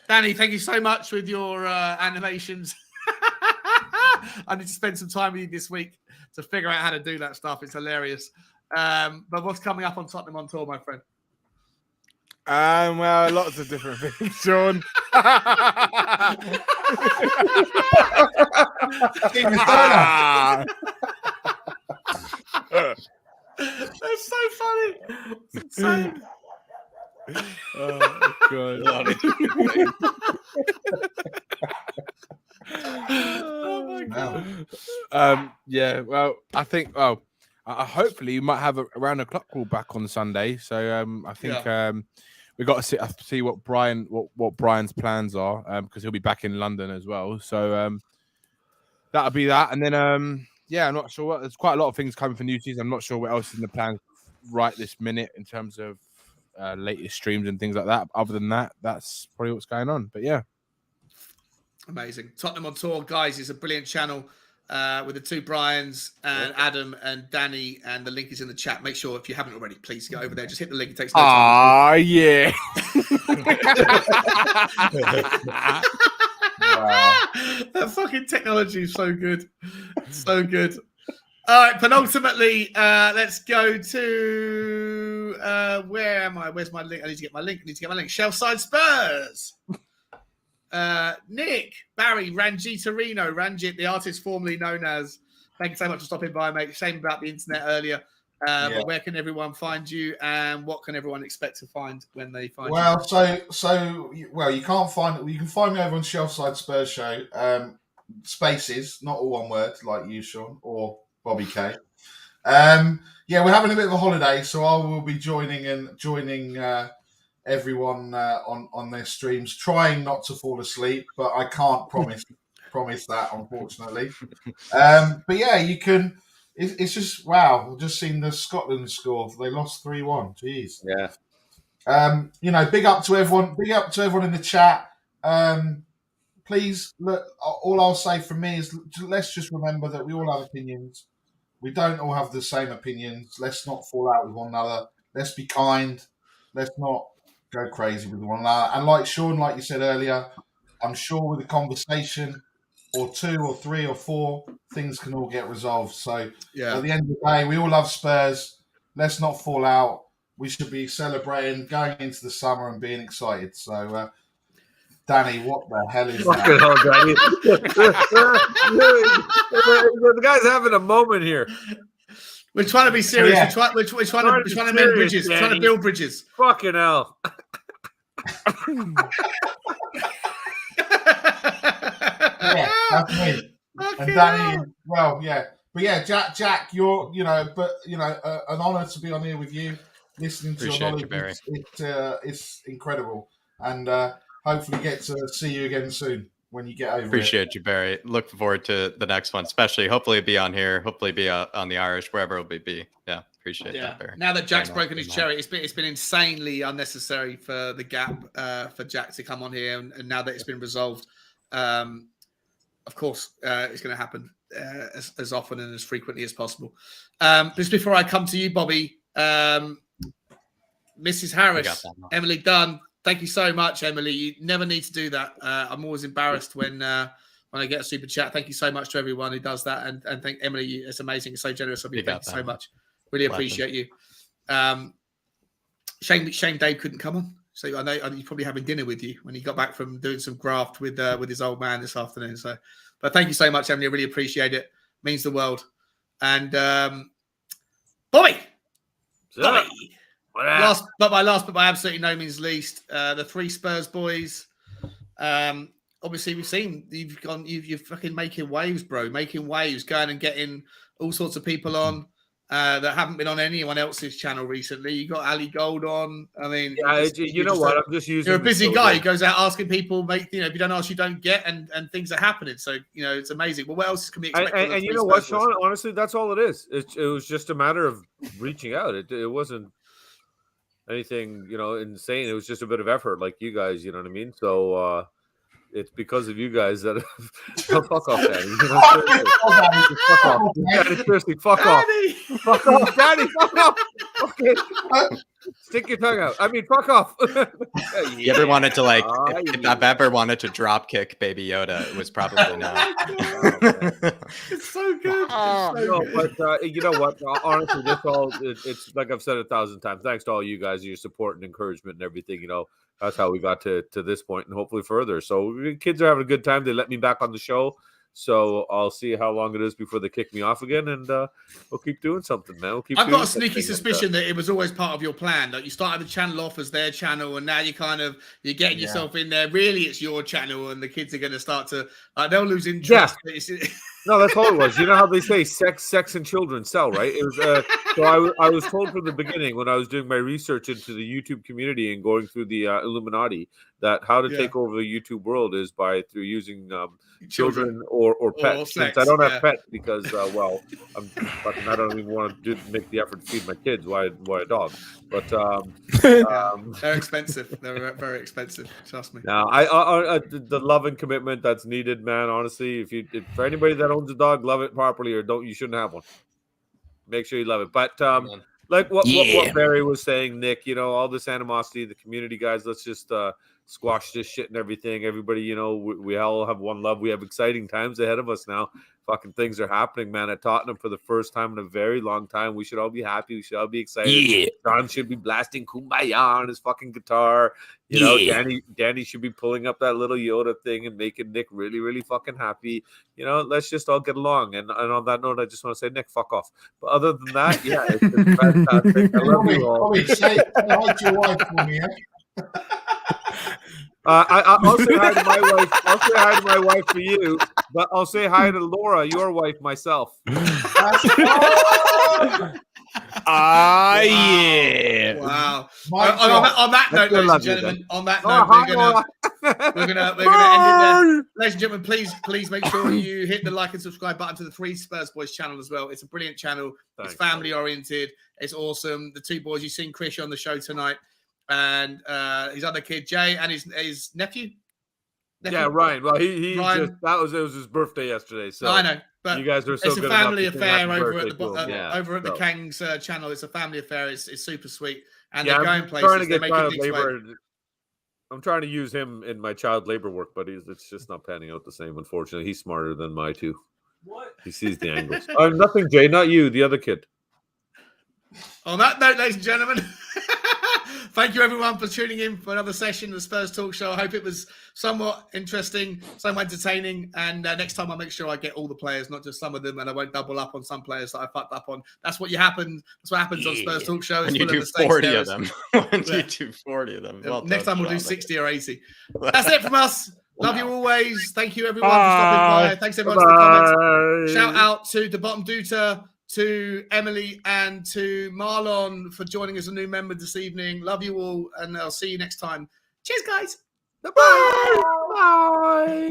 A: Danny, thank you so much with your animations. I need to spend some time with you this week to figure out how to do that stuff. It's hilarious. But what's coming up on Tottenham on Tour, my friend?
E: Well, lots of different things, Sean.
A: That's so funny. It's insane.
E: Oh, God. Oh, my God. Yeah, well, I think, hopefully you might have a round the clock call back on Sunday. So I think we got to see what Brian's plans are because he'll be back in London as well. So that'll be that. And then I'm not sure there's quite a lot of things coming for new season. I'm not sure what else is in the plan right this minute in terms of latest streams and things like that. Other than that, that's probably what's going on. But yeah.
A: Amazing. Tottenham on Tour, guys, is a brilliant channel with the two Brians and Adam and Danny, and the link is in the chat. Make sure if you haven't already, please go over there. Just hit the link. It takes no time.
E: Ah, yeah.
C: Wow.
A: That fucking technology is so good. So good. All right, penultimately, let's go to where am I? Where's my link? I need to get my link. Shellside Spurs. Nick, Barry, Ranjitarino, Ranjit, the artist formerly known as. Thank you so much for stopping by, mate. Shame about the internet earlier. But where can everyone find you, and what can everyone expect to find when they find you?
C: Well, you can't find. You can find me over on Shellside Spurs Show. Spaces, not all one word, like you, Sean, or Bobby K. We're having a bit of a holiday, so I will be joining everyone on their streams, trying not to fall asleep, but I can't promise that, unfortunately. But yeah, you can. It's just wow. I've just seen the Scotland score. They lost 3-1. Jeez.
F: Yeah.
C: Big up to everyone. Big up to everyone in the chat. Please, look. All I'll say from me is let's just remember that we all have opinions. We don't all have the same opinions. Let's not fall out with one another. Let's be kind. Let's not go crazy with one another. And like Sean, like you said earlier, I'm sure with a conversation or 2 or 3 or 4, things can all get resolved. So at the end of the day, we all love Spurs. Let's not fall out. We should be celebrating, going into the summer and being excited. So, Danny, what the hell is that?
F: Hell, Danny. The guy's having a moment here.
A: We're trying to be serious. Yeah. We're trying to mend bridges. We're trying to build bridges.
F: Fucking hell.
C: Yeah, that's me. And Danny, well, yeah. But yeah, Jack, you're, an honour to be on here with you, listening to your knowledge. It's incredible. And hopefully get to see you again soon when you get over
B: Appreciate you, Barry. Look forward to the next one, especially hopefully be on here, hopefully be on the Irish, wherever it'll be. Yeah, appreciate that, Barry.
A: Now that Jack's broken his cherry, it's been insanely unnecessary for the gap for Jack to come on here, and now that it's been resolved, of course, it's going to happen as often and as frequently as possible. Just before I come to you, Bobby, Mrs. Harris, Emily Dunn, thank you so much, Emily. You never need to do that. I'm always embarrassed when I get a super chat. Thank you so much to everyone who does that, and thank Emily. It's amazing. It's so generous of you. Thank you so much. Really appreciate you. Shame Dave couldn't come on. So I know he's probably having dinner with you when he got back from doing some graft with his old man this afternoon. So, but thank you so much, Emily. I really appreciate it. Means the world. And Bobby. Last but by absolutely no means least, the 3 Spurs boys. Obviously, we've seen you're fucking making waves, bro. Making waves, going and getting all sorts of people on. That haven't been on anyone else's channel recently. You got Ali Gold on. I mean,
F: you know what? I'm just using.
A: You're a busy guy. He goes out asking people. If you don't ask, you don't get, and things are happening. So it's amazing. Well, what else can we expect?
F: And you know what, Sean? Honestly, that's all it is. It was just a matter of reaching out. It wasn't anything insane. It was just a bit of effort, like you guys. You know what I mean? So. It's because of you guys that fuck off, Daddy. Seriously, fuck off. Fuck off, Daddy. Fuck off. Okay. Stick your tongue out. I mean, fuck off.
B: You ever wanted to if I've ever wanted to drop kick Baby Yoda, it was probably now.
A: It's so good.
F: But you know what? Honestly, it's like I've said 1,000 times. Thanks to all you guys, your support and encouragement and everything. That's how we got to this point and hopefully further. So kids are having a good time. They let me back on the show. So I'll see how long it is before they kick me off again. And we'll keep doing something, man.
A: I've got a sneaky suspicion that it was always part of your plan. Like you started the channel off as their channel, and now you're getting yourself in there. Really, it's your channel, and the kids are going to start to they'll lose interest.
F: Yeah. No, that's all it was. You know how they say sex, and children sell, right? It was. So I was told from the beginning when I was doing my research into the YouTube community and going through the Illuminati that how to take over the YouTube world is through using children or pets.
A: Or
F: Since
A: sex,
F: I don't have pets because I don't even want to make the effort to feed my kids. Why a dog? But
A: they're expensive. They're very expensive. Trust me.
F: No, I the love and commitment that's needed, man. Honestly, if for anybody that owns a dog, love it properly, or don't, you shouldn't have one. Make sure you love it. But like what Barry was saying, Nick, all this animosity, the community guys, let's just squash this shit and everything. Everybody, we all have one love. We have exciting times ahead of us now. Fucking things are happening, man, at Tottenham for the first time in a very long time. We should all be happy. We should all be excited. Yeah. John should be blasting Kumbaya on his fucking guitar. Danny should be pulling up that little Yoda thing and making Nick really, really fucking happy. Let's just all get along. And on that note, I just want to say, Nick, fuck off. But other than that, yeah, it's fantastic. I love you all.
C: Say hi to your wife for me, eh?
F: I'll say hi to my wife. I'll say hi to my wife for you, but I'll say hi to Laura, your wife, myself.
E: Yeah.
A: Wow. On that note, ladies and gentlemen, we're gonna end it there. Ladies and gentlemen, please make sure you hit the like and subscribe button to the Three Spurs Boys channel as well. It's a brilliant channel. It's family oriented. It's awesome. The two boys, you've seen Chris on the show tonight, and his other kid Jay and his nephew.
F: Yeah, Ryan. Well, it was his birthday yesterday. So
A: I know, but
F: you guys are so
A: it's
F: good.
A: A family affair over at
F: the
A: Kang's channel. It's a family affair. It's super sweet, and
F: they're
A: going places. They're making things
F: labor. I'm trying to use him in my child labor work, but it's just not panning out the same. Unfortunately, he's smarter than my two. What? He sees the angles. Nothing, Jay. Not you. The other kid.
A: On that note, ladies and gentlemen. Thank you, everyone, for tuning in for another session of the Spurs Talk Show. I hope it was somewhat interesting, somewhat entertaining. And next time I'll make sure I get all the players, not just some of them, and I won't double up on some players that I fucked up on. That's what happens on Spurs Talk Show.
B: When you do 40 of them. When you do 40 of them. Well
A: next time we'll do 60 or 80. That's it from us. Love you always. Thank you, everyone, for stopping by. Thanks, everyone, for the comments. Shout out to the Bottom Duta, to Emily, and to Marlon for joining as a new member this evening. Love you all, and I'll see you next time. Cheers, guys.
F: Bye. Bye.